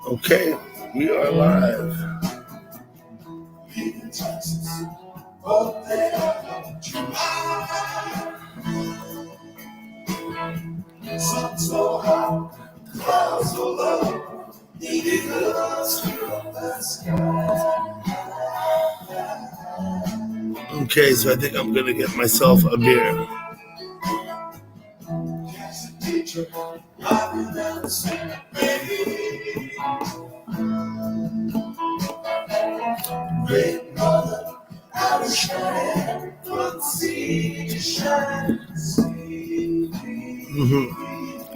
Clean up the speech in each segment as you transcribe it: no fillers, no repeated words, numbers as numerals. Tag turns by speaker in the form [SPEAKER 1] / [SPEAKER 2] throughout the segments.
[SPEAKER 1] Okay, we are live. Okay, so I think I'm gonna get myself a beer. Great mother, I was shining from sea to shine.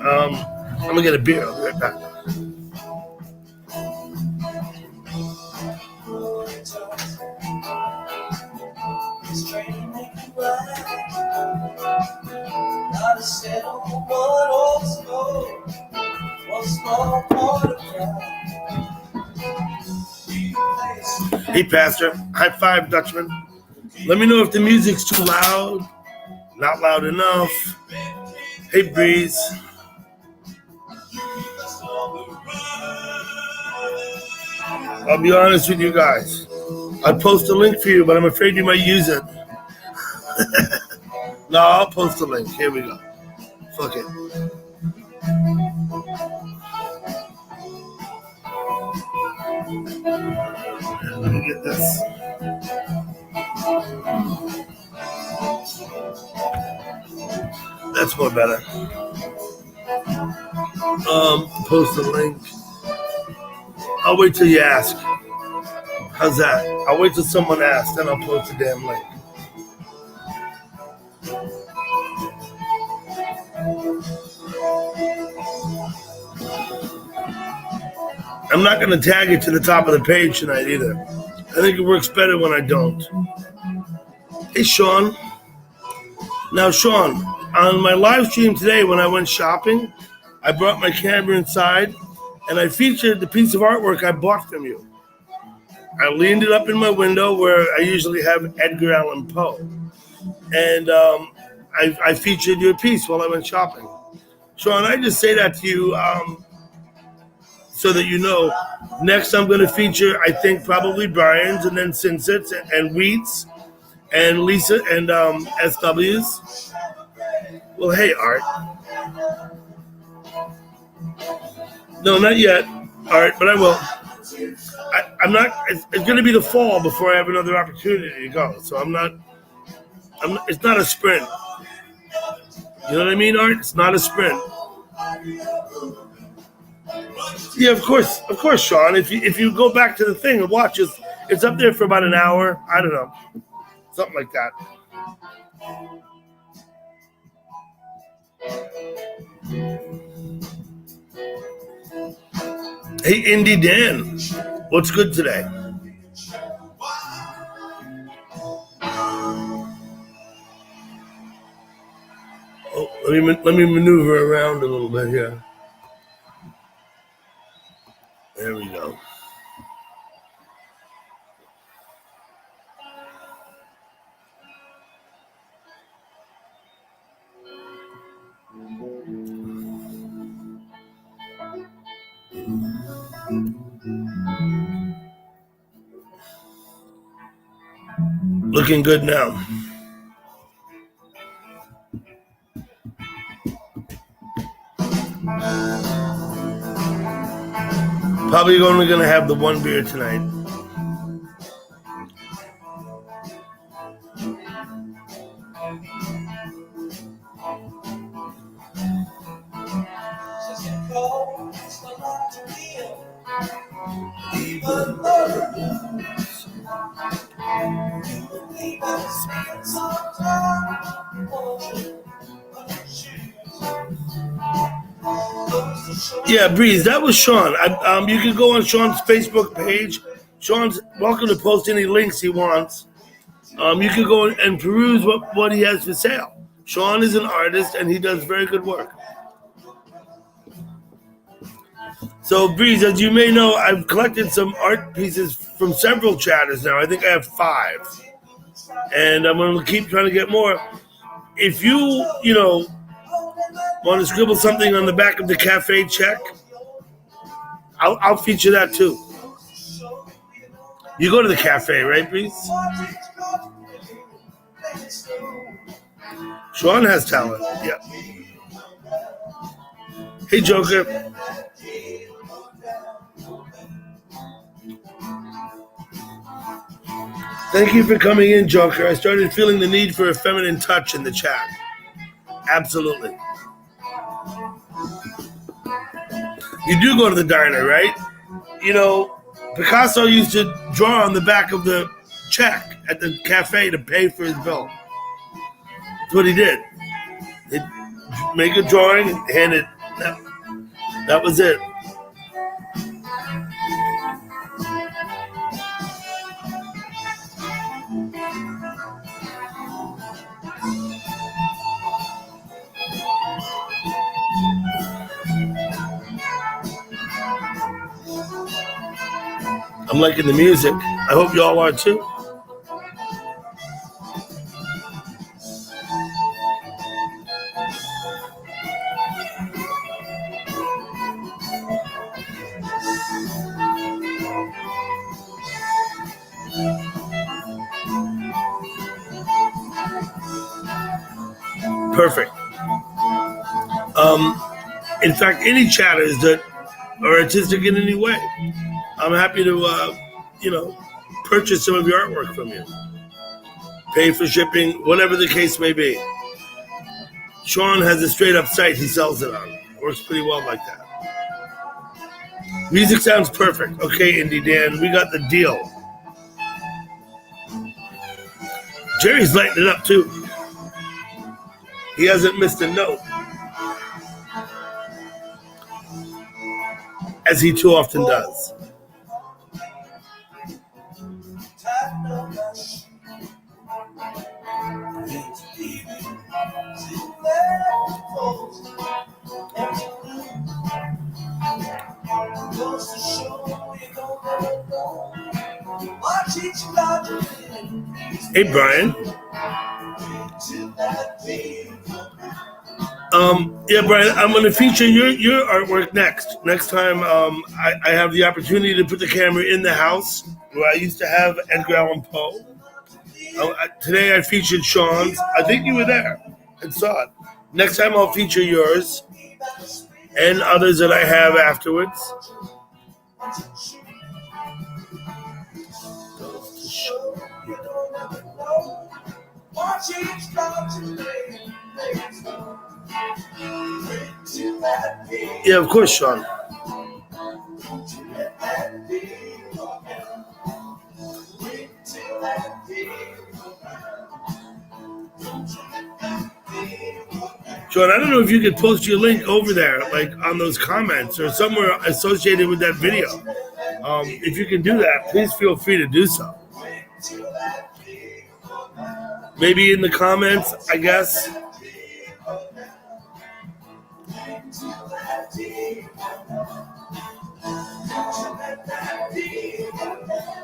[SPEAKER 1] I'm gonna get a beer. I'll be right back. Hey, Pastor. High five, Dutchman. Let me know if the music's too loud, not loud enough. Hey, Breeze. I'll be honest with you guys. I'd post a link for you, but I'm afraid you might use it. No, I'll post a link. Here we go. Fuck it. Let me get this. That's more better. Post a link. I'll wait till you ask. How's that? I'll wait till someone asks, then I'll post a damn link. I'm not going to tag it to the top of the page tonight either. I think it works better when I don't. Hey, Sean. Now, Sean, on my live stream today when I went shopping, I brought my camera inside and I featured the piece of artwork I bought from you. I leaned it up in my window where I usually have Edgar Allan Poe. And I featured your piece while I went shopping. Sean, I just say that to you so that you know. Next, I'm going to feature, I think, probably Brian's and then Sinsits and Wheats and Lisa and SW's. Well, hey, Art. No, not yet, Art, but I will. I'm not. It's going to be the fall before I have another opportunity to go. So I'm not. It's not a sprint. You know what I mean, Art? It's not a sprint. Yeah, of course, Sean. If you go back to the thing and watch, it's up there for about an hour. I don't know, something like that. Hey, Indy Dan, what's good today? Oh, let me maneuver around a little bit here. There we go. Looking good now. Probably only going to have the one beer tonight. Yeah, Breeze, that was Sean. You can go on Sean's Facebook page. Sean's welcome to post any links he wants. You can go and peruse what he has for sale. Sean is an artist, and he does very good work. So, Breeze, as you may know, I've collected some art pieces from several chatters now. I think I have 5. And I'm going to keep trying to get more. If you Want to scribble something on the back of the cafe check? I'll feature that too. You go to the cafe, right, Breeze? Sean has talent. Yeah. Hey, Joker. Thank you for coming in, Joker. I started feeling the need for a feminine touch in the chat. Absolutely. You do go to the diner, right? You know, Picasso used to draw on the back of the check at the cafe to pay for his bill. That's what he did. He'd make a drawing and hand it. That was it. I'm liking the music. I hope y'all are too. Perfect. In fact, any chatters that are artistic in any way, I'm happy to, purchase some of your artwork from you. Pay for shipping, whatever the case may be. Sean has a straight up site he sells it on. Works pretty well like that. Music sounds perfect. Okay, Indie Dan, we got the deal. Jerry's lighting it up too. He hasn't missed a note, as he too often does. Hey, Brian. Yeah, Brian, I'm going to feature your artwork next. Next time I have the opportunity to put the camera in the house where I used to have Edgar Allan Poe. Today I featured Sean's. I think you were there and saw it. Next time I'll feature yours and others that I have afterwards. Yeah, of course, Sean. Sean, I don't know if you could post your link over there, like on those comments or somewhere associated with that video. If you can do that, please feel free to do so. Maybe in the comments, I guess.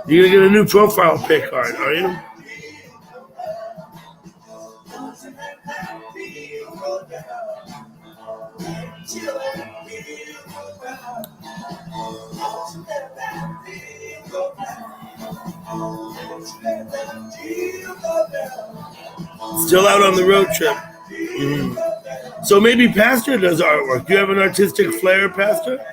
[SPEAKER 1] You're going to get a new profile pic card, are you? Still out on the road trip. Mm-hmm. So maybe Pastor does artwork. Do you have an artistic flair, Pastor?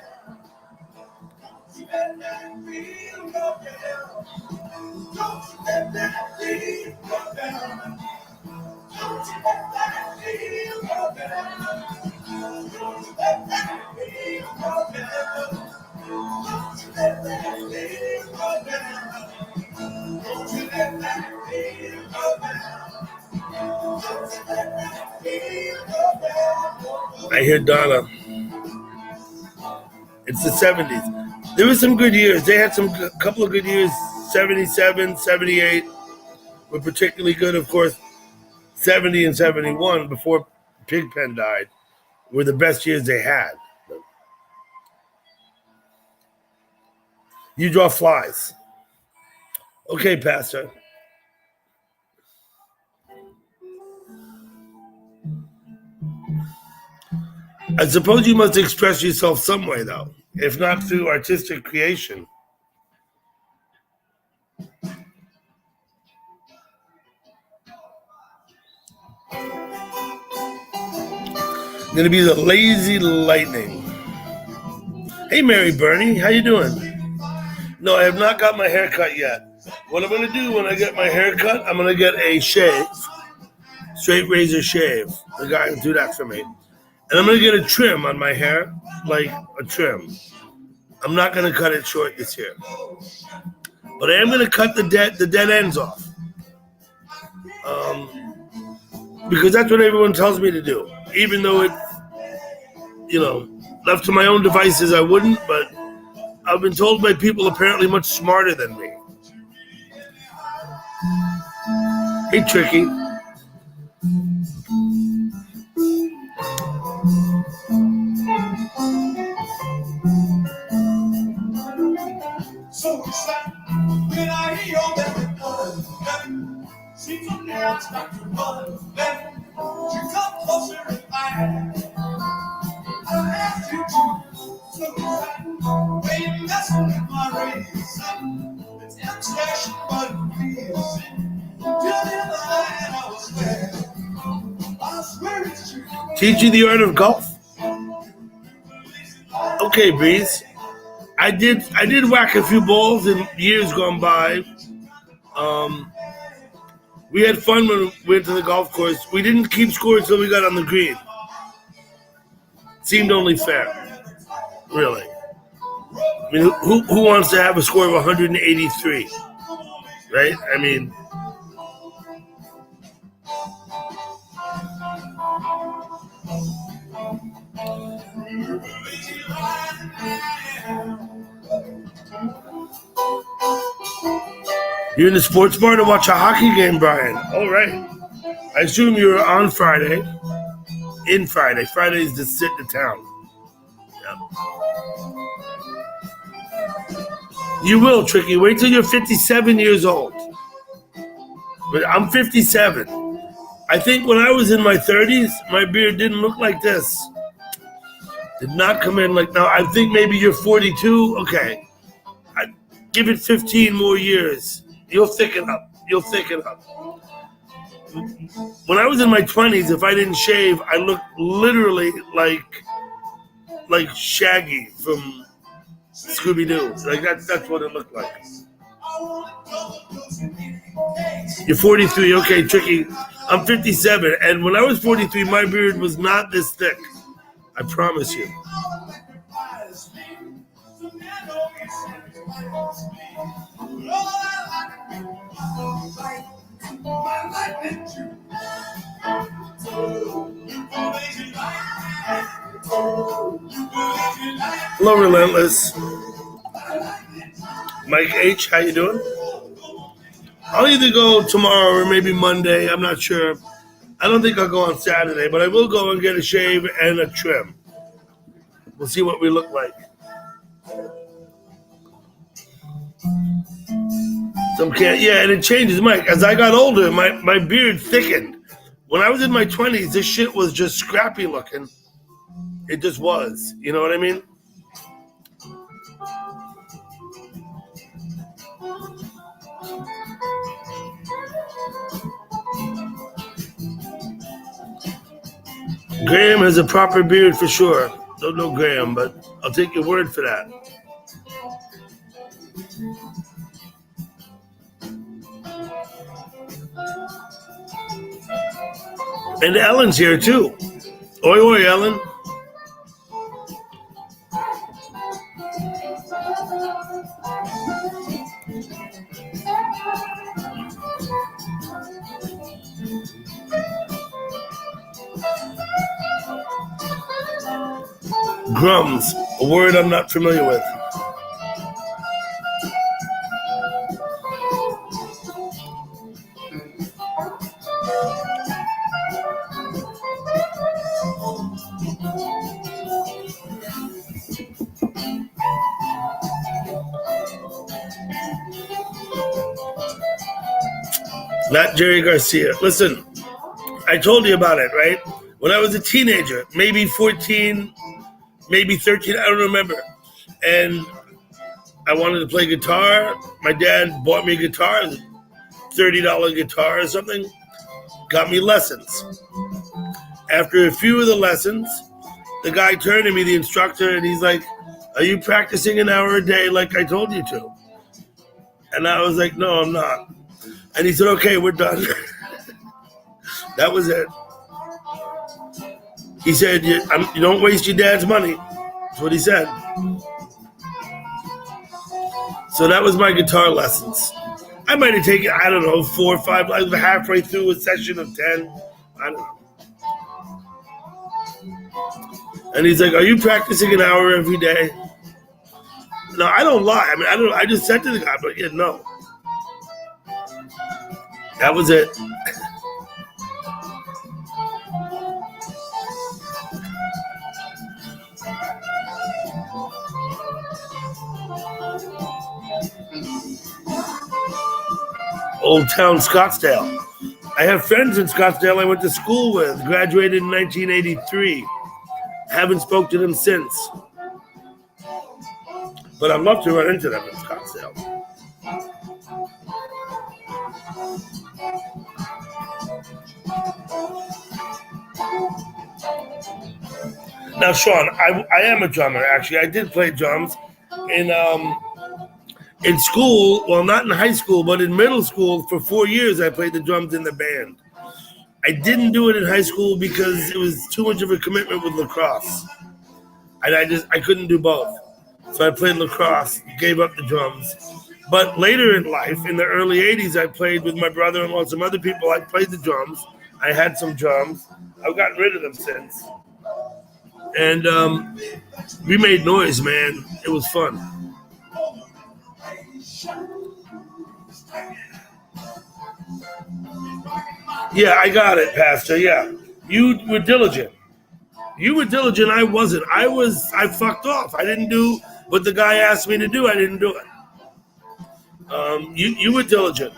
[SPEAKER 1] I hear Donna. It's the 70s. There were some good years. They had some couple of good years. 77, 78 were particularly good. Of course, 70 and 71 before Pigpen died were the best years they had. You draw flies. Okay, Pastor. I suppose you must express yourself some way, though, if not through artistic creation. Gonna be the lazy lightning. Hey, Mary Bernie, how you doing? No, I have not got my hair cut yet. What I'm gonna do when I get my hair cut, I'm gonna get a shave, straight razor shave. The guy will do that for me. And I'm gonna get a trim on my hair, like a trim. I'm not gonna cut it short this year, but I am gonna cut the dead ends off, because that's what everyone tells me to do. Even though it, left to my own devices, I wouldn't. But I've been told by people apparently much smarter than me. Hey, Tricky.
[SPEAKER 2] So sad when I hear your baby calling. Seems to me I start to run. You come closer and I ask you to. So sad when you messing with my race. It's obsession, but it feels. Till the other night I was there. I swear it's true.
[SPEAKER 1] Teach you the art of golf. Okay, Breeze. I did whack a few balls in years gone by. We had fun when we went to the golf course. We didn't keep score until we got on the green. Seemed only fair, really. I mean, who wants to have a score of 183, right? I mean, you're in the sports bar to watch a hockey game, Brian. All right. I assume you're on Friday. In Friday. Friday's to sit in town. Yeah. You will, Tricky. Wait till you're 57 years old. But I'm 57. I think when I was in my 30s, my beard didn't look like this. Did not come in like now. I think maybe you're 42. Okay. Give it 15 more years. You'll thicken up. When I was in my 20s, if I didn't shave, I looked literally like Shaggy from Scooby-Doo. Like that's what it looked like. You're 43. Okay, Tricky. I'm 57. And when I was 43, my beard was not this thick. I promise you. Hello, Relentless. Mike H, how you doing? I'll either go tomorrow or maybe Monday. I'm not sure. I don't think I'll go on Saturday, but I will go and get a shave and a trim. We'll see what we look like. Yeah, and it changes, Mike. As I got older, my beard thickened. When I was in my 20s, this shit was just scrappy looking. It just was. You know what I mean? Graham has a proper beard for sure. Don't know Graham, but I'll take your word for that. And Ellen's here too. Oi, oi, Ellen. Grums, a word I'm not familiar with. Not Jerry Garcia. Listen, I told you about it, right? when I was a teenager, maybe 14, maybe 13, I don't remember. And I wanted to play guitar. My dad bought me a guitar, $30 guitar or something, got me lessons. After a few of the lessons, the guy turned to me, the instructor, and he's like, "Are you practicing an hour a day like I told you to?" And I was like, "No, I'm not." And he said, "Okay, we're done." That was it. He said, you don't waste your dad's money. That's what he said. So that was my guitar lessons. I might have taken, I don't know, 4 or 5, like halfway through a session of 10. I don't know. And he's like, "Are you practicing an hour every day?" No, I don't lie. I mean, I just said to the guy, but yeah, no. That was it. Old Town Scottsdale. I have friends in Scottsdale I went to school with, graduated in 1983. Haven't spoke to them since. But I'd love to run into them in Scottsdale. Now, Sean, I am a drummer, actually. I did play drums in school, well, not in high school, but in middle school. For 4 years, I played the drums in the band. I didn't do it in high school because it was too much of a commitment with lacrosse. And I couldn't do both. So I played lacrosse, gave up the drums. But later in life, in the early 80s, I played with my brother-in-law and some other people. I played the drums. I had some drums. I've gotten rid of them since. And we made noise, man. It was fun. Yeah, I got it, Pastor. Yeah. You were diligent. I wasn't. I fucked off. I didn't do what the guy asked me to do. I didn't do it. You were diligent.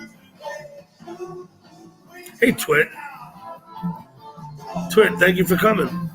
[SPEAKER 1] Hey, Twit. Twit, thank you for coming.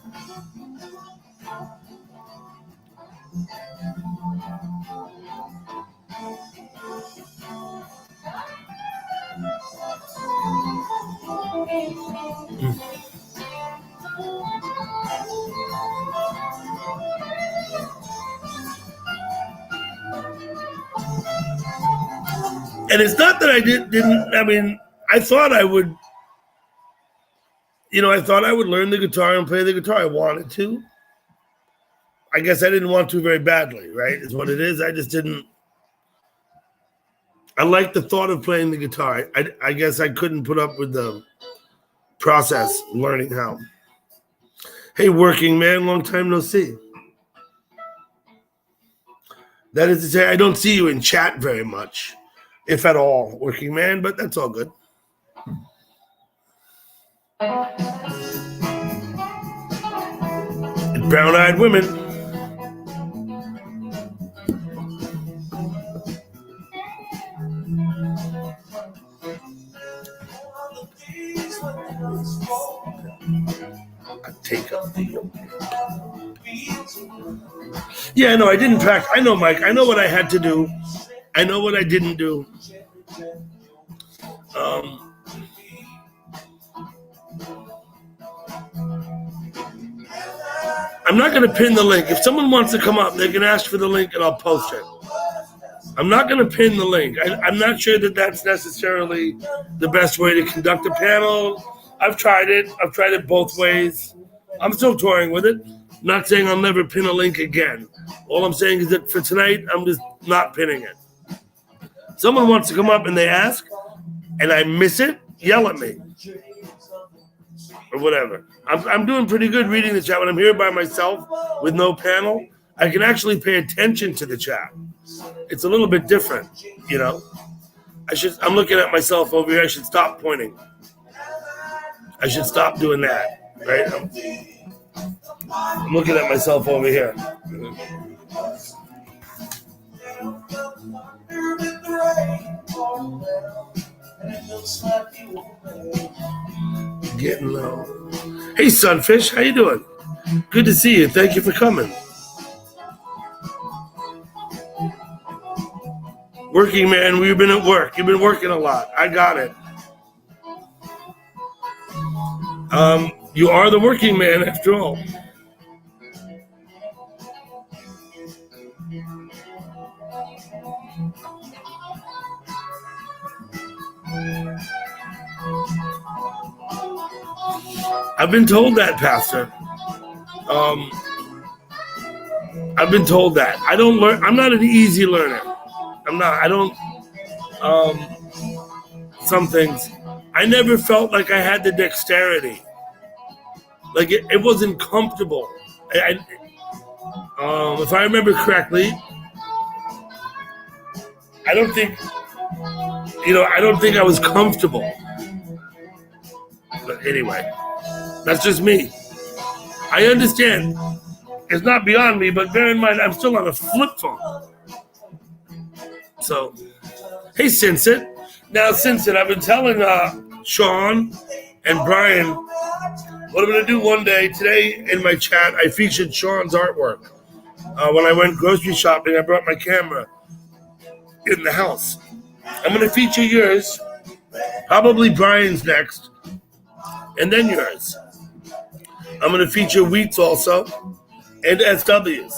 [SPEAKER 1] And it's not that I didn't. I mean, I thought I would. I thought I would learn the guitar and play the guitar. I wanted to. I guess I didn't want to very badly, right? Is what it is. I just didn't. I like the thought of playing the guitar. I guess I couldn't put up with the process, learning how. Hey, working man, long time no see. That is to say, I don't see you in chat very much, if at all, working man, but that's all good. Brown-eyed women. Yeah, no, I didn't practice. I know, Mike. I know what I had to do. I know what I didn't do. I'm not going to pin the link. If someone wants to come up, they can ask for the link and I'll post it. I'm not going to pin the link. I'm not sure that that's necessarily the best way to conduct a panel. I've tried it. I've tried it both ways. I'm still touring with it. I'm not saying I'll never pin a link again. All I'm saying is that for tonight, I'm just not pinning it. Someone wants to come up and they ask, and I miss it, yell at me. Or whatever. I'm doing pretty good reading the chat. When I'm here by myself with no panel, I can actually pay attention to the chat. It's a little bit different, I'm looking at myself over here. I should stop pointing. I should stop doing that, right? I'm looking at myself over here. Getting low. Hey, Hey, Sunfish, how you doing? Good to see you. Thank you for coming. Working man, we've been at work. You've been working a lot. I got it. You are the working man after all. I've been told that, Pastor. I've been told that. I don't learn. I'm not an easy learner. I'm not. I don't. Some things. I never felt like I had the dexterity. Like it wasn't comfortable. If I remember correctly, I don't think I was comfortable. But anyway, that's just me. I understand. It's not beyond me, but bear in mind, I'm still on a flip phone. So, hey, Sinset. Now, Sinset, I've been telling Sean and Brian what I'm going to do one day. Today, in my chat, I featured Sean's artwork. When I went grocery shopping, I brought my camera in the house. I'm going to feature yours, probably Brian's next, and then yours. I'm going to feature Wheats also, and SW's.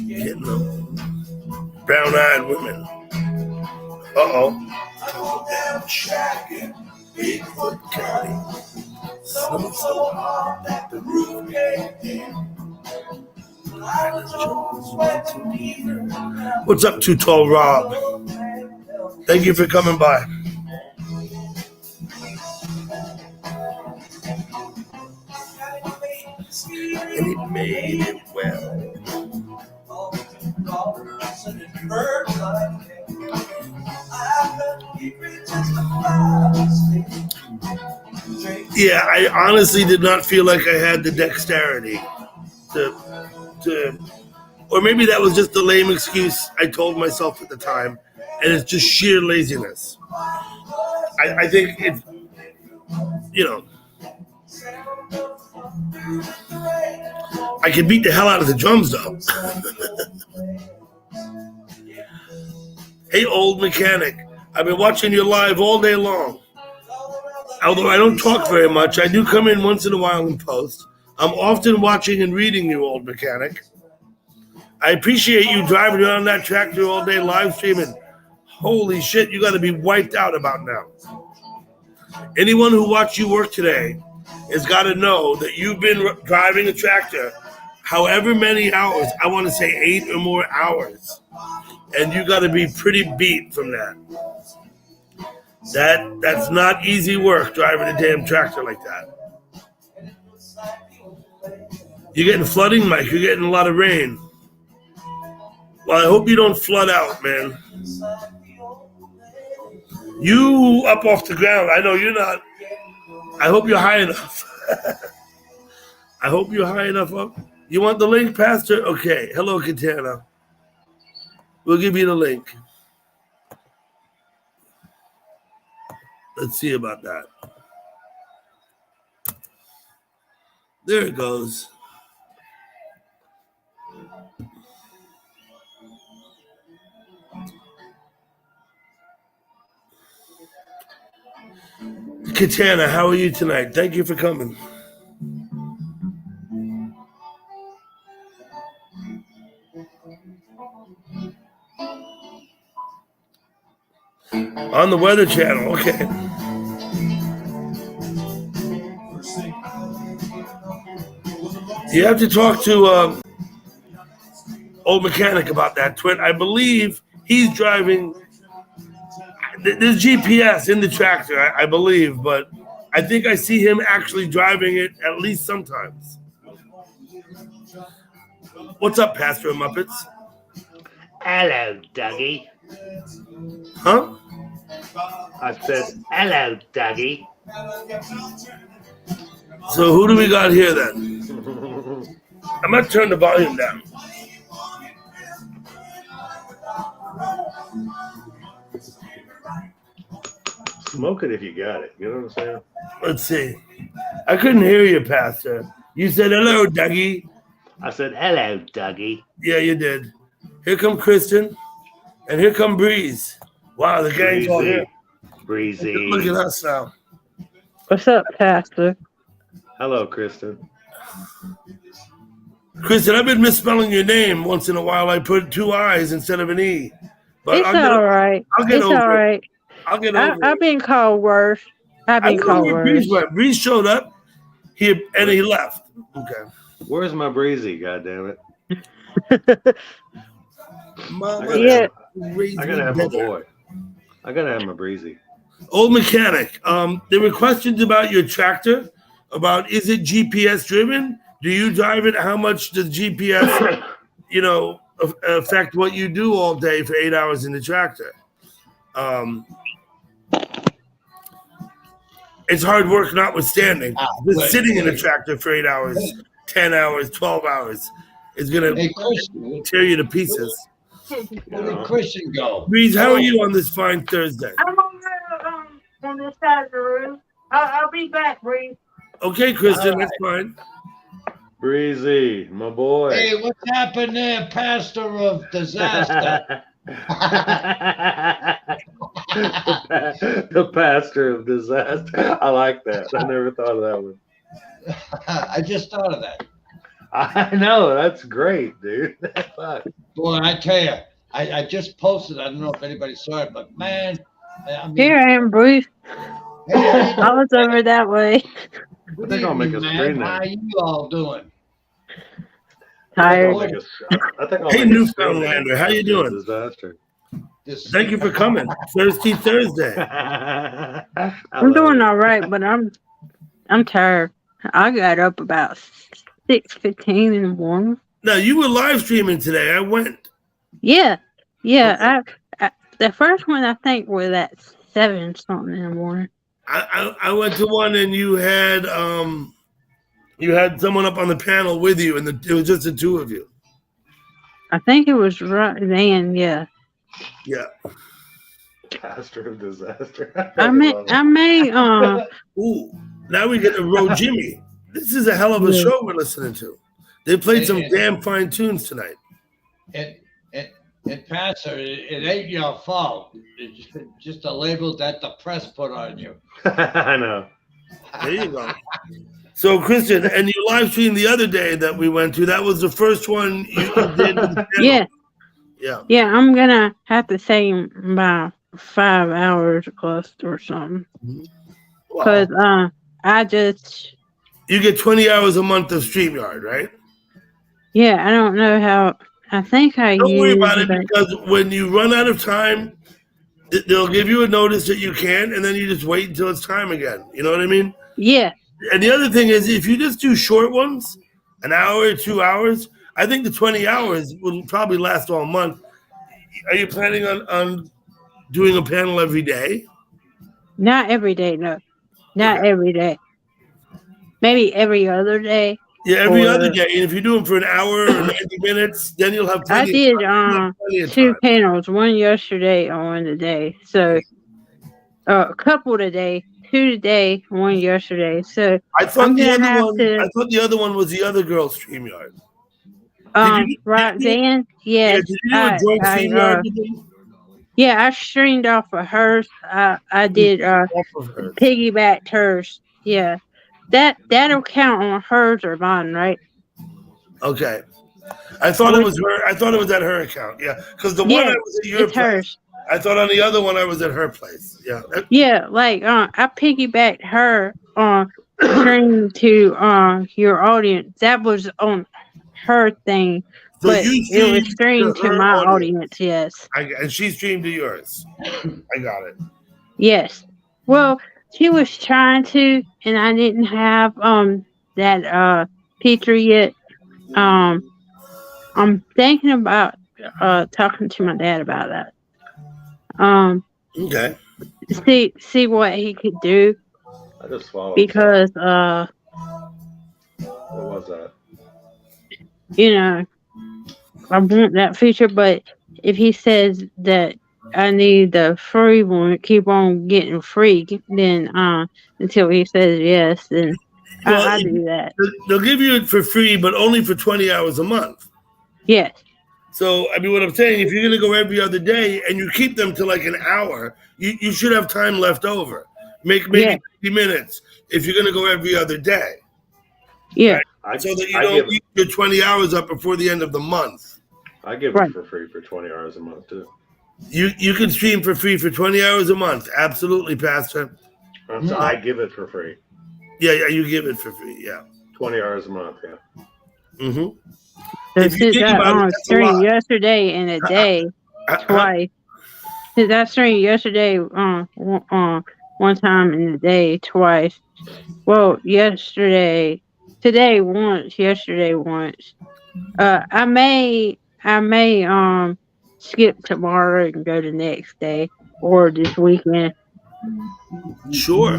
[SPEAKER 1] Getting them brown-eyed women. Uh-oh.
[SPEAKER 2] I go down shack in Bigfoot County. So hard that the roof caved in.
[SPEAKER 1] What's up, Too Tall Rob? Thank you for coming by. And he made it well. Yeah, I honestly did not feel like I had the dexterity to, or maybe that was just the lame excuse I told myself at the time, and it's just sheer laziness. I think it's, I can beat the hell out of the drums though. Hey, old mechanic, I've been watching you live all day long. Although I don't talk very much, I do come in once in a while and post. I'm often watching and reading you, old mechanic. I appreciate you driving around that tractor all day live streaming. Holy shit, you got to be wiped out about now. Anyone who watched you work today has got to know that you've been driving a tractor however many hours, I want to say 8 or more hours, and you got to be pretty beat from that. That's not easy work, driving a damn tractor like that. You're getting flooding, Mike. You're getting a lot of rain. Well, I hope you don't flood out, man. You up off the ground. I know you're not. I hope you're high enough. I hope you're high enough up. You want the link, Pastor? Okay. Hello, Katana. We'll give you the link. Let's see about that. There it goes. Katana, how are you tonight? Thank you for coming. On the Weather Channel, okay. You have to talk to old mechanic about that, Twin. I believe he's driving. There's GPS in the tractor, I believe, but I think I see him actually driving it at least sometimes. What's up, Pastor Muppets?
[SPEAKER 3] Hello, Dougie.
[SPEAKER 1] Huh?
[SPEAKER 3] I said, hello, Dougie.
[SPEAKER 1] So who do we got here then? I'm going to turn the volume down.
[SPEAKER 3] smoke it if you got it. You know what I'm saying?
[SPEAKER 1] Let's see. I couldn't hear you, Pastor. You said hello, Dougie.
[SPEAKER 3] I said, hello, Dougie.
[SPEAKER 1] Yeah, you did. Here come Kristen, and here come Breeze. Wow, the gang's all here.
[SPEAKER 3] Breezy.
[SPEAKER 1] Look at us now.
[SPEAKER 4] What's up, Pastor?
[SPEAKER 3] Hello, Kristen.
[SPEAKER 1] Kristen, I've been misspelling your name once in a while. I put 2 I's instead of an E. But
[SPEAKER 4] It's all right.
[SPEAKER 1] I'll get
[SPEAKER 4] It's
[SPEAKER 1] over
[SPEAKER 4] all
[SPEAKER 1] it.
[SPEAKER 4] right.
[SPEAKER 1] I'll get over
[SPEAKER 4] I've
[SPEAKER 1] it.
[SPEAKER 4] been called worse. I've
[SPEAKER 1] I
[SPEAKER 4] been
[SPEAKER 1] don't know
[SPEAKER 4] called
[SPEAKER 1] where
[SPEAKER 4] worse.
[SPEAKER 1] Breeze went. Breeze showed up, he left. Okay.
[SPEAKER 3] Where's my Breezy? God damn it!
[SPEAKER 1] Mama,
[SPEAKER 4] Yeah.
[SPEAKER 3] I gotta have my boy. I gotta have my Breezy.
[SPEAKER 1] Old mechanic. There were questions about your tractor. About is it GPS driven? Do you drive it? How much does GPS, affect what you do all day for 8 hours in the tractor? It's hard work, notwithstanding. Just sitting in a tractor for 8 hours, 10 hours, 12 hours is gonna tear you to pieces.
[SPEAKER 2] Where did Christian go?
[SPEAKER 1] Breeze, how are you on this fine Thursday?
[SPEAKER 4] I'm on this side of the room. I'll be back, Breeze.
[SPEAKER 1] Okay, Kristen, that's fine.
[SPEAKER 3] Breezy, my boy.
[SPEAKER 2] Hey, what's happened there, Pastor of Disaster?
[SPEAKER 3] The pastor of disaster. I like that. I never thought of that one.
[SPEAKER 2] I just thought of that.
[SPEAKER 3] I know. That's great, dude. Fuck.
[SPEAKER 2] Boy, I tell you, I just posted. I don't know if anybody saw it, but man, I mean,
[SPEAKER 4] Here I am, Breeze.
[SPEAKER 2] hey,
[SPEAKER 4] I was over that way.
[SPEAKER 2] good
[SPEAKER 3] I think I'll make
[SPEAKER 2] evening,
[SPEAKER 3] a
[SPEAKER 2] man.
[SPEAKER 3] screen
[SPEAKER 2] How
[SPEAKER 3] name.
[SPEAKER 2] you all doing?
[SPEAKER 4] Tired.
[SPEAKER 3] I think I'll
[SPEAKER 1] Hey,
[SPEAKER 3] make a screen
[SPEAKER 1] Newfoundlander,
[SPEAKER 3] name.
[SPEAKER 1] how you doing?
[SPEAKER 3] Disaster.
[SPEAKER 2] This,
[SPEAKER 1] Thank you for coming. Thirsty Thursday.
[SPEAKER 4] I'm doing all right, but I'm tired. I got up about 6:15 in the morning.
[SPEAKER 1] Now, you were live streaming today. I went.
[SPEAKER 4] Yeah. I the first one I think was at 7 something in the morning.
[SPEAKER 1] I went to one and you had someone up on the panel with you, and it was just the two of you.
[SPEAKER 4] I think it was right then. Yeah.
[SPEAKER 1] Yeah.
[SPEAKER 3] Pastor of disaster.
[SPEAKER 4] I may.
[SPEAKER 1] Ooh. Now we get to Road Jimmy. This is a hell of a
[SPEAKER 4] Yeah.
[SPEAKER 1] show we're listening to. They played some damn fine tunes tonight.
[SPEAKER 2] And Pastor, it ain't your fault. It's just a label that the press put on you.
[SPEAKER 3] I know.
[SPEAKER 1] There you go. So, Christian, and you live streamed the other day that we went to. That was the first one you did. With the
[SPEAKER 4] Yeah.
[SPEAKER 1] Yeah.
[SPEAKER 4] Yeah. I'm gonna have to say about 5 hours plus or something.
[SPEAKER 1] Wow.
[SPEAKER 4] Cause I just
[SPEAKER 1] You get 20 hours a month of StreamYard, right?
[SPEAKER 4] I don't know how. I think I
[SPEAKER 1] Don't worry
[SPEAKER 4] used
[SPEAKER 1] about it,
[SPEAKER 4] about-
[SPEAKER 1] because when you run out of time, they'll give you a notice that you can, and then you just wait until it's time again. You know what I mean?
[SPEAKER 4] Yeah.
[SPEAKER 1] And the other thing is, if you just do short ones, an hour or 2 hours, I think the 20 hours will probably last all month. Are you planning on doing a panel every day?
[SPEAKER 4] Not every day. No. Not
[SPEAKER 1] Okay.
[SPEAKER 4] every day. Maybe every other day.
[SPEAKER 1] Yeah, every
[SPEAKER 4] Or-
[SPEAKER 1] other day. And if you do them for an hour or 90 minutes, then you'll have
[SPEAKER 4] I
[SPEAKER 1] plenty
[SPEAKER 4] did
[SPEAKER 1] of time. You'll have plenty of
[SPEAKER 4] 2
[SPEAKER 1] time.
[SPEAKER 4] panels, one yesterday and one today. So a couple today, 2 today, 1 yesterday. So
[SPEAKER 1] I thought
[SPEAKER 4] I'm
[SPEAKER 1] the
[SPEAKER 4] gonna
[SPEAKER 1] other
[SPEAKER 4] have
[SPEAKER 1] one.
[SPEAKER 4] to-
[SPEAKER 1] I thought the other one was the other girl's StreamYard.
[SPEAKER 4] right then,
[SPEAKER 1] Yeah,
[SPEAKER 4] yes.
[SPEAKER 1] did you do a joint StreamYard with them?
[SPEAKER 4] I streamed off of hers. I did
[SPEAKER 1] Off of hers.
[SPEAKER 4] piggybacked hers. Yeah. That'll count on hers or mine, right?
[SPEAKER 1] Okay. I thought it was her. I thought it was at her account. Yeah, because the one
[SPEAKER 4] Yeah,
[SPEAKER 1] I was at your
[SPEAKER 4] It's
[SPEAKER 1] place.
[SPEAKER 4] hers.
[SPEAKER 1] I thought on the other one I was at her place. Yeah.
[SPEAKER 4] Yeah, like I piggybacked her on stream to your audience. That was on her thing,
[SPEAKER 1] So
[SPEAKER 4] but
[SPEAKER 1] you
[SPEAKER 4] it was
[SPEAKER 1] streamed
[SPEAKER 4] streamed to
[SPEAKER 1] her
[SPEAKER 4] my
[SPEAKER 1] audience.
[SPEAKER 4] audience. Yes,
[SPEAKER 1] And she streamed to yours. I got it.
[SPEAKER 4] yes. Well, she was trying to, and I didn't have that picture yet. I'm thinking about talking to my dad about that.
[SPEAKER 1] Okay.
[SPEAKER 4] See what he could do,
[SPEAKER 3] I just swallowed.
[SPEAKER 4] because
[SPEAKER 3] What was that?
[SPEAKER 4] I want that feature, but if he says that I need the free one. Keep on getting free. Then until he says yes, then
[SPEAKER 1] Well,
[SPEAKER 4] I do that.
[SPEAKER 1] they'll give you it for free, but only for 20 hours a month.
[SPEAKER 4] Yes.
[SPEAKER 1] So, I mean, what I'm saying, if you're going to go every other day and you keep them to like an hour, you should have time left over. Make maybe
[SPEAKER 4] Yes.
[SPEAKER 1] 50 minutes if you're going to go every other day.
[SPEAKER 4] Yeah.
[SPEAKER 1] Right? So that you don't use your 20 hours up before the end of the month.
[SPEAKER 3] I give
[SPEAKER 4] Right.
[SPEAKER 3] it for free for 20 hours a month, too.
[SPEAKER 1] You can stream for free for 20 hours a month. Absolutely, Pastor.
[SPEAKER 3] So I give it for free.
[SPEAKER 1] Yeah, you give it for free. Yeah.
[SPEAKER 3] 20 hours a month, yeah.
[SPEAKER 1] Mm-hmm.
[SPEAKER 4] So
[SPEAKER 1] If you
[SPEAKER 4] since
[SPEAKER 1] think
[SPEAKER 4] I
[SPEAKER 1] about it, that's a
[SPEAKER 4] streamed
[SPEAKER 1] lot.
[SPEAKER 4] yesterday and a day twice. Since I streamed yesterday one time in the day twice. Well, today once, yesterday once. I may skip tomorrow and go the next day or this weekend.
[SPEAKER 1] Sure.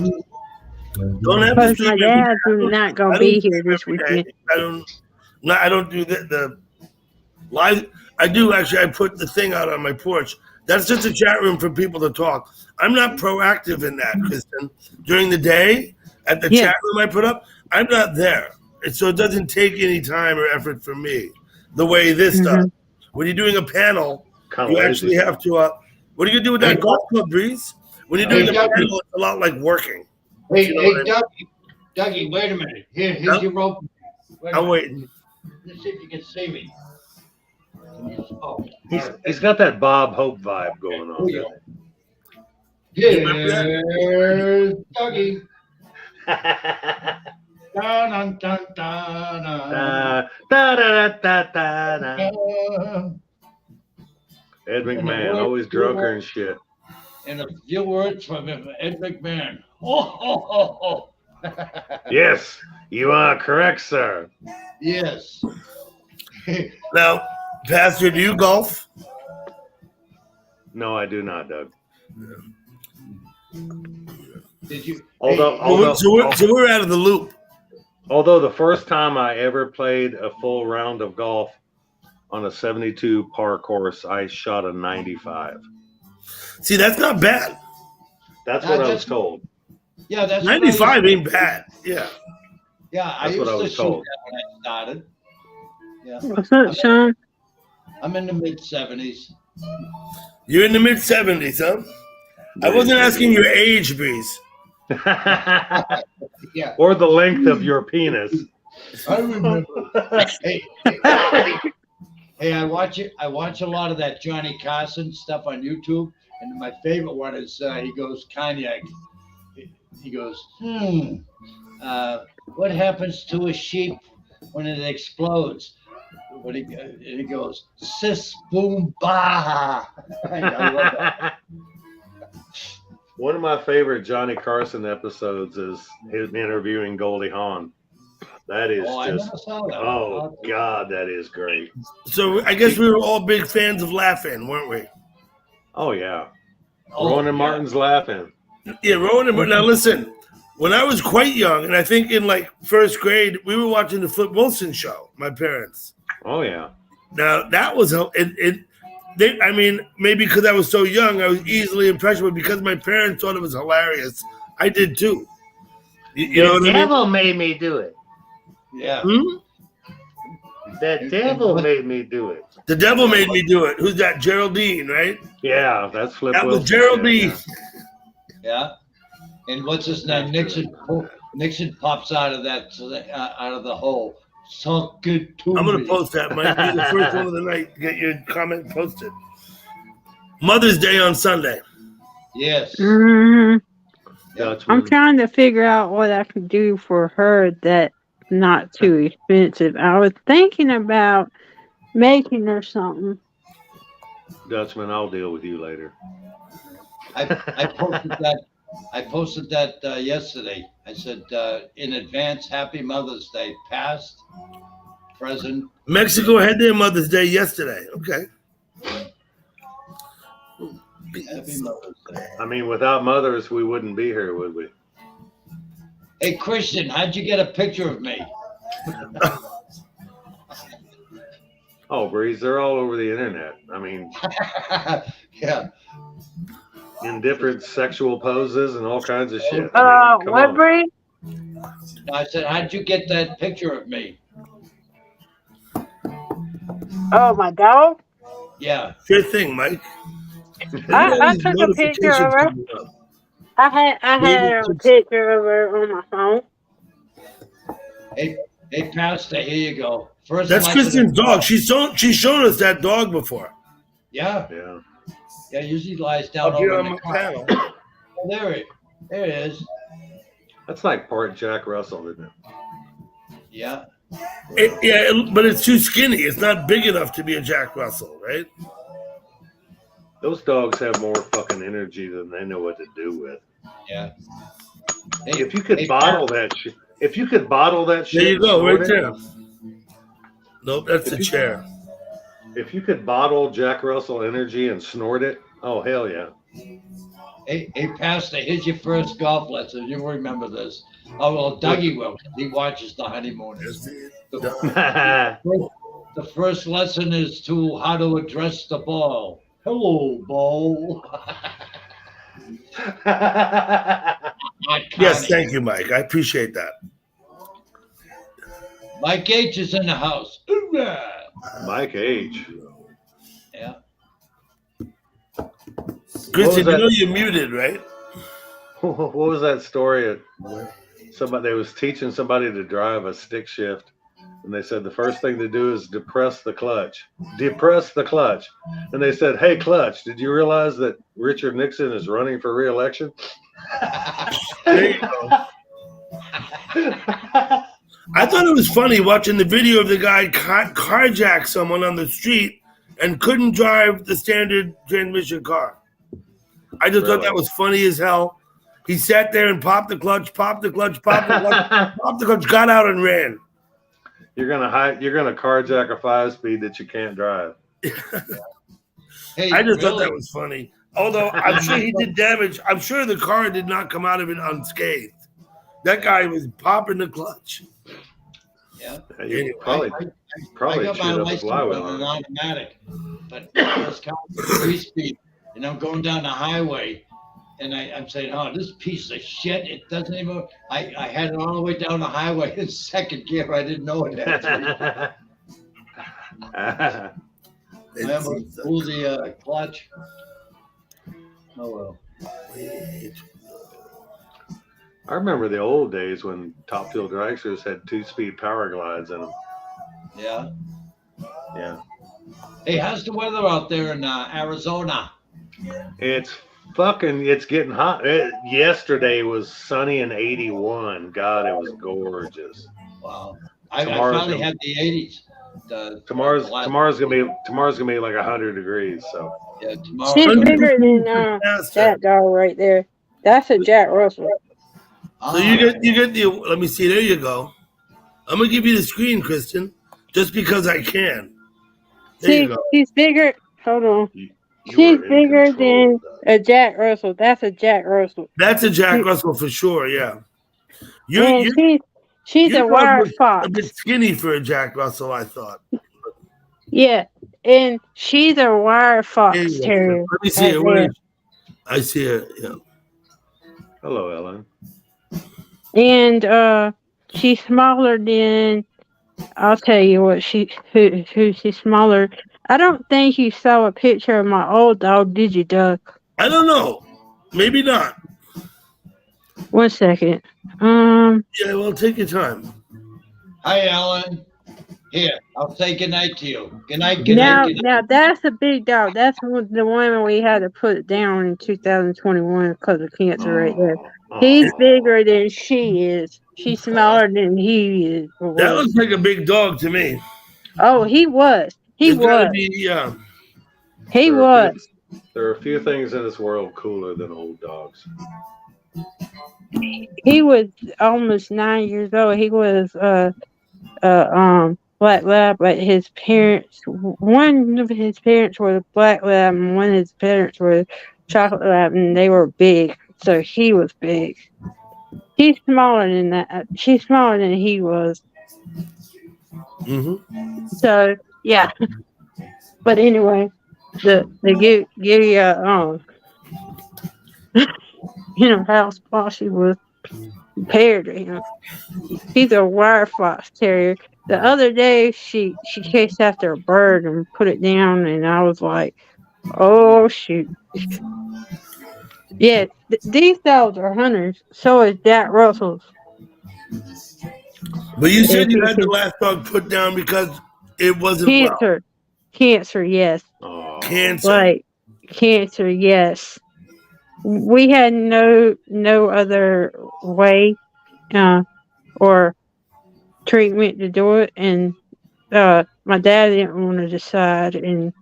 [SPEAKER 1] Don't have to
[SPEAKER 4] Plus,
[SPEAKER 1] stream
[SPEAKER 4] my
[SPEAKER 1] every
[SPEAKER 4] dad's
[SPEAKER 1] day.
[SPEAKER 4] not gonna
[SPEAKER 1] I don't
[SPEAKER 4] be
[SPEAKER 1] stream
[SPEAKER 4] here this
[SPEAKER 1] every
[SPEAKER 4] weekend.
[SPEAKER 1] day. I don't do the live. I do actually. I put the thing out on my porch. That's just a chat room for people to talk. I'm not proactive in that, Kristen. During the day, at the chat room I put up, I'm not there. So it doesn't take any time or effort from me the way this does. When you're doing a panel, you actually have to. What are you going to do with that golf club, Breeze? When you're doing a panel, it's a lot like working.
[SPEAKER 2] Hey,
[SPEAKER 1] You know
[SPEAKER 2] hey,
[SPEAKER 1] what I mean?
[SPEAKER 2] Dougie, wait a minute. Here's your rope.
[SPEAKER 1] I'm waiting.
[SPEAKER 2] Let's see if you can see me. Oh,
[SPEAKER 3] He's got that Bob Hope vibe going on.
[SPEAKER 2] here's Dougie. Dun, dun, dun, dun,
[SPEAKER 3] Ed McMahon, always drunker and shit.
[SPEAKER 2] And a few words from Ed McMahon. Oh.
[SPEAKER 3] Yes, you are correct, sir.
[SPEAKER 2] Yes.
[SPEAKER 1] Now, Pastor, do you golf?
[SPEAKER 3] No, I do not, Doug.
[SPEAKER 2] Did you?
[SPEAKER 1] So we're out of the loop.
[SPEAKER 3] Although the first time I ever played a full round of golf on a 72 par course, I shot a 95.
[SPEAKER 1] See, that's not bad.
[SPEAKER 3] That's what I was told.
[SPEAKER 2] Yeah, that's
[SPEAKER 1] 95 ain't bad. Yeah.
[SPEAKER 2] Yeah, I
[SPEAKER 3] That's
[SPEAKER 2] used
[SPEAKER 3] what I
[SPEAKER 2] to
[SPEAKER 3] was
[SPEAKER 2] shoot
[SPEAKER 3] told.
[SPEAKER 2] that when I started. Yeah.
[SPEAKER 4] What's up, Sean?
[SPEAKER 2] I'm in the mid 70s.
[SPEAKER 1] You're in the mid 70s, huh? I wasn't asking your age, Breeze.
[SPEAKER 2] Yeah.
[SPEAKER 3] Or the length of your penis.
[SPEAKER 2] I remember. Hey, I watch it. I watch a lot of that Johnny Carson stuff on YouTube, and my favorite one is he goes Kanye. He goes, what happens to a sheep when it explodes? When he goes, sis boom bah. I love that.
[SPEAKER 3] One of my favorite Johnny Carson episodes is him interviewing Goldie Hawn. That is
[SPEAKER 2] I never saw that.
[SPEAKER 3] oh God, that is great.
[SPEAKER 1] So I guess we were all big fans of Laughing, weren't we?
[SPEAKER 3] Oh yeah. Rowan and Martin's laughing.
[SPEAKER 1] Yeah, Rowan and Martin. Now listen, when I was quite young, and I think in like first grade, we were watching the Flip Wilson show, my parents.
[SPEAKER 3] Oh yeah.
[SPEAKER 1] Now that was I mean, maybe because I was so young, I was easily impressionable. Because my parents thought it was hilarious, I did too. You know what I mean?
[SPEAKER 3] The devil made me do it.
[SPEAKER 2] Yeah.
[SPEAKER 3] The devil made me do it.
[SPEAKER 1] The devil made me do it. Who's that? Geraldine, right?
[SPEAKER 3] Yeah, that's Flip
[SPEAKER 1] That
[SPEAKER 3] Wilson.
[SPEAKER 1] was Geraldine.
[SPEAKER 2] Yeah. And what's his name? Nixon pops out of that out of the hole. Suck it to
[SPEAKER 1] I'm
[SPEAKER 2] me.
[SPEAKER 1] gonna post that. Might be the first one of the night. Get your comment posted. Mother's Day on Sunday.
[SPEAKER 2] Yes.
[SPEAKER 4] I'm trying to figure out what I can do for her that's not too expensive. I was thinking about making her something.
[SPEAKER 3] Dutchman, I'll deal with you later.
[SPEAKER 2] I posted that yesterday. I said in advance, Happy Mother's Day, past, present.
[SPEAKER 1] Mexico had their Mother's Day yesterday. Okay.
[SPEAKER 2] Happy Mother's Day.
[SPEAKER 3] I mean, without mothers, we wouldn't be here, would we?
[SPEAKER 2] Hey, Christian, how'd you get a picture of me?
[SPEAKER 3] Oh, Breeze, they're all over the internet. I mean,
[SPEAKER 2] Yeah.
[SPEAKER 3] in different sexual poses and all kinds of shit. I mean, come
[SPEAKER 4] what
[SPEAKER 3] on.
[SPEAKER 4] breed?
[SPEAKER 2] I said, how'd you get that picture of me?
[SPEAKER 4] Oh, my dog.
[SPEAKER 2] Yeah.
[SPEAKER 1] Sure thing, Mike.
[SPEAKER 4] I took a picture of her. I had a picture of her on my phone.
[SPEAKER 2] Hey, Pastor, here you go. First
[SPEAKER 1] That's
[SPEAKER 2] lesson
[SPEAKER 1] Kristen's
[SPEAKER 2] in
[SPEAKER 1] dog.
[SPEAKER 2] golf.
[SPEAKER 1] She's shown us that dog before.
[SPEAKER 2] Yeah.
[SPEAKER 3] Yeah.
[SPEAKER 2] Usually lies down
[SPEAKER 1] Up here
[SPEAKER 2] over
[SPEAKER 1] on
[SPEAKER 2] in
[SPEAKER 1] my
[SPEAKER 2] the car.
[SPEAKER 1] panel.
[SPEAKER 2] Oh, there it is.
[SPEAKER 3] That's like part Jack Russell, isn't it?
[SPEAKER 2] Yeah.
[SPEAKER 1] But it's too skinny. It's not big enough to be a Jack Russell, right?
[SPEAKER 3] Those dogs have more fucking energy than they know what to do with.
[SPEAKER 2] Yeah.
[SPEAKER 3] If you could bottle that shit, if you could bottle that shit,
[SPEAKER 1] There you go, right
[SPEAKER 3] snort
[SPEAKER 1] there.
[SPEAKER 3] it,
[SPEAKER 1] Nope, that's the chair.
[SPEAKER 3] if you could bottle Jack Russell energy and snort it, oh hell yeah.
[SPEAKER 2] Hey, Pastor, here's your first golf lesson. You remember this. Oh, well, Dougie will. He watches the honeymooners. The first lesson is to how to address the ball. Hello, ball.
[SPEAKER 1] Yes, thank you, Mike. I appreciate that.
[SPEAKER 2] Mike H is in the house. Hoorah!
[SPEAKER 3] Mike H.
[SPEAKER 2] Yeah.
[SPEAKER 1] Kristen,
[SPEAKER 3] that?
[SPEAKER 1] you know you're muted, right?
[SPEAKER 3] What was that story? Somebody they was teaching somebody to drive a stick shift, and they said the first thing to do is depress the clutch. Depress the clutch. And they said, "Hey, clutch, did you realize that Richard Nixon is running for re-election?"
[SPEAKER 1] There you go. I thought it was funny watching the video of the guy carjack someone on the street and couldn't drive the standard transmission car. I just thought that was funny as hell. He sat there and popped the clutch, got out and ran.
[SPEAKER 3] You're gonna carjack a 5-speed that you can't drive.
[SPEAKER 2] Hey,
[SPEAKER 1] I just thought that was funny. Although I'm sure he did damage. I'm sure the car did not come out of it unscathed. That guy was popping the clutch.
[SPEAKER 2] Yeah.
[SPEAKER 3] You
[SPEAKER 2] I
[SPEAKER 3] probably
[SPEAKER 2] got my
[SPEAKER 3] chewed up a
[SPEAKER 2] license
[SPEAKER 3] flywheel
[SPEAKER 2] on an
[SPEAKER 3] on it.
[SPEAKER 2] automatic, but this car was 3-speed, and I'm going down the highway, and I'm saying, "Oh, this piece of shit! It doesn't even." I had it all the way down the highway in second gear. I didn't know it had. I almost pulled the clutch. Oh well.
[SPEAKER 3] I remember the old days when Top Fuel dragsters had 2-speed power glides in them.
[SPEAKER 2] Yeah.
[SPEAKER 3] Yeah.
[SPEAKER 2] Hey, how's the weather out there in Arizona?
[SPEAKER 3] It's getting hot. Yesterday was sunny and 81. God, it was gorgeous.
[SPEAKER 2] Wow. I finally had the 80s.
[SPEAKER 3] Tomorrow's gonna be like 100 degrees. So
[SPEAKER 2] yeah, tomorrow.
[SPEAKER 4] She's bigger than that dog right there. That's a Jack Russell.
[SPEAKER 1] So you get the. Let me see. There you go. I'm gonna give you the screen, Kristen, just because I can. There you go.
[SPEAKER 4] She's bigger. Hold on.
[SPEAKER 3] she's
[SPEAKER 4] bigger than a Jack Russell. That's a Jack Russell.
[SPEAKER 1] That's a Jack Russell for sure. Yeah.
[SPEAKER 4] She's a wire fox.
[SPEAKER 1] A bit skinny for a Jack Russell, I thought.
[SPEAKER 4] Yeah, and she's a wire fox terrier.
[SPEAKER 1] Let me see it. I see it. Yeah.
[SPEAKER 3] Hello, Ellen.
[SPEAKER 4] And she's smaller than. I'll tell you what who she's smaller. I don't think you saw a picture of my old dog, did you, Doug?
[SPEAKER 1] I don't know. Maybe not.
[SPEAKER 4] 1 second.
[SPEAKER 1] Yeah, well, take your time.
[SPEAKER 2] Hi, Ellen. Here, I'll say goodnight to you. Good night.
[SPEAKER 4] Now that's a big dog. That's the one we had to put down in 2021 because of cancer right there. He's bigger than she is. She's smaller than he is.
[SPEAKER 1] That looks like a big dog to me.
[SPEAKER 4] Oh, he was. He was. He was.
[SPEAKER 3] There are a few things in this world cooler than old dogs.
[SPEAKER 4] He was almost 9 years old. He was black lab, but his parents, one of his parents were black lab and one of his parents were chocolate lab, and they were big. So he was big. She's smaller than that. She's smaller than he was.
[SPEAKER 1] Mm-hmm.
[SPEAKER 4] So yeah. But anyway, the give you How Flossie was compared to him. He's a wire fox terrier. The other day, she chased after a bird and put it down, and I was like, "Oh shoot!" Yeah, these dogs are hunters. So is Jack Russell's.
[SPEAKER 1] But you said
[SPEAKER 4] If
[SPEAKER 1] you
[SPEAKER 4] you
[SPEAKER 1] had the
[SPEAKER 4] can
[SPEAKER 1] last dog put down because it wasn't well.
[SPEAKER 4] cancer, yes,
[SPEAKER 3] Oh,
[SPEAKER 1] Cancer.
[SPEAKER 4] like cancer, yes. We had no other way or treatment to do it, and my dad didn't want to decide, and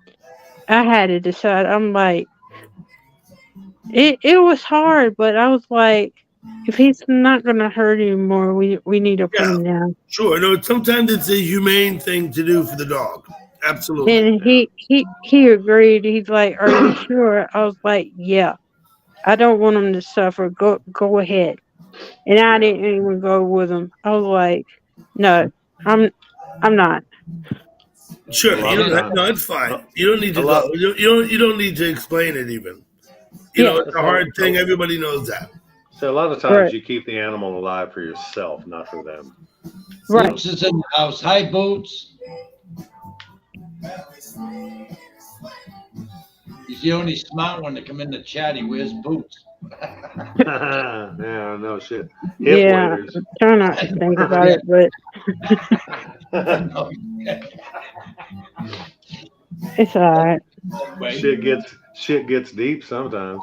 [SPEAKER 4] I had to decide. I'm like, it was hard, but I was like, if he's not gonna hurt anymore, we need to put
[SPEAKER 1] Yeah,
[SPEAKER 4] him down.
[SPEAKER 1] sure. No, sometimes it's a humane thing to do for the dog. Absolutely.
[SPEAKER 4] And he agreed. He's like, "Are you sure?" I was like, "Yeah, I don't want him to suffer. Go ahead." And I
[SPEAKER 3] yeah.
[SPEAKER 4] didn't even go with him. I was like, "No, I'm not."
[SPEAKER 1] Sure.
[SPEAKER 3] A lot of times.
[SPEAKER 1] No, it's
[SPEAKER 3] A,
[SPEAKER 1] fine. You don't need
[SPEAKER 3] a
[SPEAKER 1] to go.
[SPEAKER 3] lot.
[SPEAKER 1] You don't need to explain it even.
[SPEAKER 4] Yeah,
[SPEAKER 1] It's a hard thing. Everybody knows that.
[SPEAKER 3] So a lot of times
[SPEAKER 4] right,
[SPEAKER 3] you keep the animal alive for yourself, not for them.
[SPEAKER 4] right.
[SPEAKER 2] Boots is in the house. Hi, Boots. He's the only smart one to come in the chat. He wears boots.
[SPEAKER 3] Yeah, no shit. Hip
[SPEAKER 4] Yeah,
[SPEAKER 3] waders.
[SPEAKER 4] I'm trying not to think about it, but it's all right.
[SPEAKER 2] Wait.
[SPEAKER 3] shit gets deep sometimes.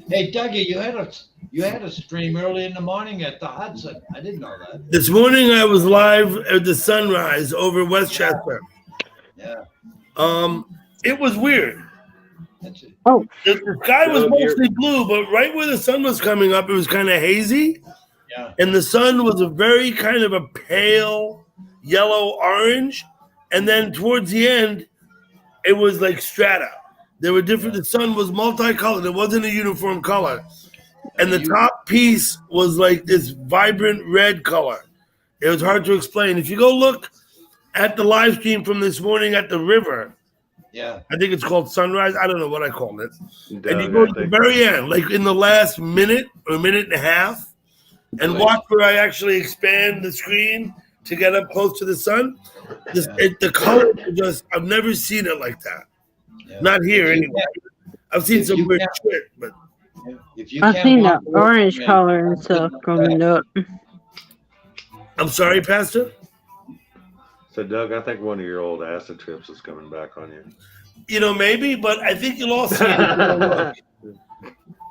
[SPEAKER 2] Hey, Dougie, you had a stream early in the morning at the Hudson. I didn't know that.
[SPEAKER 1] This morning I was live at the sunrise over Westchester.
[SPEAKER 2] Yeah,
[SPEAKER 1] It was weird.
[SPEAKER 2] that's it.
[SPEAKER 4] Oh,
[SPEAKER 1] The sky was mostly blue, but right where the sun was coming up, it was kind of hazy.
[SPEAKER 2] Yeah,
[SPEAKER 1] And the sun was a very kind of a pale yellow orange. And then towards the end, it was like strata. There were different, the sun was multicolored. It wasn't a uniform color. And the top piece was like this vibrant red color. It was hard to explain. If you go look at the live stream from this morning at the river,
[SPEAKER 2] yeah.
[SPEAKER 1] I think it's called Sunrise. I don't know what I called it. And you
[SPEAKER 3] Doug,
[SPEAKER 1] go
[SPEAKER 3] I
[SPEAKER 1] to the
[SPEAKER 3] think.
[SPEAKER 1] very end, like in the last minute or minute and a half, and watch where I actually expand the screen to get up close to the sun. The color is just, I've never seen it like that.
[SPEAKER 2] Yeah.
[SPEAKER 1] Not here anyway. I've seen some weird shit, but
[SPEAKER 2] If you
[SPEAKER 4] I've
[SPEAKER 2] can't
[SPEAKER 4] seen the
[SPEAKER 2] walk away
[SPEAKER 4] orange
[SPEAKER 2] from it,
[SPEAKER 4] color and stuff coming up.
[SPEAKER 1] I'm sorry, Pastor.
[SPEAKER 3] So Doug, I think one of your old acid trips is coming back on you.
[SPEAKER 1] Maybe, but I think you'll all see it.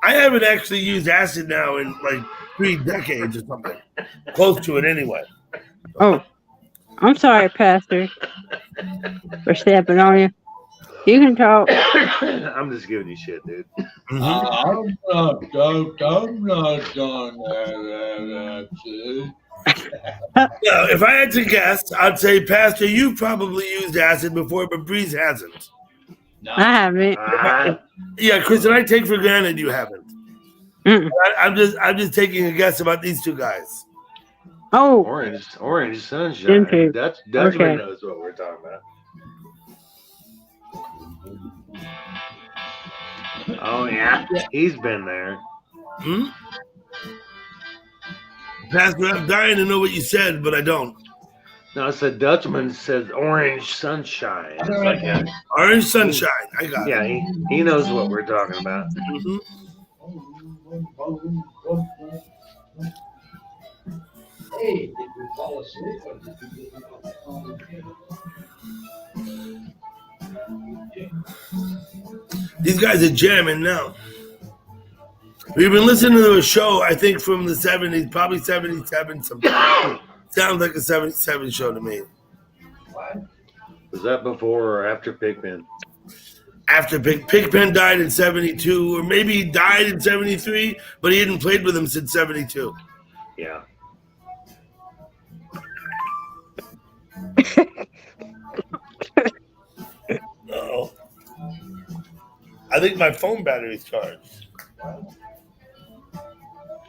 [SPEAKER 1] I haven't actually used acid now in like 3 decades or something. Close to it anyway.
[SPEAKER 4] Oh, I'm sorry, Pastor, for stepping on you. You can talk.
[SPEAKER 3] I'm just giving you shit, dude.
[SPEAKER 1] Mhm.
[SPEAKER 2] I'm not done that.
[SPEAKER 1] Now, if I had to guess, I'd say, Pastor, you probably used acid before, but Breeze hasn't.
[SPEAKER 2] No.
[SPEAKER 4] I haven't.
[SPEAKER 1] Yeah, Chris, and I take for granted you haven't.
[SPEAKER 4] Mm-mm.
[SPEAKER 1] I'm just taking a guess about these two guys.
[SPEAKER 4] Oh,
[SPEAKER 3] Orange sunshine.
[SPEAKER 4] Into-
[SPEAKER 3] Dutchman
[SPEAKER 4] okay.
[SPEAKER 3] knows what we're talking about. Oh yeah, he's been there.
[SPEAKER 1] Hmm? Pastor, I'm dying to know what you said, but I don't.
[SPEAKER 3] No, I said Dutchman says orange sunshine. It's like, yeah,
[SPEAKER 1] Orange sunshine. I got
[SPEAKER 3] yeah,
[SPEAKER 1] it.
[SPEAKER 3] he knows what we're talking about.
[SPEAKER 1] Mhm.
[SPEAKER 2] Hey, did we fall asleep? Or did you
[SPEAKER 1] These guys are jamming now. We've been listening to a show, I think, from the 70s, probably 77 something. Sounds like a 77 show to me.
[SPEAKER 3] Was that before or after Pigpen?
[SPEAKER 1] After Pigpen died in 72, or maybe he died in 73, but he hadn't played with him since 72.
[SPEAKER 3] Yeah.
[SPEAKER 1] No. I think my phone battery's charged.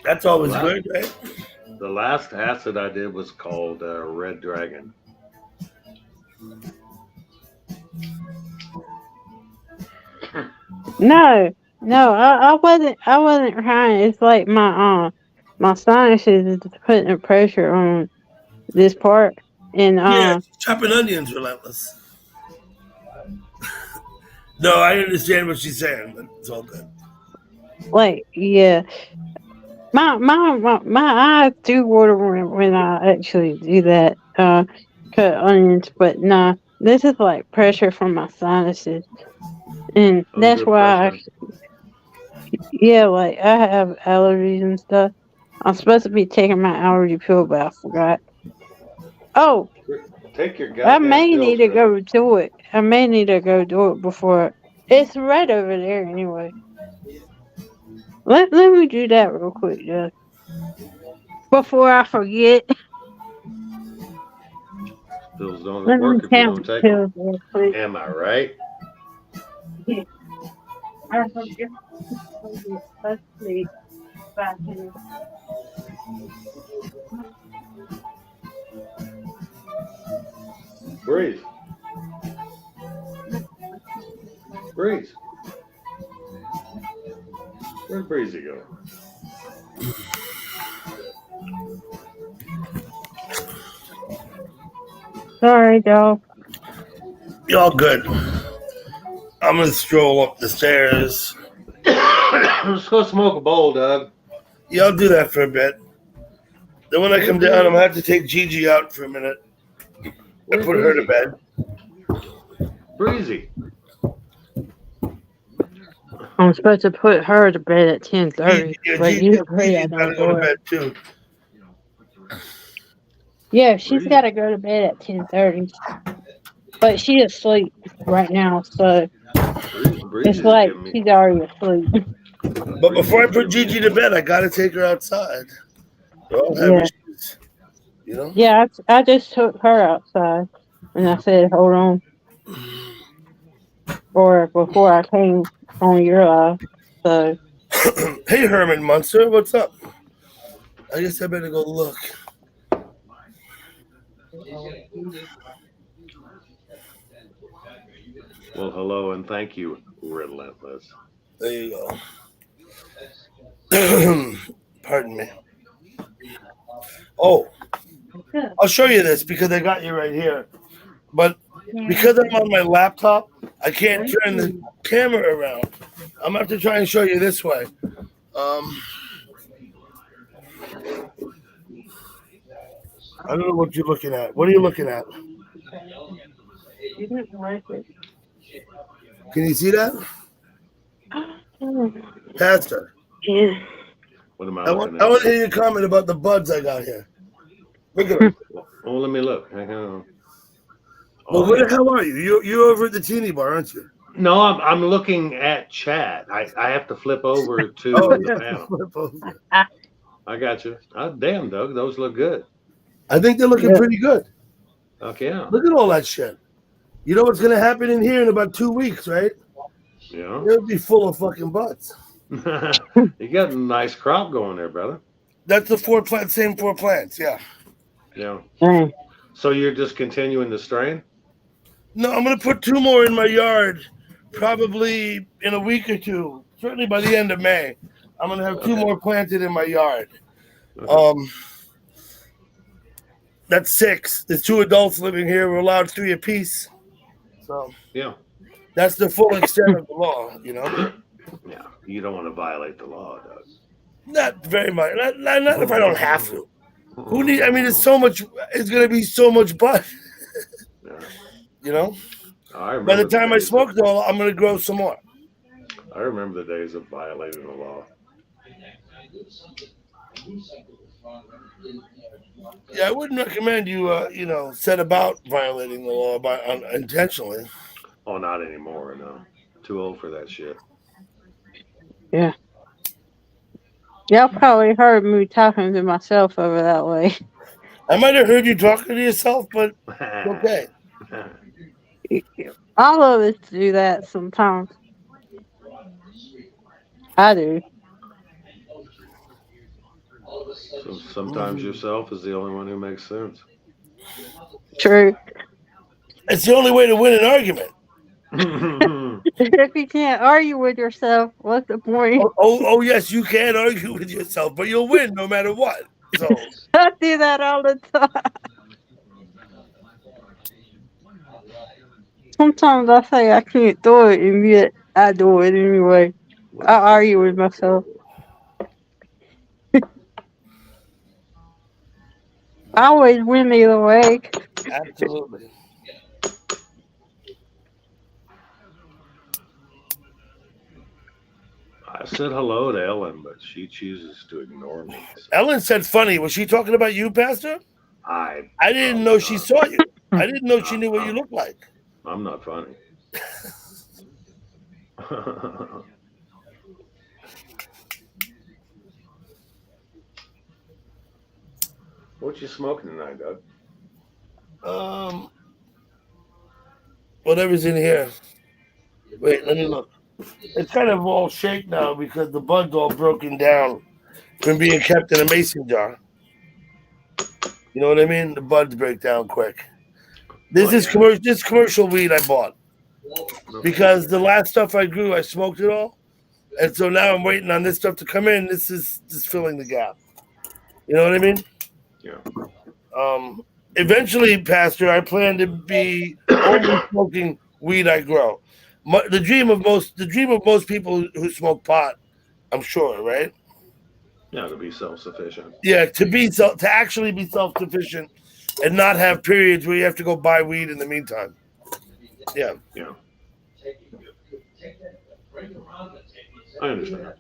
[SPEAKER 1] That's always
[SPEAKER 3] Wow.
[SPEAKER 1] good, right?
[SPEAKER 3] The last acid I did was called Red Dragon.
[SPEAKER 4] no. No, I wasn't crying. It's like my sinuses is putting pressure on this part, and
[SPEAKER 1] Yeah, chopping onions relentless. No, I understand what she's saying, but it's all good.
[SPEAKER 4] like yeah, my eyes do water when I actually do that. Cut onions, but nah, this is like pressure from my sinuses, and that's
[SPEAKER 3] Under
[SPEAKER 4] why I
[SPEAKER 3] pressure.
[SPEAKER 4] yeah, like I have allergies and stuff. I'm supposed to be taking my allergy pill, but I forgot. Oh,
[SPEAKER 3] Take your
[SPEAKER 4] I
[SPEAKER 3] goddamn
[SPEAKER 4] may need
[SPEAKER 3] pills,
[SPEAKER 4] to
[SPEAKER 3] Grandma.
[SPEAKER 4] go do it. I may need to go do it before it's right over there anyway. Let me do that real quick, just before I forget.
[SPEAKER 3] Pills don't
[SPEAKER 4] Let me
[SPEAKER 3] work if you
[SPEAKER 4] count
[SPEAKER 3] don't
[SPEAKER 4] the
[SPEAKER 3] take them.
[SPEAKER 4] pills real quick.
[SPEAKER 3] Am I right?
[SPEAKER 4] Yeah, I forget. Let's see. 5 minutes.
[SPEAKER 3] Breeze. Breeze. Where'd Breezy go?
[SPEAKER 4] Sorry, dog.
[SPEAKER 1] You're all good. I'm gonna stroll up the stairs.
[SPEAKER 3] Let's go smoke a bowl, Doug.
[SPEAKER 1] Yeah, I'll do that for a bit. Then when I come down, I'm gonna have to take Gigi out for a minute and
[SPEAKER 3] Where's
[SPEAKER 1] put her to
[SPEAKER 3] Breezy?
[SPEAKER 1] bed.
[SPEAKER 3] Breezy.
[SPEAKER 4] I'm supposed to put her to bed at 10:30, but
[SPEAKER 1] Gigi,
[SPEAKER 4] you agree I
[SPEAKER 1] Gigi's
[SPEAKER 4] don't
[SPEAKER 1] gotta go
[SPEAKER 4] do
[SPEAKER 1] to
[SPEAKER 4] it.
[SPEAKER 1] bed too.
[SPEAKER 4] Yeah, she's got
[SPEAKER 3] Breezy.
[SPEAKER 4] to go to bed at 10:30, but she's asleep right now, so it's
[SPEAKER 3] Breezy's
[SPEAKER 4] like
[SPEAKER 3] giving me.
[SPEAKER 4] she's already asleep.
[SPEAKER 1] But before I
[SPEAKER 3] Breezy's
[SPEAKER 1] put
[SPEAKER 3] giving me.
[SPEAKER 1] Gigi to bed, I gotta take her outside. We all have
[SPEAKER 4] Yeah,
[SPEAKER 1] issues, you know.
[SPEAKER 4] yeah. I just took her outside, and I said, "Hold on," or before I came on your live. So
[SPEAKER 1] Hey, Herman Munster, what's up? I guess I better go look.
[SPEAKER 3] Well, hello and thank you, Relentless.
[SPEAKER 1] There you go. Pardon me. Oh, I'll show you this because I got you right here. But because I'm on my laptop, I can't turn the camera around. I'm gonna have to try and show you this way. Um, I don't know what you're looking at. What are you looking at?
[SPEAKER 4] you didn't like it.
[SPEAKER 1] Can you see that, Pastor?
[SPEAKER 4] Yeah.
[SPEAKER 3] What am I
[SPEAKER 1] I want
[SPEAKER 3] looking
[SPEAKER 1] I
[SPEAKER 3] at?
[SPEAKER 1] want to hear your comment about the buds I got here. Look at them.
[SPEAKER 3] Oh, let me look. Hang on.
[SPEAKER 1] Well,
[SPEAKER 3] Oh
[SPEAKER 1] where the
[SPEAKER 3] yeah.
[SPEAKER 1] hell are you? You're over at the teeny bar, aren't you?
[SPEAKER 3] No, I'm looking at chat. I have to flip over
[SPEAKER 1] Oh,
[SPEAKER 3] to the
[SPEAKER 1] yeah.
[SPEAKER 3] panel.
[SPEAKER 1] Flip over.
[SPEAKER 3] I got you. Oh, damn, Doug, those look good.
[SPEAKER 1] I think they're looking
[SPEAKER 4] Yeah.
[SPEAKER 1] pretty good.
[SPEAKER 3] Okay, yeah.
[SPEAKER 1] Look at all that shit. You know what's gonna happen in here in about 2 weeks, right?
[SPEAKER 3] Yeah.
[SPEAKER 1] It'll be full of fucking butts.
[SPEAKER 3] You got a nice crop going there, brother.
[SPEAKER 1] That's the same 4 plants, yeah.
[SPEAKER 3] Yeah.
[SPEAKER 4] Dang.
[SPEAKER 3] So you're just continuing the strain?
[SPEAKER 1] No, I'm gonna put 2 more in my yard, probably in a week or two. Certainly by the end of May, I'm gonna have two
[SPEAKER 3] Okay.
[SPEAKER 1] more planted in my yard.
[SPEAKER 3] Okay.
[SPEAKER 1] That's 6. There's 2 adults living here. We're allowed 3 apiece. So
[SPEAKER 3] Yeah.
[SPEAKER 1] that's the full extent of the law, you know.
[SPEAKER 3] Yeah. You don't want to violate the law, Doug.
[SPEAKER 1] Not very much. Not if I don't have to. Who need? I mean, it's so much. It's gonna be so much butt,
[SPEAKER 3] Yeah.
[SPEAKER 1] you know.
[SPEAKER 3] I
[SPEAKER 1] By the
[SPEAKER 3] remember the
[SPEAKER 1] time I
[SPEAKER 3] days of
[SPEAKER 1] smoke though, I'm gonna grow some more.
[SPEAKER 3] I remember the days of violating the law.
[SPEAKER 1] Yeah, I wouldn't recommend you, set about violating the law intentionally.
[SPEAKER 3] Oh, not anymore, no. Too old for that shit.
[SPEAKER 4] Yeah. Y'all probably heard me talking to myself over that way.
[SPEAKER 1] I might have heard you talking to yourself, but okay.
[SPEAKER 4] All of us do that sometimes. I do.
[SPEAKER 3] So sometimes yourself is the only one who makes sense.
[SPEAKER 4] True.
[SPEAKER 1] It's the only way to win an argument.
[SPEAKER 4] If you can't argue with yourself, what's the point?
[SPEAKER 1] Oh, yes, you can argue with yourself, but you'll win no matter what. So
[SPEAKER 4] I do that all the time. Sometimes I say I can't do it, and yet I do it anyway.
[SPEAKER 3] What
[SPEAKER 4] I
[SPEAKER 3] is this
[SPEAKER 4] argue with
[SPEAKER 3] thing?
[SPEAKER 4] myself. I always win either way.
[SPEAKER 1] absolutely.
[SPEAKER 3] I said hello to Ellen, but she chooses to ignore me. So
[SPEAKER 1] Ellen said funny. Was she talking about you, Pastor?
[SPEAKER 3] I
[SPEAKER 1] I didn't
[SPEAKER 3] probably
[SPEAKER 1] know she
[SPEAKER 3] not.
[SPEAKER 1] saw you. I didn't know she
[SPEAKER 3] Uh,
[SPEAKER 1] knew what you
[SPEAKER 3] uh,
[SPEAKER 1] looked like.
[SPEAKER 3] I'm not funny. What you smoking tonight, Doug?
[SPEAKER 1] Um, whatever's in here. Wait, let me look. It's kind of all shake now because the bud's all broken down from being kept in a mason jar. You know what I mean? The buds break down quick. This
[SPEAKER 3] Well,
[SPEAKER 1] is
[SPEAKER 3] yeah.
[SPEAKER 1] commercial. This commercial weed I bought
[SPEAKER 3] Okay.
[SPEAKER 1] because the last stuff I grew, I smoked it all, and so now I'm waiting on this stuff to come in. This is just filling the gap. You know what I mean?
[SPEAKER 3] Yeah.
[SPEAKER 1] Eventually, Pastor, I plan to be only smoking weed I grow. The dream of most people who smoke pot, I'm sure, right?
[SPEAKER 3] Yeah, to be self-sufficient.
[SPEAKER 1] Yeah, to actually be self sufficient and not have periods where you have to go buy weed in the meantime. Yeah,
[SPEAKER 3] Yeah, I understand.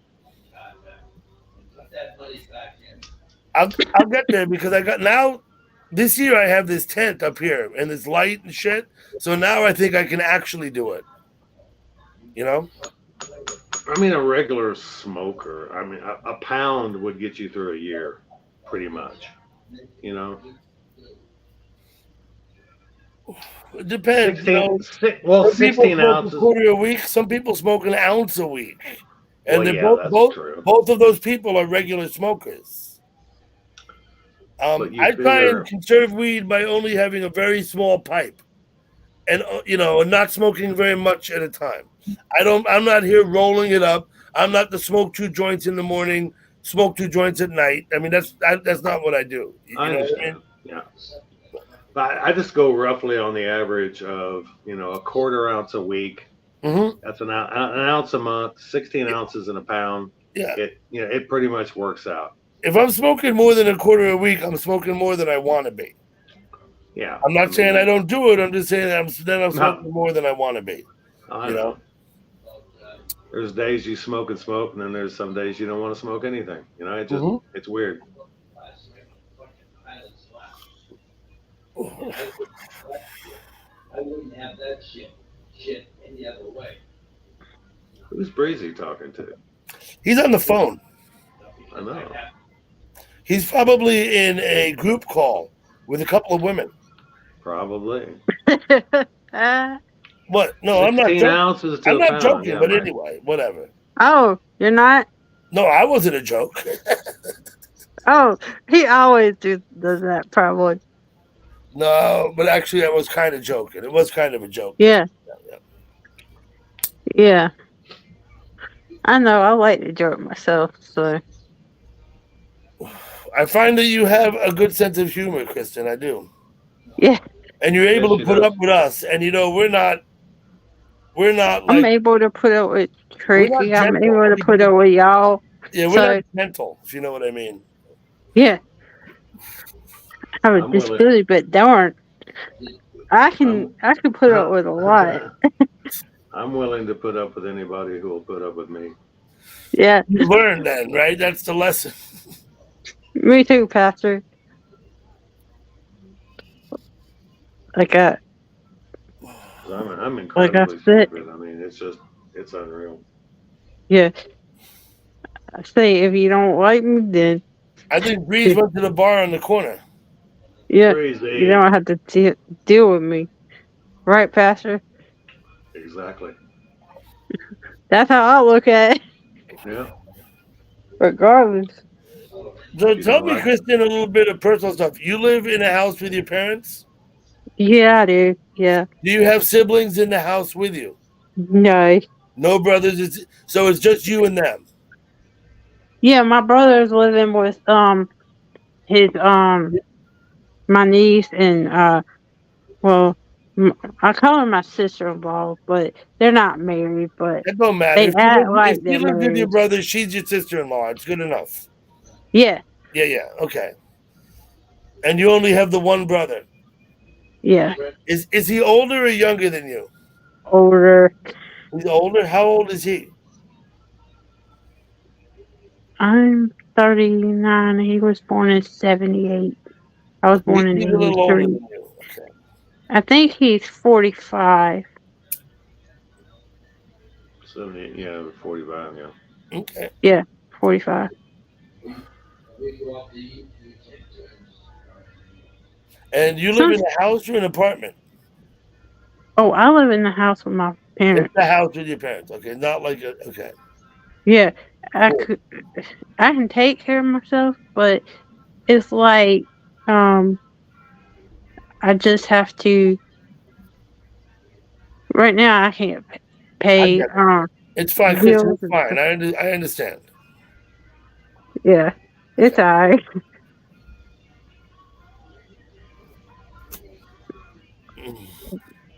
[SPEAKER 1] I'll get there because I got now. This year I have this tent up here and it's light and shit. So now I think I can actually do it. You know?
[SPEAKER 3] I mean, a regular smoker. I mean, a pound would get you through a year, pretty much. You know,
[SPEAKER 1] It depends. You
[SPEAKER 3] 16.
[SPEAKER 1] know,
[SPEAKER 3] Well,
[SPEAKER 1] some people
[SPEAKER 3] 16
[SPEAKER 1] smoke a
[SPEAKER 3] ounces.
[SPEAKER 1] quarter a week. Some people smoke an ounce a week,
[SPEAKER 3] Well,
[SPEAKER 1] and they're
[SPEAKER 3] yeah,
[SPEAKER 1] both
[SPEAKER 3] that's
[SPEAKER 1] both
[SPEAKER 3] true.
[SPEAKER 1] both of those people are regular smokers.
[SPEAKER 3] But you
[SPEAKER 1] I try and
[SPEAKER 3] figure,
[SPEAKER 1] conserve weed by only having a very small pipe, and and not smoking very much at a time. I'm not here rolling it up. I'm not the smoke two joints in the morning, smoke two joints at night. I mean, that's not what I do.
[SPEAKER 3] I
[SPEAKER 1] You know what I mean?
[SPEAKER 3] understand. Yeah, but I just go roughly on the average of a quarter ounce a week.
[SPEAKER 1] Mm-hmm.
[SPEAKER 3] That's an ounce a month, 16 ounces in a pound.
[SPEAKER 1] Yeah.
[SPEAKER 3] It pretty much works out.
[SPEAKER 1] If I'm smoking more than a quarter a week, I'm smoking more than I want to be.
[SPEAKER 3] Yeah,
[SPEAKER 1] I'm not saying I don't do it. I'm just saying I'm
[SPEAKER 3] no,
[SPEAKER 1] smoking more than I want to be.
[SPEAKER 3] I
[SPEAKER 1] You know.
[SPEAKER 3] know. There's days you smoke and smoke, and then there's some days you don't want to smoke anything.
[SPEAKER 1] Mm-hmm.
[SPEAKER 3] It's weird. Who's Breezy talking to?
[SPEAKER 1] He's on the phone.
[SPEAKER 3] I know.
[SPEAKER 1] He's probably in a group call with a couple of women.
[SPEAKER 3] Probably.
[SPEAKER 1] What? No, I'm not
[SPEAKER 3] 16
[SPEAKER 1] joking.
[SPEAKER 3] ounces to
[SPEAKER 1] I'm
[SPEAKER 3] a
[SPEAKER 1] not
[SPEAKER 3] pound.
[SPEAKER 1] joking,
[SPEAKER 3] Yeah,
[SPEAKER 1] but
[SPEAKER 3] right.
[SPEAKER 1] anyway, whatever.
[SPEAKER 4] Oh, you're not?
[SPEAKER 1] No, I wasn't a joke.
[SPEAKER 4] Oh, he always does that, probably.
[SPEAKER 1] No, but actually, I was kind of joking. It was kind of a joke.
[SPEAKER 4] Yeah,
[SPEAKER 1] Yeah.
[SPEAKER 4] yeah. I know, I like to joke myself, so.
[SPEAKER 1] I find that you have a good sense of humor, Kristen. I do,
[SPEAKER 4] Yeah,
[SPEAKER 1] and you're
[SPEAKER 3] Yes,
[SPEAKER 1] able to
[SPEAKER 3] she
[SPEAKER 1] put
[SPEAKER 3] does.
[SPEAKER 1] up with us. And we're not
[SPEAKER 4] I'm
[SPEAKER 1] like
[SPEAKER 4] able to put up with
[SPEAKER 1] we're not
[SPEAKER 4] Tracy. I'm
[SPEAKER 1] gentle.
[SPEAKER 4] able
[SPEAKER 1] I
[SPEAKER 4] to
[SPEAKER 1] mean,
[SPEAKER 4] put up with y'all.
[SPEAKER 1] yeah, we're not
[SPEAKER 4] So,
[SPEAKER 1] gentle. If you know what I mean.
[SPEAKER 4] yeah, I was
[SPEAKER 3] I'm
[SPEAKER 4] just
[SPEAKER 3] willing.
[SPEAKER 4] silly, but darn,
[SPEAKER 3] I'm,
[SPEAKER 4] I can put up with a lot.
[SPEAKER 3] I'm willing to put up with anybody who will put up with me.
[SPEAKER 4] Yeah,
[SPEAKER 1] You learn then, right? That's the lesson.
[SPEAKER 4] me too, Pastor. Like I,
[SPEAKER 3] 'Cause I'm
[SPEAKER 4] like I
[SPEAKER 3] incredibly
[SPEAKER 4] said,
[SPEAKER 3] stupid. I mean, it's unreal.
[SPEAKER 4] yeah. I say if you don't like me, then
[SPEAKER 1] I think Breeze went to the bar on the corner.
[SPEAKER 4] yeah, you
[SPEAKER 3] Crazy.
[SPEAKER 4] don't have to deal with me, right, Pastor?
[SPEAKER 3] Exactly.
[SPEAKER 4] That's how I look at it,
[SPEAKER 3] Yeah.
[SPEAKER 4] regardless.
[SPEAKER 1] So
[SPEAKER 3] You
[SPEAKER 1] tell
[SPEAKER 3] don't
[SPEAKER 1] me,
[SPEAKER 3] like.
[SPEAKER 1] Kristen, a little bit of personal stuff. You live in a house with your parents?
[SPEAKER 4] Yeah, I do. Yeah,
[SPEAKER 1] Do you have siblings in the house with you?
[SPEAKER 4] No.
[SPEAKER 1] No brothers. So it's just you and them.
[SPEAKER 4] Yeah, my brother's living with his my niece and well, I call her my sister-in-law, but they're not married, but
[SPEAKER 1] That don't matter.
[SPEAKER 4] they
[SPEAKER 1] If
[SPEAKER 4] act like
[SPEAKER 1] you
[SPEAKER 4] they're
[SPEAKER 1] live with your
[SPEAKER 4] married.
[SPEAKER 1] brother, she's your sister-in-law. It's good enough.
[SPEAKER 4] Yeah,
[SPEAKER 1] Yeah. Okay. And you only have the one brother.
[SPEAKER 4] yeah,
[SPEAKER 1] Is he older or younger than you?
[SPEAKER 4] older.
[SPEAKER 1] He's older. How old is he?
[SPEAKER 4] I'm 39. He was born in 78. I was born in
[SPEAKER 1] He's a little older
[SPEAKER 4] 83.
[SPEAKER 1] than you. Okay.
[SPEAKER 4] I think he's 45.
[SPEAKER 3] 70, yeah, 45, yeah.
[SPEAKER 1] Okay.
[SPEAKER 4] Yeah, 45.
[SPEAKER 1] And you live
[SPEAKER 4] Some,
[SPEAKER 1] in a house or an apartment?
[SPEAKER 4] oh, I live in the house with my
[SPEAKER 1] It's
[SPEAKER 4] parents.
[SPEAKER 1] the house with your parents. Okay. Not like a. Okay.
[SPEAKER 4] Yeah, I
[SPEAKER 1] Cool.
[SPEAKER 4] could, I can take care of myself, but it's like, um, I just have to. Right now, I can't
[SPEAKER 1] I
[SPEAKER 4] pay
[SPEAKER 1] get it. It's fine, Kristen.
[SPEAKER 4] bills
[SPEAKER 1] It's
[SPEAKER 4] and
[SPEAKER 1] fine.
[SPEAKER 4] stuff.
[SPEAKER 1] I understand.
[SPEAKER 4] Yeah, it's
[SPEAKER 1] Okay.
[SPEAKER 4] alright.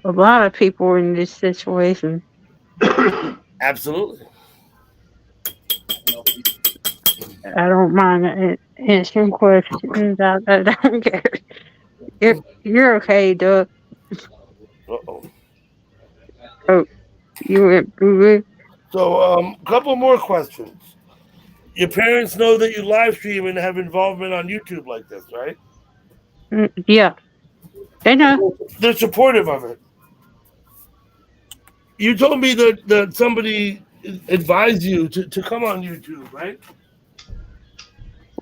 [SPEAKER 4] A lot of people are in this situation.
[SPEAKER 1] Absolutely.
[SPEAKER 4] I don't mind answering questions. I don't care. You're okay, Doug.
[SPEAKER 1] Uh-oh.
[SPEAKER 4] Oh, you went boo.
[SPEAKER 1] So, a couple more questions. Your parents know that you live stream and have involvement on YouTube like this, right?
[SPEAKER 4] Yeah, they know.
[SPEAKER 1] They're supportive of it. You told me that somebody advised you to come on YouTube, right?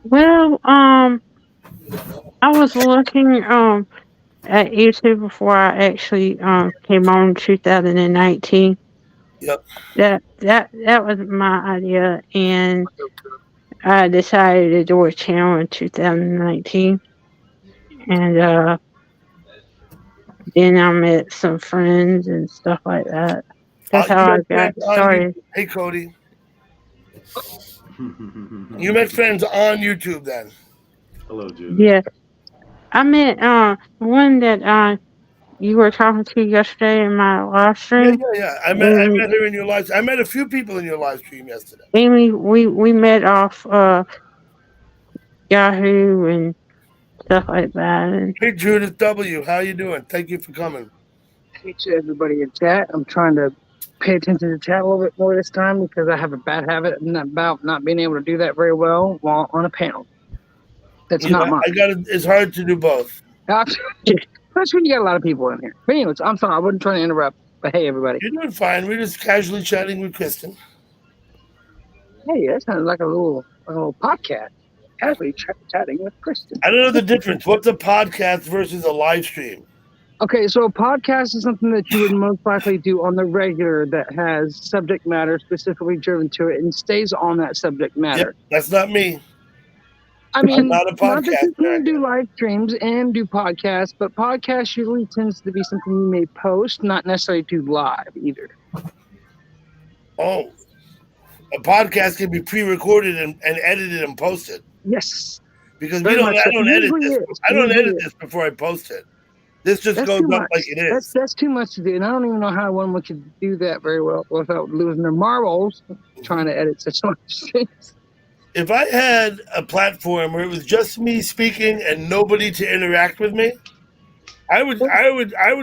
[SPEAKER 4] Well, I was looking at YouTube before I actually came on 2019.
[SPEAKER 1] Yep.
[SPEAKER 4] That was my idea, and I decided to do a channel in 2019, and then I met some friends and stuff like that. That's
[SPEAKER 1] You
[SPEAKER 4] how I
[SPEAKER 1] met
[SPEAKER 4] got
[SPEAKER 1] friends on YouTube.
[SPEAKER 4] started.
[SPEAKER 1] Hey, Cody. You met friends on YouTube then.
[SPEAKER 3] Hello, Judas.
[SPEAKER 4] Yeah, I met one that you were talking to yesterday in my live stream.
[SPEAKER 1] Yeah. I
[SPEAKER 4] Amy,
[SPEAKER 1] met her in your live. I met a few people in your live stream yesterday.
[SPEAKER 4] Amy, we met off Yahoo and stuff like that. And
[SPEAKER 1] Hey, Judith W. How you doing? Thank you for coming.
[SPEAKER 5] Hey to everybody in chat. I'm trying to pay attention to chat a little bit more this time because I have a bad habit about not being able to do that very well while on a panel. That's
[SPEAKER 1] You know,
[SPEAKER 5] not mine.
[SPEAKER 1] I got it. It's hard to do both.
[SPEAKER 5] That's when you got a lot of people in here. But anyways, I'm sorry. I wasn't trying to interrupt. But hey, everybody.
[SPEAKER 1] You're doing fine. We're just casually chatting with Kristen.
[SPEAKER 5] Hey, that sounds like a little podcast. Casually chatting with Kristen.
[SPEAKER 1] I don't know the difference. What's a podcast versus a live stream?
[SPEAKER 5] Okay, so a podcast is something that you would most likely do on the regular that has subject matter specifically driven to it and stays on that subject matter.
[SPEAKER 1] Yep, that's not me.
[SPEAKER 5] I mean,
[SPEAKER 1] not a
[SPEAKER 5] not that you
[SPEAKER 1] podcast
[SPEAKER 5] can't do live streams and do podcasts, but podcast usually tends to be something you may post, not necessarily do live either.
[SPEAKER 1] Oh, a podcast can be pre-recorded and edited and posted.
[SPEAKER 5] Yes,
[SPEAKER 1] Because
[SPEAKER 5] very much
[SPEAKER 1] I
[SPEAKER 5] so.
[SPEAKER 1] don't edit
[SPEAKER 5] Usually
[SPEAKER 1] this.
[SPEAKER 5] is.
[SPEAKER 1] I don't
[SPEAKER 5] Usually
[SPEAKER 1] edit
[SPEAKER 5] is.
[SPEAKER 1] this before I post it. This just
[SPEAKER 5] That's
[SPEAKER 1] goes
[SPEAKER 5] too
[SPEAKER 1] up
[SPEAKER 5] much.
[SPEAKER 1] like it is.
[SPEAKER 5] That's too much to do, and I don't even know how one could do that very well without losing their marbles trying to edit such much things.
[SPEAKER 1] If I had a platform where it was just me speaking and nobody to interact with me, I would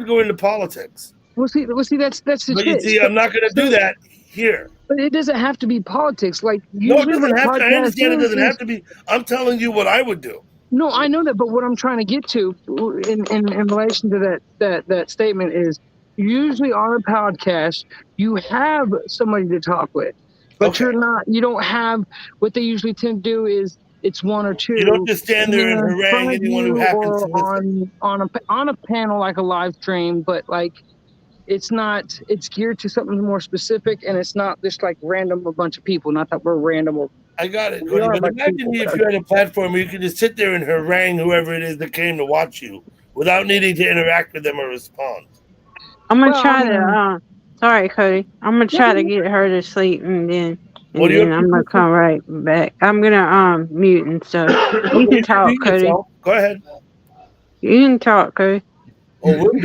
[SPEAKER 1] go into politics.
[SPEAKER 5] We'll see. That's the
[SPEAKER 1] But
[SPEAKER 5] shit.
[SPEAKER 1] you see, I'm not going to do that here.
[SPEAKER 5] But it doesn't have to be politics. Like
[SPEAKER 1] No, it
[SPEAKER 5] usually
[SPEAKER 1] doesn't
[SPEAKER 5] what
[SPEAKER 1] have to. I understand it doesn't
[SPEAKER 5] is,
[SPEAKER 1] have to be. I'm telling you what I would do.
[SPEAKER 5] No, I know that, but what I'm trying to get to in relation to that statement is usually on a podcast you have somebody to talk with, but
[SPEAKER 1] Okay.
[SPEAKER 5] you don't have what they usually tend to do is it's one or two.
[SPEAKER 1] You don't just stand there and
[SPEAKER 5] in front
[SPEAKER 1] harangue
[SPEAKER 5] of
[SPEAKER 1] anyone who
[SPEAKER 5] you
[SPEAKER 1] happens to
[SPEAKER 5] or
[SPEAKER 1] listen.
[SPEAKER 5] on a panel like a live stream, but like it's geared to something more specific, and it's not just like random a bunch of people. Not that we're random.
[SPEAKER 1] I got it,
[SPEAKER 5] We
[SPEAKER 1] Cody.
[SPEAKER 5] are
[SPEAKER 1] But
[SPEAKER 5] like
[SPEAKER 1] imagine
[SPEAKER 5] people,
[SPEAKER 1] if you had a platform where you could just sit there and harangue whoever it is that came to watch you without needing to interact with them or respond.
[SPEAKER 4] I'm gonna try to Sorry, Cody. I'm gonna try to get her to sleep, and then
[SPEAKER 1] What are you up
[SPEAKER 4] I'm gonna
[SPEAKER 1] to?
[SPEAKER 4] come right back. I'm gonna mute and stuff. You
[SPEAKER 1] Okay,
[SPEAKER 4] can talk,
[SPEAKER 1] repeat
[SPEAKER 4] Cody.
[SPEAKER 1] yourself. Go ahead.
[SPEAKER 4] You can talk, Cody.
[SPEAKER 1] Oh, we'll
[SPEAKER 5] No,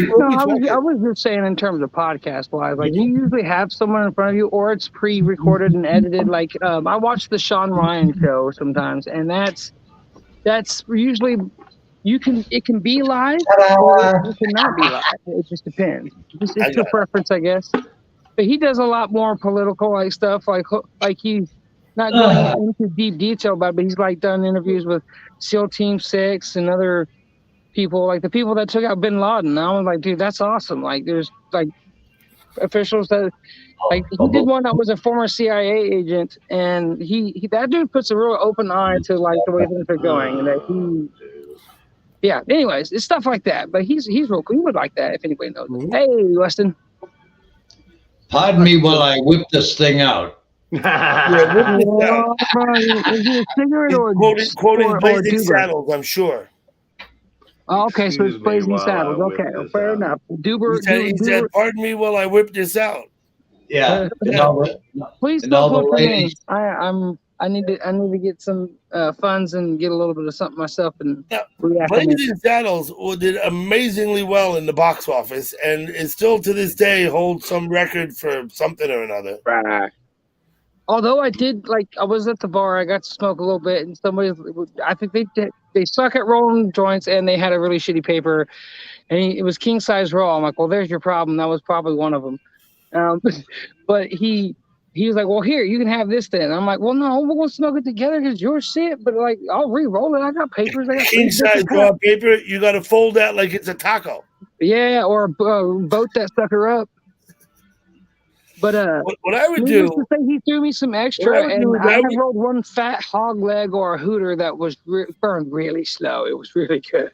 [SPEAKER 1] be
[SPEAKER 5] I
[SPEAKER 1] talking.
[SPEAKER 5] was just saying in terms of podcast wise, like you
[SPEAKER 1] Mhm.
[SPEAKER 5] usually have someone in front of you, or it's pre-recorded and edited. Like I watch the Sean Ryan show sometimes, and that's usually it can be live or it can not be live. It just depends.
[SPEAKER 1] I
[SPEAKER 5] It's
[SPEAKER 1] got
[SPEAKER 5] your
[SPEAKER 1] it.
[SPEAKER 5] preference, I guess. But he does a lot more political like stuff, like he's not going into deep detail about it, but he's like done interviews with SEAL Team 6 and other people, like the people that took out Bin Laden. And I was like, dude, that's awesome. Like there's like officials that like he did one that was a former CIA agent, and he that dude puts a real open eye to like the way things are going, and that he yeah. Anyways, it's stuff like that. But he's real cool. He would like that if anybody knows it.
[SPEAKER 1] Mhm.
[SPEAKER 5] Hey, Weston.
[SPEAKER 6] Pardon me while I whip this thing out.
[SPEAKER 1] Yeah, whip this out.
[SPEAKER 5] Is it a cigarette
[SPEAKER 1] He's
[SPEAKER 5] or
[SPEAKER 1] quoting
[SPEAKER 5] or
[SPEAKER 1] Blazing
[SPEAKER 5] Duber?
[SPEAKER 1] Saddles, I'm sure.
[SPEAKER 5] Oh, okay, so it's
[SPEAKER 3] Excuse me
[SPEAKER 5] Blazing
[SPEAKER 3] while I
[SPEAKER 5] Saddles.
[SPEAKER 3] whip
[SPEAKER 5] Okay,
[SPEAKER 3] this
[SPEAKER 5] fair
[SPEAKER 3] out.
[SPEAKER 5] enough.
[SPEAKER 1] He said, pardon me while I whip this out.
[SPEAKER 6] Yeah. And
[SPEAKER 1] Yeah.
[SPEAKER 6] all the,
[SPEAKER 5] Please
[SPEAKER 6] and
[SPEAKER 5] don't
[SPEAKER 6] all the
[SPEAKER 5] vote for me.
[SPEAKER 6] ladies.
[SPEAKER 5] I need to get some funds and get a little bit of something myself and
[SPEAKER 1] Now,
[SPEAKER 5] react on it.
[SPEAKER 1] Blazing Saddles did amazingly well in the box office and is still to this day holds some record for something or another.
[SPEAKER 5] Although I did I was at the bar, I got to smoke a little bit, and I think they suck at rolling joints, and they had a really shitty paper, and it was king size roll. I'm like, well, there's your problem. That was probably one of them. But he was like, well, here, you can have this then. I'm like, well, no, we're gonna smoke it together because your shit. But like, I'll re-roll it. I got papers. I got
[SPEAKER 1] King size raw paper, you got to fold that like it's a taco.
[SPEAKER 5] Yeah, or boat that sucker up. But
[SPEAKER 1] What I would
[SPEAKER 5] needless
[SPEAKER 1] do,
[SPEAKER 5] to say, he threw me some
[SPEAKER 1] What I
[SPEAKER 5] extra,
[SPEAKER 1] would do
[SPEAKER 5] and
[SPEAKER 1] is
[SPEAKER 5] I have rolled one fat hog leg or a hooter that was burned really slow. It was really good.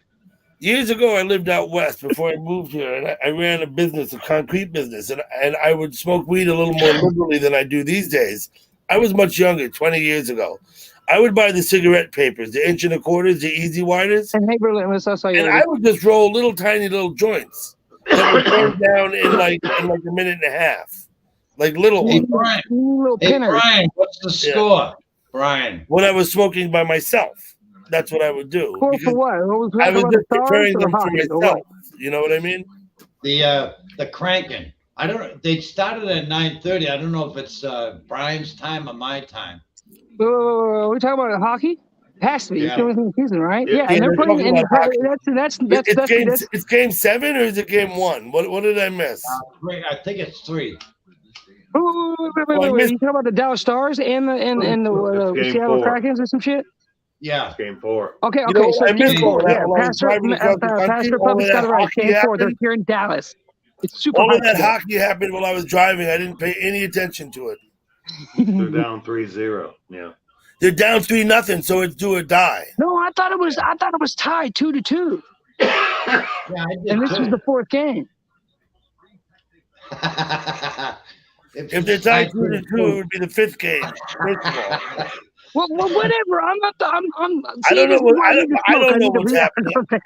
[SPEAKER 1] years ago, I lived out west before I moved here, and I ran a business, a concrete business, and I would smoke weed a little more liberally than I do these days. I was much younger, 20 years ago. I would buy the cigarette papers, the 1 1/4, the easy widers,
[SPEAKER 5] And hey, Berlin, I saw you
[SPEAKER 1] and
[SPEAKER 5] later.
[SPEAKER 1] I would just roll little tiny little joints that would burn down in like a minute and a half, like little
[SPEAKER 6] Hey,
[SPEAKER 1] ones.
[SPEAKER 6] Brian.
[SPEAKER 5] Little
[SPEAKER 6] Hey,
[SPEAKER 5] pinner.
[SPEAKER 6] Brian, what's the score? Brian.
[SPEAKER 1] When I was smoking by myself, that's what I would do.
[SPEAKER 5] Cool
[SPEAKER 1] because
[SPEAKER 5] for what? What was
[SPEAKER 1] I was
[SPEAKER 5] about
[SPEAKER 1] just
[SPEAKER 5] the stars
[SPEAKER 1] preparing
[SPEAKER 5] or
[SPEAKER 1] them for
[SPEAKER 5] hockey or
[SPEAKER 1] myself.
[SPEAKER 5] what?
[SPEAKER 1] You know what I mean?
[SPEAKER 6] The cranking. I don't know. They started at 9:30. I don't know if it's Brian's time or my time.
[SPEAKER 5] Are we talking about hockey? It has to be. It's the
[SPEAKER 6] Yeah.
[SPEAKER 5] only thing in season, right?
[SPEAKER 3] Yeah,
[SPEAKER 5] Yeah, and they're
[SPEAKER 1] they're
[SPEAKER 5] playing.
[SPEAKER 1] talking
[SPEAKER 5] And
[SPEAKER 1] about hockey.
[SPEAKER 5] that's
[SPEAKER 1] It's game 7 or is it game 1? What did I miss?
[SPEAKER 6] I think it's 3.
[SPEAKER 5] Wait.
[SPEAKER 1] I
[SPEAKER 5] You
[SPEAKER 1] missed-
[SPEAKER 5] talking about the Dallas Stars and the
[SPEAKER 3] It's game
[SPEAKER 5] Seattle
[SPEAKER 3] 4.
[SPEAKER 5] Krakens or some shit?
[SPEAKER 6] Yeah.
[SPEAKER 3] Game 4.
[SPEAKER 5] Okay.
[SPEAKER 1] You know,
[SPEAKER 5] So
[SPEAKER 1] I missed
[SPEAKER 5] game
[SPEAKER 1] all
[SPEAKER 5] 4.
[SPEAKER 1] that
[SPEAKER 5] Yeah,
[SPEAKER 1] when I was
[SPEAKER 5] Pastor
[SPEAKER 1] driving across the country.
[SPEAKER 5] Pastor
[SPEAKER 1] All of
[SPEAKER 5] Puppet's
[SPEAKER 1] that
[SPEAKER 5] got it right.
[SPEAKER 1] hockey
[SPEAKER 5] Game 4. They're
[SPEAKER 1] happened.
[SPEAKER 5] here in Dallas. It's super
[SPEAKER 1] All of
[SPEAKER 5] high
[SPEAKER 1] that
[SPEAKER 5] school.
[SPEAKER 1] hockey happened while I was driving. I didn't pay any attention to it.
[SPEAKER 3] They're down 3-0. Yeah.
[SPEAKER 1] They're down 3-0, so it's do or die.
[SPEAKER 5] No, I thought it was tied 2-2.
[SPEAKER 6] Yeah, I did
[SPEAKER 5] And this was
[SPEAKER 6] too.
[SPEAKER 5] the 4th game.
[SPEAKER 1] If they're tied 2-2, it would be the 5th game. First of all,
[SPEAKER 5] Well, whatever. I'm not. I'm.
[SPEAKER 1] I don't know
[SPEAKER 5] this is
[SPEAKER 1] what
[SPEAKER 5] why
[SPEAKER 1] I
[SPEAKER 5] need to
[SPEAKER 1] don't, I
[SPEAKER 5] smoke.
[SPEAKER 1] don't know
[SPEAKER 5] need to
[SPEAKER 1] what's
[SPEAKER 5] react.
[SPEAKER 1] happening.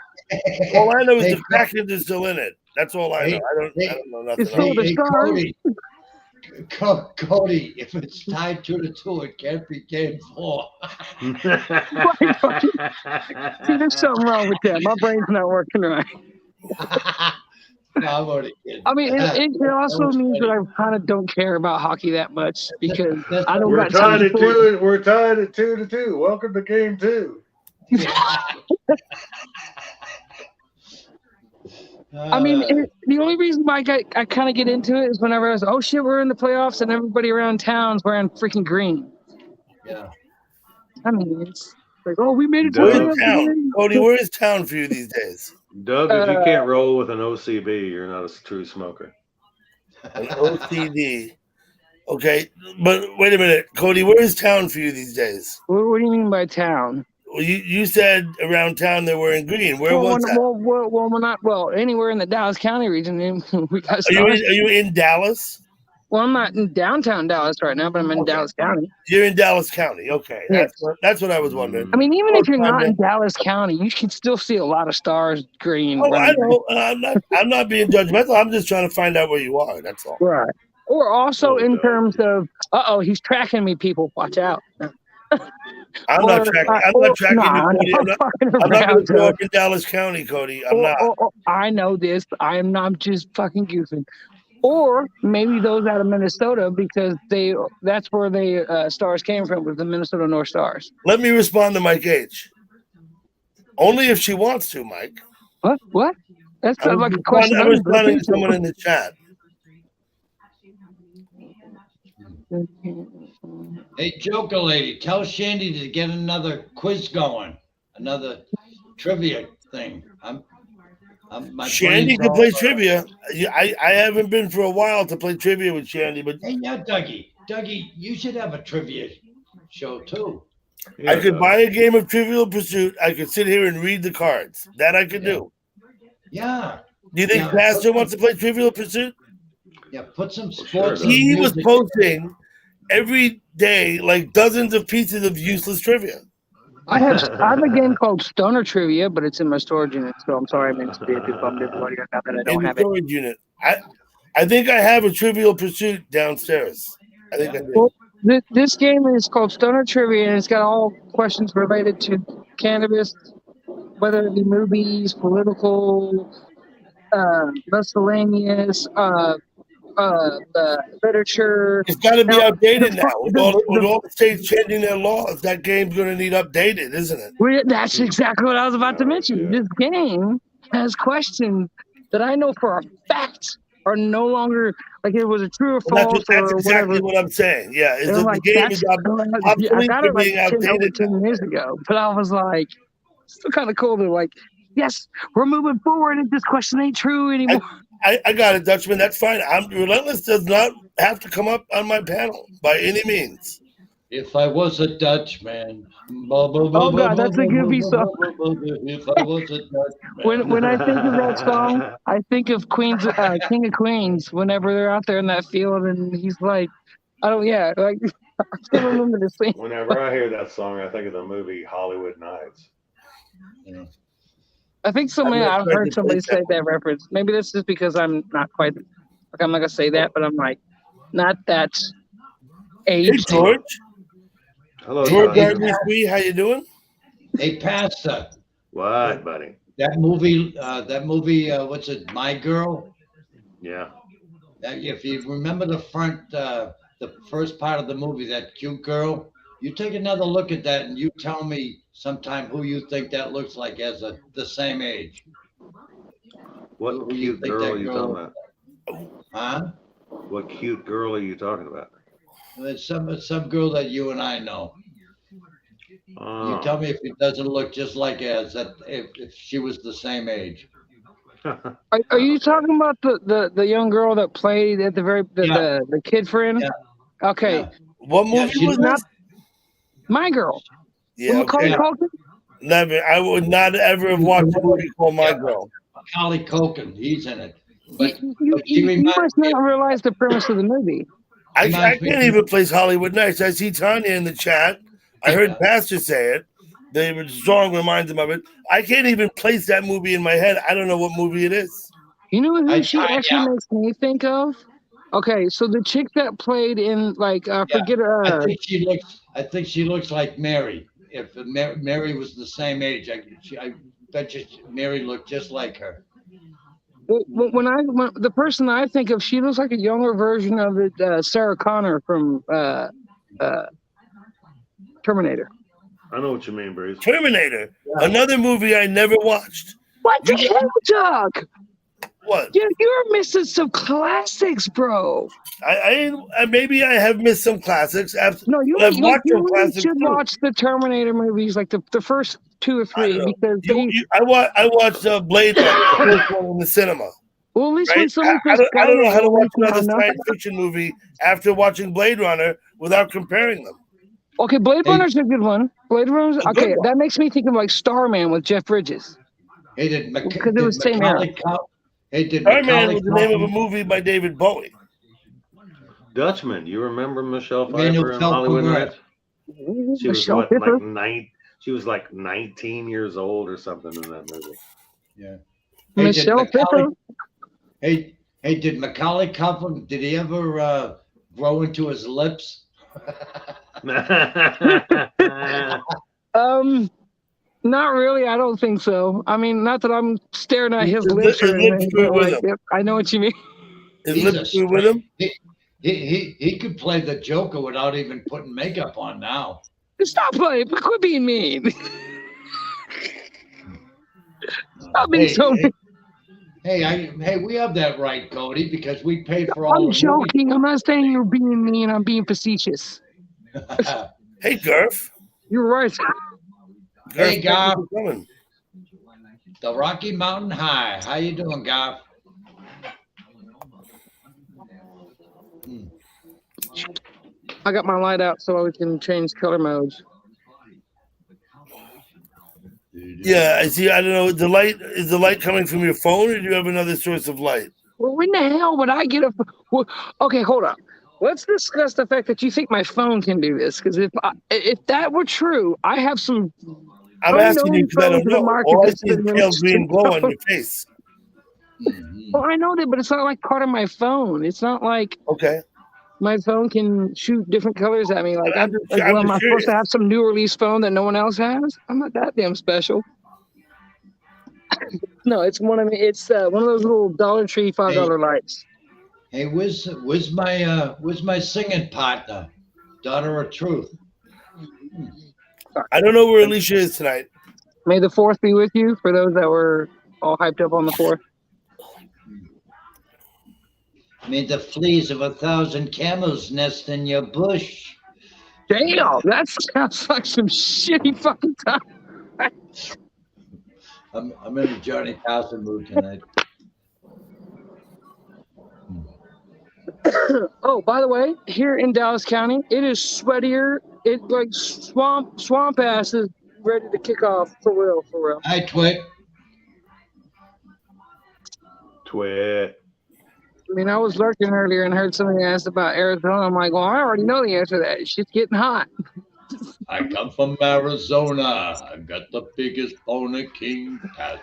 [SPEAKER 1] All I know is
[SPEAKER 6] Hey,
[SPEAKER 1] the Krakens are still in it. That's all I know. I don't know nothing
[SPEAKER 5] It's
[SPEAKER 1] else.
[SPEAKER 5] still the Stars.
[SPEAKER 6] Cody, if it's tied 2-2, it can't be game 4.
[SPEAKER 5] See, there's something wrong with that. My brain's not working right.
[SPEAKER 6] No, I'm only kidding.
[SPEAKER 5] I mean, it also
[SPEAKER 6] was
[SPEAKER 5] means
[SPEAKER 6] funny.
[SPEAKER 5] that I kind of don't care about hockey that much because
[SPEAKER 6] That's
[SPEAKER 5] I don't
[SPEAKER 3] We're
[SPEAKER 5] got
[SPEAKER 3] tied
[SPEAKER 5] time
[SPEAKER 3] at
[SPEAKER 5] for it.
[SPEAKER 3] 2. We're tied at 2-2. Welcome to game 2.
[SPEAKER 5] I mean, the only reason why I kind of get into it is whenever I was, oh shit, we're in the playoffs and everybody around town's wearing freaking green.
[SPEAKER 6] Yeah.
[SPEAKER 5] I mean, it's like, oh, we made it to the
[SPEAKER 3] Where's
[SPEAKER 1] Where's
[SPEAKER 5] playoffs.
[SPEAKER 1] town?
[SPEAKER 5] again.
[SPEAKER 1] Cody, where is town for you these days?
[SPEAKER 3] Doug, if you can't roll with an OCB, you're not a true smoker.
[SPEAKER 1] An OCD. Okay, but wait a minute. Cody, where is town for you these days?
[SPEAKER 5] What do you mean by town?
[SPEAKER 1] Well, you said around town they're wearing green. Where was that?
[SPEAKER 5] Well, we're not. Well, anywhere in the Dallas County region, we got
[SPEAKER 1] Are
[SPEAKER 5] stars.
[SPEAKER 1] you in Dallas?
[SPEAKER 5] Well, I'm not in downtown Dallas right now, but I'm in
[SPEAKER 1] Okay.
[SPEAKER 5] Dallas County.
[SPEAKER 1] You're in Dallas County. Okay,
[SPEAKER 5] Yes.
[SPEAKER 1] that's what I was wondering.
[SPEAKER 5] I mean, even if you're not in
[SPEAKER 1] man.
[SPEAKER 5] Dallas County, you can still see a lot of stars green.
[SPEAKER 1] Oh, I
[SPEAKER 5] running.
[SPEAKER 1] know. I'm not being judgmental. I'm just trying to find out where you are. That's all.
[SPEAKER 5] Right. Or also
[SPEAKER 3] Oh,
[SPEAKER 5] in
[SPEAKER 3] God.
[SPEAKER 5] terms of, he's tracking me, people. Watch out.
[SPEAKER 1] I'm not tracking. I'm not tracking you, Cody. I'm not going to show up in Dallas County, Cody. I'm not.
[SPEAKER 5] I know this. I'm just fucking goofing. Or maybe those out of Minnesota because that's where the stars came from, was the Minnesota North Stars.
[SPEAKER 1] Let me respond to Mike H. Only if she wants to, Mike.
[SPEAKER 5] What? That sounds like a question.
[SPEAKER 1] I'm responding to someone in the chat.
[SPEAKER 6] Hey, Joker lady, tell Shandy to get another quiz going, another trivia thing.
[SPEAKER 1] Shandy can play trivia. I haven't been for a while to play trivia with Shandy, but
[SPEAKER 6] hey, yeah, Dougie, you should have a trivia show too.
[SPEAKER 1] I could buy a game of Trivial Pursuit. I could sit here and read the cards. That I could do.
[SPEAKER 6] Yeah.
[SPEAKER 1] Do you think Pastor wants to play Trivial Pursuit?
[SPEAKER 6] Yeah, put some sports.
[SPEAKER 1] He was posting every day like dozens of pieces of useless trivia.
[SPEAKER 5] I have a game called Stoner Trivia, but it's in my storage unit, so I'm sorry I meant to be a bit bummed now that I don't have it.
[SPEAKER 1] Storage unit. I think I have a Trivial Pursuit downstairs. I think I do.
[SPEAKER 5] Well, this game is called Stoner Trivia, and it's got all questions related to cannabis, whether it be movies, political, miscellaneous, literature.
[SPEAKER 1] It's got to be outdated now. With all the states changing their laws, that game's going to need updated, isn't it?
[SPEAKER 5] That's exactly what I was about to mention. This game has questions that I know for a fact are no longer like it was a true or false.
[SPEAKER 1] That's exactly what I'm saying. Yeah, is that
[SPEAKER 5] like,
[SPEAKER 1] the game is obsolete
[SPEAKER 5] I got it
[SPEAKER 1] being outdated
[SPEAKER 5] 10 years ago, but I was like, still kind of cool to like, yes, we're moving forward, and this question ain't true anymore.
[SPEAKER 1] I got it, Dutchman. That's fine. Relentless does not have to come up on my panel by any means.
[SPEAKER 6] If I was a Dutchman.
[SPEAKER 5] Oh God, that's a goofy song.
[SPEAKER 6] If I was a Dutchman.
[SPEAKER 5] When I think of that song, I think of King of Queens. Whenever they're out there in that field, and he's like, I still remember the scene.
[SPEAKER 3] Whenever I hear that song, I think of the movie Hollywood Nights.
[SPEAKER 6] Yeah.
[SPEAKER 5] I think I've heard somebody say that reference. Maybe this is because I'm not quite I'm not gonna say that, but I'm like not that age.
[SPEAKER 1] Hey, George.
[SPEAKER 3] Hello,
[SPEAKER 1] George Gardner, how you doing?
[SPEAKER 6] Hey, Pastor.
[SPEAKER 3] What, buddy?
[SPEAKER 6] That movie, what's it, My Girl?
[SPEAKER 3] Yeah.
[SPEAKER 6] If you remember the first part of the movie, that cute girl, you take another look at that and you tell me sometime who you think that looks like as the same age.
[SPEAKER 3] What cute girl are you talking about?
[SPEAKER 6] Huh?
[SPEAKER 3] What cute girl are you talking about?
[SPEAKER 6] It's some girl that you and I know.
[SPEAKER 3] Oh.
[SPEAKER 6] You tell me if it doesn't look just like if she was the same age.
[SPEAKER 5] Are you talking about the young girl that played at the kid friend?
[SPEAKER 6] Yeah.
[SPEAKER 5] Okay.
[SPEAKER 6] Yeah.
[SPEAKER 1] What movie was that?
[SPEAKER 5] My Girl.
[SPEAKER 1] Yeah.
[SPEAKER 5] Macaulay Culkin?
[SPEAKER 1] Never. I would not ever have watched a movie called My Girl.
[SPEAKER 6] Macaulay Culkin, he's in it. But
[SPEAKER 5] you must not realize the premise of the movie.
[SPEAKER 1] I can't even place Hollywood Nights. I see Tanya in the chat. I heard Pastor say it. David Strong reminds him of it. I can't even place that movie in my head. I don't know what movie it is.
[SPEAKER 5] You know who she actually makes me think of? Okay, so the chick that played in forget her.
[SPEAKER 6] I think she looks like Mary. If Mary was the same age, I bet you Mary looked just like her.
[SPEAKER 5] When the person I think of, she looks like a younger version of Sarah Connor from Terminator.
[SPEAKER 3] I know what you mean, Bruce.
[SPEAKER 1] Terminator, another movie I never watched.
[SPEAKER 5] What the hell, Doug?
[SPEAKER 1] What?
[SPEAKER 5] You're missing some classics, bro.
[SPEAKER 1] Maybe I have missed some classics.
[SPEAKER 5] No, you should watch the Terminator movies, like the first 2 or 3, because
[SPEAKER 1] I watched Blade Runner in the cinema.
[SPEAKER 5] Well, at least
[SPEAKER 1] right?
[SPEAKER 5] when somebody
[SPEAKER 1] I don't know how to watch another science fiction movie after watching Blade Runner without comparing them.
[SPEAKER 5] Okay, Blade Runner's a good one. That makes me think of like Starman with Jeff Bridges. Because it was same era.
[SPEAKER 1] Starman was the name of a movie by David Bowie.
[SPEAKER 3] Dutchman. You remember Michelle
[SPEAKER 6] The man who
[SPEAKER 3] Pfeiffer in
[SPEAKER 6] fell
[SPEAKER 3] Hollywood
[SPEAKER 6] from
[SPEAKER 3] Nights? She was
[SPEAKER 4] Michelle
[SPEAKER 3] what,
[SPEAKER 4] Pfeiffer?
[SPEAKER 3] She was like 19 years old or something in that movie.
[SPEAKER 6] Yeah. Hey, did
[SPEAKER 4] Michelle
[SPEAKER 6] Macaulay?
[SPEAKER 4] Pfeiffer?
[SPEAKER 6] Hey, did Macaulay Culkin? Did he ever grow into his lips?
[SPEAKER 5] Not really. I don't think so. I mean, not that I'm staring at his lips
[SPEAKER 1] His
[SPEAKER 5] or
[SPEAKER 1] lips
[SPEAKER 5] anything,
[SPEAKER 1] grew
[SPEAKER 5] but
[SPEAKER 1] with
[SPEAKER 5] like,
[SPEAKER 1] him.
[SPEAKER 5] yep, I know what you mean.
[SPEAKER 1] His
[SPEAKER 6] He's a
[SPEAKER 1] lips grew with
[SPEAKER 6] straight.
[SPEAKER 1] him.
[SPEAKER 6] He could play the Joker without even putting makeup on now.
[SPEAKER 5] Stop playing. Quit being mean. Stop being
[SPEAKER 6] Hey,
[SPEAKER 5] so mean.
[SPEAKER 6] hey, we have that right, Cody, because we paid for all
[SPEAKER 5] I'm
[SPEAKER 6] the
[SPEAKER 5] joking. I'm not saying you're being mean. I'm being facetious.
[SPEAKER 6] movies.
[SPEAKER 1] Hey, Garf.
[SPEAKER 5] You're right.
[SPEAKER 1] Garf,
[SPEAKER 6] Hey,
[SPEAKER 1] thank you
[SPEAKER 6] Garf.
[SPEAKER 1] for coming.
[SPEAKER 6] The Rocky Mountain High. How you doing, Garf?
[SPEAKER 5] I got my light out so we can change color modes.
[SPEAKER 1] Yeah, I see. I don't know. Is the light coming from your phone, or do you have another source of light?
[SPEAKER 5] Well, when the hell would I get a? Well, okay, hold up. Let's discuss the fact that you think my phone can do this. Because if that were true, I have some
[SPEAKER 1] I'm asking you
[SPEAKER 5] unknown
[SPEAKER 1] because I
[SPEAKER 5] phones
[SPEAKER 1] don't
[SPEAKER 5] in the
[SPEAKER 1] know.
[SPEAKER 5] market
[SPEAKER 1] All I
[SPEAKER 5] that
[SPEAKER 1] see is
[SPEAKER 5] spin
[SPEAKER 1] pale green glow on
[SPEAKER 5] them.
[SPEAKER 1] your face.
[SPEAKER 5] Well, I know that, but it's not like part of my phone. It's not like
[SPEAKER 1] Okay.
[SPEAKER 5] my phone can shoot different colors at me. Like,
[SPEAKER 1] I'm
[SPEAKER 5] well, am
[SPEAKER 1] just
[SPEAKER 5] I supposed
[SPEAKER 1] curious.
[SPEAKER 5] to have some new release phone that no one else has? I'm not that damn special. No, it's one of those little Dollar Tree $5 lights.
[SPEAKER 6] Hey, where's my singing partner, Daughter of Truth?
[SPEAKER 1] I don't know where Alicia is tonight.
[SPEAKER 5] May the 4th be with you. For those that were all hyped up on the 4th.
[SPEAKER 6] May the fleas of 1,000 camels nest in your bush.
[SPEAKER 5] Damn, that sounds like some shitty fucking time.
[SPEAKER 6] I'm in a Johnny Carson mood tonight.
[SPEAKER 5] Oh, by the way, here in Dallas County, it is sweatier. It like swamp ass is ready to kick off for real, for real.
[SPEAKER 6] Hi, Twit.
[SPEAKER 3] Twit.
[SPEAKER 5] I mean, I was lurking earlier and heard somebody asked about Arizona. I'm like, well, I already know the answer to that. Shit's getting hot.
[SPEAKER 6] I come from Arizona. I got the biggest boner king pastor.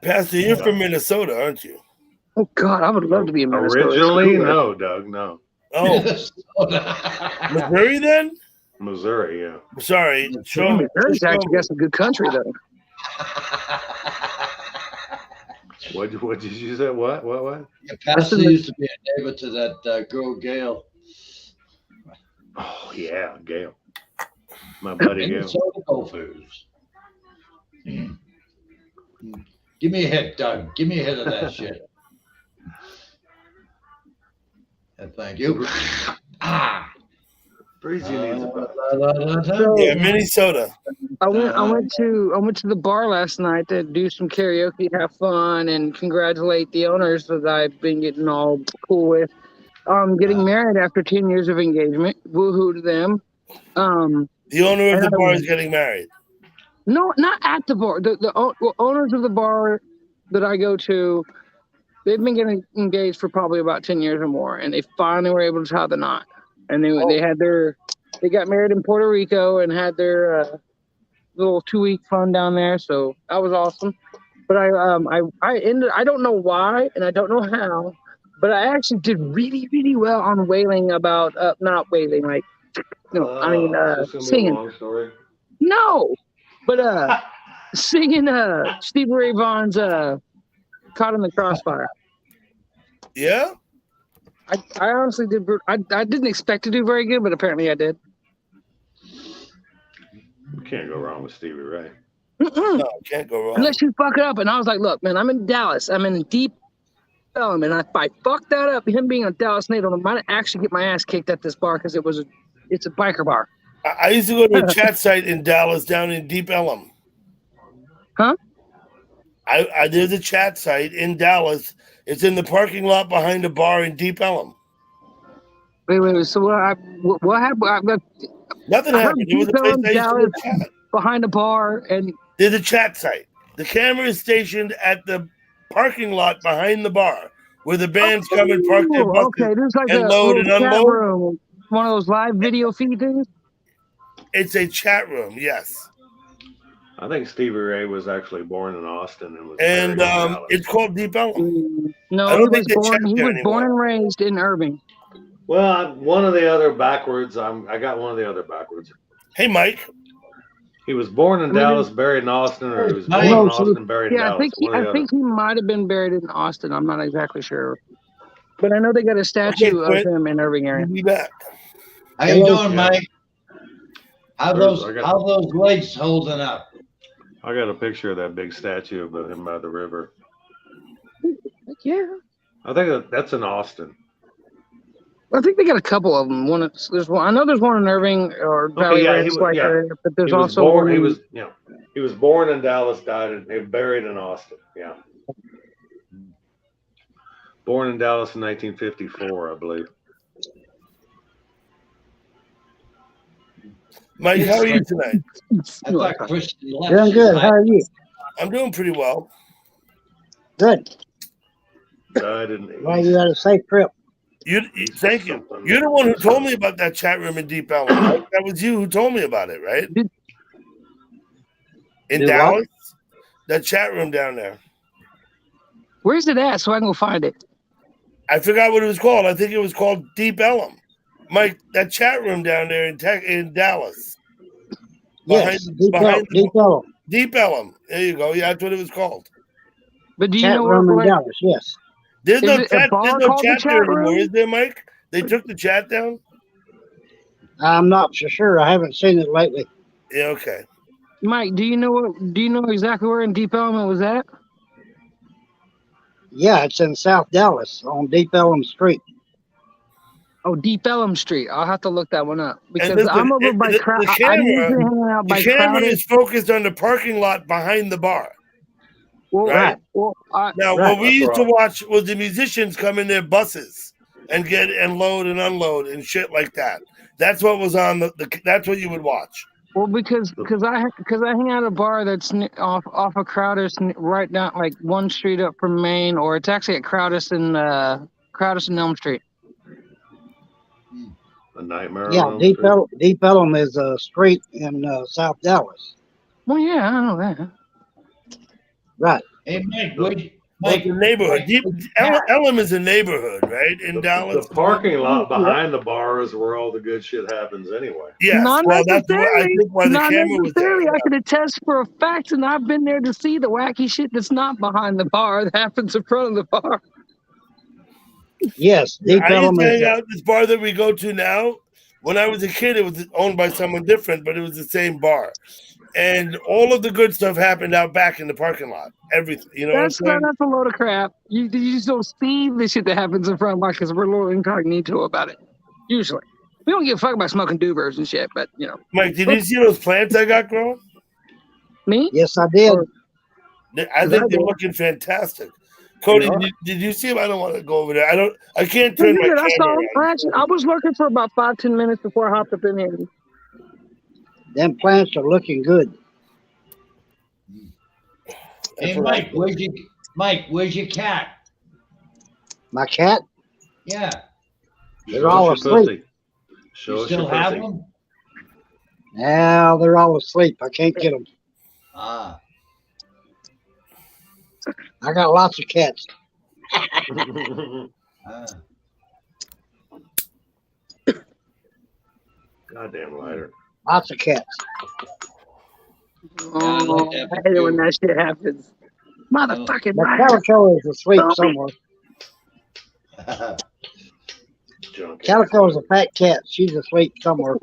[SPEAKER 1] Pastor, you're from Minnesota, aren't you?
[SPEAKER 5] Oh God, I would love to be in Minnesota.
[SPEAKER 3] Originally,
[SPEAKER 5] Screw it.
[SPEAKER 3] no, Doug, no.
[SPEAKER 1] Oh, Missouri then?
[SPEAKER 3] Missouri, yeah.
[SPEAKER 1] Sorry.
[SPEAKER 5] Damn,
[SPEAKER 1] Sean,
[SPEAKER 5] Missouri's actually got some good country though.
[SPEAKER 3] What did you say? What?
[SPEAKER 6] Your pastor used to be a neighbor to that girl, Gail.
[SPEAKER 3] Oh, yeah, Gail. My buddy Gail.
[SPEAKER 6] Minnesota Gophers. Give me a hit, Doug. Give me a hit of that shit. Thank you.
[SPEAKER 3] Breezy needs a buzz.
[SPEAKER 1] Yeah, Minnesota.
[SPEAKER 5] I went to the bar last night to do some karaoke, have fun, and congratulate the owners that I've been getting all cool with. Getting married after 10 years of engagement. Woohoo to them.
[SPEAKER 1] The owner of the bar is getting married.
[SPEAKER 5] No, not at the bar. The owners of the bar that I go to, they've been getting engaged for probably about 10 years or more, and they finally were able to tie the knot. And they got married in Puerto Rico and had their little 2-week fun down there. So that was awesome. But I don't know why and I don't know how, but I actually did really, really well on wailing about not wailing, like singing.
[SPEAKER 3] Long story.
[SPEAKER 5] No, but singing Stevie Ray Vaughan's "Caught in the Crossfire."
[SPEAKER 1] Yeah?
[SPEAKER 5] I honestly did. I didn't expect to do very good, but apparently I did.
[SPEAKER 3] You can't go wrong with Stevie Ray.
[SPEAKER 1] No, can't go wrong.
[SPEAKER 5] Unless you fuck it up. And I was like, look, man, I'm in Dallas. I'm in deep element. If I fucked that up, him being a Dallas native, I might actually get my ass kicked at this bar because it's a biker bar.
[SPEAKER 1] I used to go to a chat site in Dallas down in Deep Ellum.
[SPEAKER 5] Huh?
[SPEAKER 1] There's a chat site in Dallas. It's in the parking lot behind a bar in Deep Ellum.
[SPEAKER 5] Wait. So what happened?
[SPEAKER 1] Nothing happened. There was a place I used to go chat.
[SPEAKER 5] Behind a bar, and
[SPEAKER 1] there's a chat site. The camera is stationed at the parking lot behind the bar, where the bands come and park their
[SPEAKER 5] Oh,
[SPEAKER 1] buses
[SPEAKER 5] okay. There's like
[SPEAKER 1] and
[SPEAKER 5] a
[SPEAKER 1] load
[SPEAKER 5] little
[SPEAKER 1] and
[SPEAKER 5] chat
[SPEAKER 1] unload.
[SPEAKER 5] room, one of those live video feed things.
[SPEAKER 1] It's a chat room, yes.
[SPEAKER 3] I think Stevie Ray was actually born in Austin and was
[SPEAKER 1] And
[SPEAKER 3] buried in Dallas.
[SPEAKER 1] it's called Deep Ellum.
[SPEAKER 5] No,
[SPEAKER 1] I
[SPEAKER 5] he
[SPEAKER 1] don't
[SPEAKER 5] was
[SPEAKER 1] think they
[SPEAKER 5] born.
[SPEAKER 1] chat
[SPEAKER 5] He
[SPEAKER 1] there
[SPEAKER 5] was born
[SPEAKER 1] anymore.
[SPEAKER 5] and raised in Irving.
[SPEAKER 3] Well, one of the other backwards. I got one of the other backwards.
[SPEAKER 1] Hey, Mike.
[SPEAKER 3] He was born in
[SPEAKER 5] I mean,
[SPEAKER 3] Dallas, buried in Austin, or he was born
[SPEAKER 6] I
[SPEAKER 3] in
[SPEAKER 6] know,
[SPEAKER 3] Austin, buried in
[SPEAKER 5] Yeah,
[SPEAKER 3] Dallas.
[SPEAKER 5] I think he might have been buried in Austin. I'm not exactly sure, but I know they got a statue of
[SPEAKER 1] Quint.
[SPEAKER 5] him in Irving area.
[SPEAKER 1] We'll be back.
[SPEAKER 6] How you doing,
[SPEAKER 3] Yeah.
[SPEAKER 6] Mike? How
[SPEAKER 3] There's-
[SPEAKER 6] those legs holding up?
[SPEAKER 3] I got a picture of that big statue of him by the river.
[SPEAKER 5] Yeah,
[SPEAKER 3] I think that's in Austin.
[SPEAKER 5] I think they got a couple of them. There's one. I know there's one in Irving or Valley
[SPEAKER 3] yeah,
[SPEAKER 5] Ranch, area, but there's
[SPEAKER 3] He was
[SPEAKER 5] also
[SPEAKER 3] born.
[SPEAKER 5] one.
[SPEAKER 3] He was born in Dallas, died and buried in Austin. Yeah. Born in Dallas in 1954, I believe.
[SPEAKER 1] Mike, how are you tonight?
[SPEAKER 6] I thought Christian left.
[SPEAKER 7] Doing good. How are you?
[SPEAKER 1] I'm doing pretty well.
[SPEAKER 7] Good.
[SPEAKER 3] Died in.
[SPEAKER 7] Well, you had a safe trip.
[SPEAKER 1] Thank you. You're the one who told me about that chat room in Deep Ellum. Right? That was you who told me about it, right? In
[SPEAKER 7] Do
[SPEAKER 1] Dallas? That chat room down there.
[SPEAKER 5] Where's it at so I can go find it?
[SPEAKER 1] I forgot what it was called. I think it was called Deep Ellum. Mike, that chat room down there in Dallas.
[SPEAKER 7] Yes, Deep Ellum.
[SPEAKER 1] Deep Ellum. There you go. Yeah, that's what it was called.
[SPEAKER 5] But do you
[SPEAKER 7] Chat
[SPEAKER 5] know
[SPEAKER 7] room in
[SPEAKER 5] what?
[SPEAKER 7] Dallas. Yes.
[SPEAKER 1] There's no
[SPEAKER 5] Is it a
[SPEAKER 1] chat.
[SPEAKER 5] bar
[SPEAKER 1] There's no
[SPEAKER 5] called the
[SPEAKER 1] chat there
[SPEAKER 5] chat room?
[SPEAKER 1] anymore, is there, Mike? They took the chat down.
[SPEAKER 7] I'm not so sure. I haven't seen it lately.
[SPEAKER 1] Yeah. Okay.
[SPEAKER 5] Mike, do you know exactly where in Deep Ellum it was at?
[SPEAKER 7] Yeah, it's in South Dallas on Deep Ellum Street.
[SPEAKER 5] Oh, Deep Ellum Street. I'll have to look that one up because
[SPEAKER 1] listen,
[SPEAKER 5] I'm over by Crowder. I'm usually hanging out by
[SPEAKER 1] The camera
[SPEAKER 5] Crowder.
[SPEAKER 1] is focused on the parking lot behind the bar.
[SPEAKER 5] Well,
[SPEAKER 1] Right.
[SPEAKER 5] Well,
[SPEAKER 1] Now,
[SPEAKER 7] Right.
[SPEAKER 1] what we used to watch was the musicians come in their buses and get and load and unload and shit like that. That's what was on that's what you would watch.
[SPEAKER 5] well, because I hang out at a bar that's off of Crowder's, right down like one street up from Main, or it's actually at Crowder's and Elm Street.
[SPEAKER 3] A nightmare.
[SPEAKER 7] Yeah,
[SPEAKER 3] on Elm Street.
[SPEAKER 7] Deep Ellum is a street in South Dallas.
[SPEAKER 5] Well, yeah, I know that.
[SPEAKER 7] Right.
[SPEAKER 6] Hey, Mike,
[SPEAKER 1] Like the neighborhood. Ellum is a neighborhood, right? In Dallas.
[SPEAKER 3] The parking lot behind the bar is where all the good shit happens anyway.
[SPEAKER 1] Yes.
[SPEAKER 5] Not
[SPEAKER 1] Well, that's what I
[SPEAKER 5] necessarily.
[SPEAKER 1] think why the
[SPEAKER 5] Not
[SPEAKER 1] camera was there.
[SPEAKER 5] necessarily. I can attest for a fact, and I've been there to see the wacky shit that's not behind the bar that happens in front of the bar.
[SPEAKER 7] Yes, Deep
[SPEAKER 1] I used
[SPEAKER 7] Ellum
[SPEAKER 1] to
[SPEAKER 7] is.
[SPEAKER 1] hang out at this bar that we go to now. When I was a kid, it was owned by someone different, but it was the same bar. And all of the good stuff happened out back in the parking lot. Everything, you know.
[SPEAKER 5] That's a load of crap. You just don't see the shit that happens in front of us because we're a little incognito about it. Usually, we don't give a fuck about smoking doobers and shit. But you know,
[SPEAKER 1] Mike, did you see those plants I got growing?
[SPEAKER 5] me?
[SPEAKER 7] Yes, I did.
[SPEAKER 1] I think they're looking fantastic. Cody, did you see them? I don't want to go over there. I can't turn my camera around.
[SPEAKER 5] I was looking for about 5-10 minutes before I hopped up in here.
[SPEAKER 7] Them plants are looking good.
[SPEAKER 6] Hey, Mike, where's your cat?
[SPEAKER 7] My cat?
[SPEAKER 6] Yeah.
[SPEAKER 7] They're all asleep.
[SPEAKER 6] You
[SPEAKER 3] Show us
[SPEAKER 6] still
[SPEAKER 3] your
[SPEAKER 6] have
[SPEAKER 3] pussy.
[SPEAKER 6] them?
[SPEAKER 7] Now they're all asleep. I can't get them.
[SPEAKER 6] Ah.
[SPEAKER 7] I got lots of cats.
[SPEAKER 6] Ah.
[SPEAKER 3] Goddamn lighter.
[SPEAKER 7] Lots of cats.
[SPEAKER 5] Oh, I hate it when that shit happens. Motherfucking
[SPEAKER 7] The
[SPEAKER 5] liar.
[SPEAKER 7] calico is asleep somewhere.
[SPEAKER 3] Junk.
[SPEAKER 7] Calico is a fat cat. She's asleep somewhere.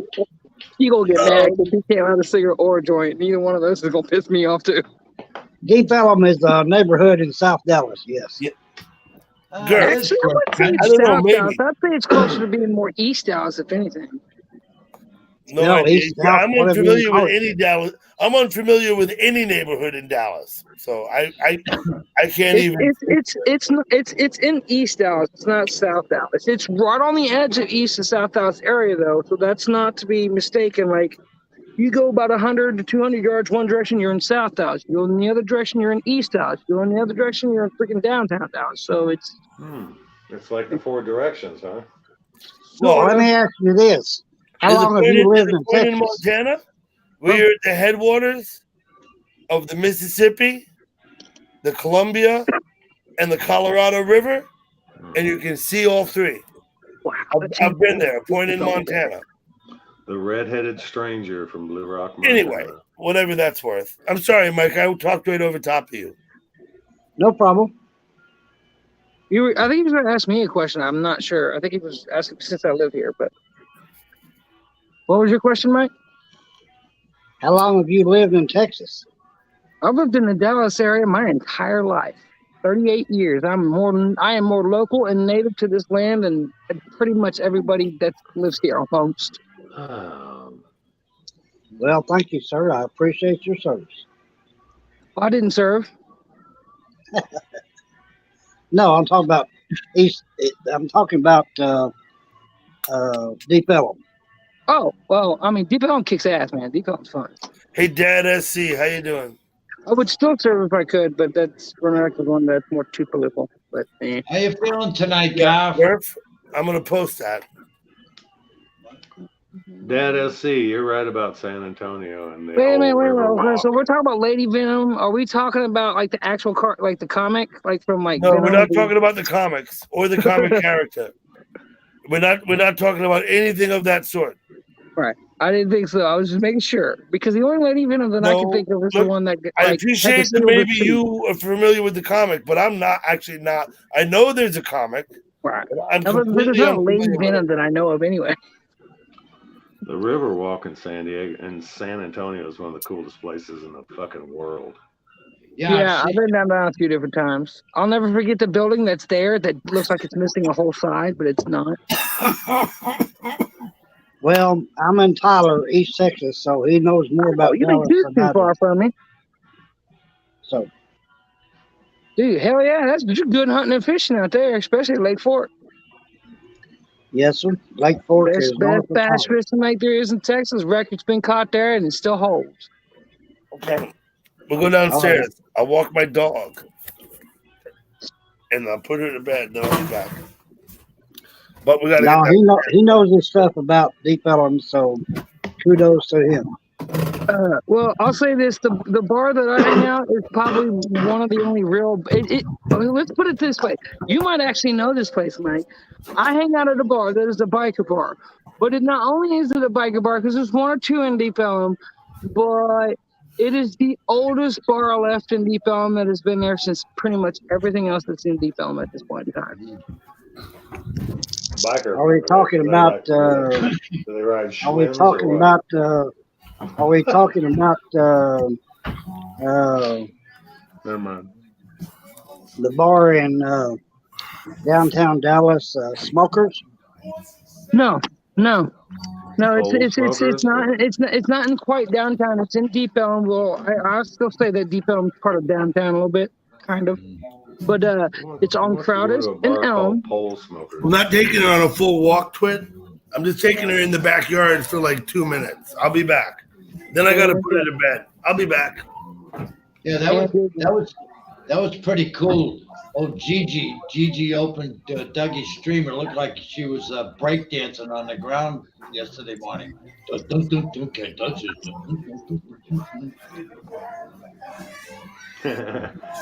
[SPEAKER 5] You gonna get mad if you can't have a cigarette or a joint. Neither one of those is gonna piss me off too.
[SPEAKER 7] Deep Ellum is a neighborhood in South Dallas. Yes.
[SPEAKER 1] Yeah.
[SPEAKER 6] Girl.
[SPEAKER 5] Actually, I wouldn't say
[SPEAKER 1] I
[SPEAKER 5] it's
[SPEAKER 1] don't know,
[SPEAKER 5] South
[SPEAKER 1] maybe.
[SPEAKER 5] Dallas. I'd say it's closer to being more East Dallas, if anything.
[SPEAKER 1] No idea.
[SPEAKER 7] East,
[SPEAKER 1] Yeah,
[SPEAKER 7] South,
[SPEAKER 1] I'm
[SPEAKER 7] whatever
[SPEAKER 1] unfamiliar
[SPEAKER 7] you call
[SPEAKER 1] with
[SPEAKER 7] it.
[SPEAKER 1] any Dallas. I'm unfamiliar with any neighborhood in Dallas, so I can't even.
[SPEAKER 5] It's in East Dallas. It's not South Dallas. It's right on the edge of East and South Dallas area, though. So that's not to be mistaken. Like You go about 100 to 200 yards one direction, you're in South Dallas. You go in the other direction, you're in East Dallas. You go in the other direction, you're in freaking downtown Dallas. So it's
[SPEAKER 3] It's like the 4 directions, huh?
[SPEAKER 7] Well,
[SPEAKER 5] sort
[SPEAKER 7] let
[SPEAKER 5] of.
[SPEAKER 7] me ask you this: How long have you lived in Texas?
[SPEAKER 1] Montana? We're at the headwaters of the Mississippi, the Columbia, and the Colorado River, and you can see all three.
[SPEAKER 5] Wow,
[SPEAKER 1] I've been there, a point in Montana.
[SPEAKER 3] The redheaded stranger from Blue Rock, Montana.
[SPEAKER 1] Anyway, whatever that's worth. I'm sorry, Mike. I talked right over top of you.
[SPEAKER 7] No problem.
[SPEAKER 5] I think he was going to ask me a question. I'm not sure. I think he was asking since I live here. But what was your question, Mike?
[SPEAKER 7] How long have you lived in Texas?
[SPEAKER 5] I've lived in the Dallas area my entire life, 38 years. I am more local and native to this land than pretty much everybody that lives here almost.
[SPEAKER 7] Well, thank you, sir. I appreciate your service.
[SPEAKER 5] I didn't serve.
[SPEAKER 7] No, I'm talking about East. I'm talking about Deep Ellum.
[SPEAKER 5] Oh, well, I mean, Deep Ellum kicks ass, man. Deep Ellum's fun.
[SPEAKER 1] Hey, Dad SC, how you doing?
[SPEAKER 5] I would still serve if I could, but that's one that's more too political. But
[SPEAKER 6] How you feeling tonight,
[SPEAKER 1] Yeah,
[SPEAKER 6] Garf?
[SPEAKER 1] Murph, I'm going to post that.
[SPEAKER 3] Dad SC, you're right about San Antonio and the
[SPEAKER 5] Wait a minute.
[SPEAKER 3] Riverwalk.
[SPEAKER 5] So we're talking about Lady Venom. Are we talking about like the actual like the comic, like from like?
[SPEAKER 1] No,
[SPEAKER 5] Venom?
[SPEAKER 1] we're not talking about the comics or the comic character. We're not talking about anything of that sort.
[SPEAKER 5] Right. I didn't think so. I was just making sure because the only Lady Venom that I can think of is the one that.
[SPEAKER 1] I appreciate that maybe you are familiar with the comic, but I'm not. I know there's a comic.
[SPEAKER 5] Right.
[SPEAKER 1] I'm
[SPEAKER 5] But there's not Lady Venom that I know of anyway.
[SPEAKER 3] The Riverwalk in San Antonio is one of the coolest places in the fucking world.
[SPEAKER 5] Yeah, I've been down a few different times. I'll never forget the building that's there that looks like it's missing a whole side, but it's not.
[SPEAKER 7] Well, I'm in Tyler, East Texas, so he knows more about
[SPEAKER 5] you
[SPEAKER 7] Dallas
[SPEAKER 5] ain't too far from me.
[SPEAKER 7] So,
[SPEAKER 5] dude, hell yeah, you're good hunting and fishing out there, especially Lake Fork.
[SPEAKER 7] Yes, sir. Lake Fork is
[SPEAKER 5] best bass fishing lake there is in Texas. Record's been caught there, and it still holds.
[SPEAKER 1] Okay, we'll go downstairs. I'll walk my dog, and I'll put her to bed. Then I'll be back. But we got to.
[SPEAKER 7] No, he knows his stuff about Deep Ellum, so kudos to him.
[SPEAKER 5] Well, I'll say this: the bar that I hang out is probably one of the only real. Let's put it this way: you might actually know this place, Mike. I hang out at a bar that is a biker bar, but it not only is it a biker bar because there's one or two in Deep Ellum, but it is the oldest bar left in Deep Ellum that has been there since pretty much everything else that's in Deep Ellum at this point in time.
[SPEAKER 3] Biker.
[SPEAKER 7] Are we talking about?
[SPEAKER 3] Do they ride
[SPEAKER 7] Are we talking about? Are we talking about?
[SPEAKER 3] Never mind.
[SPEAKER 7] The bar in downtown Dallas, Smokers.
[SPEAKER 5] No. It's not in quite downtown. It's in Deep Ellum. Well, I'll still say that Deep Ellum is part of downtown a little bit, kind of. But it's on Crowders and Elm.
[SPEAKER 1] I'm not taking her on a full walk, Twit. I'm just taking her in the backyard for like 2 minutes. I'll be back. Then I got to put her to bed. I'll be back.
[SPEAKER 6] Yeah, that was pretty cool. Oh, Gigi opened Dougie's streamer. It looked like she was breakdancing on the ground yesterday morning.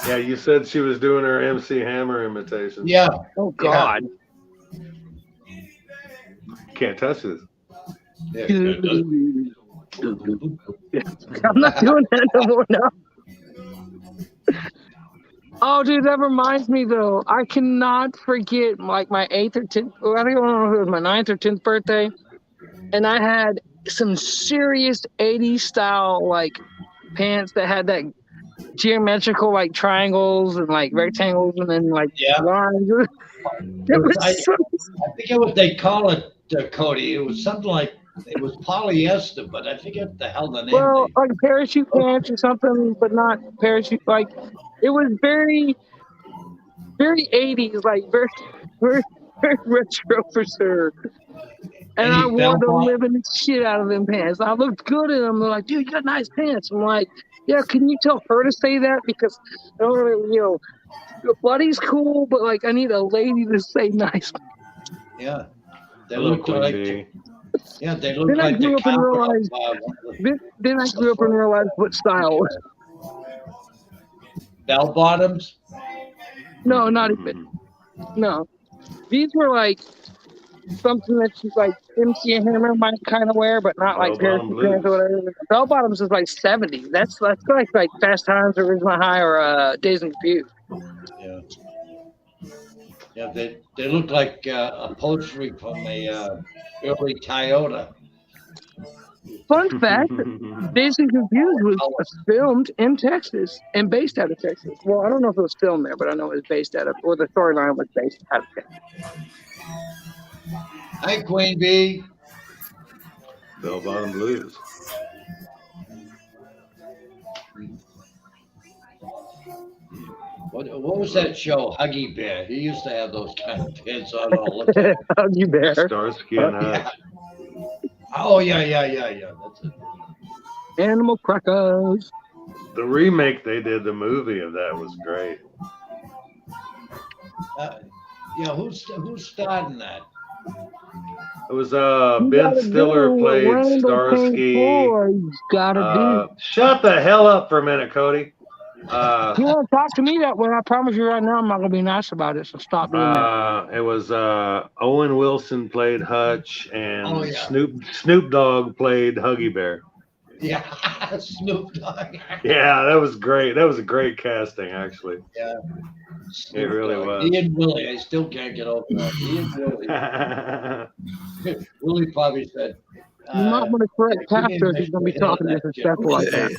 [SPEAKER 3] Yeah, you said she was doing her MC Hammer imitation.
[SPEAKER 6] Yeah.
[SPEAKER 5] Oh God.
[SPEAKER 3] Can't touch this.
[SPEAKER 6] Yeah.
[SPEAKER 5] I'm not doing that no more now. Oh, dude, that reminds me though. I cannot forget like my 8th or 10th. I don't know if it was my 9th or 10th birthday, and I had some serious 80s style like pants that had that geometrical like triangles and like rectangles and then like lines.
[SPEAKER 6] I forget what they call it, Cody. It was something like it was polyester, but I forget what the hell the name.
[SPEAKER 5] Well, like parachute pants or something, but not parachute. Like it was very, very 80s, like very, very, very retro for sure. And I
[SPEAKER 6] Any
[SPEAKER 5] wore
[SPEAKER 6] bell
[SPEAKER 5] the
[SPEAKER 6] bottom?
[SPEAKER 5] living shit out of them pants. I looked good in them. They're like, dude, you got nice pants. I'm like, yeah, can you tell her to say that? Because, your buddy's cool, but like, I need a lady to say nice.
[SPEAKER 6] Yeah, they
[SPEAKER 3] Hello,
[SPEAKER 6] look
[SPEAKER 3] Queen
[SPEAKER 6] like.
[SPEAKER 3] Bee.
[SPEAKER 6] Yeah, they look
[SPEAKER 5] Then I
[SPEAKER 6] like the
[SPEAKER 5] grew up and
[SPEAKER 6] cover of.
[SPEAKER 5] realized. Then I grew up and realized what style was.
[SPEAKER 6] Bell bottoms.
[SPEAKER 5] No, not even. No, these were like something that you like MC Hammer might kind of wear, but not like
[SPEAKER 3] Bell bottom
[SPEAKER 5] parachute pants or
[SPEAKER 3] blues.
[SPEAKER 5] whatever. Bell bottoms is like 70. That's like Fast Times or Ridgemont High or Dazed and Confused.
[SPEAKER 6] Yeah. Yeah, they look like upholstery from a early Toyota.
[SPEAKER 5] Fun fact: Dazed and Confused was filmed in Texas and based out of Texas. Well, I don't know if it was filmed there, but I know it was based out of, or the storyline was based out of Texas.
[SPEAKER 6] Hi, Queen Bee.
[SPEAKER 3] Bell bottom blues.
[SPEAKER 6] What was that show? Huggy Bear. He used to have those kind of pants on all the time.
[SPEAKER 5] Huggy Bear.
[SPEAKER 3] Starsky and
[SPEAKER 6] Yeah.
[SPEAKER 3] Hutch.
[SPEAKER 6] Oh yeah. That's it.
[SPEAKER 5] Animal crackers.
[SPEAKER 3] The remake they did, the movie of that was great.
[SPEAKER 6] Yeah, who's starting that?
[SPEAKER 3] It was Ben Stiller played Starsky.
[SPEAKER 5] Gotta
[SPEAKER 3] Shut the hell up for a minute, Cody.
[SPEAKER 5] You want to talk to me that way? I promise you right now, I'm not gonna be nice about it. So stop doing that.
[SPEAKER 3] It was Owen Wilson played Hutch, and
[SPEAKER 6] Oh, yeah.
[SPEAKER 3] Snoop Dogg played Huggy Bear.
[SPEAKER 6] Yeah, Snoop Dogg.
[SPEAKER 3] Yeah, that was great. That was a great casting, actually.
[SPEAKER 6] Yeah.
[SPEAKER 3] It really was.
[SPEAKER 6] He and Willie, I still can't get over that. He and Willie. Willie probably said.
[SPEAKER 5] You might want to correct Pastor if he's gonna be talking disrespectful like that.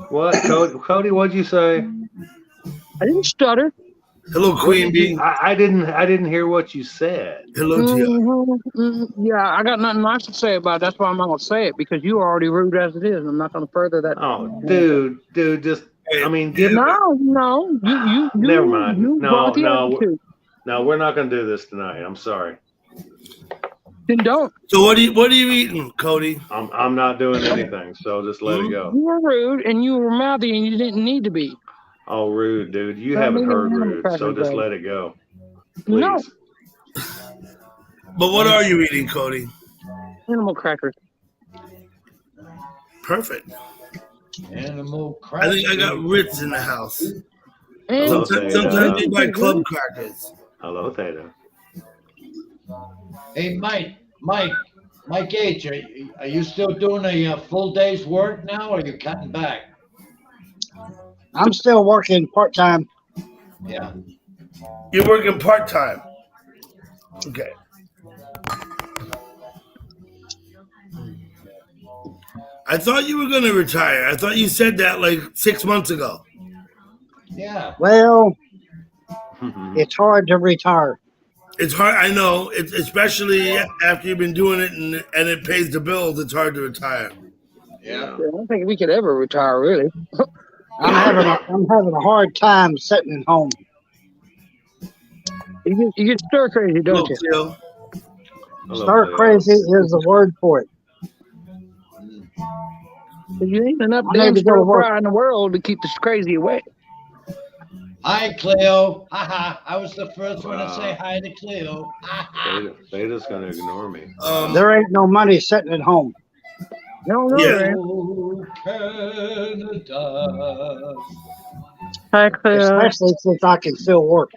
[SPEAKER 3] What, Cody? What'd you say?
[SPEAKER 5] I didn't stutter.
[SPEAKER 1] Hello, Queen Bee.
[SPEAKER 3] I didn't hear what you said.
[SPEAKER 1] Hello to you.
[SPEAKER 5] Yeah, I got nothing nice to say about it. That's why I'm not gonna say it, because you are already rude as it is. I'm not gonna further that.
[SPEAKER 3] Oh, dude, just I mean,
[SPEAKER 5] No. You
[SPEAKER 3] never mind.
[SPEAKER 5] No,
[SPEAKER 3] we're not gonna do this tonight. I'm sorry.
[SPEAKER 5] Then don't.
[SPEAKER 1] So what are you eating, Cody?
[SPEAKER 3] I'm not doing anything, so just let it go.
[SPEAKER 5] You were rude and you were mouthy and you didn't need to be.
[SPEAKER 3] Oh, rude, dude. You haven't heard rude, so just let it go. Please.
[SPEAKER 5] No.
[SPEAKER 1] But what are you eating, Cody?
[SPEAKER 5] Animal crackers.
[SPEAKER 1] Perfect.
[SPEAKER 6] Animal crackers.
[SPEAKER 1] I think I got Ritz in the house.
[SPEAKER 3] Hello,
[SPEAKER 1] Sometimes they buy club crackers.
[SPEAKER 3] Hello, Theta.
[SPEAKER 6] Hey, Mike H, are you still doing a full day's work now, or are you cutting back?
[SPEAKER 7] I'm still working part-time.
[SPEAKER 6] Yeah.
[SPEAKER 1] You're working part-time. Okay. I thought you were going to retire. I thought you said that like 6 months ago.
[SPEAKER 6] Yeah.
[SPEAKER 7] Well, it's hard to retire.
[SPEAKER 1] It's hard. I know. It's especially after you've been doing it and it pays the bills. It's hard to retire.
[SPEAKER 6] Yeah.
[SPEAKER 5] I don't think we could ever retire, really.
[SPEAKER 7] I'm having a hard time sitting at home.
[SPEAKER 5] You get stir crazy, don't you?
[SPEAKER 1] Hello,
[SPEAKER 3] Hello,
[SPEAKER 7] Stir
[SPEAKER 3] Theta.
[SPEAKER 7] crazy is the word for it.
[SPEAKER 5] You ain't enough
[SPEAKER 7] I need
[SPEAKER 5] damn
[SPEAKER 7] to go to
[SPEAKER 5] stir
[SPEAKER 7] work.
[SPEAKER 5] fry in the world to keep this crazy away.
[SPEAKER 6] Hi, Cleo. Haha. I was the first one to
[SPEAKER 3] Wow.
[SPEAKER 6] say hi to Cleo.
[SPEAKER 3] Theta's gonna ignore me.
[SPEAKER 7] There ain't no money sitting at home.
[SPEAKER 5] No,
[SPEAKER 1] Yeah.
[SPEAKER 5] man.
[SPEAKER 6] Oh, Canada.
[SPEAKER 5] Hi, Cleo.
[SPEAKER 7] Especially since I can still work.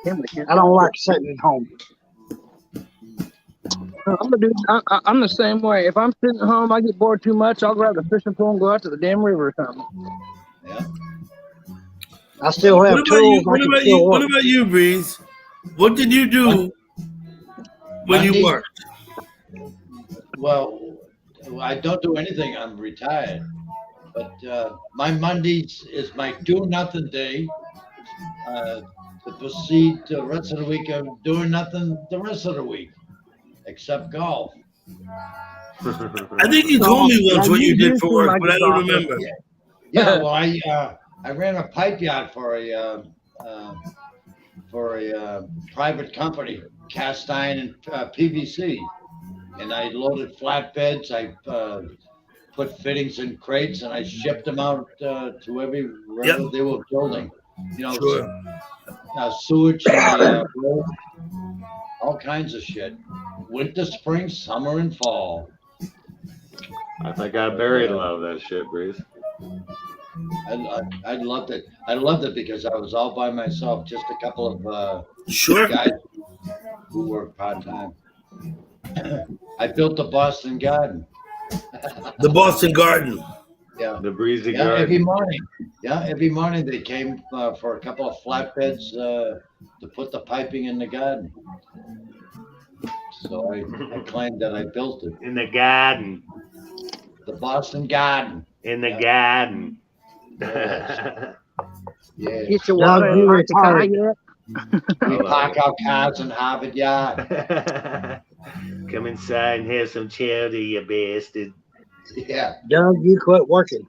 [SPEAKER 7] I don't like sitting at home.
[SPEAKER 5] I'm the same way. If I'm sitting at home, I get bored too much, I'll grab the fishing pole and go out to the damn river or something.
[SPEAKER 6] Yeah.
[SPEAKER 7] I still have tools. I can still
[SPEAKER 1] What
[SPEAKER 7] work.
[SPEAKER 1] about you, Breeze? What did you do when you
[SPEAKER 6] Monday?
[SPEAKER 1] worked?
[SPEAKER 6] Well, I don't do anything. I'm retired. But my Mondays is my do nothing day. To proceed the rest of the week of doing nothing the rest of the week, except golf.
[SPEAKER 1] I think you told me once what you did for work, but I don't remember.
[SPEAKER 6] Yeah, well, I ran a pipe yard for a private company, cast iron and PVC, and I loaded flatbeds. I put fittings in crates, and I shipped them out to wherever
[SPEAKER 1] Yep.
[SPEAKER 6] they were building.
[SPEAKER 1] Sure.
[SPEAKER 6] Sewage in the road, all kinds of shit. Winter, spring, summer, and fall.
[SPEAKER 3] I think I buried a lot of that shit, Breeze.
[SPEAKER 6] I loved it. I loved it because I was all by myself, just a couple of
[SPEAKER 1] Sure.
[SPEAKER 6] guys who work part time. I built the Boston Garden.
[SPEAKER 1] The Boston Garden.
[SPEAKER 6] Yeah,
[SPEAKER 3] The breezy
[SPEAKER 6] yeah.
[SPEAKER 3] garden.
[SPEAKER 6] Every morning, every morning they came for a couple of flatbeds to put the piping in the garden. So I claimed that I built it.
[SPEAKER 3] In the garden.
[SPEAKER 6] The Boston Garden.
[SPEAKER 3] In the garden.
[SPEAKER 6] Yeah.
[SPEAKER 5] Get your
[SPEAKER 7] Doug,
[SPEAKER 5] water
[SPEAKER 7] you
[SPEAKER 5] and park the car
[SPEAKER 7] retired.
[SPEAKER 5] yet?
[SPEAKER 6] We park our cars in Harvard Yard.
[SPEAKER 3] Come inside and have some chowder, you bastard.
[SPEAKER 6] Yeah.
[SPEAKER 7] Doug, you quit working.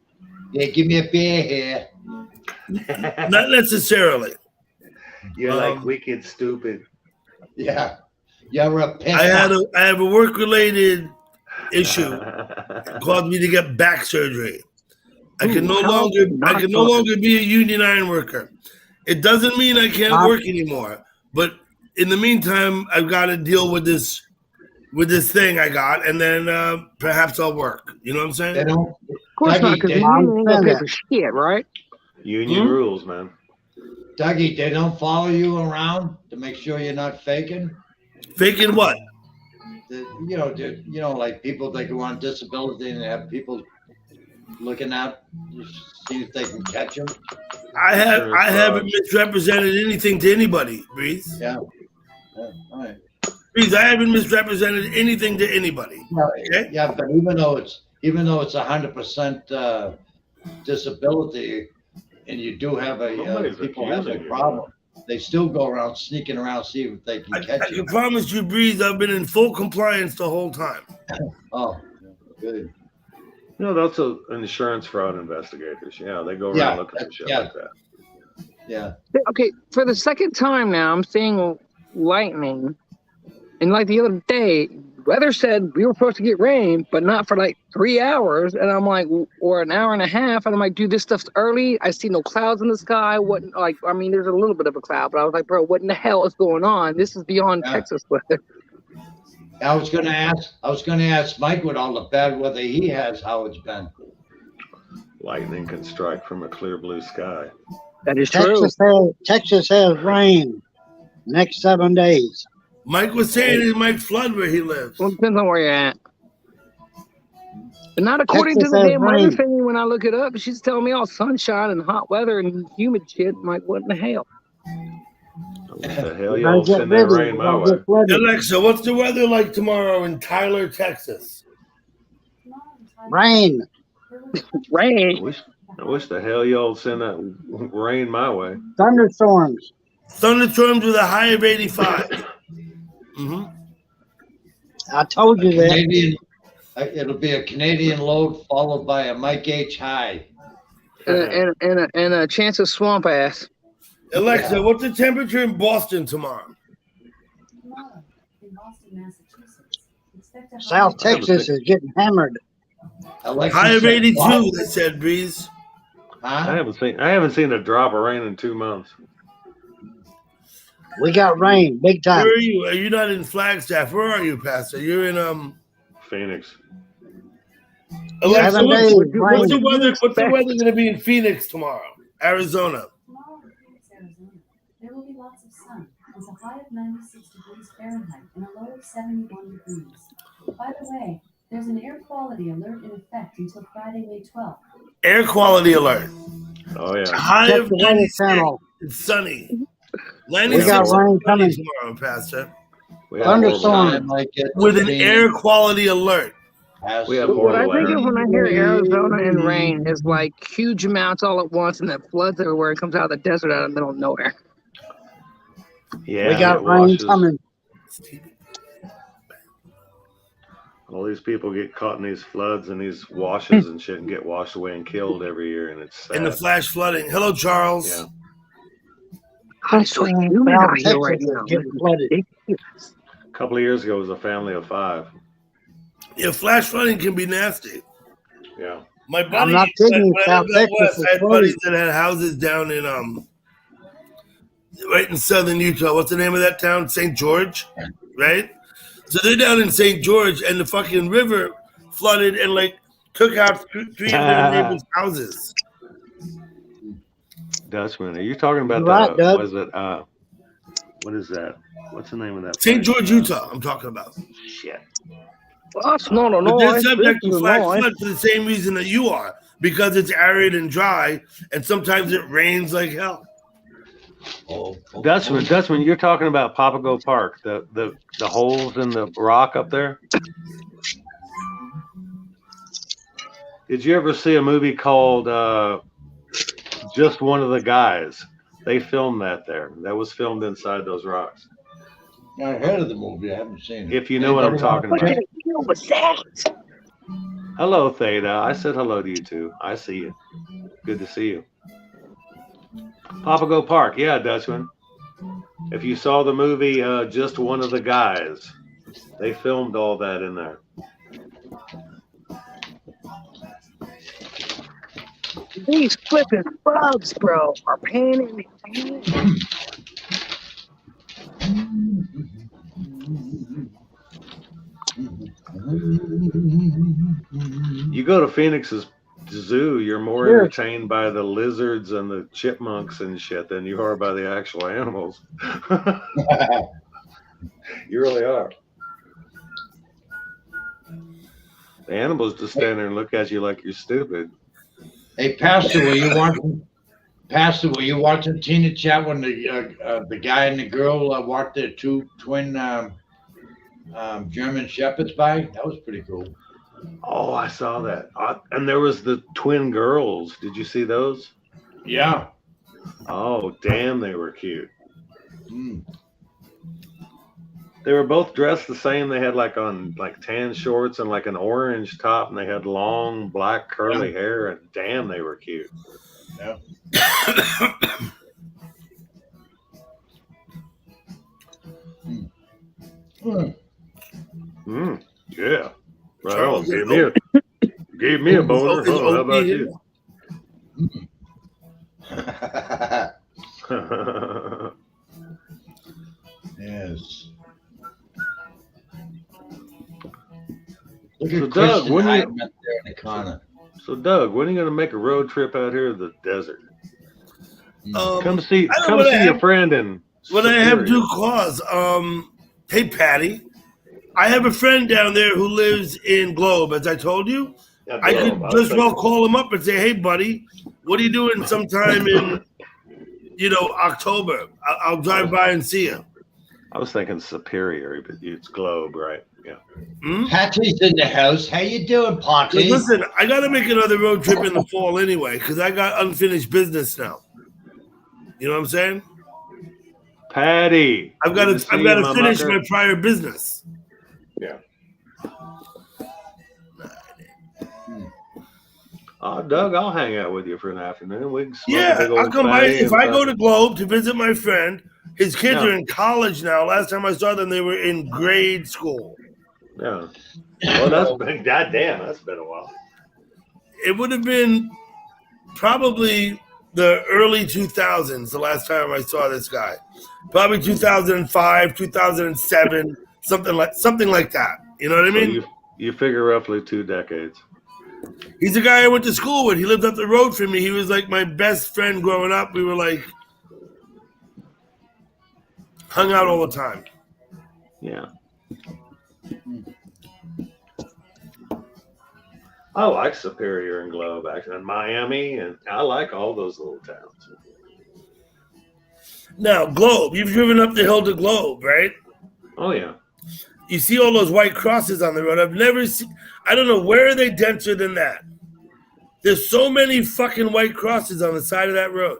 [SPEAKER 6] Yeah, give me a beer here.
[SPEAKER 1] Not necessarily.
[SPEAKER 3] You're like wicked stupid.
[SPEAKER 6] Yeah. You're a piss.
[SPEAKER 1] I have a work-related issue caused me to get back surgery. I can no longer be a union iron worker. It doesn't mean I can't work anymore. But in the meantime, I've got to deal with this thing I got, and then perhaps I'll work. You know what I'm saying?
[SPEAKER 6] They don't.
[SPEAKER 5] Of course not, because
[SPEAKER 6] Dougie,
[SPEAKER 5] you ain't gonna pay for shit, right?
[SPEAKER 3] Union rules, man.
[SPEAKER 6] Dougie, they don't follow you around to make sure you're not faking.
[SPEAKER 1] Faking what?
[SPEAKER 6] Like people that go on disability and have people looking out to see if they can catch them.
[SPEAKER 1] I haven't misrepresented anything to anybody, Breeze.
[SPEAKER 6] Yeah. All right.
[SPEAKER 1] Breeze, I haven't misrepresented anything to anybody. Okay?
[SPEAKER 6] Yeah, but even though it's 100% disability, and you do have people have a problem, they still go around sneaking around, see if they can catch
[SPEAKER 1] I
[SPEAKER 6] you.
[SPEAKER 1] can promise you, Breeze, I've been in full compliance the whole time.
[SPEAKER 6] Oh, good.
[SPEAKER 3] That's insurance fraud investigators. Yeah, they go around looking for shit like that.
[SPEAKER 6] Yeah.
[SPEAKER 5] Okay, for the second time now, I'm seeing lightning. And like the other day, weather said we were supposed to get rain, but not for like 3 hours. And I'm like, or an hour and a half. And I'm like, dude, this stuff's early. I see no clouds in the sky. There's a little bit of a cloud, but I was like, bro, what in the hell is going on? This is beyond Texas weather.
[SPEAKER 6] I was gonna ask Mike with all the bad weather he has, how it's been.
[SPEAKER 3] Lightning can strike from a clear blue sky.
[SPEAKER 5] That is true.
[SPEAKER 7] Texas has rain next 7 days.
[SPEAKER 1] Mike was saying it might flood where he lives.
[SPEAKER 5] Well, depends on where you're at. But not according to the damn weather thing. When I look it up, she's telling me all sunshine and hot weather and humid shit. I'm like, what in the hell?
[SPEAKER 3] What the hell y'all send that rain my way?
[SPEAKER 1] Alexa, what's the weather like tomorrow in Tyler, Texas?
[SPEAKER 7] Rain.
[SPEAKER 5] Rain.
[SPEAKER 3] I wish the hell y'all send that rain my way.
[SPEAKER 7] Thunderstorms.
[SPEAKER 1] Thunderstorms with a high of 85.
[SPEAKER 7] I told you that.
[SPEAKER 6] It'll be a Canadian load followed by a Mike H high.
[SPEAKER 5] And a chance of swamp ass.
[SPEAKER 1] Alexa, what's the temperature in Boston tomorrow?
[SPEAKER 8] Tomorrow in Boston, Massachusetts. Expect a
[SPEAKER 7] South Texas is getting hammered.
[SPEAKER 1] High of 82, they said, Breeze.
[SPEAKER 3] I haven't seen a drop of rain in 2 months.
[SPEAKER 7] We got rain, big time.
[SPEAKER 1] Where are you? Are you not in Flagstaff? Where are you, Pastor? You're in
[SPEAKER 3] Phoenix.
[SPEAKER 1] Alexa, what's the weather going to be in Phoenix tomorrow? Arizona.
[SPEAKER 8] Tomorrow in Phoenix, Arizona, there will be lots of sun. There's a high of 96 degrees Fahrenheit and a low of 71 degrees. By the way, there's an air quality alert in effect until Friday, May 12th.
[SPEAKER 1] Air quality alert.
[SPEAKER 3] Oh, yeah.
[SPEAKER 1] High of 96. It's sunny. 96
[SPEAKER 7] we got rain coming
[SPEAKER 1] tomorrow, Pastor.
[SPEAKER 7] Thunderstorm
[SPEAKER 1] with an air quality alert.
[SPEAKER 5] What I think of when I hear Arizona and rain is like huge amounts all at once, and that floods everywhere and comes out of the desert out of the middle of nowhere.
[SPEAKER 3] Yeah,
[SPEAKER 7] we got rain coming.
[SPEAKER 3] All these people get caught in these floods and these washes and shit and get washed away and killed every year, and it's sad.
[SPEAKER 1] In the flash flooding. Hello, Charles.
[SPEAKER 3] Yeah.
[SPEAKER 5] It's so humid
[SPEAKER 7] South
[SPEAKER 5] out here right
[SPEAKER 7] Texas is
[SPEAKER 5] now.
[SPEAKER 7] getting flooded.
[SPEAKER 3] A couple of years ago, it was a family of 5.
[SPEAKER 1] Yeah, flash flooding can be nasty.
[SPEAKER 3] Yeah.
[SPEAKER 1] My buddy,
[SPEAKER 7] I'm not kidding you,
[SPEAKER 1] when I
[SPEAKER 7] South
[SPEAKER 1] lived out
[SPEAKER 7] Texas
[SPEAKER 1] west,
[SPEAKER 7] is
[SPEAKER 1] I had
[SPEAKER 7] flooding.
[SPEAKER 1] buddies that had houses down in right in southern Utah. What's the name of that town? St. George, right? So they're down in St. George, and the fucking river flooded and like took out 3 of their neighbors' houses.
[SPEAKER 3] Dutchman, are you talking about
[SPEAKER 7] You're right, Doug.
[SPEAKER 3] was it what is that? What's the name of that
[SPEAKER 1] St.
[SPEAKER 3] place?
[SPEAKER 1] George, Utah. I'm talking about.
[SPEAKER 3] Shit.
[SPEAKER 5] Well, that's not a
[SPEAKER 1] But they're
[SPEAKER 5] noise.
[SPEAKER 1] subject
[SPEAKER 5] This
[SPEAKER 1] to
[SPEAKER 5] is
[SPEAKER 1] flash
[SPEAKER 5] noise.
[SPEAKER 1] flood for the same reason that you are, because it's arid and dry, and sometimes it rains like hell.
[SPEAKER 3] Dutchman, you're talking about Papago Park, the holes in the rock up there. Did you ever see a movie called Just One of the Guys? They filmed that there. That was filmed inside those rocks.
[SPEAKER 6] I heard of the movie. I haven't seen it.
[SPEAKER 3] If you know what I'm talking
[SPEAKER 5] What
[SPEAKER 3] about.
[SPEAKER 5] kind of deal was that?
[SPEAKER 3] Hello, Theta. I said hello to you too. I see you. Good to see you. Papago Park. Yeah, Dutchman. If you saw the movie Just One of the Guys, they filmed all that in there.
[SPEAKER 5] These flipping bugs, bro, are paining me.
[SPEAKER 3] You go to Phoenix's zoo, you're more
[SPEAKER 7] Sure.
[SPEAKER 3] entertained by the lizards and the chipmunks and shit than you are by the actual animals. You really are. The animals just stand there and look at you like you're stupid.
[SPEAKER 6] Hey, Pastor, were you watching Tina Chat when the guy and the girl walked their 2 twin German shepherds by? That was pretty cool.
[SPEAKER 3] Oh, I saw that. And there was the twin girls. Did you see those?
[SPEAKER 6] Yeah.
[SPEAKER 3] Oh, damn, they were cute.
[SPEAKER 6] Mm.
[SPEAKER 3] They were both dressed the same. They had like tan shorts and like an orange top, and they had long black curly hair, and damn, they were cute.
[SPEAKER 6] Yeah.
[SPEAKER 3] Yeah. Right on.
[SPEAKER 1] Charles,
[SPEAKER 3] Gave me a boner.
[SPEAKER 1] Is
[SPEAKER 3] Oh, how about
[SPEAKER 1] Opie
[SPEAKER 3] you?
[SPEAKER 6] Yes. Look
[SPEAKER 3] So,
[SPEAKER 6] at
[SPEAKER 3] Doug,
[SPEAKER 6] Christian
[SPEAKER 3] when you-
[SPEAKER 6] Hyman up there in the corner.
[SPEAKER 3] So, Doug, when are you going to make a road trip out here to the desert? Come see
[SPEAKER 1] I don't know what I
[SPEAKER 3] your
[SPEAKER 1] have-
[SPEAKER 3] friend in
[SPEAKER 1] When I have
[SPEAKER 3] Superior.
[SPEAKER 1] due cause, hey Patty, I have a friend down there who lives in Globe, as I told you.
[SPEAKER 3] Yeah,
[SPEAKER 1] I
[SPEAKER 3] Globe.
[SPEAKER 1] could just well call him up and say, "Hey, buddy, what are you doing sometime in, October? I'll drive by and see you."
[SPEAKER 3] I was thinking Superior, but it's Globe, right? Yeah.
[SPEAKER 6] Patty's in the house. How you doing, Patty?
[SPEAKER 1] Listen, I got to make another road trip in the fall anyway because I got unfinished business now. You know what I'm saying?
[SPEAKER 3] Patty.
[SPEAKER 1] I've got
[SPEAKER 3] good
[SPEAKER 1] to
[SPEAKER 3] see you,
[SPEAKER 1] finish
[SPEAKER 3] mucker.
[SPEAKER 1] my prior business.
[SPEAKER 3] Yeah. Oh, Doug, I'll hang out with you for an afternoon. We can smoke a
[SPEAKER 1] Yeah,
[SPEAKER 3] big old
[SPEAKER 1] I'll come by.
[SPEAKER 3] fatty
[SPEAKER 1] If
[SPEAKER 3] and
[SPEAKER 1] I go
[SPEAKER 3] fucking-
[SPEAKER 1] to Globe to visit my friend, his kids
[SPEAKER 3] Yeah.
[SPEAKER 1] are in college now. Last time I saw them, they were in grade school.
[SPEAKER 3] Yeah. Well, that's been, goddamn, that's been a while.
[SPEAKER 1] It would have been probably the early 2000s, the last time I saw this guy. Probably 2005, 2007, something like that. You know what I
[SPEAKER 3] So
[SPEAKER 1] mean?
[SPEAKER 3] you figure roughly 2 decades.
[SPEAKER 1] He's the guy I went to school with. He lived up the road from me. He was like my best friend growing up. We were like hung out all the time.
[SPEAKER 3] Yeah. I like Superior and Globe, actually, and Miami, and I like all those little towns.
[SPEAKER 1] Now, Globe, you've driven up the hill to Globe, right?
[SPEAKER 3] Oh, yeah.
[SPEAKER 1] You see all those white crosses on the road. I've never seen, I don't know, where are they denser than that? There's so many fucking white crosses on the side of that road.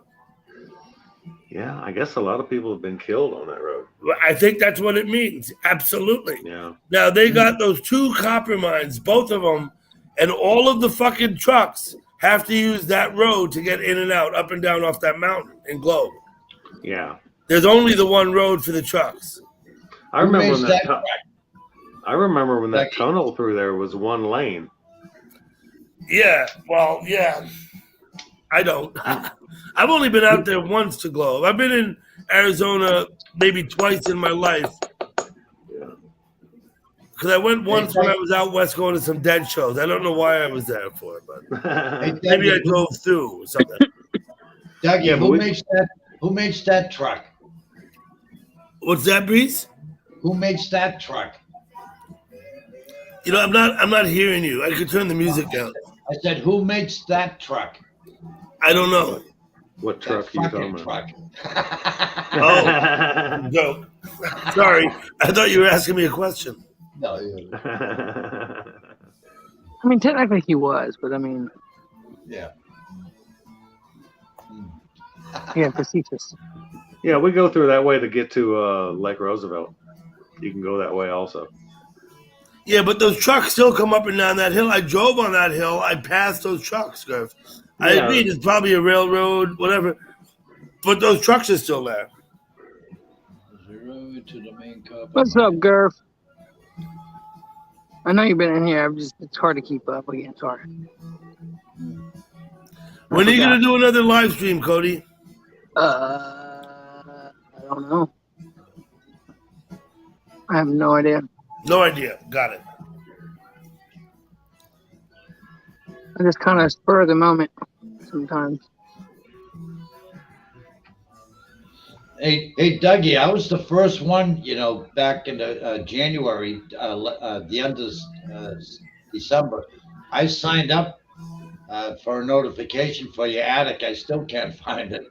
[SPEAKER 3] Yeah, I guess a lot of people have been killed on that road.
[SPEAKER 1] I think that's what it means. Absolutely.
[SPEAKER 3] Yeah.
[SPEAKER 1] Now they got those 2 copper mines, both of them, and all of the fucking trucks have to use that road to get in and out, up and down off that mountain in Globe.
[SPEAKER 3] Yeah.
[SPEAKER 1] There's only the one road for the trucks.
[SPEAKER 3] I remember when that tunnel through there was 1 lane.
[SPEAKER 1] Yeah, well, yeah. I don't. I've only been out there once to Globe. I've been in Arizona maybe twice in my life. Because I went once when I was out west going to some Dead shows. I don't know why I was there for it, but maybe I drove through or something.
[SPEAKER 6] Dougie, who makes that truck?
[SPEAKER 1] What's that, Breeze?
[SPEAKER 6] Who makes that truck?
[SPEAKER 1] You know, I'm not hearing you. I could turn the music down.
[SPEAKER 6] I said, who makes that truck?
[SPEAKER 1] I don't know.
[SPEAKER 3] What truck are you talking about?
[SPEAKER 1] Oh, no. Sorry. I thought you were asking me a question.
[SPEAKER 6] No,
[SPEAKER 5] I mean, technically he was, but I mean,
[SPEAKER 6] yeah.
[SPEAKER 5] Yeah, facetious.
[SPEAKER 3] Yeah, we go through that way to get to Lake Roosevelt. You can go that way also.
[SPEAKER 1] Yeah, but those trucks still come up and down that hill. I drove on that hill. I passed those trucks, Griff. I agree. It's probably a railroad, whatever. But those trucks are still there.
[SPEAKER 5] What's up, Gurf? I know you've been in here. It's hard to keep up again. Sorry.
[SPEAKER 1] When are you going to do another live stream, Cody?
[SPEAKER 5] I don't know. I have no idea.
[SPEAKER 1] No idea. Got it.
[SPEAKER 5] I just kind of spur of the moment sometimes.
[SPEAKER 6] Hey, Dougie, I was the first one, back in January, the end of December. I signed up for a notification for your attic. I still can't find it.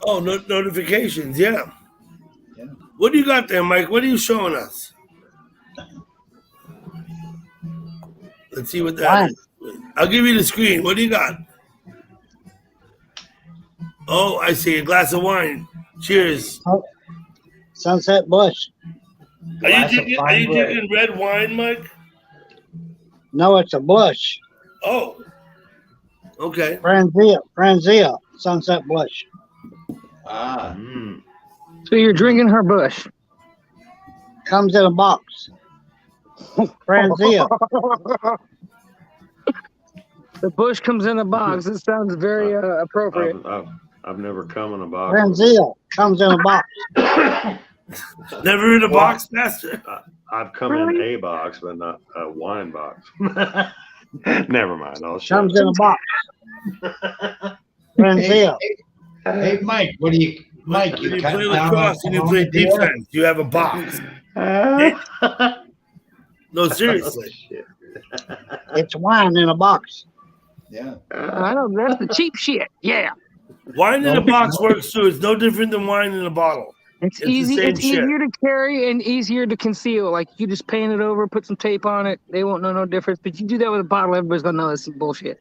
[SPEAKER 1] Oh, notifications, yeah. What do you got there, Mike? What are you showing us? Let's see what that is. I'll give you the screen. What do you got? Oh, I see. A glass of wine. Cheers.
[SPEAKER 7] Sunset Bush.
[SPEAKER 1] Are you drinking red wine, Mike?
[SPEAKER 7] No, it's a Bush.
[SPEAKER 1] Oh. Okay.
[SPEAKER 7] Franzia, Sunset Bush.
[SPEAKER 6] Ah.
[SPEAKER 5] So you're drinking her Bush?
[SPEAKER 7] Comes in a box. Franzia.
[SPEAKER 5] The Bush comes in a box. It sounds very appropriate.
[SPEAKER 3] I've never come in a box.
[SPEAKER 7] Franzia comes in a box.
[SPEAKER 1] Never in a box, Master?
[SPEAKER 3] I've come in a box, but not a wine box. Never mind.
[SPEAKER 7] Comes in a box. Franzia.
[SPEAKER 6] Hey, Mike, Mike,
[SPEAKER 1] you play lacrosse and you play defense. You have a box. No, seriously.
[SPEAKER 7] It's wine in a box.
[SPEAKER 6] Yeah.
[SPEAKER 5] I know, that's the cheap shit. Yeah.
[SPEAKER 1] Wine in a box works too. It's no different than wine in a bottle.
[SPEAKER 5] It's easy. It's easier to carry and easier to conceal. Like you just paint it over, put some tape on it. They won't know no difference. But you do that with a bottle, everybody's gonna know that's some bullshit.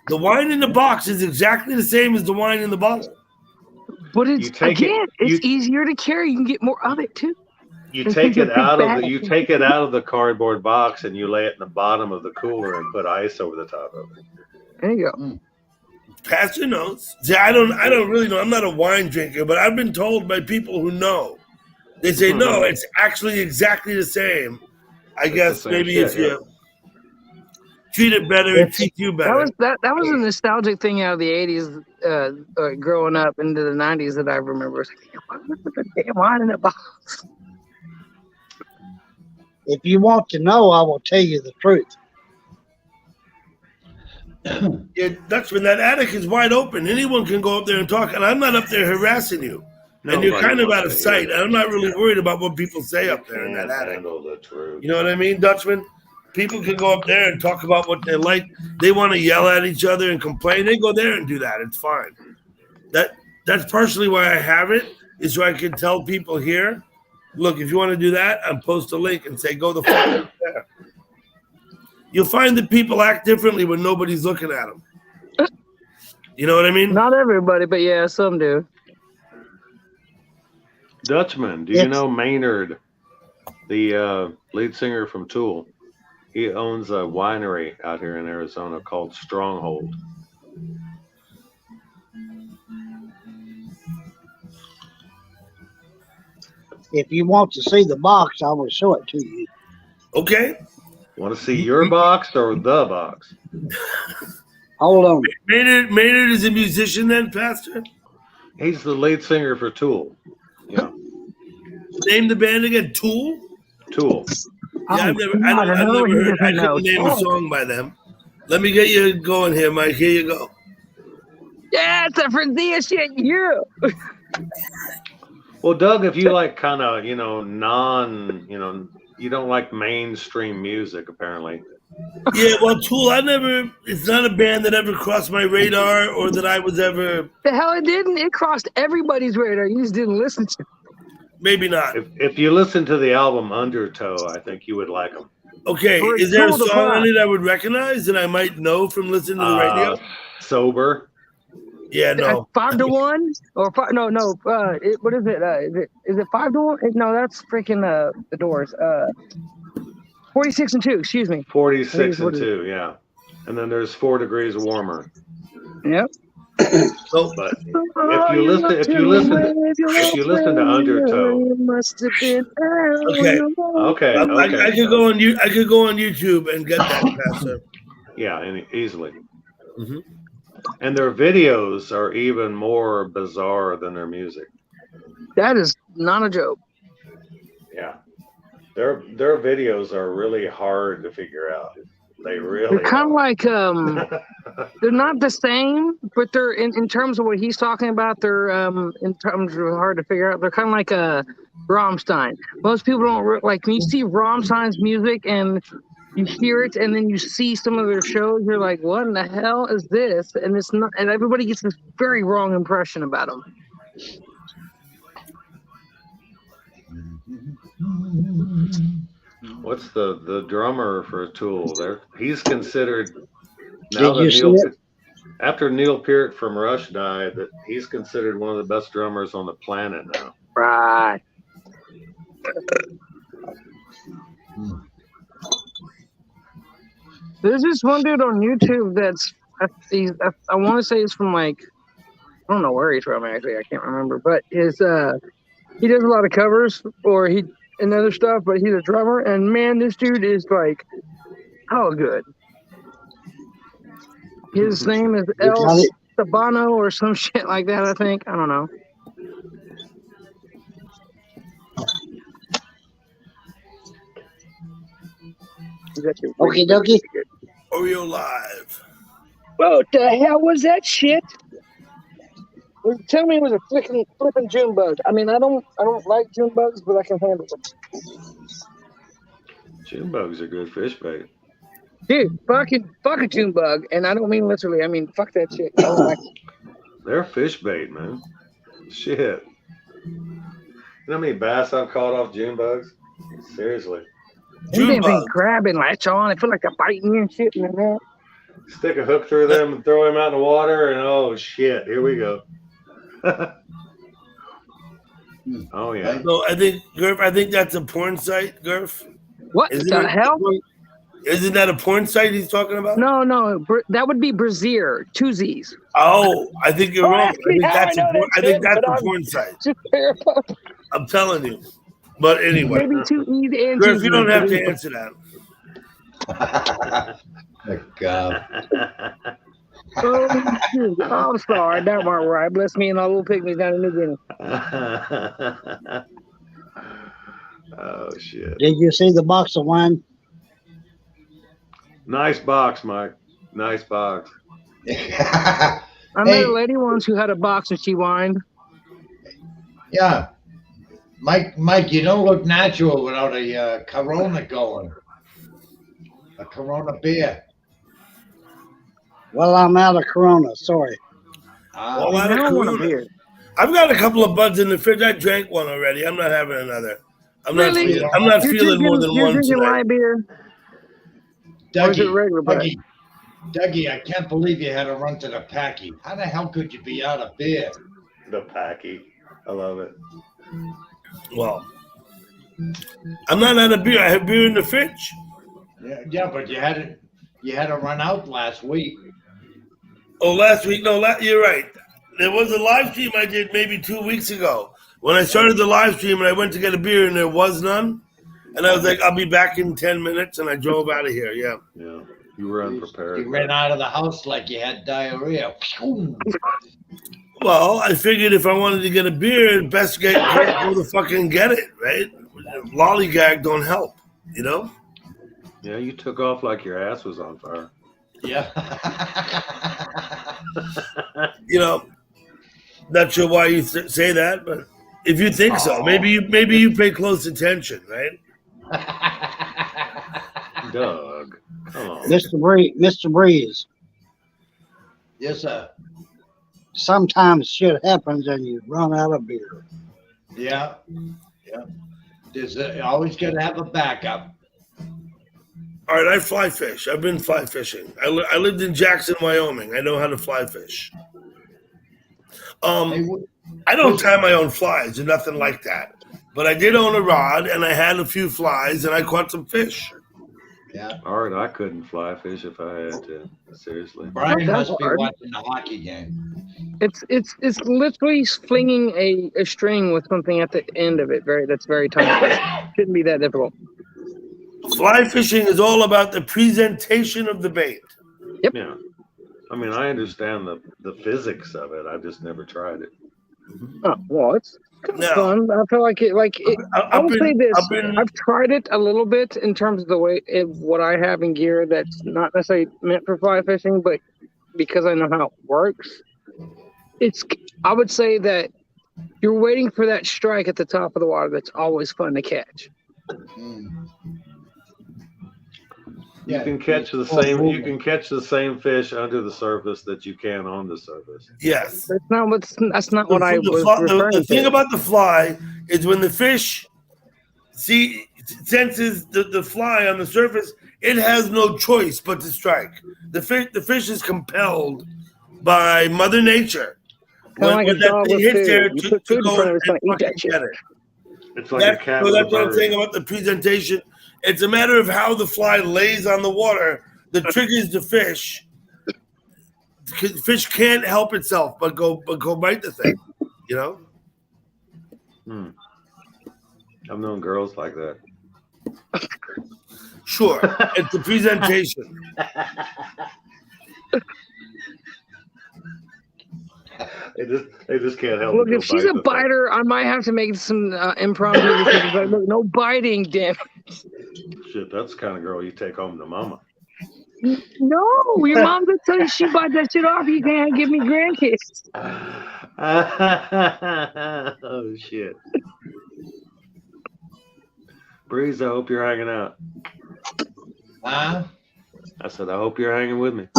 [SPEAKER 1] The wine in the box is exactly the same as the wine in the bottle.
[SPEAKER 5] But it's easier to carry. You can get more of it too.
[SPEAKER 3] You take it out of the cardboard box and you lay it in the bottom of the cooler and put ice over the top of it.
[SPEAKER 5] There you go.
[SPEAKER 1] Pastor knows. See, I don't really know. I'm not a wine drinker, but I've been told by people who know. They say no, it's actually exactly the same. I guess maybe if you treat it better, it treats you better.
[SPEAKER 5] That was a nostalgic thing out of the '80s, growing up into the '90s that I remember. It's like, what's the damn wine in a box?
[SPEAKER 7] If you want to know, I will tell you the truth.
[SPEAKER 1] Yeah, Dutchman, that attic is wide open. Anyone can go up there and talk, and I'm not up there harassing you. And you're kind of out of sight. I'm not really worried about what people say up there in that attic. You know what I mean, Dutchman? People can go up there and talk about what they like. They want to yell at each other and complain. They go there and do that. It's fine. That's partially why I have it, is so I can tell people here, look, if you want to do that, I'll post a link and say, go the fuck up there. You'll find that people act differently when nobody's looking at them. You know what I mean?
[SPEAKER 5] Not everybody, but yeah, some do.
[SPEAKER 3] Dutchman, do you
[SPEAKER 7] It's
[SPEAKER 3] know Maynard, the lead singer from Tool? He owns a winery out here in Arizona called Stronghold.
[SPEAKER 7] if you want to see the box, I will show it to you.
[SPEAKER 1] Okay.
[SPEAKER 3] Want to see your box or the box?
[SPEAKER 7] Hold on.
[SPEAKER 1] Maynard is a musician then, Pastor?
[SPEAKER 3] He's the lead singer for Tool. Yeah,
[SPEAKER 1] Name the band again. Tool?
[SPEAKER 3] Tool.
[SPEAKER 1] Yeah, I've never heard. I couldn't name a song by them. Let me get you going here, Mike. Here you go.
[SPEAKER 5] Yeah, it's a frenzy shit. Yeah.
[SPEAKER 3] Well, Doug, if you like kind of, you don't like mainstream music, apparently.
[SPEAKER 1] Yeah, well, Tool, it's not a band that ever crossed my radar or that I was ever.
[SPEAKER 5] The hell it didn't. It crossed everybody's radar. You just didn't listen to it.
[SPEAKER 1] Maybe not.
[SPEAKER 3] If you listen to the album Undertow, I think you would like them.
[SPEAKER 1] Okay, is there a song on it I would recognize that I might know from listening to the radio?
[SPEAKER 3] Sober.
[SPEAKER 1] Yeah, no.
[SPEAKER 5] 5 to 1 or five, no. What is it? Is it 5 to 1? No, that's freaking the Doors. 46 and 2. Excuse me.
[SPEAKER 3] 46 and 2. Yeah, and then there's 4 Degrees Warmer.
[SPEAKER 5] Yep.
[SPEAKER 1] So,
[SPEAKER 3] but if you listen to Undertow, okay.
[SPEAKER 1] I could go on YouTube and get that, Pastor.
[SPEAKER 3] Yeah, easily.
[SPEAKER 1] Mm-hmm.
[SPEAKER 3] And their videos are even more bizarre than their music.
[SPEAKER 5] That is not a joke.
[SPEAKER 3] Yeah, their videos are really hard to figure out. They're
[SPEAKER 5] kind of like they're not the same, but they're in terms of what he's talking about. They're in terms of hard to figure out. They're kind of like Rammstein. Most people don't like when you see Rammstein's music and you hear it, and then you see some of their shows. You're like, what in the hell is this? And it's not. And everybody gets this very wrong impression about them.
[SPEAKER 3] What's the drummer for Tool? He's considered after Neil Peart from Rush died, that he's considered one of the best drummers on the planet now.
[SPEAKER 5] Right. There's this one dude on YouTube that's I want to say he's from like I don't know where he's from actually, I can't remember, but he does a lot of covers and other stuff, but he's a drummer, and man, this dude is like good. His name is El Sabano or some shit like that, I think. I don't know.
[SPEAKER 7] Okie dokie.
[SPEAKER 1] Oreo Live.
[SPEAKER 5] What the hell was that shit? Tell me it was a flipping June bug. I mean, I don't like June bugs, but I can handle them.
[SPEAKER 3] June bugs are good fish bait.
[SPEAKER 5] Dude, fuck a June bug, and I don't mean literally. I mean, fuck that shit. I don't like it.
[SPEAKER 3] They're fish bait, man. Shit. You know how many bass I've caught off June bugs? Seriously.
[SPEAKER 5] They've been grabbing, latch on. I feel like they're biting you and shit and that.
[SPEAKER 3] Stick a hook through them and throw him out in the water, and oh shit, here we go. Oh yeah.
[SPEAKER 1] No, I think that's a porn site, Gurf.
[SPEAKER 5] What the hell?
[SPEAKER 1] Isn't that a porn site he's talking about?
[SPEAKER 5] No, that would be Brazier, 2 Z's.
[SPEAKER 1] Oh, I think you're wrong. I think that's a porn site. I'm telling you. But anyway,
[SPEAKER 5] maybe 2 E's and
[SPEAKER 1] Gurf, you don't have to answer
[SPEAKER 6] Oh,
[SPEAKER 1] that.
[SPEAKER 6] God.
[SPEAKER 5] Oh, I'm sorry, that weren't right. Bless me and all little pygmies down in New Guinea.
[SPEAKER 3] Oh shit!
[SPEAKER 7] Did you see the box of wine?
[SPEAKER 3] Nice box, Mike. Nice box.
[SPEAKER 5] I met a lady once who had a box and she whined.
[SPEAKER 6] Yeah, Mike, you don't look natural without a Corona going. A Corona beer.
[SPEAKER 7] Well, I'm out of Corona. Sorry.
[SPEAKER 1] Well, I don't want a beer. I've got a couple of buds in the fridge. I drank one already. I'm not having another. I'm not feeling more than one tonight.
[SPEAKER 5] Rye beer?
[SPEAKER 6] Dougie, I can't believe you had to run to the Packy. How the hell could you be out of beer?
[SPEAKER 3] The Packy. I love it.
[SPEAKER 1] Well, I'm not out of beer. I have beer in the fridge.
[SPEAKER 6] Yeah, but you had to run out last week.
[SPEAKER 1] Oh, last week? No, you're right. There was a live stream I did maybe 2 weeks ago. When I started the live stream and I went to get a beer and there was none, and I was like, I'll be back in 10 minutes, and I drove out of here. Yeah.
[SPEAKER 3] Yeah. You were unprepared.
[SPEAKER 6] You ran out of the house like you had diarrhea.
[SPEAKER 1] Well, I figured if I wanted to get a beer, best go to fucking get it, right? Lollygag don't help, you know?
[SPEAKER 3] Yeah, you took off like your ass was on fire.
[SPEAKER 6] Yeah.
[SPEAKER 1] You know, not sure why you say that, but if you think so, maybe you pay close attention, right?
[SPEAKER 3] Doug, come on.
[SPEAKER 7] Mr. Breeze.
[SPEAKER 6] Yes, sir.
[SPEAKER 7] Sometimes shit happens and you run out of beer.
[SPEAKER 6] Yeah. There's always got to have a backup.
[SPEAKER 1] All right, I fly fish. I've been fly fishing. I lived in Jackson, Wyoming. I know how to fly fish. I don't tie my own flies or nothing like that. But I did own a rod, and I had a few flies, and I caught some fish.
[SPEAKER 6] Yeah.
[SPEAKER 3] All right, I couldn't fly fish if I had to. Seriously.
[SPEAKER 6] Brian must be watching the hockey game.
[SPEAKER 5] It's literally flinging a string with something at the end of it. That's very tiny. Shouldn't be that difficult.
[SPEAKER 1] Fly fishing is all about the presentation of the bait.
[SPEAKER 5] Yep.
[SPEAKER 3] Yeah. I mean, I understand the physics of it. I've just never tried it.
[SPEAKER 5] Oh, well, it's fun. I feel like it. I will say this: I've tried it a little bit in terms of the way what I have in gear that's not necessarily meant for fly fishing, but because I know how it works, I would say that you're waiting for that strike at the top of the water. That's always fun to catch.
[SPEAKER 3] You can catch the same. You can catch the same fish under the surface that you can on the surface.
[SPEAKER 1] Yes.
[SPEAKER 5] That's not what I was referring to.
[SPEAKER 1] The thing about the fly is when the fish senses the fly on the surface, it has no choice but to strike. The fish is compelled by Mother Nature.
[SPEAKER 5] When that thing hits there to go and fucking get it.
[SPEAKER 3] It's like a cat.
[SPEAKER 1] So that's what I'm saying about the presentation. It's a matter of how the fly lays on the water that triggers the fish. The fish can't help itself but go bite the thing, you know?
[SPEAKER 3] I've known girls like that.
[SPEAKER 1] Sure. It's the presentation.
[SPEAKER 3] They just can't help.
[SPEAKER 5] Look, if she's a biter, I might have to make some impromptu decisions. Like, look, no biting, damn it.
[SPEAKER 3] Shit, that's the kind of girl you take home to mama.
[SPEAKER 5] No, your mom will tell you she bite that shit off. You can't give me grandkids.
[SPEAKER 3] Oh shit. Breeze, I hope you're hanging out.
[SPEAKER 6] Huh?
[SPEAKER 3] I said, I hope you're hanging with me.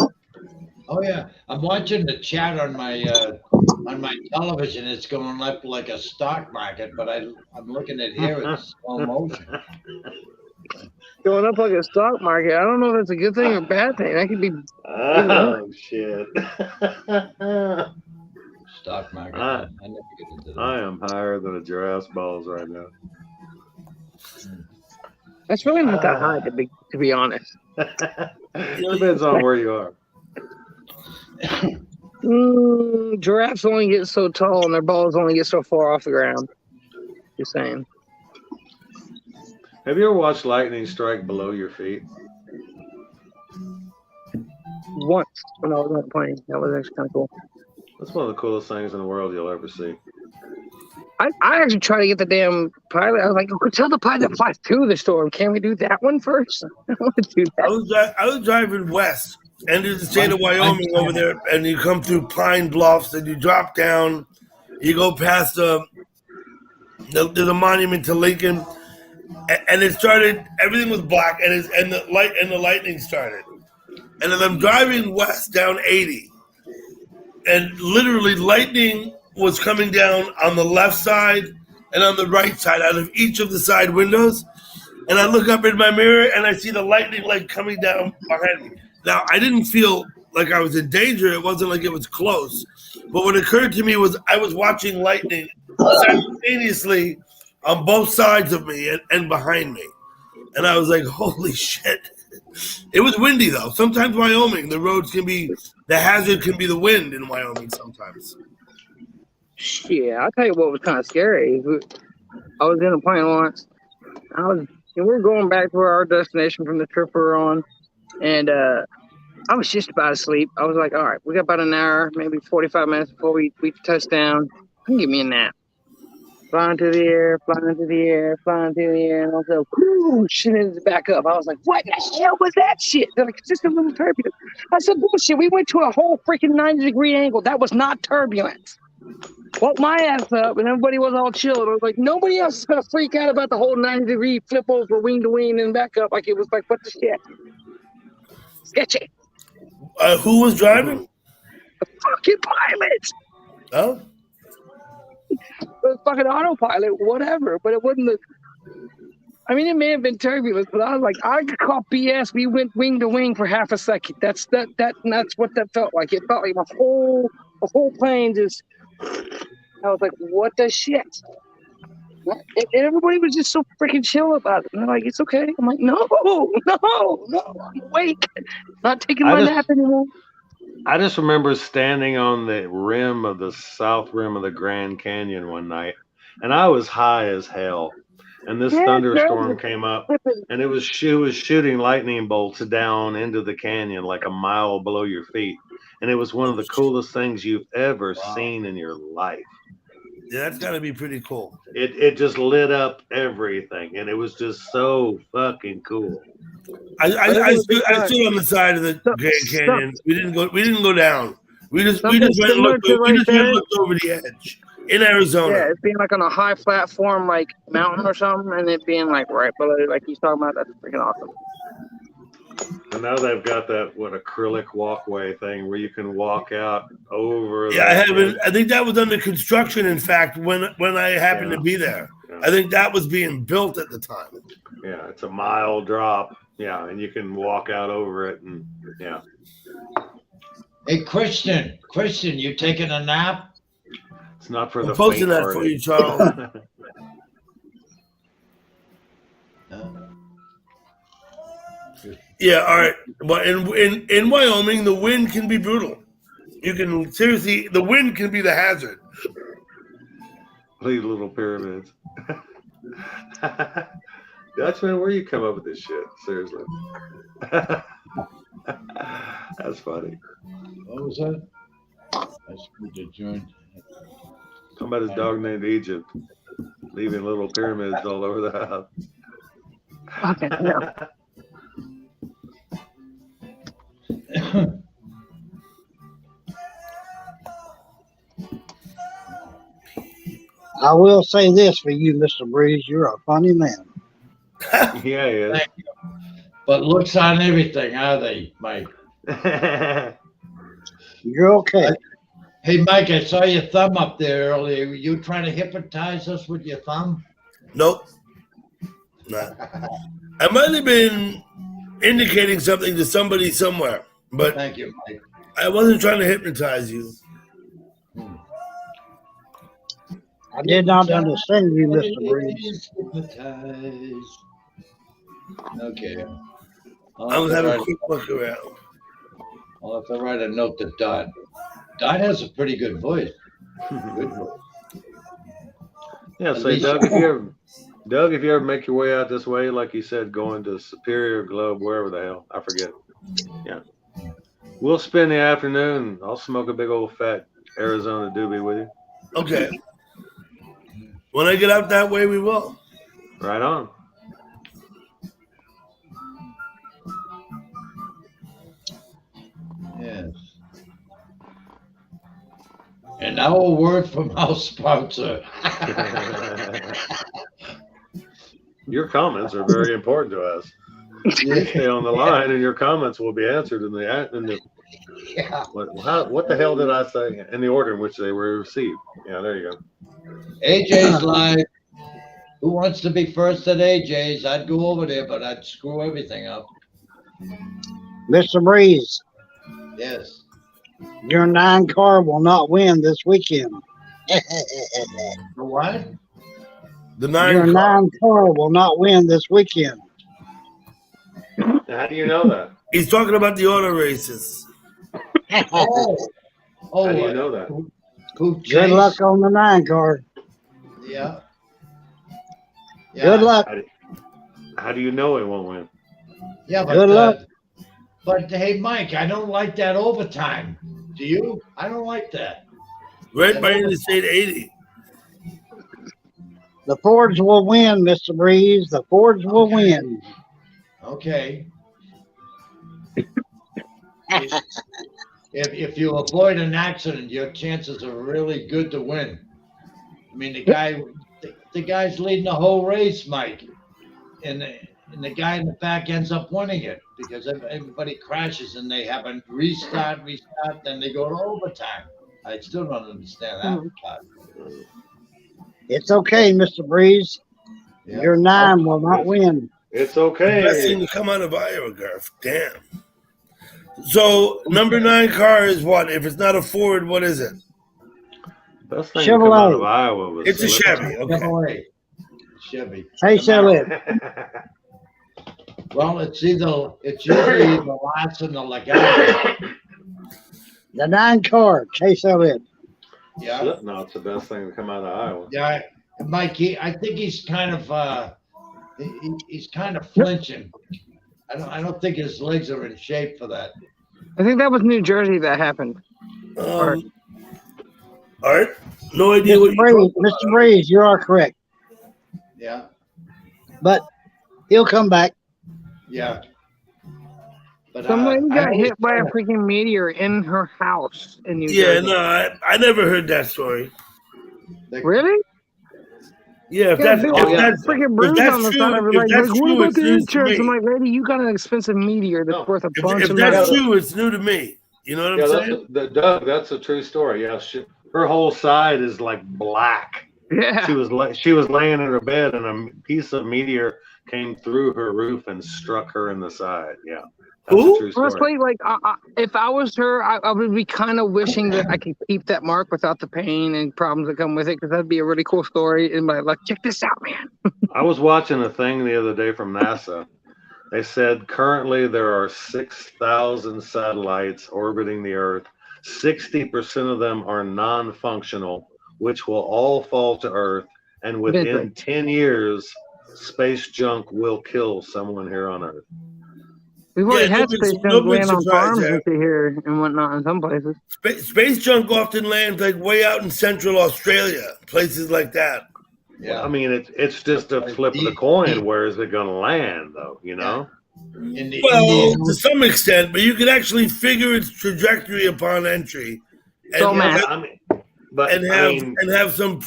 [SPEAKER 6] Oh yeah, I'm watching the chat on my television. It's going up like a stock market, but I'm looking at here in slow motion.
[SPEAKER 5] Going up like a stock market. I don't know if that's a good thing or a bad thing. That could be.
[SPEAKER 3] Oh shit.
[SPEAKER 6] Stock market. I never get into that.
[SPEAKER 3] I am higher than a giraffe's balls right now.
[SPEAKER 5] That's really not that high, to be honest.
[SPEAKER 3] Depends on where you are.
[SPEAKER 5] Giraffes only get so tall and their balls only get so far off the ground. Just saying.
[SPEAKER 3] Have you ever watched lightning strike below your feet?
[SPEAKER 5] Once when I was on a plane. That was actually kind of cool.
[SPEAKER 3] That's one of the coolest things in the world you'll ever see.
[SPEAKER 5] I actually tried to get the damn pilot. I was like, oh, tell the pilot to fly through the storm. Can we do that one first? I want to do that.
[SPEAKER 1] I was driving west, end of the state of Wyoming over there, and you come through Pine Bluffs, and you drop down, you go past there's a monument to Lincoln, and it started. Everything was black, and the lightning started. And as I'm driving west down 80, and literally lightning was coming down on the left side and on the right side out of each of the side windows. And I look up in my mirror and I see the lightning like coming down behind me. Now, I didn't feel like I was in danger. It wasn't like it was close. But what occurred to me was I was watching lightning simultaneously on both sides of me and behind me. And I was like, holy shit. It was windy though. Sometimes Wyoming, the hazard can be the wind in Wyoming sometimes.
[SPEAKER 5] Yeah, I'll tell you what was kind of scary. I was in a plane once. We were going back to our destination from the trip we were on, and I was just about to sleep. I was like, all right, we got about an hour, maybe 45 minutes before we touch down. Give me a nap. Flying through the air, flying through the air, flying through the air, and I was like, whoosh, and then it's back up. I was like, what the hell was that shit? They're like, it's just a little turbulence. I said, bullshit, we went to a whole freaking 90-degree angle. That was not turbulence. Woke my ass up, and everybody was all chill. I was like, nobody else is going to freak out about the whole 90-degree flip over wing to wing and back up. Like, it was like, what the shit? Sketchy.
[SPEAKER 1] Who was driving?
[SPEAKER 5] The fucking pilot.
[SPEAKER 1] Oh?
[SPEAKER 5] The fucking autopilot, whatever. But it wasn't it may have been turbulence, but I was like, I could call BS. We went wing to wing for half a second. That's what that felt like. It felt like the whole plane just. I was like, what the shit? And everybody was just so freaking chill about it. And they're like, it's okay. I'm like, no, I'm awake. Not taking my nap anymore.
[SPEAKER 3] I just remember standing on the south rim of the Grand Canyon one night, and I was high as hell. And this thunderstorm came up, and it was shooting lightning bolts down into the canyon like a mile below your feet. And it was one of the coolest things you've ever seen in your life.
[SPEAKER 1] Yeah, that's got to be pretty cool.
[SPEAKER 3] It just lit up everything, and it was just so fucking cool.
[SPEAKER 1] I stood on the side of the Grand Canyon. We didn't go down. We just went and looked over the edge in Arizona.
[SPEAKER 5] Yeah, it's being like on a high platform, like mountain or something, and it being like right below, like he's talking about. That's freaking awesome.
[SPEAKER 3] And now they've got that acrylic walkway thing where you can walk out over.
[SPEAKER 1] Yeah, I think that was under construction. In fact, when I happened to be there, I think that was being built at the time.
[SPEAKER 3] Yeah, it's a mile drop. Yeah, and you can walk out over it, and yeah.
[SPEAKER 6] Hey, Christian, you taking a nap?
[SPEAKER 3] It's not for
[SPEAKER 1] I'm posting that for you, Charles. Yeah, all right. But in Wyoming, the wind can be brutal. The wind can be the hazard.
[SPEAKER 3] These little pyramids. Dutchman, where you come up with this shit? Seriously. That's funny.
[SPEAKER 6] What was that? I screwed the joint.
[SPEAKER 3] Talking about his dog named Egypt, leaving little pyramids all over the house.
[SPEAKER 5] Okay, no.
[SPEAKER 7] I will say this for you, Mr. Breeze. You're a funny man.
[SPEAKER 3] Yeah, he is.
[SPEAKER 6] Thank you. But looks on everything, are they, Mike?
[SPEAKER 7] You're okay.
[SPEAKER 6] Hey, Mike, I saw your thumb up there earlier. Were you trying to hypnotize us with your thumb?
[SPEAKER 1] Nope. Not. I might have been indicating something to somebody somewhere, but
[SPEAKER 6] Thank you, Mike.
[SPEAKER 1] I wasn't trying to hypnotize you.
[SPEAKER 7] I did not understand you, Mr. Breeze.
[SPEAKER 6] Hypnotize. Okay.
[SPEAKER 1] I was having a quick look around.
[SPEAKER 6] I'll have to write a note to Dot. Dot has a pretty good voice. Good voice.
[SPEAKER 3] Yeah, so Doug, if you ever make your way out this way, like you said, going to Superior, Globe, wherever the hell, I forget. Yeah. We'll spend the afternoon. I'll smoke a big old fat Arizona doobie with you.
[SPEAKER 1] Okay. When I get out that way, we will.
[SPEAKER 3] Right on.
[SPEAKER 6] Yes. And now a word from our sponsor.
[SPEAKER 3] Your comments are very important to us. You stay on the line, and your comments will be answered in the
[SPEAKER 6] Yeah.
[SPEAKER 3] What the hell did I say? In the order in which they were received. Yeah, there you go.
[SPEAKER 6] AJ's live. Who wants to be first at AJ's? I'd go over there, but I'd screw everything up.
[SPEAKER 7] Mr. Breeze,
[SPEAKER 6] Yes.
[SPEAKER 7] your 9 car will not win this weekend.
[SPEAKER 6] For what?
[SPEAKER 1] The
[SPEAKER 7] Your
[SPEAKER 1] 9 car.
[SPEAKER 7] 9 car will not win this weekend.
[SPEAKER 3] How do you know that?
[SPEAKER 1] He's talking about the auto races.
[SPEAKER 6] Oh,
[SPEAKER 3] How do you know that?
[SPEAKER 6] Who
[SPEAKER 7] Good luck
[SPEAKER 6] Chase?
[SPEAKER 7] on the 9 car.
[SPEAKER 6] Yeah. Yeah.
[SPEAKER 7] Good luck.
[SPEAKER 3] How do you know it won't win?
[SPEAKER 6] Yeah,
[SPEAKER 7] Good luck.
[SPEAKER 6] But hey, Mike, I don't like that overtime. Do you? I don't like that.
[SPEAKER 1] Right by Interstate 80.
[SPEAKER 7] The Fords will win, Mr. Breeze. The Fords will
[SPEAKER 6] Okay.
[SPEAKER 7] win.
[SPEAKER 6] Okay. If you avoid an accident, your chances are really good to win. I mean, the guy's leading the whole race, Mike, and the guy in the back ends up winning it because everybody crashes and they have a restart, then they go to overtime. I still don't understand that part.
[SPEAKER 7] It's okay, Mr. Breeze.
[SPEAKER 6] Yeah.
[SPEAKER 7] Your 9 will not win.
[SPEAKER 3] It's
[SPEAKER 1] The best thing
[SPEAKER 3] okay.
[SPEAKER 1] to come out of Iowa, Garf. Damn. So number 9 car is what? If it's not a Ford, what is it?
[SPEAKER 3] Best thing to come out of
[SPEAKER 7] Chevrolet.
[SPEAKER 3] Iowa was
[SPEAKER 1] It's a
[SPEAKER 3] Slipknot.
[SPEAKER 1] Chevy. Okay.
[SPEAKER 6] Chevy.
[SPEAKER 7] Chase
[SPEAKER 6] No
[SPEAKER 7] Elliott.
[SPEAKER 6] matter- Well, it's usually the last and the legato.
[SPEAKER 7] The 9 car, Chase Elliott.
[SPEAKER 6] Yeah.
[SPEAKER 3] Slipknot's the best thing to come out of Iowa.
[SPEAKER 6] Yeah, Mike. I think he's kind of he's kind of flinching. I don't think his legs are in shape for that.
[SPEAKER 5] I think that was New Jersey that happened.
[SPEAKER 1] Art? No idea what
[SPEAKER 7] Mr.
[SPEAKER 1] you're
[SPEAKER 7] Breeze,
[SPEAKER 1] talking
[SPEAKER 7] Mr.
[SPEAKER 1] about.
[SPEAKER 7] Breeze, you are correct.
[SPEAKER 6] Yeah.
[SPEAKER 7] But he'll come back.
[SPEAKER 6] Yeah. But
[SPEAKER 5] Some lady
[SPEAKER 6] I
[SPEAKER 5] got
[SPEAKER 6] always
[SPEAKER 5] hit by a
[SPEAKER 6] thought-
[SPEAKER 5] freaking meteor in her house in New
[SPEAKER 1] Yeah,
[SPEAKER 5] Jersey.
[SPEAKER 1] no, I never heard that story.
[SPEAKER 5] Really?
[SPEAKER 1] Yeah, if
[SPEAKER 5] Yeah,
[SPEAKER 1] that's
[SPEAKER 5] big
[SPEAKER 1] if
[SPEAKER 5] old
[SPEAKER 1] that's
[SPEAKER 5] freaking
[SPEAKER 1] if
[SPEAKER 5] bruise on
[SPEAKER 1] that's
[SPEAKER 5] the
[SPEAKER 1] true,
[SPEAKER 5] side of her.
[SPEAKER 1] if
[SPEAKER 5] Like,
[SPEAKER 1] that's
[SPEAKER 5] what
[SPEAKER 1] true,
[SPEAKER 5] about
[SPEAKER 1] it's
[SPEAKER 5] the
[SPEAKER 1] news to
[SPEAKER 5] insurance? I'm
[SPEAKER 1] me.
[SPEAKER 5] like, lady, you got an expensive meteor that's
[SPEAKER 3] No.
[SPEAKER 5] worth a bunch
[SPEAKER 1] If
[SPEAKER 5] of
[SPEAKER 1] that's
[SPEAKER 5] money.
[SPEAKER 1] true, it's new to me. You know what I'm saying?
[SPEAKER 3] Doug, that's a true story. Yeah, her whole side is like black.
[SPEAKER 5] Yeah.
[SPEAKER 3] She was laying in her bed, and a piece of meteor came through her roof and struck her in the side. Yeah, that's
[SPEAKER 1] Who?
[SPEAKER 3] a true story.
[SPEAKER 5] Honestly, like, if I was her, I would be kind of wishing that I could keep that mark without the pain and problems that come with it, because that'd be a really cool story. And like, check this out, man.
[SPEAKER 3] I was watching a thing the other day from NASA. They said currently there are 6,000 satellites orbiting the Earth. 60% of them are non-functional, which will all fall to Earth. And within
[SPEAKER 5] Eventually.
[SPEAKER 3] 10 years, space junk will kill someone here on Earth.
[SPEAKER 5] We've already
[SPEAKER 1] Yeah,
[SPEAKER 5] had
[SPEAKER 1] no
[SPEAKER 5] space
[SPEAKER 1] big- no
[SPEAKER 5] junk
[SPEAKER 1] big
[SPEAKER 5] land on
[SPEAKER 1] surprise
[SPEAKER 5] farms
[SPEAKER 1] there.
[SPEAKER 5] and shit here and whatnot in some places.
[SPEAKER 1] Space junk often lands like way out in Central Australia, places like that.
[SPEAKER 6] Yeah.
[SPEAKER 3] I mean, it's just a flip of the coin. Where is it going to land, though? You know?
[SPEAKER 6] In the
[SPEAKER 1] Well,
[SPEAKER 6] Indian
[SPEAKER 1] to some extent, but you can actually figure its trajectory upon entry,
[SPEAKER 5] So,
[SPEAKER 1] and
[SPEAKER 5] man,
[SPEAKER 1] have some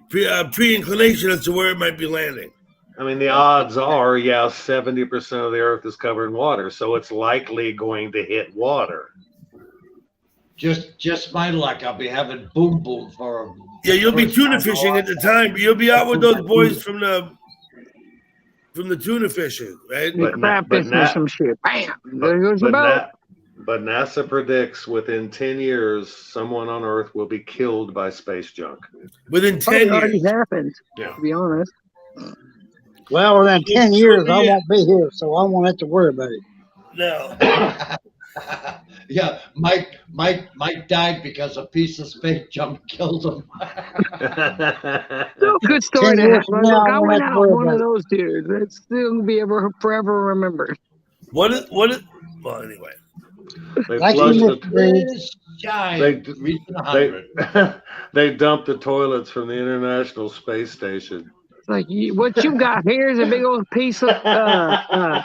[SPEAKER 1] pre-inclination as to where it might be landing.
[SPEAKER 3] I mean, the odds are, 70% of the Earth is covered in water, so it's likely going to hit water.
[SPEAKER 6] just my luck. I'll be having boom boom for.
[SPEAKER 1] Yeah, you'll be
[SPEAKER 6] first
[SPEAKER 1] tuna
[SPEAKER 6] time
[SPEAKER 1] fishing
[SPEAKER 6] alive.
[SPEAKER 1] at the time, but you'll be out with those boys from the tuna fishing, right?
[SPEAKER 5] the crab fishing or some shit. Bam! There goes the boat.
[SPEAKER 3] But NASA predicts within 10 years, someone on Earth will be killed by space junk.
[SPEAKER 1] Within
[SPEAKER 5] Probably
[SPEAKER 1] 10
[SPEAKER 5] already
[SPEAKER 1] years.
[SPEAKER 5] happened,
[SPEAKER 3] Yeah.
[SPEAKER 5] to be honest.
[SPEAKER 7] Well, within 10 years, I won't be here, so I won't have to worry about it.
[SPEAKER 1] No.
[SPEAKER 6] Yeah, Mike died because a piece of space junk killed him.
[SPEAKER 5] Still a good story
[SPEAKER 7] 10
[SPEAKER 5] to
[SPEAKER 7] years
[SPEAKER 5] have.
[SPEAKER 7] from
[SPEAKER 5] Like,
[SPEAKER 7] now,
[SPEAKER 5] I
[SPEAKER 7] I won't
[SPEAKER 5] went
[SPEAKER 7] have to
[SPEAKER 5] out
[SPEAKER 7] worry
[SPEAKER 5] one
[SPEAKER 7] about
[SPEAKER 5] of
[SPEAKER 7] it.
[SPEAKER 5] those dudes. It's still gonna be forever remembered.
[SPEAKER 1] What is well, anyway.
[SPEAKER 3] They
[SPEAKER 7] Thank you,
[SPEAKER 3] flushed
[SPEAKER 7] Mr. Breeze.
[SPEAKER 6] Reaching 100.
[SPEAKER 3] they dumped the toilets from the International Space Station.
[SPEAKER 5] It's like, what you got here is a big old piece of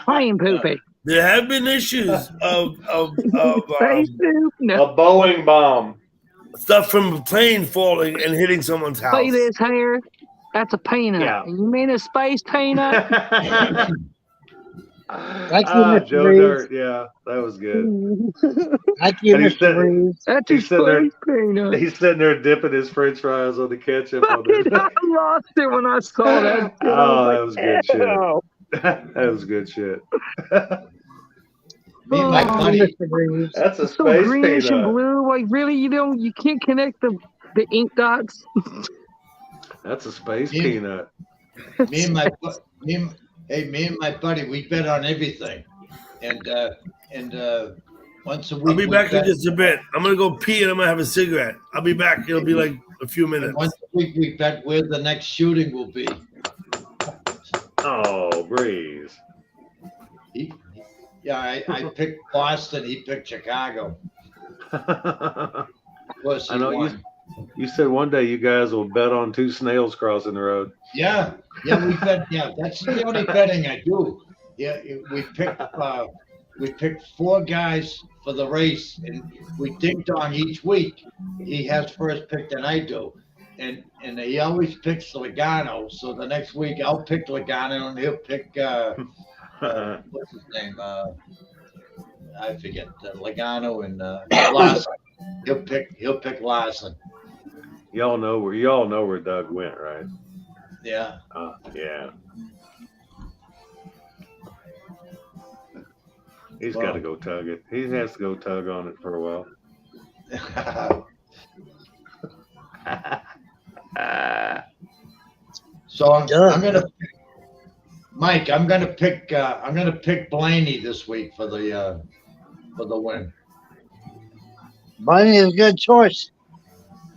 [SPEAKER 5] plane poopy.
[SPEAKER 1] There have been issues of
[SPEAKER 5] Space poop? No.
[SPEAKER 3] A Boeing bomb.
[SPEAKER 1] stuff from a plane falling and hitting someone's house.
[SPEAKER 5] See this hair? That's a peanut.
[SPEAKER 3] Yeah.
[SPEAKER 5] You mean a space peanut?
[SPEAKER 7] Thank you, Mr.
[SPEAKER 3] Joe
[SPEAKER 7] Breeze.
[SPEAKER 3] Dirt. Yeah, that was good.
[SPEAKER 7] Thank you,
[SPEAKER 3] And he
[SPEAKER 7] Mr.
[SPEAKER 3] said-
[SPEAKER 7] Breeze.
[SPEAKER 5] That's a
[SPEAKER 3] He's sitting there-
[SPEAKER 5] space peanut.
[SPEAKER 3] He's sitting there dipping his French fries on the ketchup. On
[SPEAKER 5] I lost it when I saw that. shit. I
[SPEAKER 3] Oh,
[SPEAKER 5] was
[SPEAKER 3] that was good shit.
[SPEAKER 5] "Ew."
[SPEAKER 3] That was good shit.
[SPEAKER 6] Me and my
[SPEAKER 5] Oh,
[SPEAKER 6] buddy,
[SPEAKER 7] Mr. Breeze.
[SPEAKER 3] That's a
[SPEAKER 5] It's so
[SPEAKER 3] space
[SPEAKER 5] greenish and
[SPEAKER 3] peanut.
[SPEAKER 5] blue. Like, really, you can't connect the ink dots.
[SPEAKER 3] That's a space
[SPEAKER 6] Me-
[SPEAKER 3] peanut.
[SPEAKER 6] Me and my bu- me and my buddy, we bet on everything, and once a
[SPEAKER 1] I'll
[SPEAKER 6] week
[SPEAKER 1] be
[SPEAKER 6] we
[SPEAKER 1] back in
[SPEAKER 6] bet.
[SPEAKER 1] just a bit. I'm gonna go pee and I'm gonna have a cigarette. I'll be back. It'll be like a few
[SPEAKER 6] And
[SPEAKER 1] minutes.
[SPEAKER 6] once a week we bet where the next shooting will be.
[SPEAKER 3] Oh, Breeze.
[SPEAKER 6] He, yeah, I picked Boston. He picked Chicago. Of course, he
[SPEAKER 3] I know
[SPEAKER 6] won.
[SPEAKER 3] you said one day you guys will bet on two snails crossing the road.
[SPEAKER 6] Yeah, we bet. Yeah, that's the only betting I do. Yeah, we picked 4 guys for the race, and we ding dong each week. He has first pick than I do, and he always picks Logano. So the next week I'll pick Logano, and he'll pick what's his name? I forget. Logano and Larson. He'll pick Larson.
[SPEAKER 3] Y'all know where Doug went, right?
[SPEAKER 6] Yeah.
[SPEAKER 3] Yeah. He's
[SPEAKER 6] Wow.
[SPEAKER 3] got to go tug it. He has to go tug on it for a while.
[SPEAKER 6] So I'm gonna Mike. I'm gonna pick Blaney this week for the win.
[SPEAKER 7] Bunny is a good choice.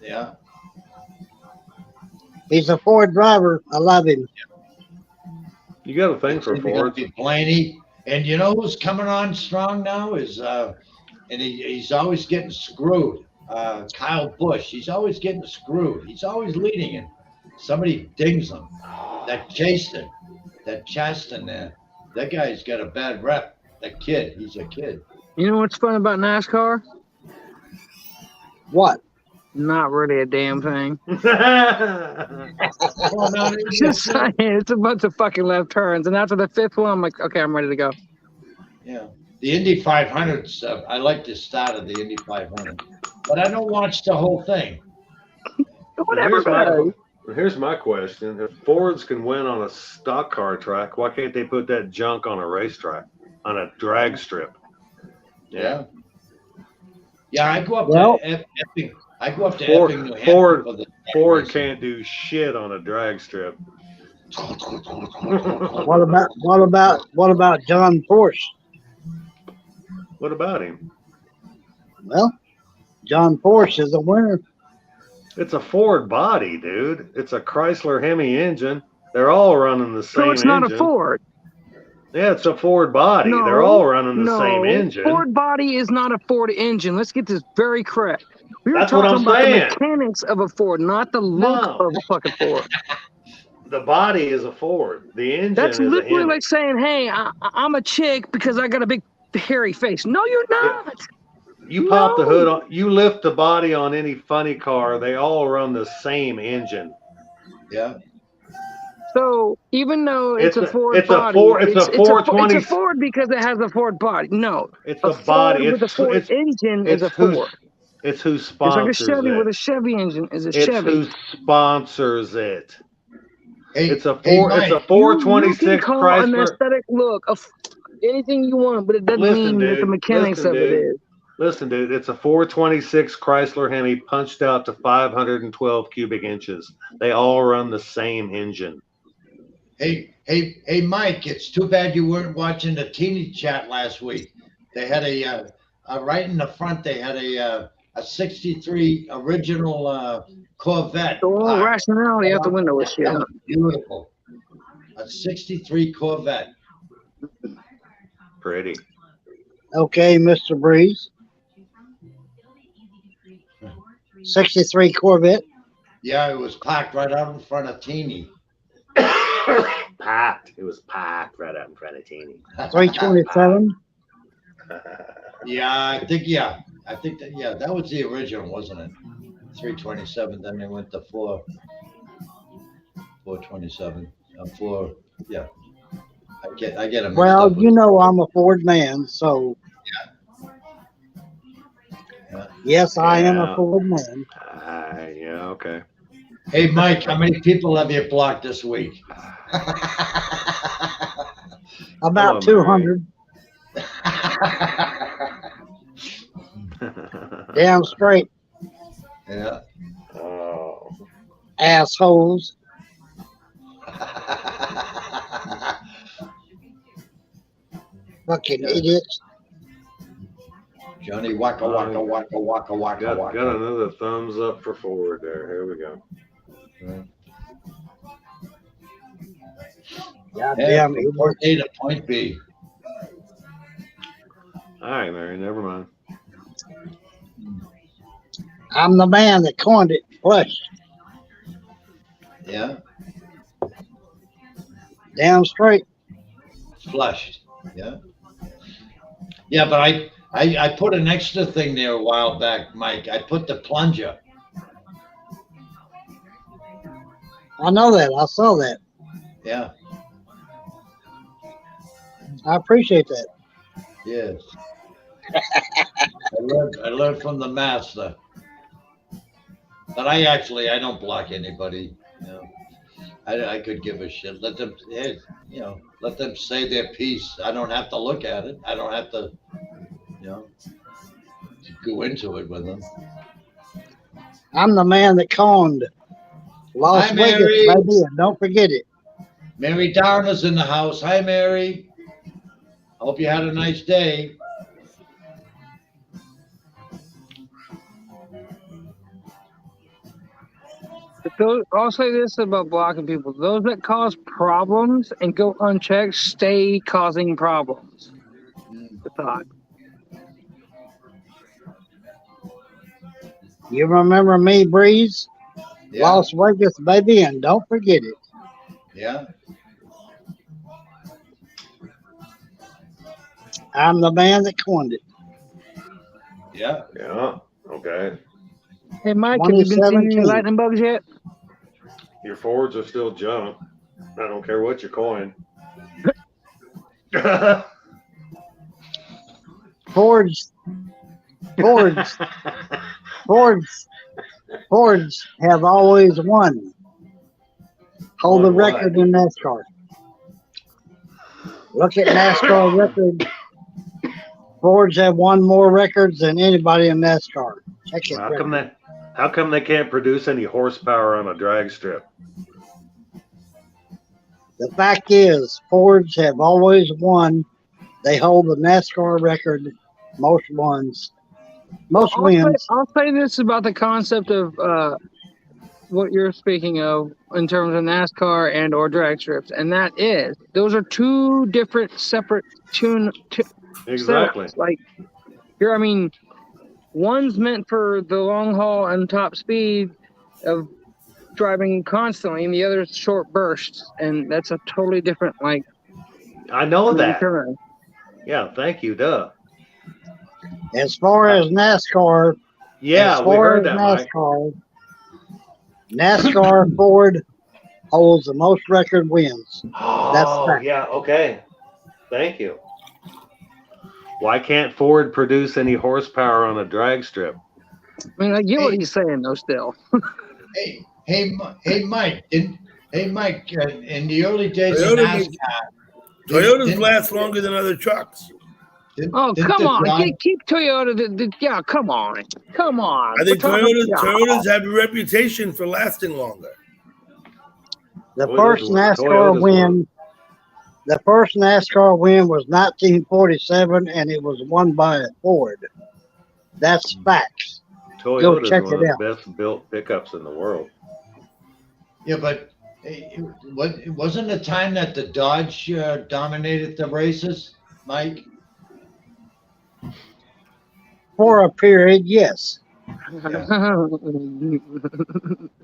[SPEAKER 6] Yeah.
[SPEAKER 7] He's a Ford driver. I love him.
[SPEAKER 3] You got a thing for
[SPEAKER 6] It's either gonna
[SPEAKER 3] Ford?
[SPEAKER 6] be Blaney, and you know who's coming on strong now is and he's always getting screwed. Kyle Busch. He's always getting screwed. He's always leading him. Somebody dings him. That Chasten, that Chasten there. That guy's got a bad rep. That kid. He's a kid.
[SPEAKER 5] You know what's fun about NASCAR?
[SPEAKER 7] What?
[SPEAKER 5] Not really a damn thing.
[SPEAKER 6] Well, no,
[SPEAKER 5] Just saying, it's a bunch of fucking left turns, and after the 5th one, I'm like, okay, I'm ready to go.
[SPEAKER 6] yeah. The Indy 500s. I like the start of the Indy 500, but I don't watch the whole thing.
[SPEAKER 5] Whatever.
[SPEAKER 3] Here's my question. If Fords can win on a stock car track, why can't they put that junk on a racetrack, on a drag strip?
[SPEAKER 6] Yeah. Yeah, I go up
[SPEAKER 7] Well-
[SPEAKER 6] to Epping. I go up to
[SPEAKER 3] Ford-
[SPEAKER 6] Epping, New Hampshire
[SPEAKER 3] Ford-
[SPEAKER 6] for the
[SPEAKER 3] Ford
[SPEAKER 6] racing.
[SPEAKER 3] can't do shit on a drag strip.
[SPEAKER 7] What about John Porsche?
[SPEAKER 3] What about him?
[SPEAKER 7] Well, John Porsche is a winner.
[SPEAKER 3] It's a Ford body, dude. It's a Chrysler Hemi engine. They're all running the same
[SPEAKER 5] So it's not
[SPEAKER 3] engine.
[SPEAKER 5] a Ford.
[SPEAKER 3] Yeah, it's a Ford body.
[SPEAKER 5] No,
[SPEAKER 3] They're all running the
[SPEAKER 5] no,
[SPEAKER 3] same engine.
[SPEAKER 5] Ford body is not a Ford engine. Let's get this very correct. We were
[SPEAKER 3] That's what
[SPEAKER 5] talking
[SPEAKER 3] I'm
[SPEAKER 5] about
[SPEAKER 3] saying.
[SPEAKER 5] the mechanics of a Ford, not the look
[SPEAKER 3] No.
[SPEAKER 5] of a fucking Ford.
[SPEAKER 3] The body is a Ford. The engine
[SPEAKER 5] That's
[SPEAKER 3] is a
[SPEAKER 5] literally
[SPEAKER 3] Hemi.
[SPEAKER 5] like saying, hey, I'm a chick because I got a big hairy face. No, you're not.
[SPEAKER 3] You pop the
[SPEAKER 5] No.
[SPEAKER 3] hood on, you lift the body on any funny car, they all run the same engine.
[SPEAKER 6] Yeah.
[SPEAKER 5] So even though it's a Ford
[SPEAKER 3] it's a
[SPEAKER 5] body,
[SPEAKER 3] Ford- it's a 420
[SPEAKER 5] it's a Ford because it has a Ford body. No,
[SPEAKER 3] It's
[SPEAKER 5] a
[SPEAKER 3] the body.
[SPEAKER 5] Ford with a Ford engine is a Ford.
[SPEAKER 3] It's who
[SPEAKER 5] It's like a
[SPEAKER 3] sponsors
[SPEAKER 5] Chevy with a
[SPEAKER 3] it.
[SPEAKER 5] Chevy engine is a
[SPEAKER 3] It's
[SPEAKER 5] Chevy.
[SPEAKER 3] who sponsors it.
[SPEAKER 6] Hey,
[SPEAKER 3] It's a
[SPEAKER 6] hey,
[SPEAKER 3] four. It's a
[SPEAKER 6] Mike,
[SPEAKER 5] You can
[SPEAKER 3] 426
[SPEAKER 5] call an
[SPEAKER 3] Chrysler.
[SPEAKER 5] aesthetic look of anything you want, but it doesn't
[SPEAKER 3] Listen,
[SPEAKER 5] mean that the
[SPEAKER 3] dude.
[SPEAKER 5] mechanics
[SPEAKER 3] Listen,
[SPEAKER 5] of it
[SPEAKER 3] dude.
[SPEAKER 5] is.
[SPEAKER 3] Listen, dude. It's a 426 Chrysler Hemi punched out to 512 cubic inches. They all run the same engine.
[SPEAKER 6] Hey, Mike, it's too bad you weren't watching the teeny chat last week. They had a right in the front. They had a 63 original Corvette.
[SPEAKER 5] So all
[SPEAKER 6] parked.
[SPEAKER 5] rationality out the window with shit.
[SPEAKER 6] That was beautiful. A 63 Corvette.
[SPEAKER 3] Pretty.
[SPEAKER 7] Okay, Mr. Breeze. 63 Corvette.
[SPEAKER 6] Yeah, it was parked right out in front of Teeny.
[SPEAKER 3] Packed. It was packed right out in front of Teeny.
[SPEAKER 7] 327.
[SPEAKER 6] Yeah, I think that was the original, wasn't it? 327. Then they went to 427. Yeah. I get them.
[SPEAKER 7] Well, you know I'm a Ford man, so
[SPEAKER 6] Yeah.
[SPEAKER 7] yes, I am
[SPEAKER 3] Yeah.
[SPEAKER 7] a Ford man.
[SPEAKER 3] Yeah, okay.
[SPEAKER 6] Hey, Mike, how many people have you blocked this week?
[SPEAKER 7] About
[SPEAKER 3] Hello,
[SPEAKER 7] 200. Damn straight.
[SPEAKER 6] Yeah.
[SPEAKER 3] Oh.
[SPEAKER 7] assholes. Fucking
[SPEAKER 6] Yeah.
[SPEAKER 7] idiots.
[SPEAKER 6] Johnny waka waka waka waka waka
[SPEAKER 3] Got
[SPEAKER 6] waka.
[SPEAKER 3] another thumbs up for Ford there. Here we go.
[SPEAKER 6] Yeah,
[SPEAKER 7] Goddamn
[SPEAKER 6] from point
[SPEAKER 7] idiots.
[SPEAKER 6] A to point B.
[SPEAKER 3] All right, Mary, never mind.
[SPEAKER 7] I'm the man that coined it. Flush.
[SPEAKER 6] Yeah,
[SPEAKER 7] Damn straight.
[SPEAKER 6] flushed. Yeah. Yeah, but I put an extra thing there a while back, Mike. I put the plunger.
[SPEAKER 7] I know that. I saw that.
[SPEAKER 6] Yeah.
[SPEAKER 7] I appreciate that.
[SPEAKER 6] Yes. I learned from the master. But I don't block anybody. You know, I could give a shit. Let them, hey, let them say their piece. I don't have to look at it. I don't have to, go into it with them.
[SPEAKER 7] I'm the man that conned Las
[SPEAKER 6] Hi,
[SPEAKER 7] Vegas,
[SPEAKER 6] Mary.
[SPEAKER 7] baby, and don't forget it.
[SPEAKER 6] Mary Darner's in the house. Hi, Mary. Hope you had a nice day.
[SPEAKER 5] I'll say this about blocking people. Those that cause problems and go unchecked stay causing problems. The thought.
[SPEAKER 7] You remember me, Breeze?
[SPEAKER 6] Yeah.
[SPEAKER 7] Las Vegas, baby, and don't forget it.
[SPEAKER 6] Yeah.
[SPEAKER 7] I'm the man that coined it.
[SPEAKER 6] Yeah.
[SPEAKER 3] Yeah. Okay.
[SPEAKER 5] Hey, Mike, have you been seeing any
[SPEAKER 7] 2017.
[SPEAKER 5] lightning bugs yet?
[SPEAKER 3] Your Fords are still junk. I don't care what you coin.
[SPEAKER 7] Fords have always won. Hold the
[SPEAKER 3] Won what?
[SPEAKER 7] record in NASCAR. Look at NASCAR record. Fords have won more records than anybody in NASCAR. Check it.
[SPEAKER 3] How come they can't produce any horsepower on a drag strip?
[SPEAKER 7] The fact is, Fords have always won. They hold the NASCAR record, most wins.
[SPEAKER 5] I'll say this about the concept of what you're speaking of in terms of NASCAR and or drag strips, and that is those are two different separate
[SPEAKER 3] Exactly.
[SPEAKER 5] setups. Like here, I mean, one's meant for the long haul and top speed of driving constantly, and the other's short bursts, and that's a totally different
[SPEAKER 3] I know that.
[SPEAKER 5] turn.
[SPEAKER 3] Yeah, thank you, duh.
[SPEAKER 7] As far as NASCAR,
[SPEAKER 3] Yeah, we heard that, Mike.
[SPEAKER 7] NASCAR Ford holds the most record wins. That's fact.
[SPEAKER 3] Yeah, okay. Thank you. Why can't Ford produce any horsepower on a drag strip?
[SPEAKER 5] I mean, I get what he's saying, though. Still.
[SPEAKER 6] Hey, Mike. In the early days of NASCAR,
[SPEAKER 1] Toyotas last longer than other trucks.
[SPEAKER 5] Oh, come on. Keep Toyota. Yeah, come on.
[SPEAKER 1] I think Toyotas have a reputation for lasting longer.
[SPEAKER 7] The first NASCAR win was 1947, and it was won by a Ford. That's facts. Go
[SPEAKER 3] Toyota's
[SPEAKER 7] check
[SPEAKER 3] one
[SPEAKER 7] it
[SPEAKER 3] of
[SPEAKER 7] out.
[SPEAKER 3] the best built pickups in the world.
[SPEAKER 6] Yeah, but it wasn't the time that the Dodge dominated the races, Mike?
[SPEAKER 7] For a period, yes.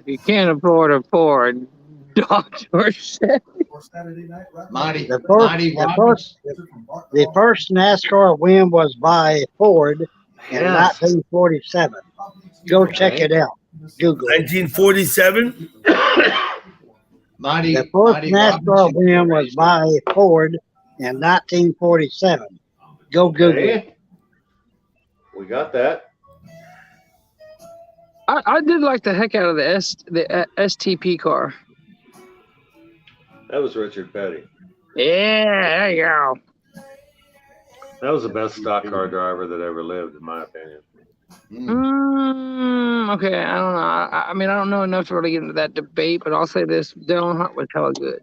[SPEAKER 5] You can't afford a Ford, Dodge, or Chevy.
[SPEAKER 6] Marty
[SPEAKER 7] The first NASCAR win was by Ford in 1947. Go check it out. Google it.
[SPEAKER 1] 1947?
[SPEAKER 7] The first NASCAR win was by Ford in 1947. Go Google it.
[SPEAKER 3] We got that.
[SPEAKER 5] I did like the heck out of the STP car.
[SPEAKER 3] That was Richard Petty.
[SPEAKER 5] Yeah, there you go.
[SPEAKER 3] That was the best stock car driver that ever lived, in my opinion.
[SPEAKER 5] Okay, I don't know. I mean, I don't know enough to really get into that debate, but I'll say this: Dale Earnhardt was hella good.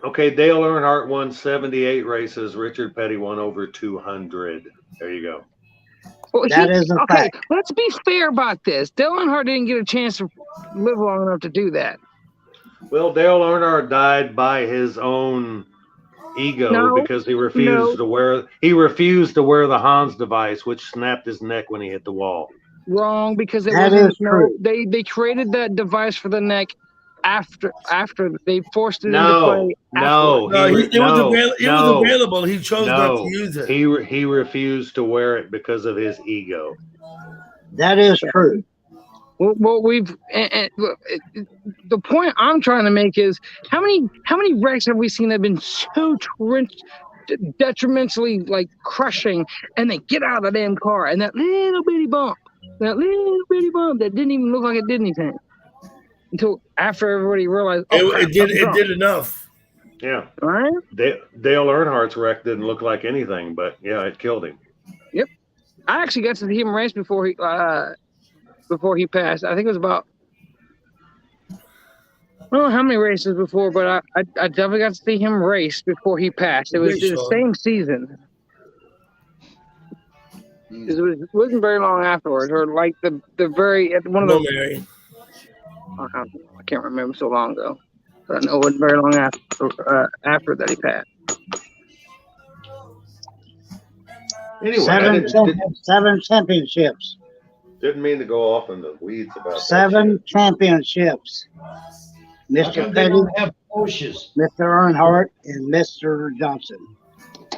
[SPEAKER 3] Okay, Dale Earnhardt won 78 races. Richard Petty won over 200. There you go.
[SPEAKER 5] Well,
[SPEAKER 7] That is a
[SPEAKER 5] okay,
[SPEAKER 7] fact.
[SPEAKER 5] let's be fair about this. Dale Earnhardt didn't get a chance to live long enough to do that.
[SPEAKER 3] Well, Dale Earnhardt died by his own ego
[SPEAKER 5] No,
[SPEAKER 3] because he refused to wear the Hans device, which snapped his neck when he hit the wall.
[SPEAKER 5] wrong, because it
[SPEAKER 7] That
[SPEAKER 5] wasn't.
[SPEAKER 7] is true.
[SPEAKER 5] They created that device for the neck after they forced it into
[SPEAKER 3] No,
[SPEAKER 5] play.
[SPEAKER 3] no,
[SPEAKER 5] afterwards.
[SPEAKER 1] It was available. He chose not to use it.
[SPEAKER 3] He refused to wear it because of his ego.
[SPEAKER 7] That is true.
[SPEAKER 5] Well, look, the point I'm trying to make is how many wrecks have we seen that have been so detrimentally like crushing, and they get out of the damn car, and that little bitty bump that didn't even look like it did anything until after everybody realized, oh crap,
[SPEAKER 1] it did enough.
[SPEAKER 3] Yeah.
[SPEAKER 5] All right.
[SPEAKER 3] Dale Earnhardt's wreck didn't look like anything, but yeah, it killed him.
[SPEAKER 5] Yep. I actually got to see him race before he passed. I think it was about, I don't know how many races before, but I definitely got to see him race before he passed. It was the same season. It wasn't very long afterwards, or like the very at one of the.
[SPEAKER 1] Mary.
[SPEAKER 5] I can't remember, so long ago, but I know it wasn't very long after that he passed.
[SPEAKER 3] Anyway,
[SPEAKER 7] seven championships.
[SPEAKER 3] Didn't mean to go off in the weeds about
[SPEAKER 7] 7 championships. Mr. Petty,
[SPEAKER 6] have Porsches?
[SPEAKER 7] Mr. Earnhardt, and Mr. Johnson.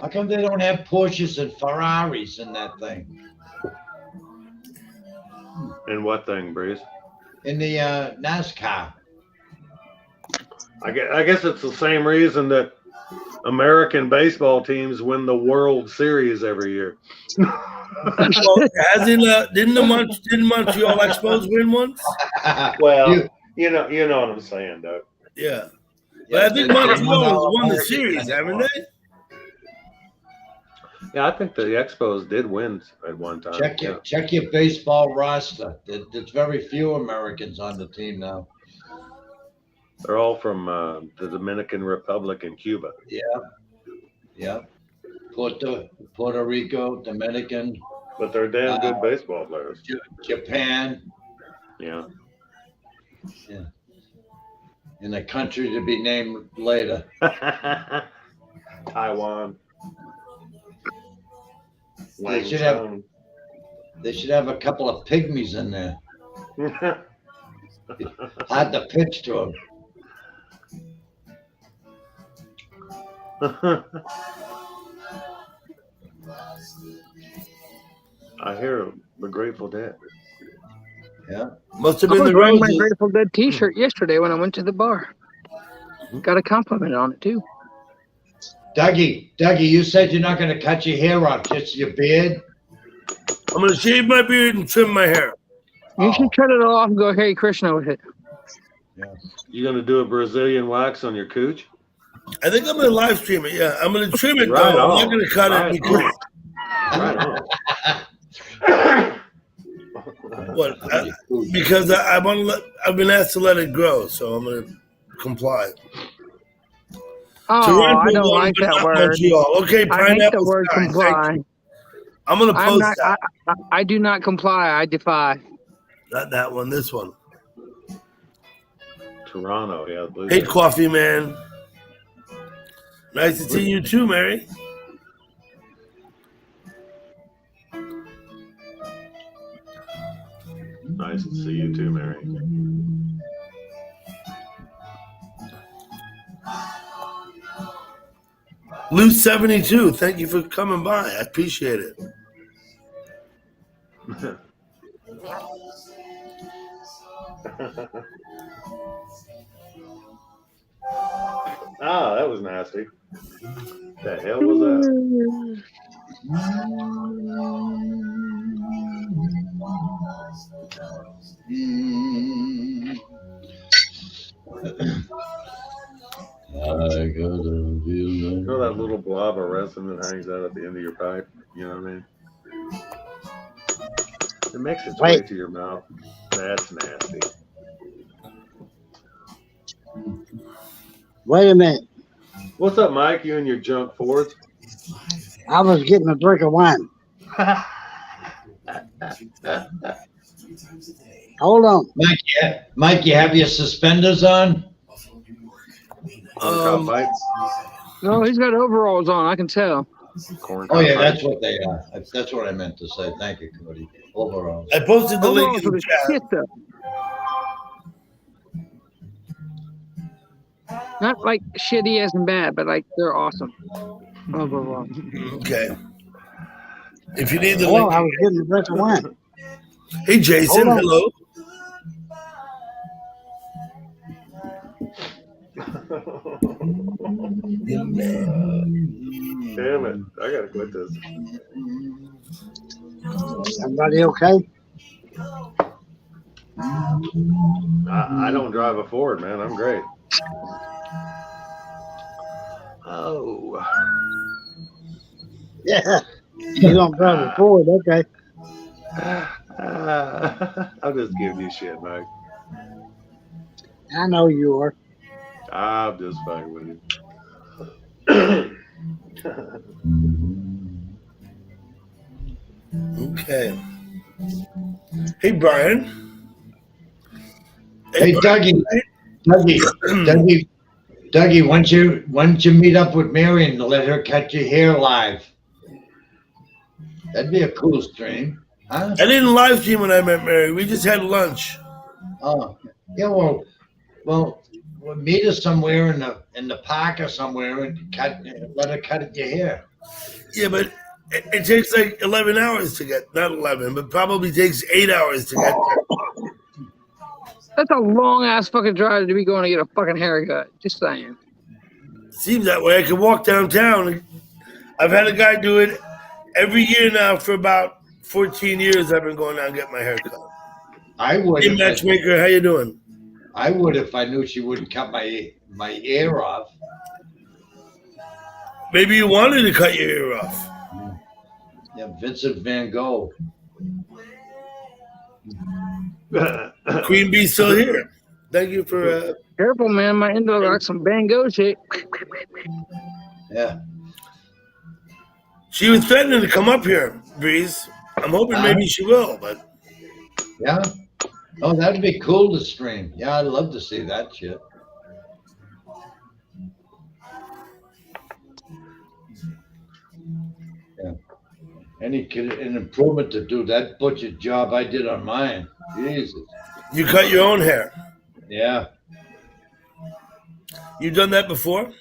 [SPEAKER 6] How come they don't have Porsches and Ferraris in that thing?
[SPEAKER 3] In what thing, Breeze?
[SPEAKER 6] In the NASCAR.
[SPEAKER 3] I guess it's the same reason that American baseball teams win the World Series every year.
[SPEAKER 1] Well, didn't Montreal Expos win once?
[SPEAKER 3] Well, you know what I'm saying, Doug.
[SPEAKER 1] Yeah. But I think Montreal has won the series, haven't they?
[SPEAKER 3] Yeah, I think the Expos did win at one time.
[SPEAKER 6] Check your baseball roster. There's very few Americans on the team now.
[SPEAKER 3] They're all from the Dominican Republic and Cuba.
[SPEAKER 6] Yeah. Puerto Rico, Dominican.
[SPEAKER 3] But they're damn good baseball players.
[SPEAKER 6] Japan.
[SPEAKER 3] Yeah.
[SPEAKER 6] In a country to be named later.
[SPEAKER 3] Taiwan.
[SPEAKER 6] They should have a couple of pygmies in there. Hard to pitch to them.
[SPEAKER 3] I hear the Grateful Dead.
[SPEAKER 6] Yeah.
[SPEAKER 1] Must have
[SPEAKER 5] I
[SPEAKER 1] been
[SPEAKER 5] was
[SPEAKER 1] the
[SPEAKER 5] wearing my
[SPEAKER 1] Roses.
[SPEAKER 5] Grateful Dead T-shirt yesterday when I went to the bar. Got a compliment on it too.
[SPEAKER 6] Dougie, you said you're not going to cut your hair off, just your beard.
[SPEAKER 1] I'm going to shave my beard and trim my hair.
[SPEAKER 5] You should cut it off and go Hare Krishna with it.
[SPEAKER 6] Yeah.
[SPEAKER 3] You gonna do a Brazilian wax on your cooch?
[SPEAKER 1] I think I'm going to live stream it. Yeah, I'm going to trim it
[SPEAKER 3] Right
[SPEAKER 1] though.
[SPEAKER 3] on.
[SPEAKER 1] I'm not going to cut it because because I want to. I've been asked to let it grow, so I'm going to comply.
[SPEAKER 5] Oh,
[SPEAKER 1] Toronto
[SPEAKER 5] I don't
[SPEAKER 1] won,
[SPEAKER 5] like
[SPEAKER 1] but
[SPEAKER 5] that
[SPEAKER 1] not
[SPEAKER 5] word.
[SPEAKER 1] Montreal. Okay,
[SPEAKER 5] I hate the
[SPEAKER 1] pineapple
[SPEAKER 5] word
[SPEAKER 1] sky.
[SPEAKER 5] comply.
[SPEAKER 1] Thank you. I'm going to post that.
[SPEAKER 5] I do not comply. I defy.
[SPEAKER 1] Not that one. This one.
[SPEAKER 3] Toronto, yeah. Blue
[SPEAKER 1] Hey,
[SPEAKER 3] Jays.
[SPEAKER 1] Coffee Man. Nice to see you too, Mary.
[SPEAKER 3] Nice to see you too, Mary.
[SPEAKER 1] Loose 72. Thank you for coming by. I appreciate it.
[SPEAKER 3] Ah, that was nasty. The hell was that? You know that little blob of resin that hangs out at the end of your pipe? You know what I mean? It makes its
[SPEAKER 7] Wait.
[SPEAKER 3] way to your mouth. That's nasty.
[SPEAKER 7] Wait a minute.
[SPEAKER 3] What's up, Mike? You and your junk Fords?
[SPEAKER 7] I was getting a drink of wine. Hold on.
[SPEAKER 6] Mike, you have your suspenders on?
[SPEAKER 3] Corn cob bites.
[SPEAKER 5] No, he's got overalls on. I can tell.
[SPEAKER 3] Corn
[SPEAKER 6] Oh
[SPEAKER 3] cob
[SPEAKER 6] yeah,
[SPEAKER 3] bites.
[SPEAKER 6] that's what they are. That's what I meant to say. Thank you, Cody. Overalls.
[SPEAKER 1] I posted the link
[SPEAKER 5] Overalls
[SPEAKER 1] in
[SPEAKER 5] are
[SPEAKER 1] the
[SPEAKER 5] the
[SPEAKER 1] chat.
[SPEAKER 5] shit though. Not like shitty as in bad, but like they're awesome. Overall.
[SPEAKER 1] Okay. If you need the
[SPEAKER 7] Well,
[SPEAKER 1] link,
[SPEAKER 7] I was getting a drink of wine.
[SPEAKER 1] hey Jason,
[SPEAKER 7] Hold on.
[SPEAKER 1] hello.
[SPEAKER 3] Damn it. I gotta quit this.
[SPEAKER 7] Everybody okay?
[SPEAKER 3] I don't drive a Ford, man. I'm great. Oh.
[SPEAKER 7] Yeah. You don't drive a Ford, okay.
[SPEAKER 3] I'm just giving you shit, Mike.
[SPEAKER 7] I know you are.
[SPEAKER 3] I'm just fucking with you.
[SPEAKER 1] Okay. Hey Brian.
[SPEAKER 6] Hey, Dougie. Dougie, why don't you meet up with Mary and let her cut your hair live? That'd be a cool stream, huh?
[SPEAKER 1] I didn't live stream when I met Mary. We just had lunch.
[SPEAKER 6] Oh, yeah. Well, meet us somewhere in the park or somewhere and let her cut your hair.
[SPEAKER 1] Yeah, but it takes like 11 hours to get, not 11, but probably takes 8 hours to get there.
[SPEAKER 5] That's a long ass fucking drive to be going to get a fucking haircut. Just saying.
[SPEAKER 1] Seems that way. I can walk downtown. I've had a guy do it every year now for about 14 years. I've been going down and getting my hair cut.
[SPEAKER 6] I would.
[SPEAKER 1] Hey, matchmaker, how you doing?
[SPEAKER 6] I would if I knew she wouldn't cut my ear off.
[SPEAKER 1] Maybe you wanted to cut your ear off.
[SPEAKER 6] Yeah, Vincent Van Gogh.
[SPEAKER 1] Queen Bee still here. Thank you for.
[SPEAKER 5] Careful, man. My endo got some Van Gogh shit.
[SPEAKER 6] Yeah.
[SPEAKER 1] She was threatening to come up here, Breeze. I'm hoping maybe she will, but.
[SPEAKER 6] Yeah. Oh, that'd be cool to stream. Yeah, I'd love to see that shit. Yeah. An improvement to do that butcher job I did on mine. Jesus.
[SPEAKER 1] You cut your own hair.
[SPEAKER 6] Yeah.
[SPEAKER 1] You done that before?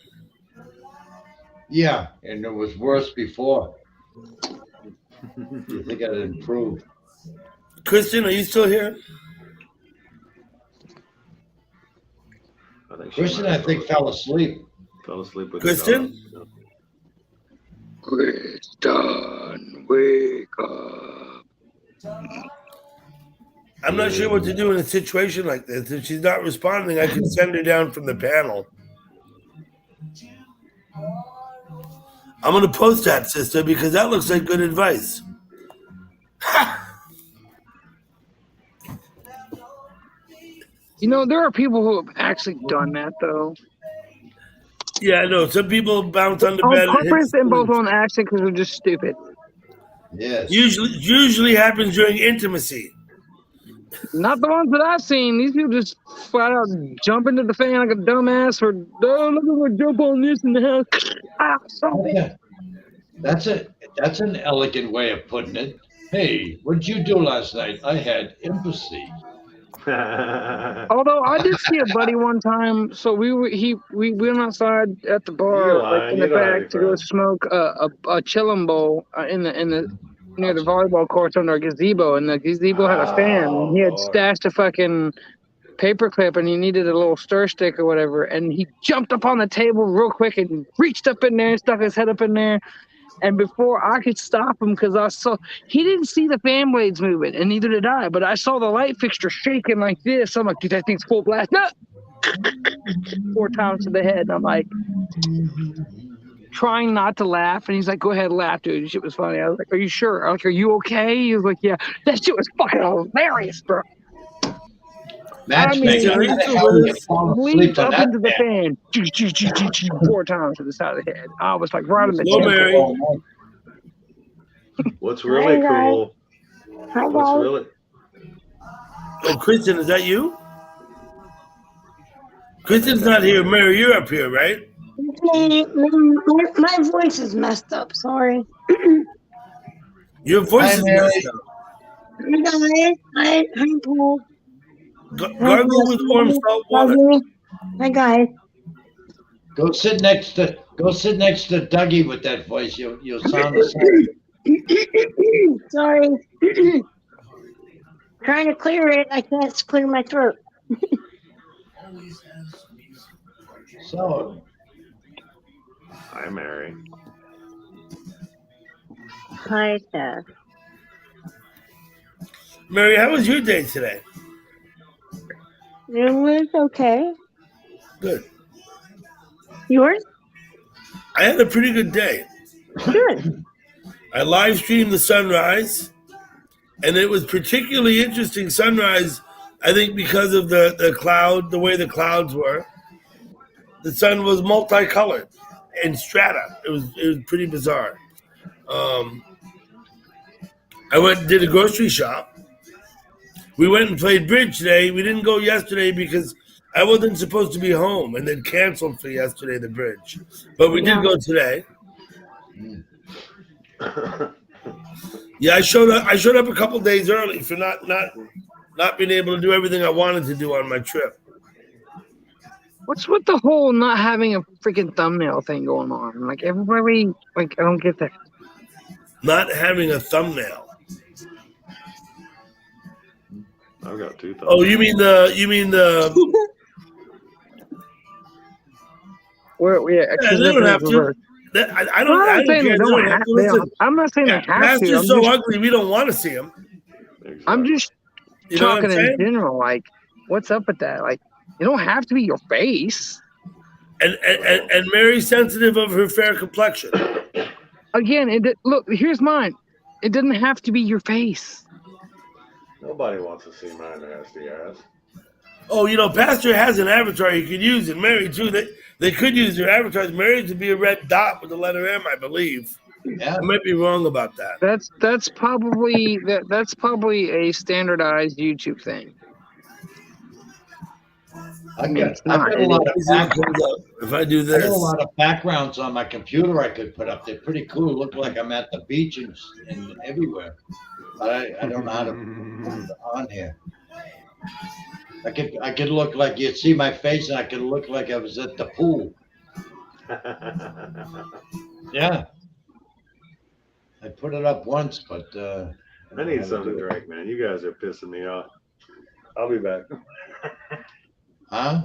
[SPEAKER 6] Yeah, and it was worse before. You think I'd improve?
[SPEAKER 1] Kristen, are you still here?
[SPEAKER 6] Kristen, I think, fell asleep.
[SPEAKER 3] Fell asleep with
[SPEAKER 1] Kristen?
[SPEAKER 5] Kristen, wake up.
[SPEAKER 1] I'm not sure what to do in a situation like this. If she's not responding, I can send her down from the panel. I'm going to post that, sister, because that looks like good advice.
[SPEAKER 5] You know, there are people who have actually done that, though.
[SPEAKER 1] Yeah, I know. Some people bounce on the bed.
[SPEAKER 5] On purpose and both on accident because they're just stupid.
[SPEAKER 6] Yes.
[SPEAKER 1] Usually happens during intimacy.
[SPEAKER 5] Not the ones that I've seen. These people just flat out jump into the fan like a dumbass or, oh, look at what jump on this in the house. Ah, something.
[SPEAKER 6] Yeah. That's an elegant way of putting it. Hey, what did you do last night? I had empathy.
[SPEAKER 5] Although I did see a buddy one time, so we went outside at the bar, like in the back, to go smoke a chillum bowl in the near the volleyball courts under a gazebo, and the gazebo had a fan, and he had stashed a fucking paperclip, and he needed a little stir stick or whatever, and he jumped up on the table real quick and reached up in there and stuck his head up in there. And before I could stop him, because he didn't see the fan blades moving, and neither did I, but I saw the light fixture shaking like this. I'm like, dude, that thing's full blast. No! 4 times to the head. And I'm like, trying not to laugh, and he's like, "Go ahead, laugh, dude. Shit was funny." I was like, "Are you sure?" I was like, "Are you okay?" He was like, "Yeah." That shit was fucking hilarious, bro.
[SPEAKER 6] Matchmaker,
[SPEAKER 1] mean,
[SPEAKER 6] how the hell did you fall asleep
[SPEAKER 5] leaps
[SPEAKER 6] to
[SPEAKER 5] up
[SPEAKER 6] that?
[SPEAKER 5] into the fan 4 times to the side of the head. I was like right on the
[SPEAKER 1] Hello,
[SPEAKER 5] temple.
[SPEAKER 1] Mary.
[SPEAKER 3] What's really cool?
[SPEAKER 4] Hi,
[SPEAKER 3] What's
[SPEAKER 4] guys.
[SPEAKER 3] really
[SPEAKER 1] Oh, Kristen, is that you? Kristen's not here. Mary, you're up here, right?
[SPEAKER 4] My voice is messed up. Sorry.
[SPEAKER 1] Your voice
[SPEAKER 6] Hi,
[SPEAKER 1] is
[SPEAKER 6] Mary.
[SPEAKER 1] messed up.
[SPEAKER 4] Hi, guys. Hi, Paul.
[SPEAKER 1] Gargle with warm salt water.
[SPEAKER 4] Hi, guys.
[SPEAKER 6] Go sit next to Dougie with that voice. You'll sound the same.
[SPEAKER 4] Sorry. Trying to clear it. I can't clear my throat.
[SPEAKER 6] So,
[SPEAKER 3] Hi, Mary.
[SPEAKER 4] Hi, Steph.
[SPEAKER 1] Mary, how was your day today?
[SPEAKER 4] It was okay.
[SPEAKER 1] Good.
[SPEAKER 4] Yours?
[SPEAKER 1] I had a pretty good day.
[SPEAKER 4] Good.
[SPEAKER 1] I live streamed the sunrise, and it was particularly interesting sunrise, I think, because of the cloud, the way the clouds were. The sun was multicolored in strata. It was pretty bizarre. I went and did a grocery shop. We went and played bridge today. We didn't go yesterday because I wasn't supposed to be home, and then canceled for yesterday the bridge. But we did go today. Yeah, I showed up a couple days early for not being able to do everything I wanted to do on my trip.
[SPEAKER 5] What's with the whole not having a freaking thumbnail thing going on? Like everybody, like I don't get that.
[SPEAKER 1] Not having a thumbnail.
[SPEAKER 3] I've got 2 thumbs.
[SPEAKER 1] Oh, you mean the
[SPEAKER 5] Where yeah,
[SPEAKER 1] Yeah, they don't have to. I don't
[SPEAKER 5] I'm
[SPEAKER 1] care. They don't have to. Listen,
[SPEAKER 5] I'm not saying they have to.
[SPEAKER 1] Pastor's
[SPEAKER 5] I'm
[SPEAKER 1] so
[SPEAKER 5] just,
[SPEAKER 1] ugly, we don't want to see him.
[SPEAKER 3] Exactly.
[SPEAKER 5] I'm just
[SPEAKER 1] You know what
[SPEAKER 5] talking
[SPEAKER 1] I'm
[SPEAKER 5] in
[SPEAKER 1] saying?
[SPEAKER 5] general. Like, what's up with that? Like, you don't have to be your face.
[SPEAKER 1] And Mary's sensitive of her fair complexion.
[SPEAKER 5] Again, look, here's mine. It doesn't have to be your face.
[SPEAKER 3] Nobody wants to see my nasty ass.
[SPEAKER 1] Oh, Pastor has an avatar you could use, and Mary too. They could use their avatars. Mary to be a red dot with the letter M, I believe.
[SPEAKER 6] yeah.
[SPEAKER 1] I might be wrong about that.
[SPEAKER 5] That's probably a standardized YouTube thing.
[SPEAKER 6] I've got a lot of
[SPEAKER 1] If I do
[SPEAKER 6] I got
[SPEAKER 1] this,
[SPEAKER 6] a lot of backgrounds on my computer I could put up. They're pretty cool. Look like I'm at the beach and everywhere. But I don't know how to put it on here. I could look like you'd see my face, and I could look like I was at the pool. Yeah. I put it up once, but
[SPEAKER 3] I need something to drink, man. You guys are pissing me off. I'll be back.
[SPEAKER 6] Huh?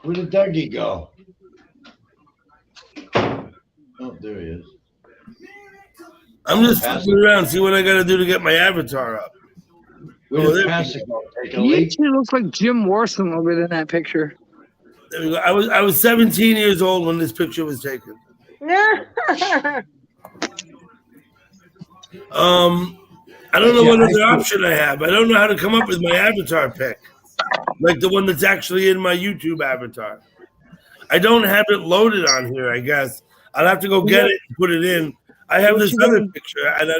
[SPEAKER 6] Where did Dougie go? Oh, there he is.
[SPEAKER 1] I'm just flipping around, see what I got to do to get my avatar up.
[SPEAKER 6] Where did Pastor go? Take a
[SPEAKER 5] He
[SPEAKER 6] leak?
[SPEAKER 5] actually looks like Jim Morrison over there in that picture.
[SPEAKER 1] There we go. I was 17 years old when this picture was taken. I don't know what other option I have. I don't know how to come up with my avatar pic, like the one that's actually in my YouTube avatar. I don't have it loaded on here. I guess I'll have to go get it and put it in. I have this other picture, and I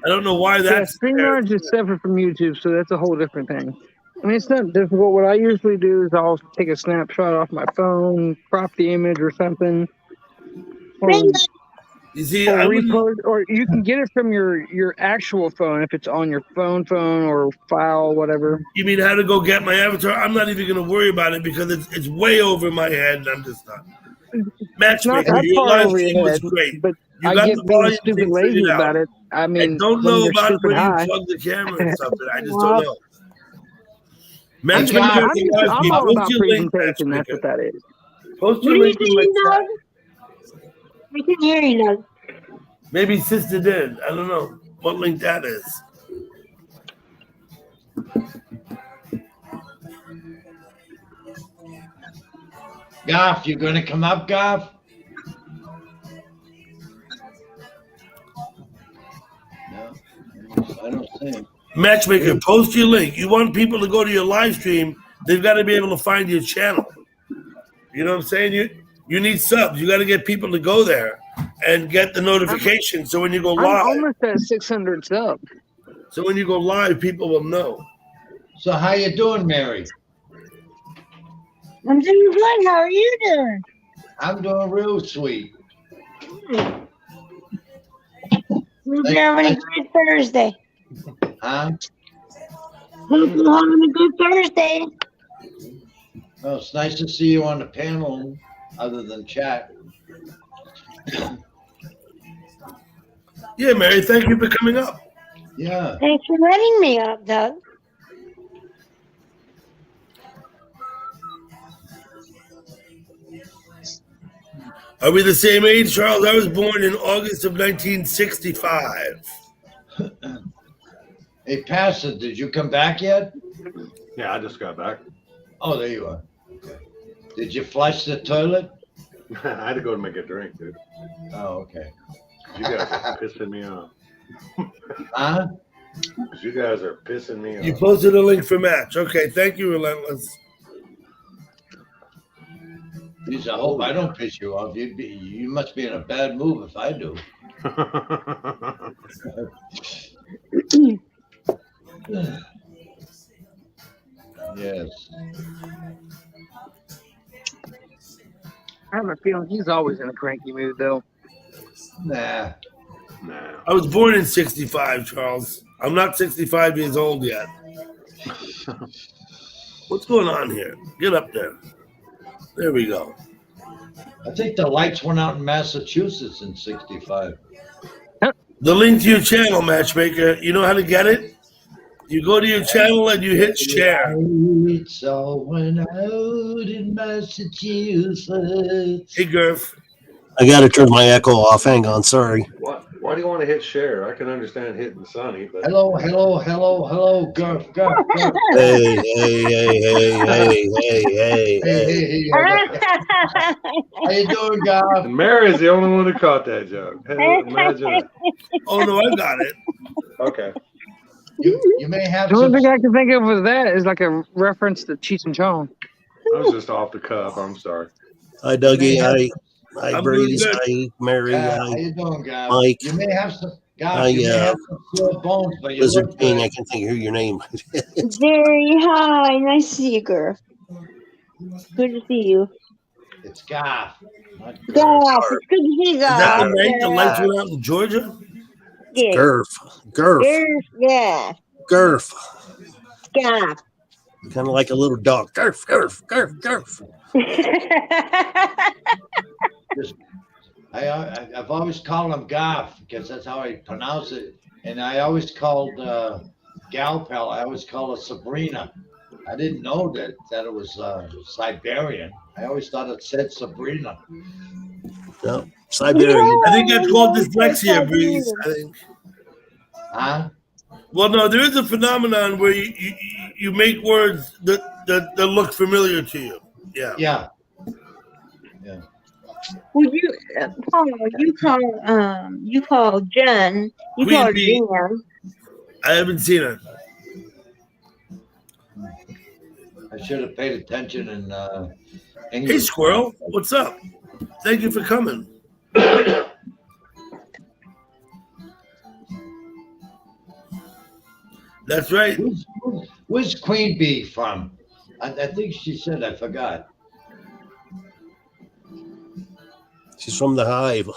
[SPEAKER 1] don't know why that's.
[SPEAKER 5] Yeah, StreamYard's is separate from YouTube, so that's a whole different thing. I mean, it's not difficult. What I usually do is I'll take a snapshot off my phone, crop the image or something, or
[SPEAKER 1] You see,
[SPEAKER 5] or repost, or you can get it from your actual phone if it's on your phone or file, whatever.
[SPEAKER 1] You mean how to go get my avatar? I'm not even going to worry about it because it's way over my head, and I'm just not. Matchmaker, your live stream was great.
[SPEAKER 5] But
[SPEAKER 1] you
[SPEAKER 5] I
[SPEAKER 1] got
[SPEAKER 5] get
[SPEAKER 1] the
[SPEAKER 5] being
[SPEAKER 1] volume
[SPEAKER 5] stupid
[SPEAKER 1] thing
[SPEAKER 5] lazy
[SPEAKER 1] figured out.
[SPEAKER 5] about it. I mean,
[SPEAKER 1] I don't
[SPEAKER 5] when
[SPEAKER 1] know
[SPEAKER 5] you're
[SPEAKER 1] about
[SPEAKER 5] stupid
[SPEAKER 1] where
[SPEAKER 5] high.
[SPEAKER 1] you plug the camera and stuff. I just don't know.
[SPEAKER 5] I'm
[SPEAKER 1] Matchmaker,
[SPEAKER 5] all about
[SPEAKER 1] post your link,
[SPEAKER 5] presentation. That's
[SPEAKER 1] Matchmaker.
[SPEAKER 5] what that is.
[SPEAKER 1] Post your link in my chat.
[SPEAKER 4] I can hear you now.
[SPEAKER 1] Maybe Sister did. I don't know what link that is.
[SPEAKER 6] Goff, you gonna come up, Goff? No, I don't see him.
[SPEAKER 1] Matchmaker, post your link. You want people to go to your live stream, they've got to be able to find your channel. You know what I'm saying? You need subs. You got to get people to go there and get the notification. So when you go
[SPEAKER 5] I'm
[SPEAKER 1] live,
[SPEAKER 5] almost at 600 subs.
[SPEAKER 1] so when you go live, people will know.
[SPEAKER 6] So how you doing, Mary?
[SPEAKER 4] I'm doing good. How are you doing?
[SPEAKER 6] I'm doing real sweet.
[SPEAKER 4] Hope you're having a good Thursday.
[SPEAKER 6] Huh?
[SPEAKER 4] Hope you're having a good Thursday.
[SPEAKER 6] Well, it's nice to see you on the panel, other than chat.
[SPEAKER 1] Yeah, Mary, thank you for coming up.
[SPEAKER 6] Yeah.
[SPEAKER 4] Thanks for letting me up, Doug.
[SPEAKER 1] Are we the same age, Charles? I was born in August of 1965.
[SPEAKER 6] Hey, Pastor, did you come back yet?
[SPEAKER 3] Yeah, I just got back.
[SPEAKER 6] Oh, there you are. Okay. Did you flush the toilet?
[SPEAKER 3] I had to go to make a drink, dude.
[SPEAKER 6] Oh, okay.
[SPEAKER 3] You guys are pissing me off.
[SPEAKER 6] Huh?
[SPEAKER 3] You guys are pissing me
[SPEAKER 1] You
[SPEAKER 3] off.
[SPEAKER 1] posted a link for match. Okay, thank you, Relentless.
[SPEAKER 6] Geez, I hope I don't piss you off. You must be in a bad mood if I do. Yes.
[SPEAKER 5] I have a feeling he's always in a cranky mood, though.
[SPEAKER 6] Nah.
[SPEAKER 3] Nah.
[SPEAKER 1] I was born in 65, Charles. I'm not 65 years old yet. What's going on here? Get up there. There we go.
[SPEAKER 6] I think the lights went out in Massachusetts in 65.
[SPEAKER 1] The link to your channel, Matchmaker, you know how to get it? You go to your channel and you hit share.
[SPEAKER 6] Lights all went out in Massachusetts.
[SPEAKER 1] Hey, Gurf.
[SPEAKER 9] I got to turn my echo off. Hang on. Sorry.
[SPEAKER 3] Why do you want to hit share? I can understand hitting Sunny, but
[SPEAKER 6] Hello, Gurf.
[SPEAKER 9] Hey, hey.
[SPEAKER 6] Hey. How you doing, Gurf?
[SPEAKER 3] and Mary's the only one who caught that joke. Hey, imagine that.
[SPEAKER 1] Oh, no, I got it.
[SPEAKER 3] Okay.
[SPEAKER 6] You may have
[SPEAKER 5] The
[SPEAKER 6] some.
[SPEAKER 5] only thing I can think of with that is like a reference to Cheech and Chong.
[SPEAKER 3] I was just off the cuff. I'm sorry.
[SPEAKER 9] Hi, Dougie. Hi,
[SPEAKER 1] I'm
[SPEAKER 9] Breeze.
[SPEAKER 1] doing
[SPEAKER 9] Hi, Mary.
[SPEAKER 6] How
[SPEAKER 9] Hi,
[SPEAKER 6] you doing, Gurf?
[SPEAKER 9] Mike.
[SPEAKER 6] You may have some.
[SPEAKER 9] Hi,
[SPEAKER 6] Gurf, you may have some sore bones, but you
[SPEAKER 9] Lizard
[SPEAKER 6] look
[SPEAKER 9] King.
[SPEAKER 6] good.
[SPEAKER 9] I can think of your name.
[SPEAKER 4] Very hi. Nice to see you, girl. Good to see you.
[SPEAKER 6] It's Gurf. not Gurf.
[SPEAKER 4] Gosh, it's good to see you,
[SPEAKER 1] Is that the
[SPEAKER 4] guys.
[SPEAKER 1] night the lights went out in Georgia?
[SPEAKER 4] Yeah.
[SPEAKER 9] Gurf.
[SPEAKER 4] Yeah.
[SPEAKER 9] Gurf.
[SPEAKER 4] Gosh.
[SPEAKER 9] Kind of like a little dog. Gurf.
[SPEAKER 6] I've always called him Goff because that's how I pronounce it. And I always called Galpel, I always called her Sabrina. I didn't know that it was Siberian. I always thought it said Sabrina.
[SPEAKER 9] No, Siberian.
[SPEAKER 1] I think that's called dyslexia, Breeze. I think.
[SPEAKER 6] Huh?
[SPEAKER 1] Well, no, there is a phenomenon where you make words that look familiar to you. Yeah.
[SPEAKER 6] Yeah.
[SPEAKER 4] Well, Paul, you call Jen. You
[SPEAKER 1] Queen
[SPEAKER 4] call
[SPEAKER 1] bee.
[SPEAKER 4] Jen.
[SPEAKER 1] I haven't seen it.
[SPEAKER 6] I should have paid attention in English.
[SPEAKER 1] Hey, Squirrel, what's up? Thank you for coming. That's right.
[SPEAKER 6] Where's Queen Bee from? I think she said, I forgot.
[SPEAKER 9] She's from the hive.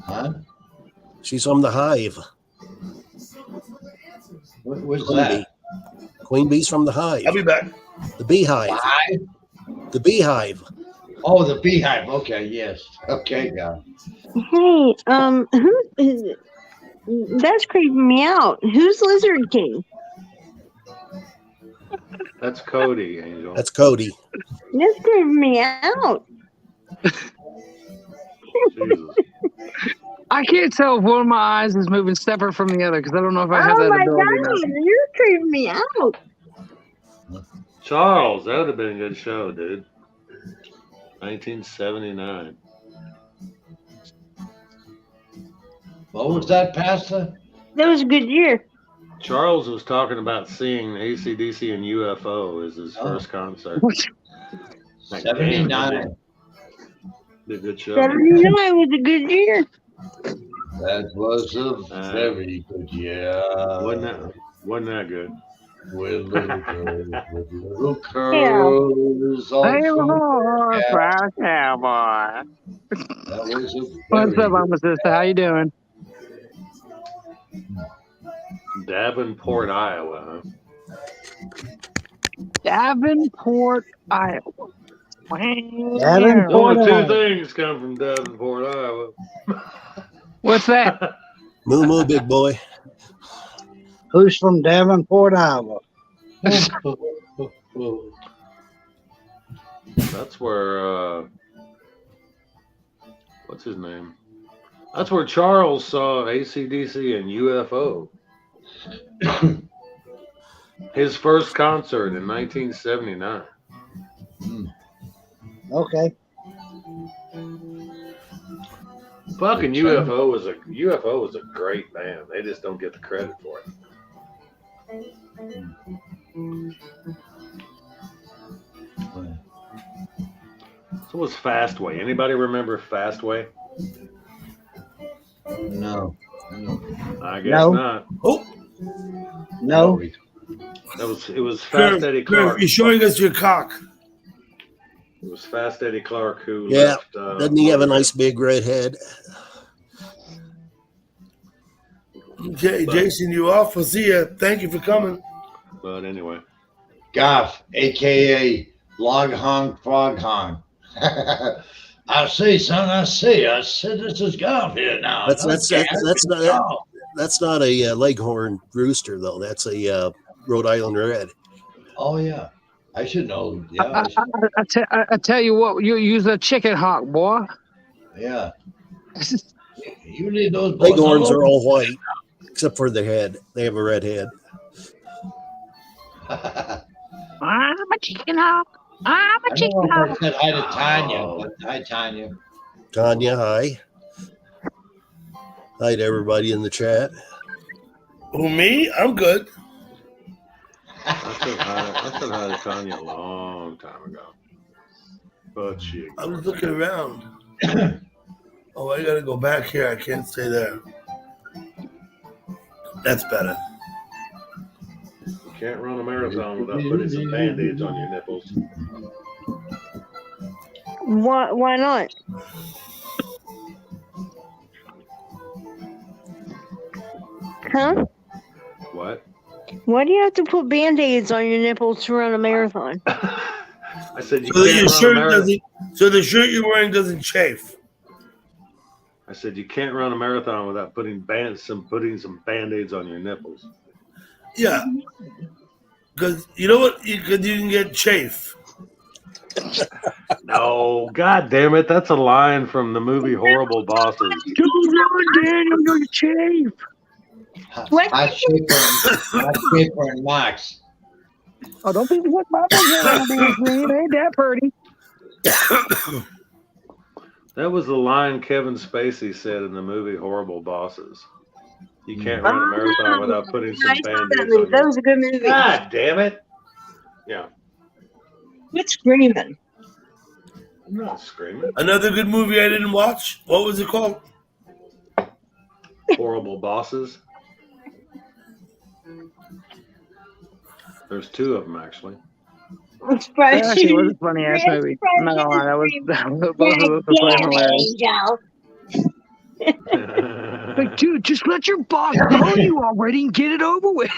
[SPEAKER 6] Huh?
[SPEAKER 9] She's from the hive.
[SPEAKER 6] Where's
[SPEAKER 9] Queen
[SPEAKER 6] that?
[SPEAKER 9] bee. Queen bee's from the hive.
[SPEAKER 1] I'll be back.
[SPEAKER 9] The beehive.
[SPEAKER 6] Hive?
[SPEAKER 9] The beehive.
[SPEAKER 6] Oh, the beehive. Okay, yes. Okay, yeah.
[SPEAKER 4] Hey, who is it? That's creeping me out. Who's Lizard King?
[SPEAKER 3] That's Cody, Angel.
[SPEAKER 9] That's Cody.
[SPEAKER 4] That's creeping me out.
[SPEAKER 3] Jesus.
[SPEAKER 5] I can't tell if one of my eyes is moving separate from the other because I don't know if I have
[SPEAKER 4] Oh
[SPEAKER 5] that
[SPEAKER 4] my
[SPEAKER 5] ability. or
[SPEAKER 4] God,
[SPEAKER 5] not.
[SPEAKER 4] you're creeping me out.
[SPEAKER 3] Charles, that would have been a good show, dude. 1979.
[SPEAKER 6] What was that, Pastor?
[SPEAKER 4] That was a good year.
[SPEAKER 3] Charles was talking about seeing AC/DC and UFO as his
[SPEAKER 6] Oh.
[SPEAKER 3] first concert. Like,
[SPEAKER 6] 79.
[SPEAKER 3] damn, did a good show.
[SPEAKER 4] 79 was a good year.
[SPEAKER 6] That was a very good year.
[SPEAKER 3] Wasn't that good?
[SPEAKER 6] With little girls, with little curls.
[SPEAKER 5] Hey, Lord, proud cowboy.
[SPEAKER 6] That was a
[SPEAKER 5] What's
[SPEAKER 6] very
[SPEAKER 5] up, Mama Sister? How you doing?
[SPEAKER 3] Davenport, Iowa, huh?
[SPEAKER 5] Davenport, Iowa.
[SPEAKER 7] Davenport,
[SPEAKER 3] Only two
[SPEAKER 7] Iowa.
[SPEAKER 3] things come from Davenport, Iowa.
[SPEAKER 5] What's that?
[SPEAKER 9] Moo moo, big boy.
[SPEAKER 7] Who's from Davenport, Iowa?
[SPEAKER 3] That's where, what's his name? That's where Charles saw AC/DC and UFO. His first concert in 1979.
[SPEAKER 7] Okay.
[SPEAKER 3] Fucking UFO was a great band. They just don't get the credit for it. So was Fastway. Anybody remember Fastway?
[SPEAKER 6] No.
[SPEAKER 3] I guess
[SPEAKER 7] No.
[SPEAKER 3] not.
[SPEAKER 1] Oh,
[SPEAKER 7] No.
[SPEAKER 3] It was Fast Eddie Clark.
[SPEAKER 1] You're showing us your cock.
[SPEAKER 3] It was Fast Eddie Clark who
[SPEAKER 9] Yeah.
[SPEAKER 3] left.
[SPEAKER 9] Doesn't he have a nice big red head?
[SPEAKER 1] Okay, Jason, you off? We'll see you. Thank you for coming.
[SPEAKER 3] But anyway.
[SPEAKER 6] Goff, a.k.a. Log Hong Frog Hong. I see, son. I see. I said this is Goff here now.
[SPEAKER 9] That's not a Leghorn rooster though. That's a Rhode Island Red.
[SPEAKER 6] Oh, yeah. I should know. Yeah.
[SPEAKER 5] I tell you what, you use a chicken hawk, boy.
[SPEAKER 6] Yeah. You need those boys
[SPEAKER 9] Leghorns
[SPEAKER 6] all
[SPEAKER 9] are all white, except for their head. They have a red head.
[SPEAKER 5] I'm a chicken hawk. I'm a chicken
[SPEAKER 6] I
[SPEAKER 5] hawk.
[SPEAKER 6] said hi to Tanya. But hi, Tanya.
[SPEAKER 9] Tanya, hi. Hi to everybody in the chat.
[SPEAKER 1] Who, me? I'm good.
[SPEAKER 3] I said hi to Tanya a long time ago. But she.
[SPEAKER 1] I was looking around. Oh, I gotta go back here. I can't stay there. That's better.
[SPEAKER 3] You can't run a marathon without putting some band-aids on your nipples.
[SPEAKER 4] Why not? Huh?
[SPEAKER 3] What?
[SPEAKER 4] Why do you have to put band-aids on your nipples to run a marathon?
[SPEAKER 3] I said you
[SPEAKER 1] So that your
[SPEAKER 3] can't run a
[SPEAKER 1] shirt
[SPEAKER 3] marathon.
[SPEAKER 1] doesn't. So the shirt you're wearing doesn't chafe.
[SPEAKER 3] I said you can't run a marathon without putting some band-aids on your nipples.
[SPEAKER 1] Yeah. Because you know what? You can get chafe.
[SPEAKER 3] No, god damn it, that's a line from the movie Horrible Bosses.
[SPEAKER 5] Don't run, Daniel, you're chafe.
[SPEAKER 4] What?
[SPEAKER 6] Hot shaper and Max.
[SPEAKER 5] Oh, don't be what my it ain't that pretty.
[SPEAKER 3] That was the line Kevin Spacey said in the movie Horrible Bosses. You can't run a marathon without putting some band-aids on
[SPEAKER 4] That
[SPEAKER 3] your
[SPEAKER 4] was a good movie.
[SPEAKER 3] God damn it. Yeah.
[SPEAKER 4] Quit screaming.
[SPEAKER 3] I'm not screaming.
[SPEAKER 1] Another good movie I didn't watch. What was it called?
[SPEAKER 3] Horrible Bosses. There's two of them, actually.
[SPEAKER 5] That actually was a funny ass movie. I'm not gonna lie, that was both of those were hilarious. Like, dude, just let your boss know you already and get it over with.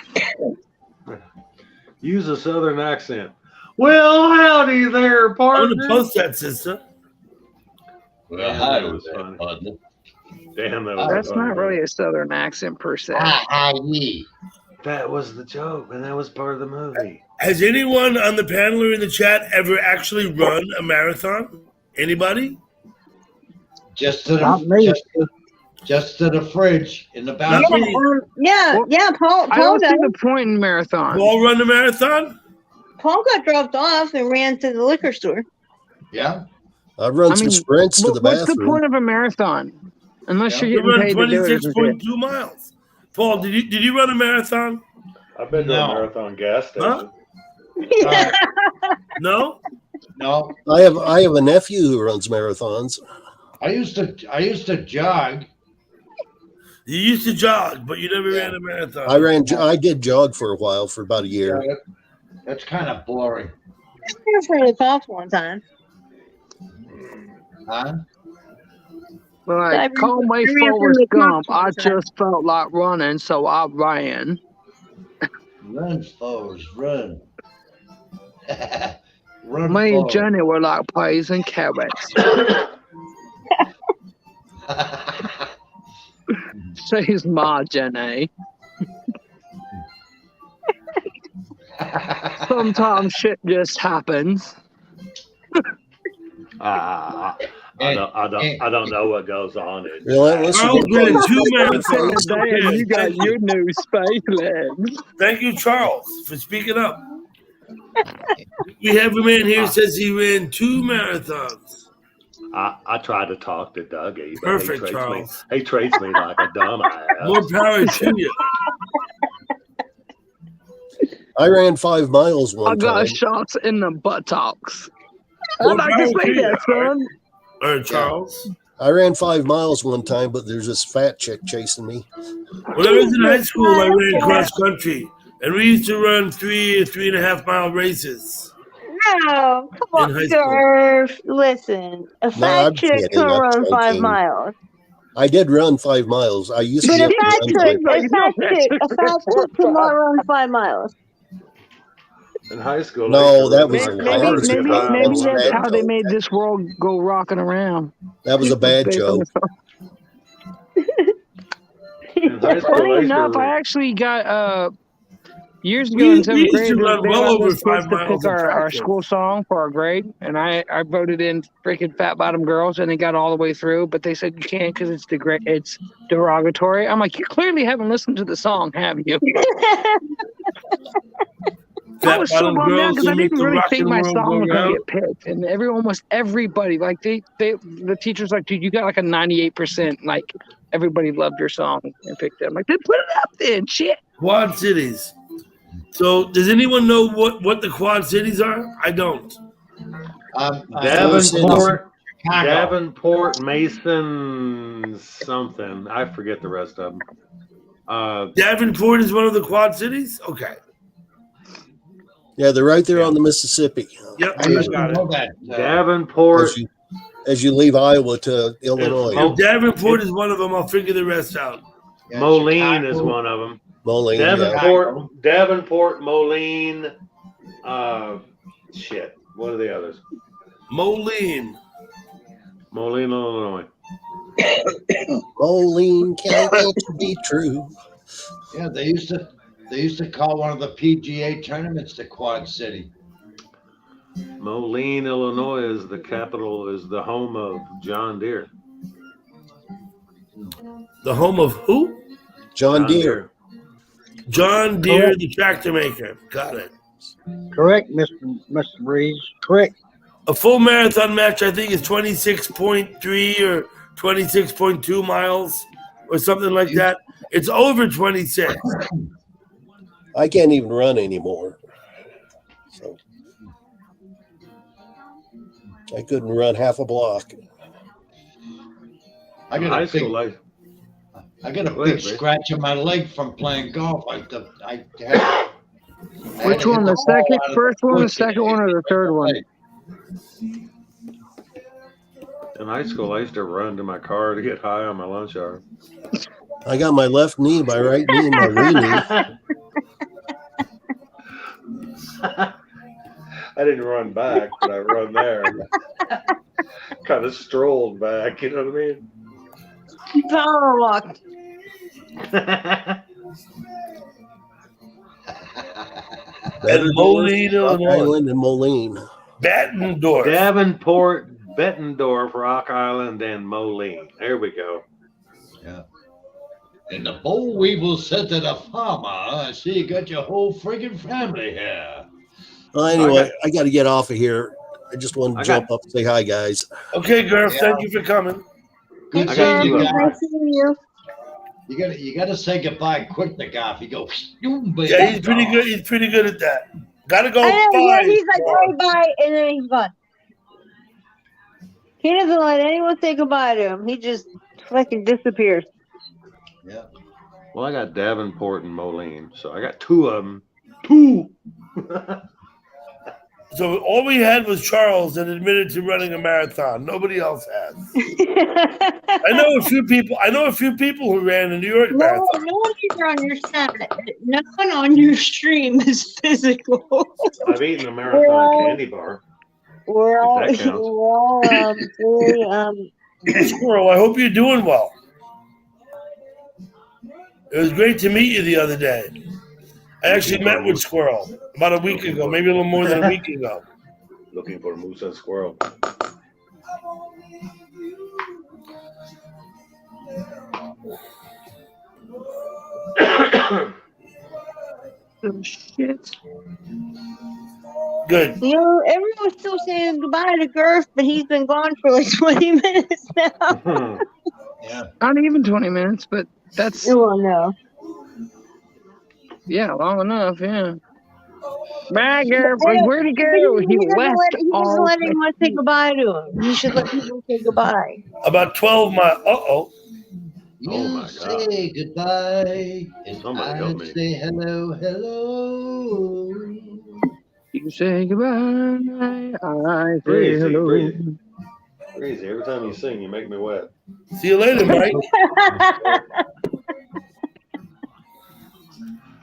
[SPEAKER 3] Use a southern accent. Well, howdy there,
[SPEAKER 1] I'm
[SPEAKER 3] partner.
[SPEAKER 1] gonna post that, sister.
[SPEAKER 6] Well,
[SPEAKER 3] Damn,
[SPEAKER 6] hi
[SPEAKER 3] that was
[SPEAKER 6] there,
[SPEAKER 3] funny.
[SPEAKER 6] partner.
[SPEAKER 3] Damn, that was
[SPEAKER 5] That's
[SPEAKER 3] funny.
[SPEAKER 5] not really a southern accent per se.
[SPEAKER 6] Hi, ye.
[SPEAKER 3] That was the joke, and that was part of the movie.
[SPEAKER 1] Has anyone on the panel or in the chat ever actually run a marathon? Anybody?
[SPEAKER 6] Just to
[SPEAKER 7] Not me.
[SPEAKER 6] just to the fridge in the
[SPEAKER 1] Not
[SPEAKER 6] bathroom.
[SPEAKER 1] me.
[SPEAKER 4] Paul
[SPEAKER 5] I don't see
[SPEAKER 4] does.
[SPEAKER 5] the point in marathon.
[SPEAKER 1] Paul run the marathon?
[SPEAKER 4] Paul got dropped off and ran to the liquor store.
[SPEAKER 6] Yeah.
[SPEAKER 9] I've run
[SPEAKER 5] I
[SPEAKER 9] some
[SPEAKER 5] mean,
[SPEAKER 9] sprints to the
[SPEAKER 5] what's the
[SPEAKER 9] bathroom.
[SPEAKER 5] point of a marathon? Unless
[SPEAKER 6] Yeah.
[SPEAKER 5] you're
[SPEAKER 1] You
[SPEAKER 5] getting
[SPEAKER 1] run
[SPEAKER 5] paid to do it or some shit.
[SPEAKER 1] 26.2 miles. Paul, did you run a marathon?
[SPEAKER 3] I've been to a
[SPEAKER 6] No.
[SPEAKER 3] marathon gas station.
[SPEAKER 1] Huh? No?
[SPEAKER 6] No,
[SPEAKER 9] I have a nephew who runs marathons.
[SPEAKER 6] I used to jog.
[SPEAKER 1] You used to jog, but you never
[SPEAKER 6] Yeah.
[SPEAKER 1] ran a marathon.
[SPEAKER 9] I did jog for a while, for about a year.
[SPEAKER 6] Yeah, that's kind of boring.
[SPEAKER 4] I for the cops one time.
[SPEAKER 6] Huh?
[SPEAKER 5] Well,
[SPEAKER 4] I
[SPEAKER 5] like, call me
[SPEAKER 4] ran from
[SPEAKER 5] Forrest
[SPEAKER 4] the
[SPEAKER 5] Gump.
[SPEAKER 4] cops one
[SPEAKER 5] I
[SPEAKER 4] time.
[SPEAKER 5] just felt like running, so I ran.
[SPEAKER 6] Run, foes, run. Run,
[SPEAKER 5] Me and
[SPEAKER 6] foes.
[SPEAKER 5] Jenny were like peas and carrots. She's my Jenny. Sometimes shit just happens.
[SPEAKER 3] I don't know what goes on.
[SPEAKER 9] Relentless.
[SPEAKER 1] Charles ran 2 marathons.
[SPEAKER 5] Today
[SPEAKER 1] Okay,
[SPEAKER 5] you got
[SPEAKER 1] thank you.
[SPEAKER 5] your new space legs.
[SPEAKER 1] Thank you, Charles, for speaking up. We have a man here who says he ran 2 marathons.
[SPEAKER 3] I try to talk to Dougie, but
[SPEAKER 1] Perfect, Charles.
[SPEAKER 3] he treats me like a dumbass.
[SPEAKER 1] More power to you.
[SPEAKER 9] I ran 5 miles
[SPEAKER 5] I
[SPEAKER 9] one
[SPEAKER 5] got
[SPEAKER 9] time.
[SPEAKER 5] shots in the buttocks. I'd
[SPEAKER 1] More
[SPEAKER 5] like
[SPEAKER 1] power
[SPEAKER 5] to see
[SPEAKER 1] to
[SPEAKER 5] that,
[SPEAKER 1] you.
[SPEAKER 5] son.
[SPEAKER 1] All right, Charles.
[SPEAKER 9] I ran 5 miles one time, but there's this fat chick chasing me.
[SPEAKER 1] When I was in high school, I ran cross country, and we used to run 3 or 3.5 mile races.
[SPEAKER 10] No, come
[SPEAKER 1] In high
[SPEAKER 10] on,
[SPEAKER 1] school.
[SPEAKER 10] Durf. Listen, a fat
[SPEAKER 9] I'm
[SPEAKER 10] chick
[SPEAKER 9] kidding.
[SPEAKER 10] can
[SPEAKER 9] I'm
[SPEAKER 10] run 5
[SPEAKER 9] joking.
[SPEAKER 10] miles.
[SPEAKER 9] I did run 5 miles. I used to
[SPEAKER 10] But
[SPEAKER 9] be
[SPEAKER 10] a
[SPEAKER 9] able to
[SPEAKER 10] fat
[SPEAKER 9] run
[SPEAKER 10] chick,
[SPEAKER 9] 5
[SPEAKER 10] a fat chick cannot run 5 miles.
[SPEAKER 3] In high school,
[SPEAKER 9] No,
[SPEAKER 3] I
[SPEAKER 9] that
[SPEAKER 3] used
[SPEAKER 9] was
[SPEAKER 3] to
[SPEAKER 9] a
[SPEAKER 3] run
[SPEAKER 9] lie. That was a
[SPEAKER 5] Maybe
[SPEAKER 9] bad- that was a
[SPEAKER 5] that's
[SPEAKER 9] bad
[SPEAKER 5] how they
[SPEAKER 9] joke.
[SPEAKER 5] made this world go rocking around.
[SPEAKER 9] That was a bad
[SPEAKER 5] Based on
[SPEAKER 9] joke.
[SPEAKER 5] the song.
[SPEAKER 3] In high school,
[SPEAKER 5] Funny
[SPEAKER 3] I used
[SPEAKER 5] enough,
[SPEAKER 3] to-
[SPEAKER 5] I actually got years ago
[SPEAKER 1] We
[SPEAKER 5] in 7th
[SPEAKER 1] used
[SPEAKER 5] grade.
[SPEAKER 1] to run
[SPEAKER 5] They
[SPEAKER 1] well
[SPEAKER 5] let
[SPEAKER 1] over
[SPEAKER 5] us kids
[SPEAKER 1] 5
[SPEAKER 5] to
[SPEAKER 1] miles
[SPEAKER 5] pick
[SPEAKER 1] in
[SPEAKER 5] our
[SPEAKER 1] practice.
[SPEAKER 5] school song for our grade, and I voted in freaking Fat Bottom Girls, and it got all the way through. But they said you can't because it's derogatory. I'm like, you clearly haven't listened to the song, have you? I
[SPEAKER 1] Fat
[SPEAKER 5] was so
[SPEAKER 1] bottom
[SPEAKER 5] bummed out
[SPEAKER 1] girls
[SPEAKER 5] because I
[SPEAKER 1] that make
[SPEAKER 5] didn't
[SPEAKER 1] the
[SPEAKER 5] really think
[SPEAKER 1] rockin'
[SPEAKER 5] my
[SPEAKER 1] world
[SPEAKER 5] song
[SPEAKER 1] go
[SPEAKER 5] was going to
[SPEAKER 1] round.
[SPEAKER 5] get picked, and almost everybody, like the teacher's like, dude, you got like a 98%. Like everybody loved your song and picked it. I'm like, then put it up then, shit.
[SPEAKER 1] Quad Cities. So, does anyone know what the Quad Cities are? I don't.
[SPEAKER 3] Davenport, Mason, something. I forget the rest of them.
[SPEAKER 1] Davenport is one of the Quad Cities? Okay.
[SPEAKER 9] Yeah, they're right there on the Mississippi.
[SPEAKER 1] Yep,
[SPEAKER 6] I used to know that.
[SPEAKER 3] Davenport.
[SPEAKER 9] As you leave Iowa to Illinois.
[SPEAKER 1] If Davenport is one of them, I'll figure the rest out.
[SPEAKER 3] Moline is one of them.
[SPEAKER 9] Moline,
[SPEAKER 3] Davenport, Moline. Shit. What are the others?
[SPEAKER 1] Moline,
[SPEAKER 3] Illinois.
[SPEAKER 9] Moline can't to be true.
[SPEAKER 6] Yeah, they used to call one of the PGA tournaments the Quad City.
[SPEAKER 3] Moline, Illinois is the capital, is the home of John Deere.
[SPEAKER 1] the home of who?
[SPEAKER 9] John Deere.
[SPEAKER 1] John Deere, the tractor maker. Got it.
[SPEAKER 7] Correct, Mr. Breeze. Correct.
[SPEAKER 1] A full marathon match, I think, is 26.3 or 26.2 miles or something like that. It's over 26.
[SPEAKER 9] I can't even run anymore. So I couldn't run half a block.
[SPEAKER 6] I got a big scratch on my leg from playing golf.
[SPEAKER 5] Which one? The first one, the second one, or the third one?
[SPEAKER 3] In high school, I used to run to my car to get high on my lunch hour.
[SPEAKER 9] I got my left knee, my right knee, and my weenie.
[SPEAKER 3] I didn't run back, but I run there. Kind of strolled back, you know what I mean?
[SPEAKER 10] Power walk.
[SPEAKER 1] And Moline,
[SPEAKER 9] Rock
[SPEAKER 1] Illinois.
[SPEAKER 9] Island and Moline.
[SPEAKER 1] Bettendorf.
[SPEAKER 3] Davenport, Bettendorf, Rock Island, and Moline. There we go.
[SPEAKER 6] Yeah. And the boll weevil said to the farmer, I see you got your whole friggin' family here.
[SPEAKER 9] Well, anyway, I got to get off of here. I just wanted to jump up and say hi, guys.
[SPEAKER 1] Okay, Garth, thank you for coming.
[SPEAKER 6] Good
[SPEAKER 10] Hey,
[SPEAKER 6] seeing you,
[SPEAKER 10] Garth.
[SPEAKER 6] guys.
[SPEAKER 10] Nice seeing you.
[SPEAKER 6] You gotta say goodbye quick to Goff. You go,
[SPEAKER 1] Yeah, he's pretty good. He's pretty good at that. Gotta go.
[SPEAKER 10] I know,
[SPEAKER 1] Bye.
[SPEAKER 10] yeah, he's like, hey, bye, and then he's gone. He doesn't let anyone say goodbye to him. He just fucking disappears.
[SPEAKER 6] Yeah.
[SPEAKER 3] Well, I got Davenport and Moline, so I got two of them. Two.
[SPEAKER 1] So all we had was Charles that admitted to running a marathon. Nobody else has. I know a few people. I know a few people who ran a New York
[SPEAKER 10] No
[SPEAKER 1] marathon.
[SPEAKER 10] one here on your side. No one on your stream is physical.
[SPEAKER 3] I've eaten a marathon candy bar.
[SPEAKER 10] We're all,
[SPEAKER 3] If that counts.
[SPEAKER 10] we're all very
[SPEAKER 1] Hey, Squirrel, I hope you're doing well. It was great to meet you the other day. I actually met with Squirrel about a week ago, maybe a little more than a week ago.
[SPEAKER 3] Looking for moose and squirrel.
[SPEAKER 5] Oh, shit.
[SPEAKER 1] Good.
[SPEAKER 10] You know, everyone's still saying goodbye to Girth, but he's been gone for like 20 minutes now.
[SPEAKER 6] Yeah.
[SPEAKER 5] Not even 20 minutes, but that's,
[SPEAKER 10] Well, no.
[SPEAKER 5] yeah, long enough, yeah. Bye, Garth.
[SPEAKER 10] I know,
[SPEAKER 5] Where'd he
[SPEAKER 10] but
[SPEAKER 5] go? He
[SPEAKER 10] doesn't
[SPEAKER 5] left
[SPEAKER 10] he doesn't
[SPEAKER 5] all
[SPEAKER 10] let anyone say goodbye to him. He should let people say goodbye.
[SPEAKER 1] About 12 miles.
[SPEAKER 3] Oh,
[SPEAKER 6] You
[SPEAKER 3] my God.
[SPEAKER 6] say goodbye, and
[SPEAKER 3] Somebody help me.
[SPEAKER 6] I say hello, hello.
[SPEAKER 5] You say goodbye. I say
[SPEAKER 3] Breezy,
[SPEAKER 5] hello.
[SPEAKER 3] breezy. Breezy, every time you sing, you make me wet.
[SPEAKER 1] See you later, Mike.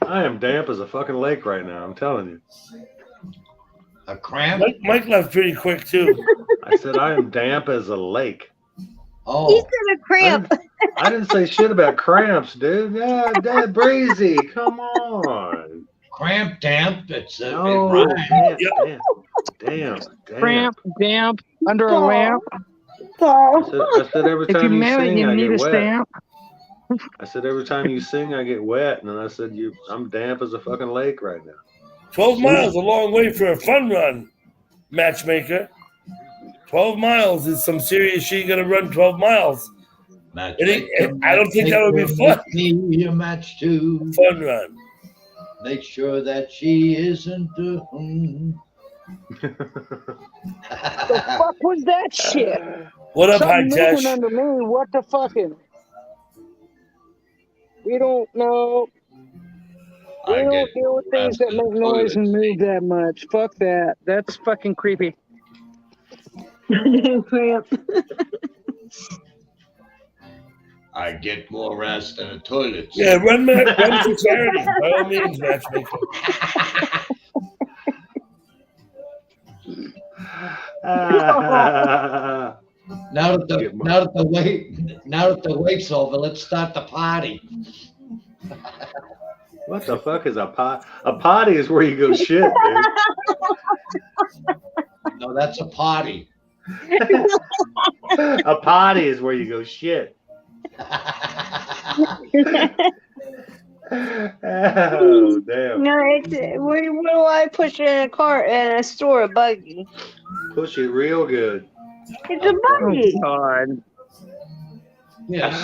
[SPEAKER 3] I am damp as a fucking lake right now, I'm telling you.
[SPEAKER 6] A cramp?
[SPEAKER 1] Mike left pretty quick, too.
[SPEAKER 3] I said I am damp as a lake.
[SPEAKER 10] He
[SPEAKER 6] Oh,
[SPEAKER 10] said a cramp.
[SPEAKER 3] I didn't say shit about cramps, dude. Yeah, Dad, Breezy, come on.
[SPEAKER 6] cramp, damp. It's
[SPEAKER 3] No,
[SPEAKER 6] it rhymes.
[SPEAKER 3] damp.
[SPEAKER 5] Cramp, damp, under a lamp.
[SPEAKER 3] I said every
[SPEAKER 5] If you
[SPEAKER 3] time you
[SPEAKER 5] marry,
[SPEAKER 3] sing,
[SPEAKER 5] you
[SPEAKER 3] I
[SPEAKER 5] need
[SPEAKER 3] get
[SPEAKER 5] a
[SPEAKER 3] wet.
[SPEAKER 5] stamp.
[SPEAKER 3] I said every time you sing, I get wet, and then I said I'm damp as a fucking lake right now.
[SPEAKER 1] 12 miles, a long way for a fun run, matchmaker. 12 miles is some serious shit. You're going to run 12 miles. I don't think that would be fun.
[SPEAKER 6] Your match to
[SPEAKER 1] Fun run.
[SPEAKER 6] make sure that she isn't the.
[SPEAKER 5] The fuck was that shit?
[SPEAKER 1] What up, High
[SPEAKER 5] Something moving
[SPEAKER 1] Tesh?
[SPEAKER 5] under me. What the fucking? We don't know. We
[SPEAKER 6] I
[SPEAKER 5] don't
[SPEAKER 6] get
[SPEAKER 5] deal with things that make noise and move that much. Fuck that. That's fucking creepy.
[SPEAKER 10] Cramp.
[SPEAKER 6] I get more rest than a toilet.
[SPEAKER 1] Yeah, run for charity. By all means, matchmaker.
[SPEAKER 6] Now that the wake's over, let's start the party.
[SPEAKER 3] What the fuck is a pot? A potty is where you go shit, dude.
[SPEAKER 6] No, that's a party.
[SPEAKER 3] A potty is where you go shit. Oh, damn.
[SPEAKER 10] No, it's where do I push it in a car in a store? A buggy.
[SPEAKER 3] Push it real good.
[SPEAKER 10] It's a buggy.
[SPEAKER 5] Oh, God.
[SPEAKER 6] Yes.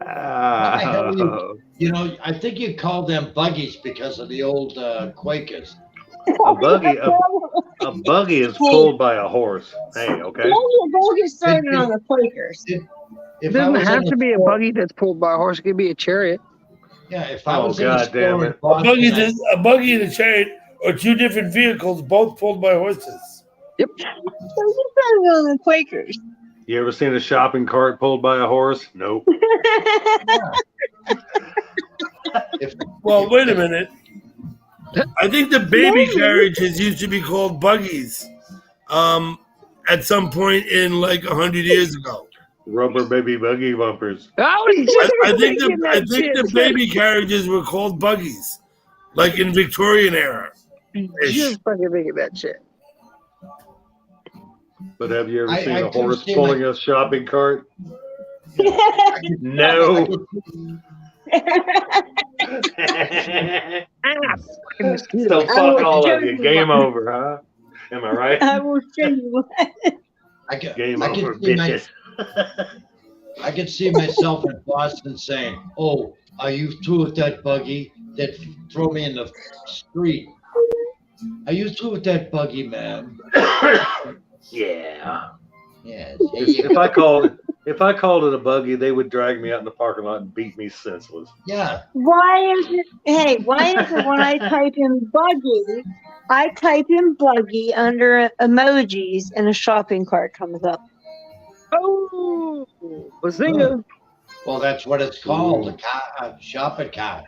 [SPEAKER 3] Oh.
[SPEAKER 6] You know, I think you call them buggies because of the old Quakers.
[SPEAKER 3] A buggy is pulled by a horse. Hey, okay.
[SPEAKER 10] The buggy started on the Quakers.
[SPEAKER 5] It
[SPEAKER 6] If I
[SPEAKER 5] doesn't
[SPEAKER 6] was
[SPEAKER 5] have
[SPEAKER 6] in
[SPEAKER 5] to be a
[SPEAKER 6] store-
[SPEAKER 5] buggy that's pulled by a horse. It could be a chariot.
[SPEAKER 6] Yeah, if I
[SPEAKER 3] Oh,
[SPEAKER 6] was in a
[SPEAKER 3] God
[SPEAKER 6] store
[SPEAKER 3] damn
[SPEAKER 6] in
[SPEAKER 3] it.
[SPEAKER 6] Boston,
[SPEAKER 1] A buggy and a chariot are two different vehicles, both pulled by horses.
[SPEAKER 10] So you started on the Quakers.
[SPEAKER 3] You ever seen a shopping cart pulled by a horse? Nope.
[SPEAKER 1] Well, wait a minute. I think the baby carriages used to be called buggies at some point in like 100 years ago.
[SPEAKER 3] Rubber baby buggy bumpers.
[SPEAKER 1] I think the baby carriages were called buggies, like in Victorian era.
[SPEAKER 5] Just fucking thinking that shit.
[SPEAKER 3] But have you ever
[SPEAKER 6] I
[SPEAKER 3] seen a
[SPEAKER 6] couldn't
[SPEAKER 3] horse
[SPEAKER 6] see
[SPEAKER 3] pulling a shopping cart? No. So fuck all of you. Game over, huh? Am I right?
[SPEAKER 10] I will show you what.
[SPEAKER 3] Game
[SPEAKER 6] I
[SPEAKER 3] over,
[SPEAKER 6] can see
[SPEAKER 3] bitches.
[SPEAKER 6] I could see myself in Boston saying, "Oh, are you through with that buggy that throw me in the street? Are you through with that buggy, man?"
[SPEAKER 3] Yeah.
[SPEAKER 6] Yes.
[SPEAKER 3] If I called it a buggy, they would drag me out in the parking lot and beat me senseless.
[SPEAKER 6] Yeah.
[SPEAKER 10] Why is it? Hey, why is it when I type in buggy, I type in buggy under emojis and a shopping cart comes up?
[SPEAKER 5] Oh, bazinga!
[SPEAKER 6] Well, that's what it's called, a shopping cart.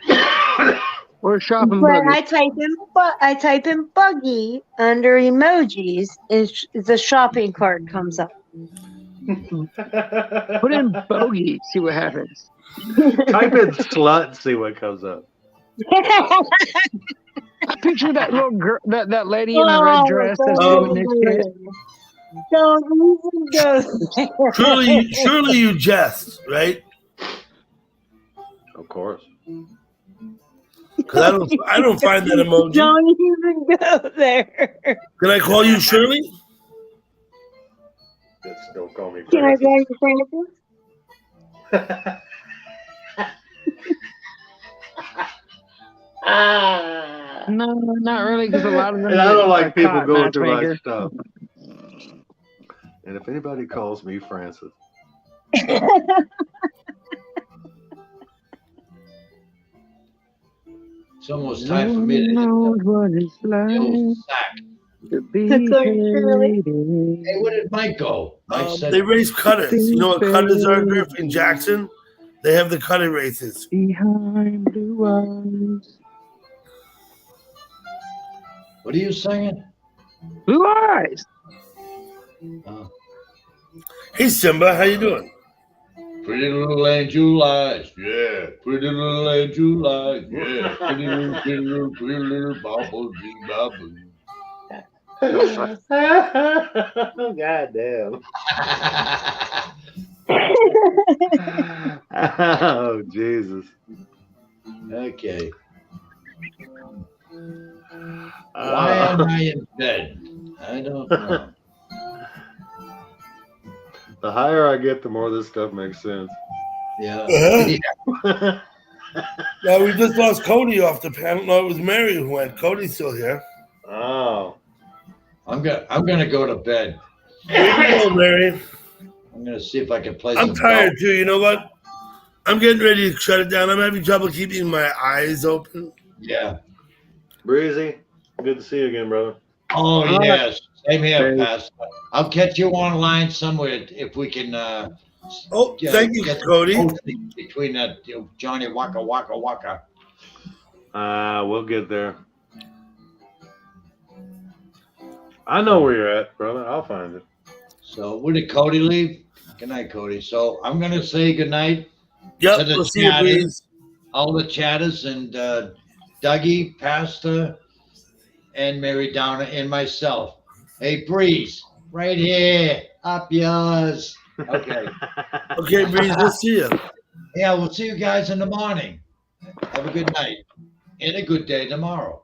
[SPEAKER 5] Or a shopping
[SPEAKER 10] But
[SPEAKER 5] buggy.
[SPEAKER 10] I type in buggy under emojis and the shopping cart comes up.
[SPEAKER 5] Put in bogey, see what happens.
[SPEAKER 3] Type in slut and see what comes up.
[SPEAKER 5] I picture that little girl, that lady in the red dress that's doing this shit.
[SPEAKER 10] Don't even go there.
[SPEAKER 1] Surely you jest, right?
[SPEAKER 3] Of course.
[SPEAKER 1] Because I don't find that emoji.
[SPEAKER 10] Don't even go there.
[SPEAKER 1] Can I call you Shirley?
[SPEAKER 3] Just don't call me
[SPEAKER 10] Can I
[SPEAKER 3] Francis.
[SPEAKER 10] go to Francis?
[SPEAKER 5] No, not really, because a lot of them.
[SPEAKER 3] And I don't like people
[SPEAKER 5] caught
[SPEAKER 3] going through my
[SPEAKER 5] matchmaker.
[SPEAKER 3] stuff. And if anybody calls me Francis,
[SPEAKER 6] It's almost time for me to hit
[SPEAKER 5] knows what it's
[SPEAKER 6] the
[SPEAKER 5] like
[SPEAKER 6] old sack.
[SPEAKER 5] to be
[SPEAKER 10] To go to Shirley?
[SPEAKER 5] hated.
[SPEAKER 6] Hey, where did Mike go? Mike said,
[SPEAKER 1] They race cutters. You know what cutters are, Griff? In Jackson, they have the cutter races.
[SPEAKER 5] Behind blue eyes.
[SPEAKER 6] "What are you singing?"
[SPEAKER 5] Blue eyes.
[SPEAKER 1] Hey Simba, how you doing?
[SPEAKER 6] Pretty little angel eyes, yeah. Pretty little angel eyes, yeah. Pretty little bobble dee bobble.
[SPEAKER 3] God damn. Oh, Jesus.
[SPEAKER 6] Okay. Why am I in bed? I don't know.
[SPEAKER 3] The higher I get, the more this stuff makes sense.
[SPEAKER 6] Yeah.
[SPEAKER 1] Uh-huh. Now we just lost Cody off the panel. No, it was Mary who went. Cody's still here.
[SPEAKER 3] Oh.
[SPEAKER 6] I'm gonna go to bed.
[SPEAKER 1] Hello, Mary.
[SPEAKER 6] I'm gonna see if I can play
[SPEAKER 1] I'm
[SPEAKER 6] some
[SPEAKER 1] tired
[SPEAKER 6] golf.
[SPEAKER 1] too. You know what? I'm getting ready to shut it down. I'm having trouble keeping my eyes open.
[SPEAKER 6] Yeah.
[SPEAKER 3] Breezy, good to see you again, brother.
[SPEAKER 6] Oh
[SPEAKER 5] right.
[SPEAKER 6] yes. Same here,
[SPEAKER 5] Hey.
[SPEAKER 6] Pastor. I'll catch you online somewhere if we can
[SPEAKER 1] Oh, thank you,
[SPEAKER 6] get the
[SPEAKER 1] Cody.
[SPEAKER 6] posting between that Johnny Waka Waka Waka.
[SPEAKER 3] We'll get there. I know where you're at, brother. I'll find it.
[SPEAKER 6] So where did Cody leave? Good night, Cody. So I'm gonna say good night
[SPEAKER 1] Yep,
[SPEAKER 6] to the
[SPEAKER 1] we'll see you,
[SPEAKER 6] chatters,
[SPEAKER 1] Breeze.
[SPEAKER 6] all the chatters, and Dougie, Pastor, and Mary Downer, and myself. Hey, Breeze, right here, up yours. Okay.
[SPEAKER 1] Okay, Breeze, we'll see you.
[SPEAKER 6] Yeah, we'll see you guys in the morning. Have a good night and a good day tomorrow.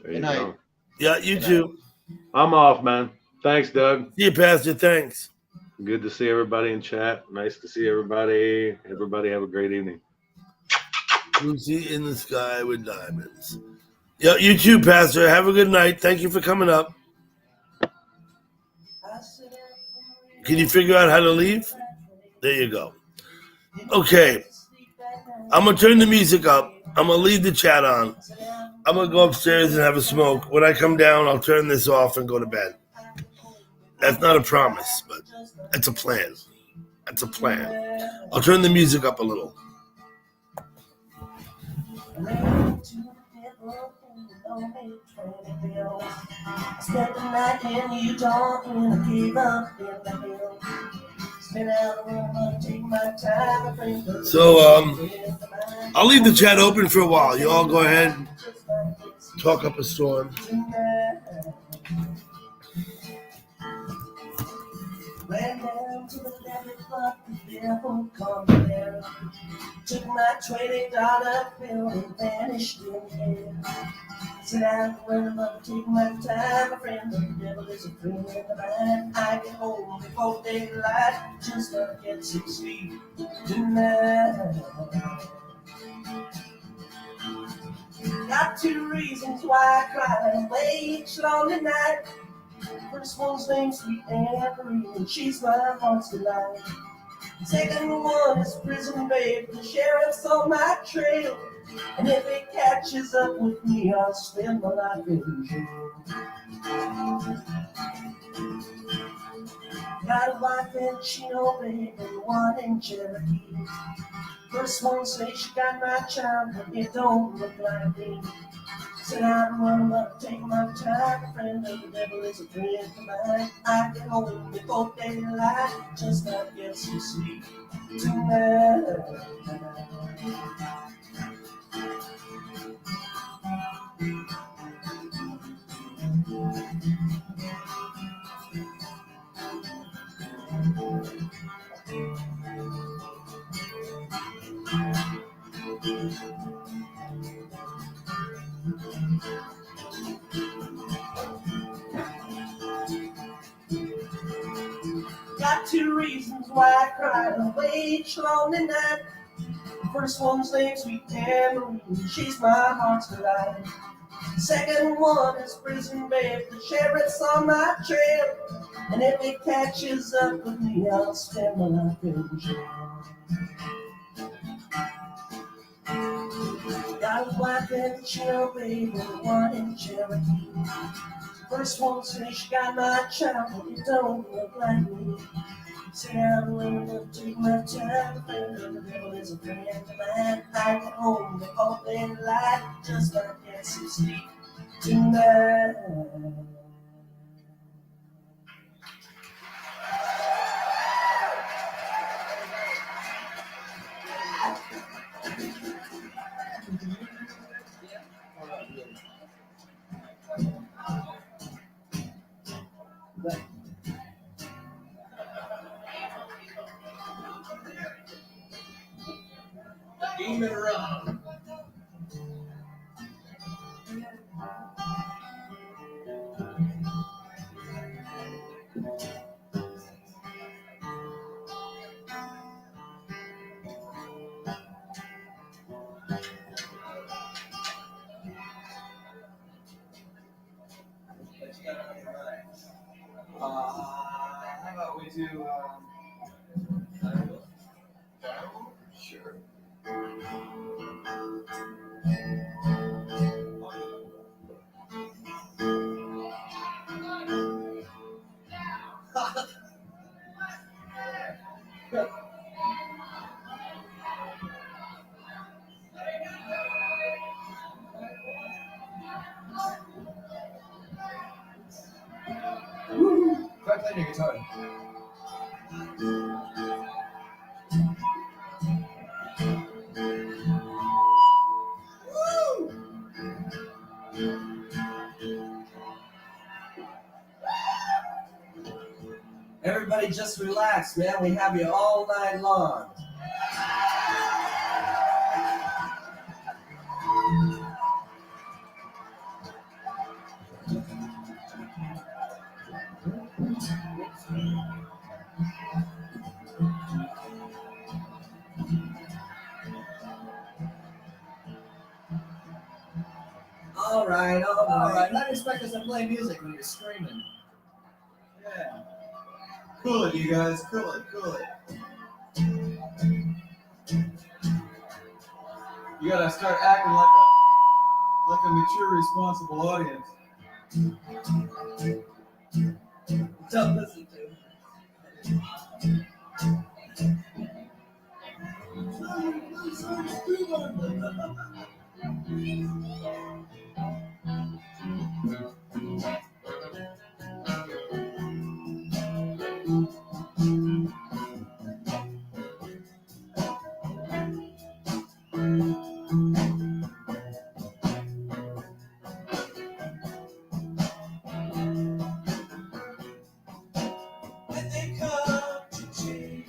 [SPEAKER 3] There you
[SPEAKER 6] Good night.
[SPEAKER 3] go.
[SPEAKER 1] Yeah, you too.
[SPEAKER 3] I'm off, man. Thanks, Doug.
[SPEAKER 1] See you, Pastor. Thanks.
[SPEAKER 3] Good to see everybody in chat. Nice to see everybody. Everybody have a great evening.
[SPEAKER 1] Lucy in the sky with diamonds. Yeah, you too, Pastor. Have a good night. Thank you for coming up. Can you figure out how to leave? There you go. Okay. I'm going to turn the music up. I'm going to leave the chat on. I'm going to go upstairs and have a smoke. When I come down, I'll turn this off and go to bed. That's not a promise, but it's a plan. That's a plan. I'll turn the music up a little.
[SPEAKER 2] Spent the night in Utah in a cave up in the hill. Spent out the room, take my time and think.
[SPEAKER 1] So, I'll leave the chat open for a while. You all go ahead and talk up a storm.
[SPEAKER 2] Ran down to the thought the devil come there. Took my $20 bill and vanished in the air. Said I'm going to take my time, my friend. The devil is a friend of mine. I get home before daylight, just to get some sleep tonight. Got two reasons why I cry away each lonely night. First one's named Sweet Anne Marie, and she's my heart's delight. Second one is Prison Babe, the sheriff's on my trail. And if he catches up with me, I'll spend my life in jail. Got a wife in Chino, babe, and one in Cherokee. First one says she got my child, but it don't look like me. Said I'm running up, take my time, friend of the devil is a friend of mine. I get home before daylight, just not get some sleep tonight. Got two reasons why I cried away each lonely night. First one's named Sweet Anne Marie, she's my heart's delight. Second one is Prison Babe, the sheriff's on my trail. And if he catches up with me, I'll spend my life in jail. Got a wife in Chino, babe, and one in Cherokee. First one says she got my child, but it don't look like me. Say I'm willing to take my time, friend of the devil is a friend of mine. I get home before daylight, just like get some sleep tonight. Demon Run. How about we do sure. Try playing your guitar. Everybody just relax, man. We have you all night long. All right. Don't expect us to play music when you're screaming. Yeah. Cool it, you guys. Cool it. You gotta start acting like a mature, responsible audience. Don't listen to him. When they come to take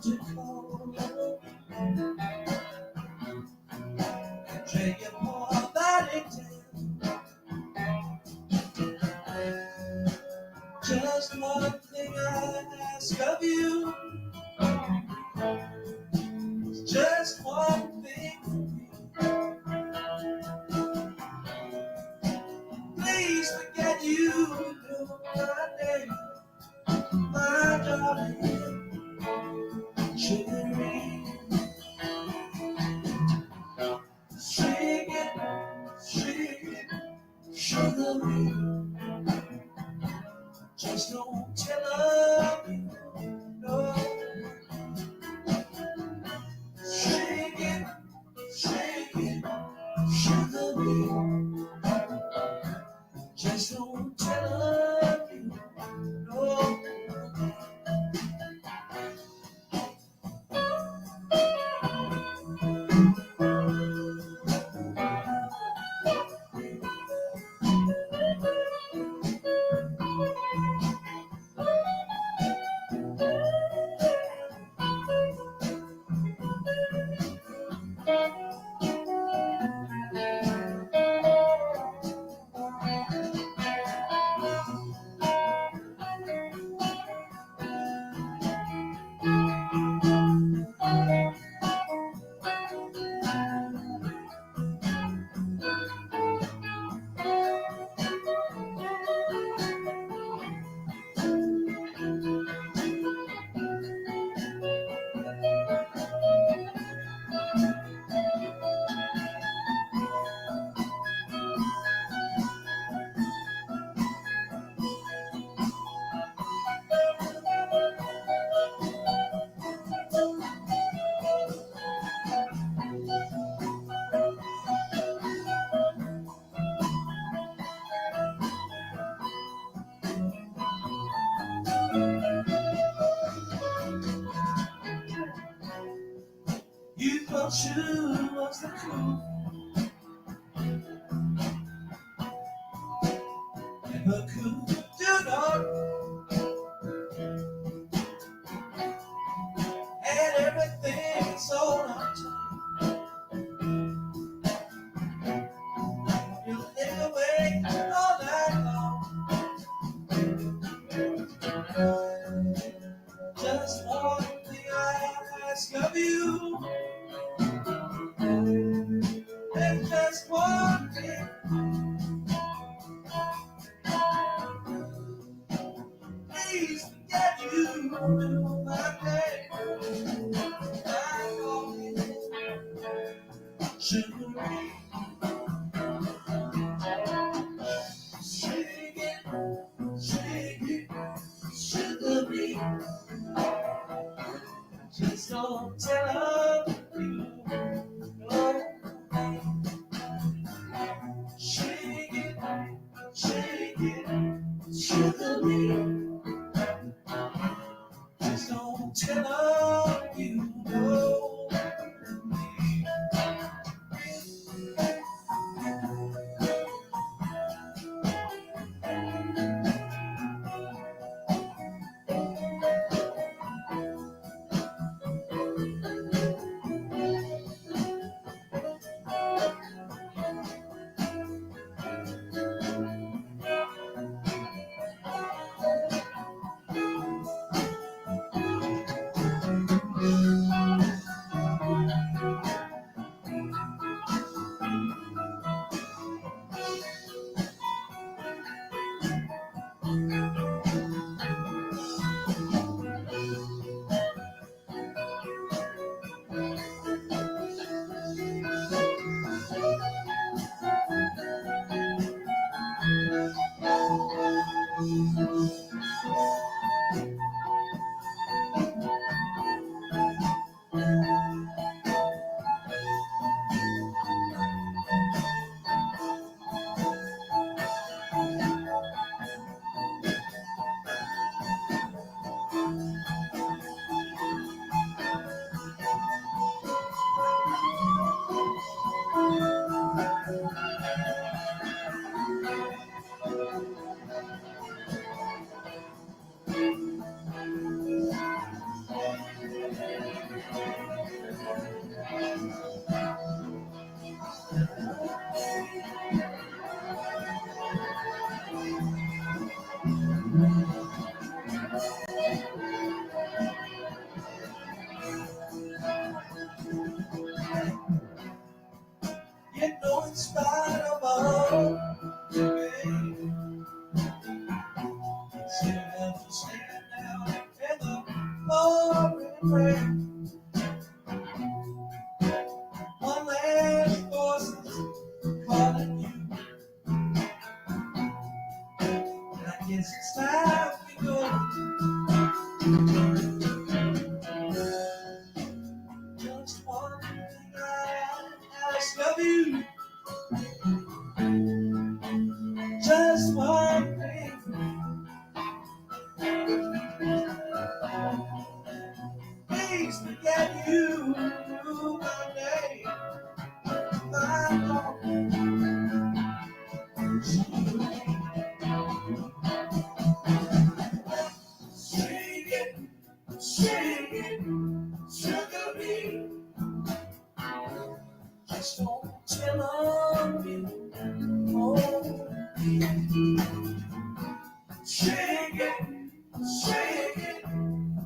[SPEAKER 2] what you call love. And drink it more than it can. Just one thing I ask of you. Just one thing. Please forget you know my name, my darling, sugary. Shake it, sugary. Just don't tell her no. Shake it, sugary. Just don't tell her no. You thought you was the cool, never cool, do not. And everything is all on time. You live away all night long. Just one thing I ask of you. And just one thing. Please forget you know my name. I call it sugary. Shake it, sugary. Just don't tell her you know. Shake it, sugary. Just don't tell her you know me. friend. One last voice calling you. And I guess it's time we go. Just one thing I ask of you. Just one thing. Please forget you my name. My Lord. Shake it, shake it, sugar bean. Just don't tell on me. Oh, shake it,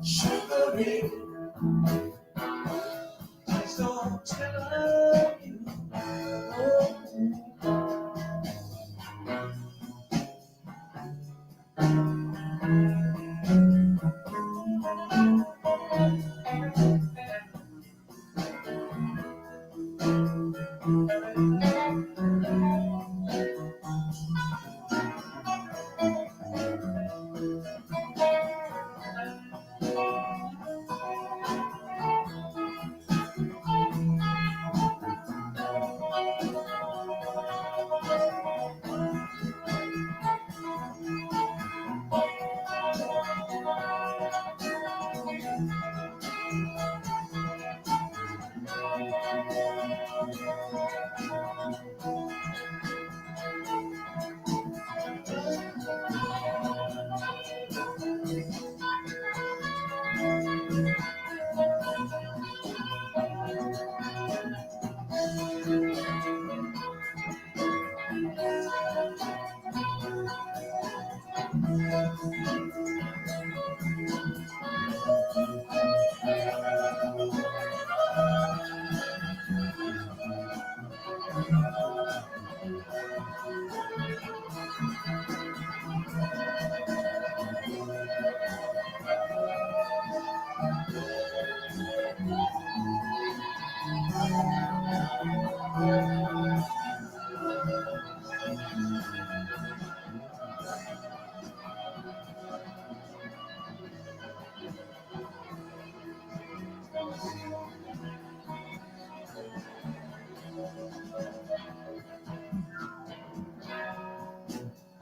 [SPEAKER 2] sugar bean. Just don't tell on me. Oh.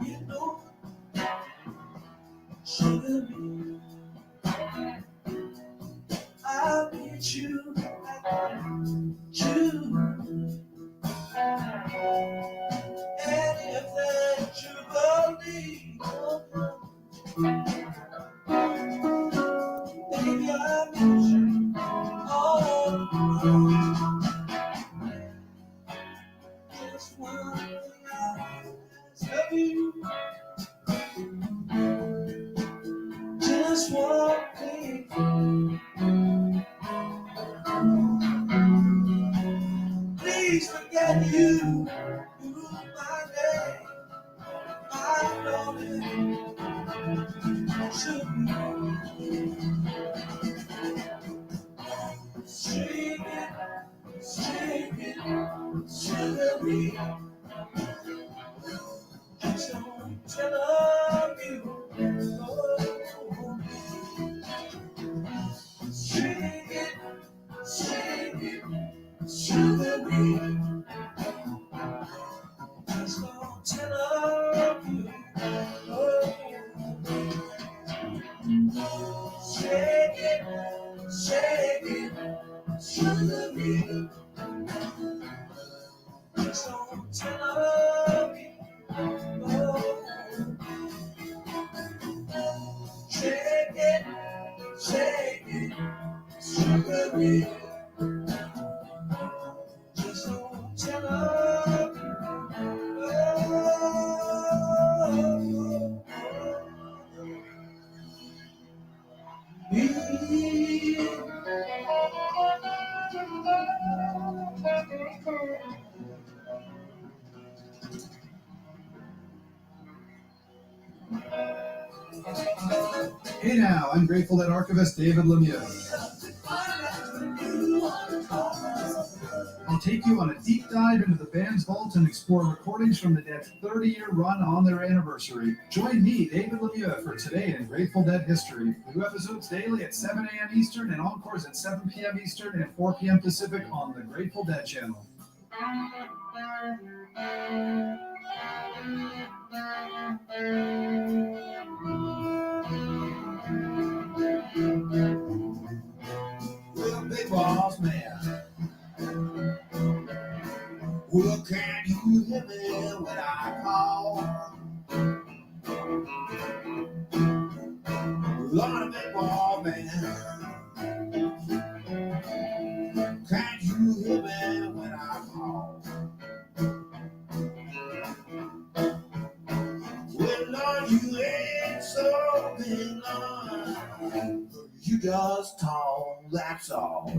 [SPEAKER 2] You know, sugar bean, I'll meet you at June. And if that you believe, baby, I'll meet you all around. Just one thing I ask of you. Just one thing. Please forget you. You my name. I know it should be. Shake it, sugar bean. Just don't tell of you. Oh. Shake it, sugar bean. Just don't tell of you. Oh. Shake it, sugar bean. Just don't tell of me. Oh. Shake it, sugar bean. Just don't tell of me.
[SPEAKER 11] Hey now, I'm grateful that archivist David Lemieux.
[SPEAKER 2] take you on a deep dive into the band's vault and explore recordings from the Dead's 30-year run on their anniversary. Join me, David Lemieux, for Today in Grateful Dead History. New episodes daily at 7 a.m. Eastern and encores at 7 p.m. Eastern and 4 p.m. Pacific on the Grateful Dead channel. Well, big boss man, well, can you hear me when I call? Lord, big boss man, can you hear me when I call? Well, Lord, you ain't so big, Lord. You just talk, that's all.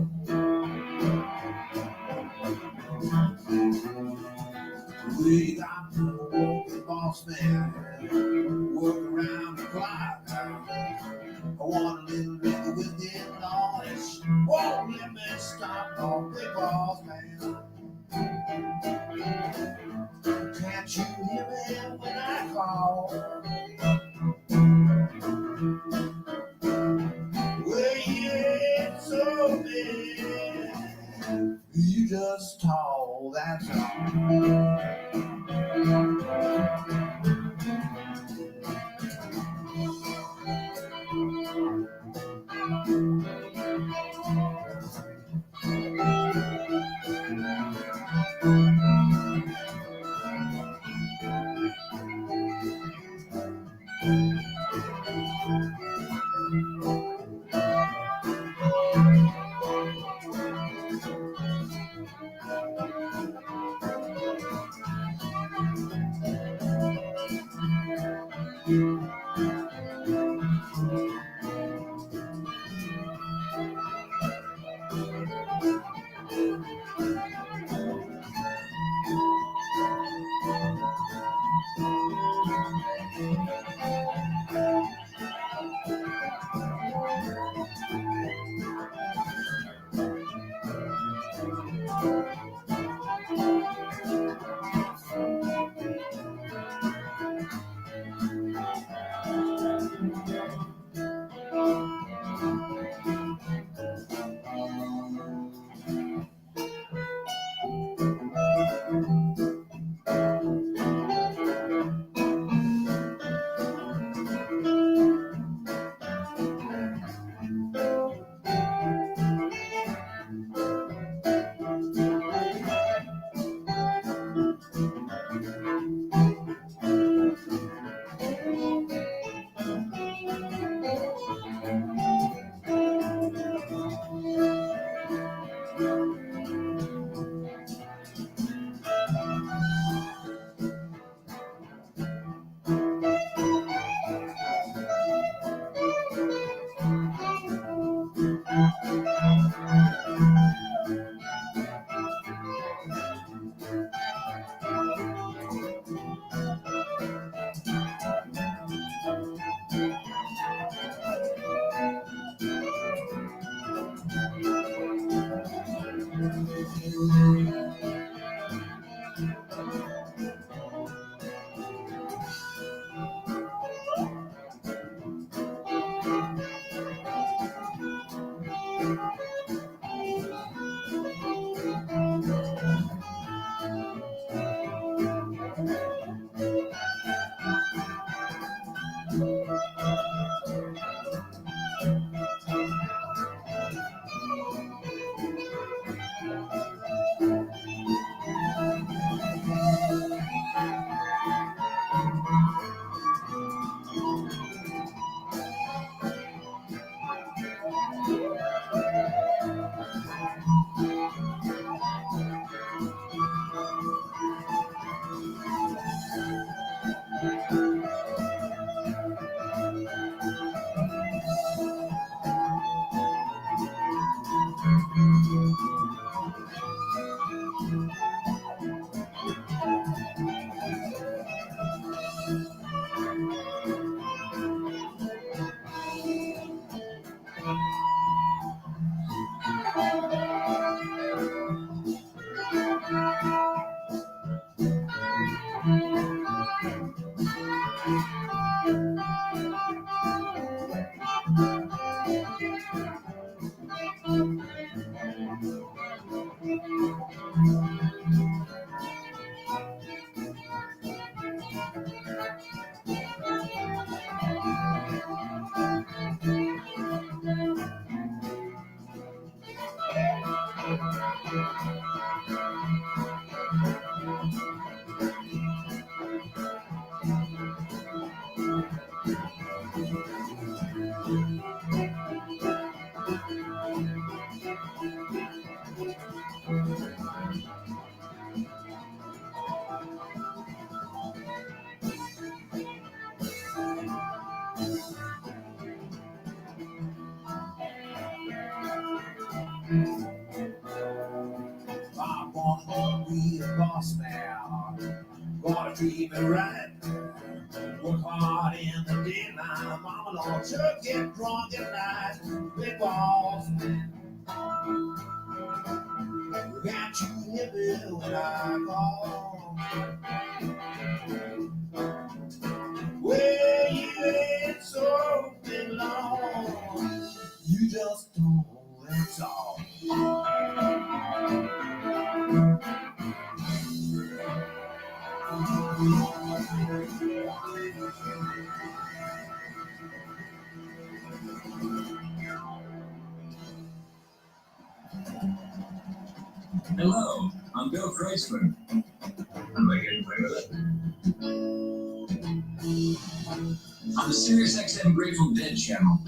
[SPEAKER 2] We got to work the boss man, work around the clock. I want a little bit with the noise. Won't let me stop on big boss man. Can't you hear me when I call? Well, you ain't so big. You just talk, that's all. I wanna be a boss now. Wanna treat me right. Work hard in the daytime. Mama don't sure get drunk at night. Big balls. Can't you hear me when I call? Well, you ain't so big long. You just don't, that's all.
[SPEAKER 11] Hello, I'm Bill Chrysler. Am I getting away with it? On the Sirius XM Grateful Dead channel.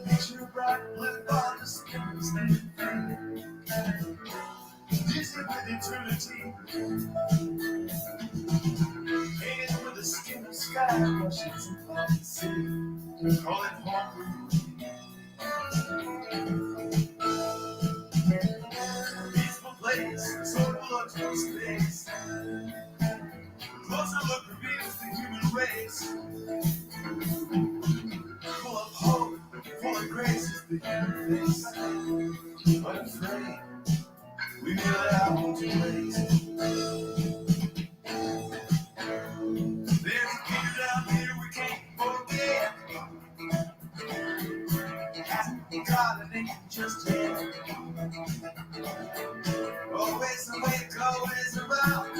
[SPEAKER 2] Picture bright blue bars, Disney with eternity. Hanging with the skin of sky, rushes above the city. Call it home. Peaceful place, so much more space. Closer look reveals the human race. Full of hope, full of grace is the human face. Unafraid, we kneel out to ways. There's a kid out here we can't forget. Hasn't got an inch just yet. Always awake, always around.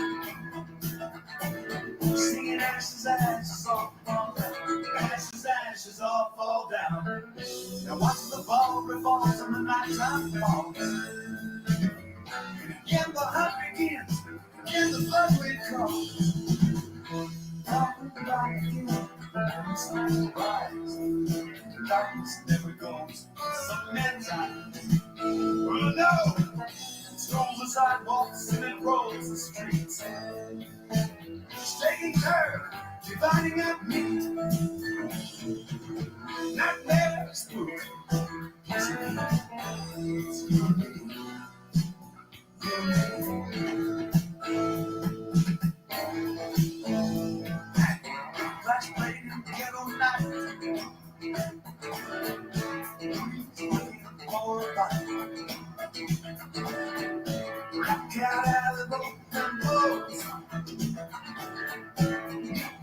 [SPEAKER 2] Singing ashes, ashes all fall down. Ashes, ashes all fall down. Now watch the ball revolves and the nighttime falls. And again the hunt begins. Again the blood will come. Darkness never goes. Some men's eyes. Oh no! Strolls the sidewalks and it rolls the streets. Taking curve, dividing up meat. Nightmare spook. It's you and me. Flashblade in ghetto night. For a fight. Black cat out of the open boats.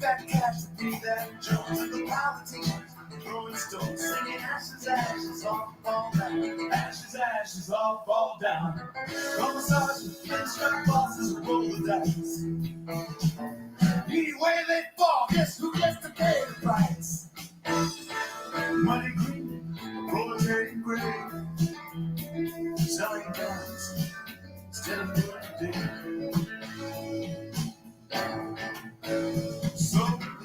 [SPEAKER 2] That Cassidy, that Jones, and the politicians throwing stones, singing ashes, ashes, all fall down. Ashes, ashes, all fall down. From sergeant, pinstripe bosses roll the dice. Anyway they fall, guess who gets to pay the price? Money green, proletariat gray, selling guns instead of doing day. So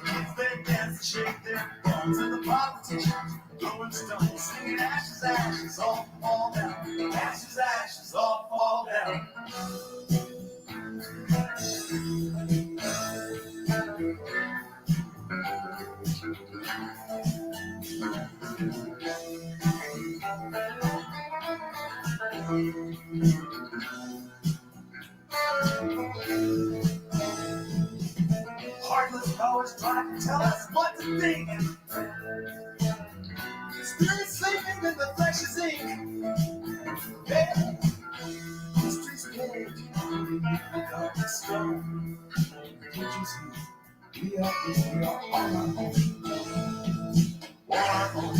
[SPEAKER 2] if they dance, shake their bones, and the politicians throwing stones, singing ashes, ashes, all fall down. Ashes, ashes, all fall down. Heartless powers try to tell us what to think. Spirit sleeping and the flesh is ink. Yeah. The streets cage, the darkness stone. Can't you see? We are on our own. On our own.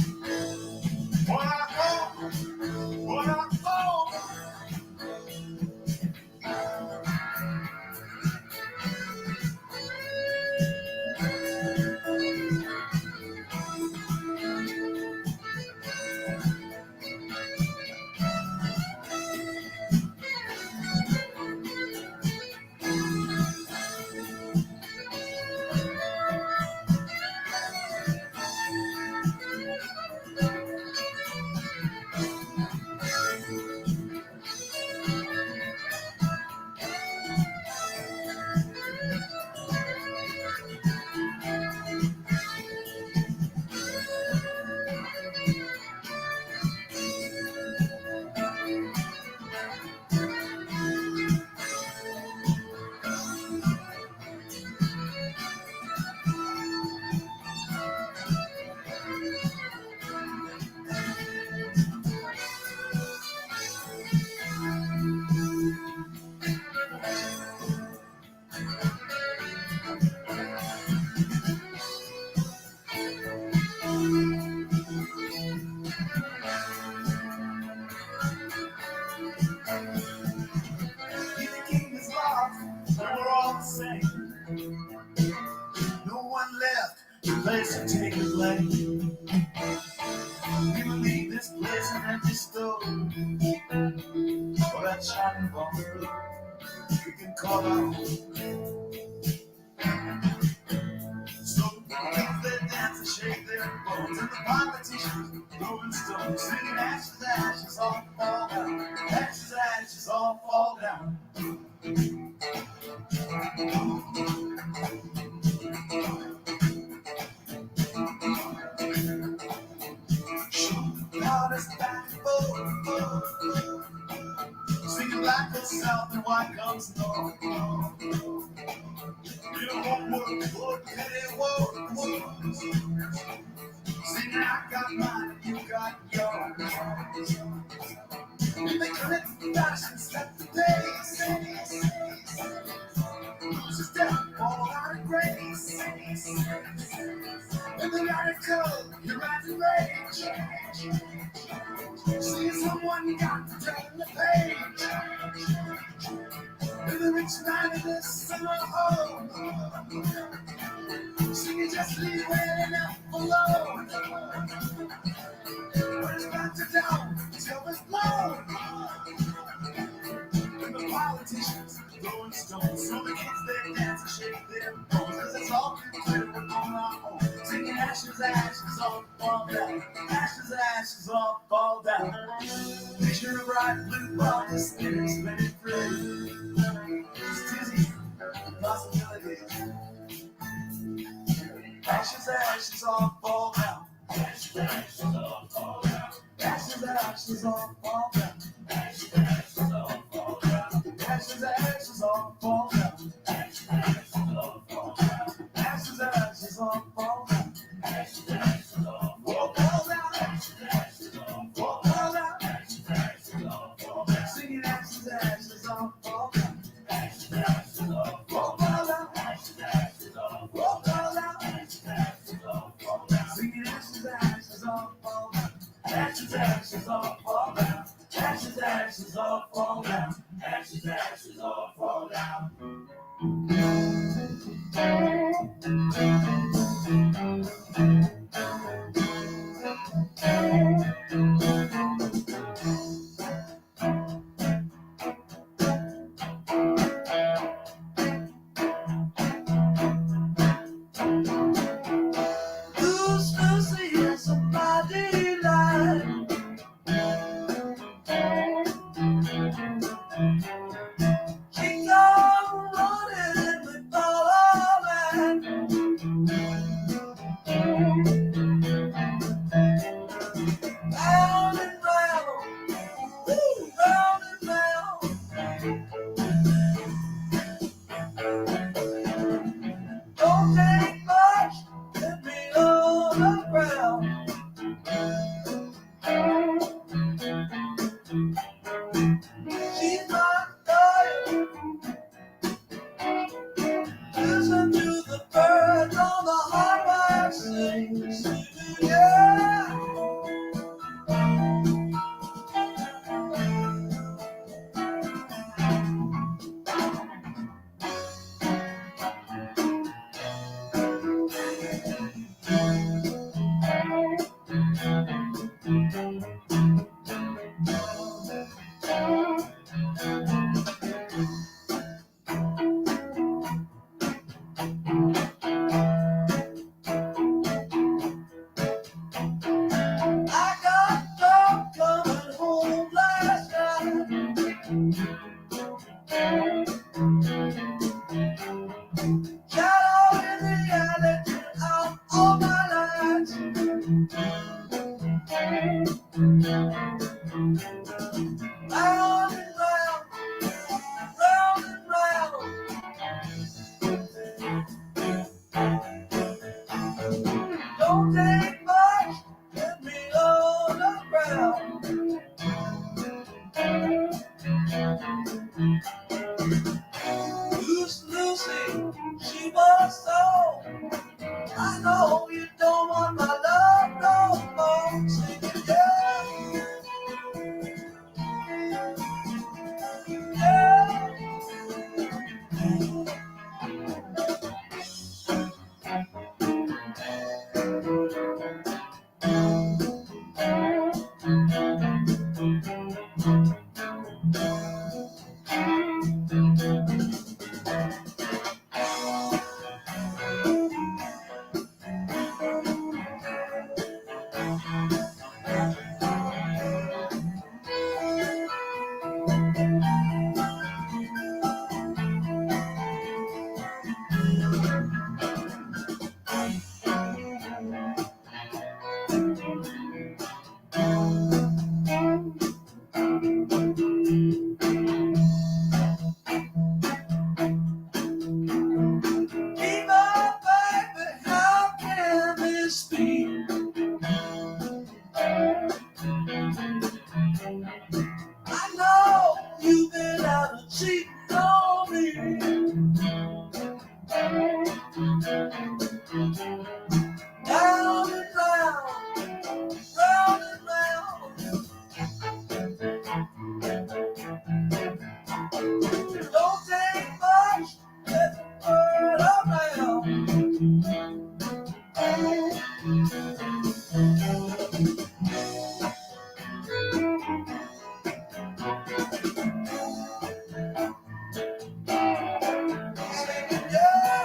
[SPEAKER 2] On our own. On our own. same. No one left to place to take the blame. We will leave this place an empty stove. For that shining bomb, we can call our home. So the kids they dance and shake their bones, and the politicians throwing stones, singing ashes, ashes, all fall down. Ashes, ashes, all fall down. God is back and forth, singing black goes south and white comes north. You don't want wood, petty woe. Singing I got mine and you got yours. And they collect the fashion, set the pace. Lose his step, fall out of grace. And the radical, you're at the rage. See someone got to turn the page. And the rich man in the summer home. Sing it, just leave well enough alone. When it's back to down, till it's blown. And the politicians throwing stones, so the kids they dance and shake their bones. Cause it's all too clear we're on our own. Singing ashes, ashes, all fall down. Ashes, ashes, all fall down. Picture a bright blue ball just spinning, spinning free. It's dizzy, possibilities. Ashes, ashes, all fall down. Ashes, ashes, all fall down. Ashes, ashes, all fall down. Ashes, ashes, all fall down. Ashes, ashes, all fall down. Ashes, ashes, all fall down. Ashes, ashes, all fall down. Ashes, ashes, all fall down. Ashes, ashes, all fall down. Ashes, ashes, all fall down. Singing ashes, ashes, all fall down. Ashes, ashes, all fall down. Ashes, ashes, all fall down. Ashes, ashes, all fall down. Singing ashes, ashes, all fall down. Ashes, ashes, all fall down. Ashes, ashes, all fall down. Ashes, ashes, all fall down. Who's Lucy and somebody lied? She come running and we follow back. Round and round, woo, round and round. Don't take much, let me on the ground. She's my daughter. Listen to the birds on the highway sing, singing, yeah. I got drunk coming home last night. Got out in the alley, turned out all my lights. Round and round, round and round. Don't take much, let me on the ground. Who's Lucy? She was so. I know you don't want my love no more. Sing it, yeah. Yeah. Eva, baby, how can this be? I know you've been out and cheating on me. Round and round, round and round. It don't take much to get the word around. Singing, yeah.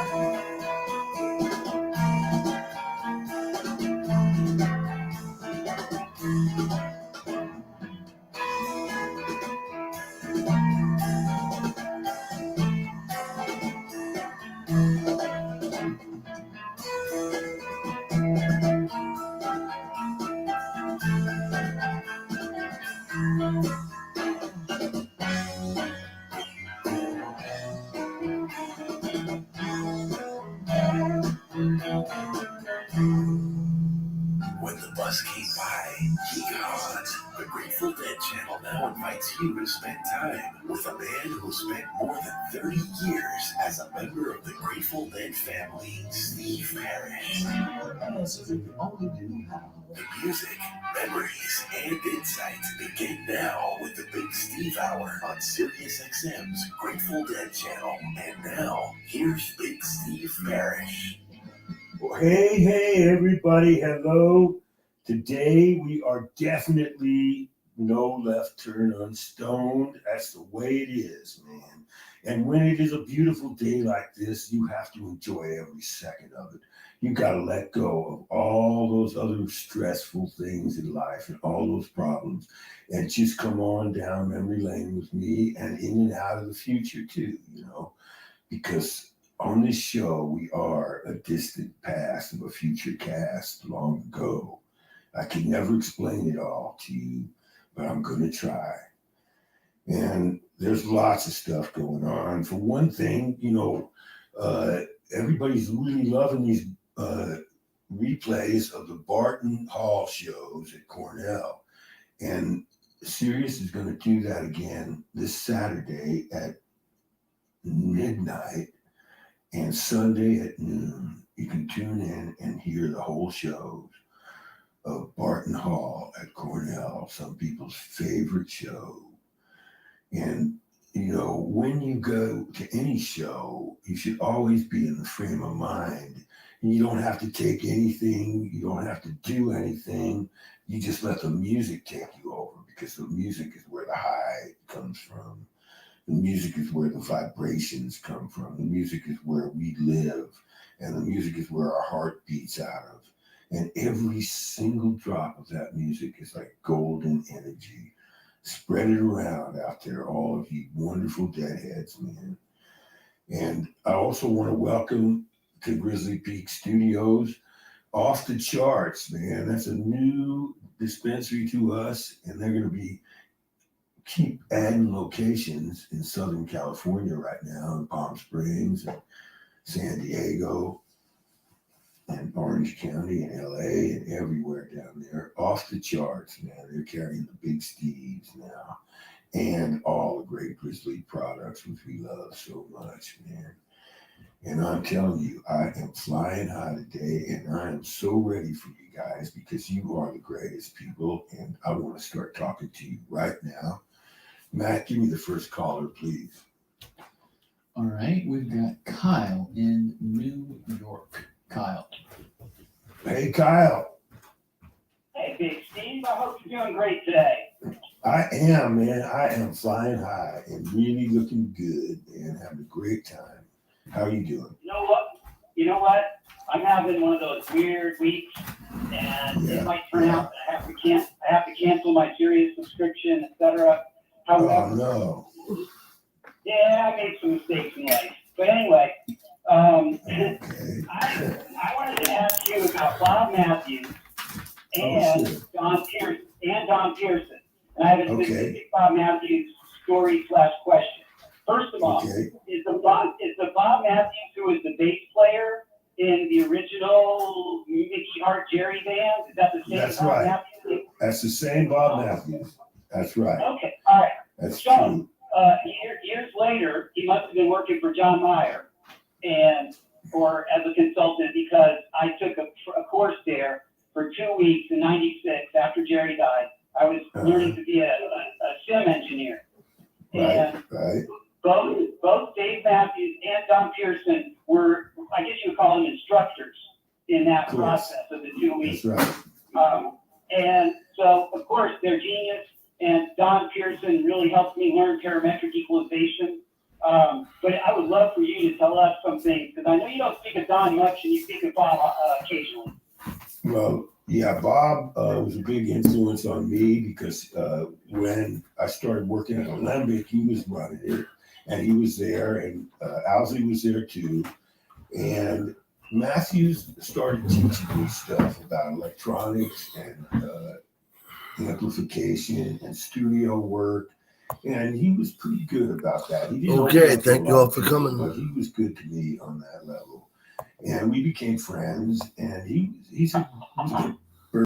[SPEAKER 12] When the bus came by, he got the Grateful Dead channel now invites you to spend time with a man who spent more than 30 years as a member of the Grateful Dead family, Steve Parrish. The music, memories, and insights begin now with the Big Steve Hour on SiriusXM's Grateful Dead channel. And now, here's Big Steve Parrish.
[SPEAKER 13] Well, hey, everybody. Hello. Today we are definitely no left turn unstoned. That's the way it is, man. And when it is a beautiful day like this, you have to enjoy every second of it. You got to let go of all those other stressful things in life and all those problems and just come on down memory lane with me and in and out of the future too, you know, because on this show, we are a distant past of a future cast long ago. I can never explain it all to you, but I'm going to try. And there's lots of stuff going on. For one thing, you know, everybody's really loving these replays of the Barton Hall shows at Cornell. And Sirius is going to do that again this Saturday at midnight. And Sunday at noon, you can tune in and hear the whole shows of Barton Hall at Cornell, some people's favorite show. And, you know, when you go to any show, you should always be in the frame of mind. And you don't have to take anything. You don't have to do anything. You just let the music take you over, because the music is where the high comes from. The music is where the vibrations come from. The music is where we live. And the music is where our heart beats out of. And every single drop of that music is like golden energy. Spread it around out there, all of you wonderful deadheads, man. And I also want to welcome to Grizzly Peak Studios, Off the Charts, man. That's a new dispensary to us. And they're going to keep adding locations in Southern California right now, in Palm Springs and San Diego and Orange County and LA and everywhere down there. Off the Charts, man. They're carrying the Big Steves now and all the great Grizzly products, which we love so much, man. And I'm telling you, I am flying high today, and I am so ready for you guys, because you are the greatest people, and I want to start talking to you right now. Matt, give me the first caller, please.
[SPEAKER 14] All right, we've got Kyle in New York. Kyle.
[SPEAKER 13] Hey, Kyle.
[SPEAKER 15] Hey, Big Steve. I hope you're doing great today.
[SPEAKER 13] I am, man. I am flying high and really looking good and having a great time. How are you doing?
[SPEAKER 15] You know what? I'm having one of those weird weeks, and it might turn out that I have to cancel my Sirius subscription, etc. However,
[SPEAKER 13] Oh no.
[SPEAKER 15] yeah, I made some mistakes in life. But anyway, I wanted to ask you about Bob Matthews and Don Pearson. And I have a specific Bob Matthews story / question. First of all, is the Bob Matthews who was the bass player in the original Mickey Hart Jerry band? Is that the same
[SPEAKER 13] That's
[SPEAKER 15] Bob
[SPEAKER 13] right.
[SPEAKER 15] Matthews?
[SPEAKER 13] That's the same Bob Matthews. That's right.
[SPEAKER 15] Okay, all right.
[SPEAKER 13] That's
[SPEAKER 15] so,
[SPEAKER 13] true.
[SPEAKER 15] Years later, he must have been working for John Mayer or as a consultant, because I took a course there for 2 weeks in '96 after Jerry died. I was learning to be a sim engineer. And both Dave Matthews and Don Pearson were, I guess you would call them instructors in that process of the 2 weeks.
[SPEAKER 13] That's right.
[SPEAKER 15] And so, of course, they're genius. And Don Pearson really helped me learn parametric equalization. But I would love for you to tell us something, because I know you don't speak of Don much and you speak of Bob occasionally.
[SPEAKER 13] Well, yeah, Bob was a big influence on me because when I started working at Alembic, he was running it, and he was there, and Owsley was there too. And Matthews started teaching me stuff about electronics and amplification and studio work, and he was pretty good about that. He didn't
[SPEAKER 1] Okay, thank you all for coming.
[SPEAKER 13] but he was good to me on that level, and we became friends. And he's a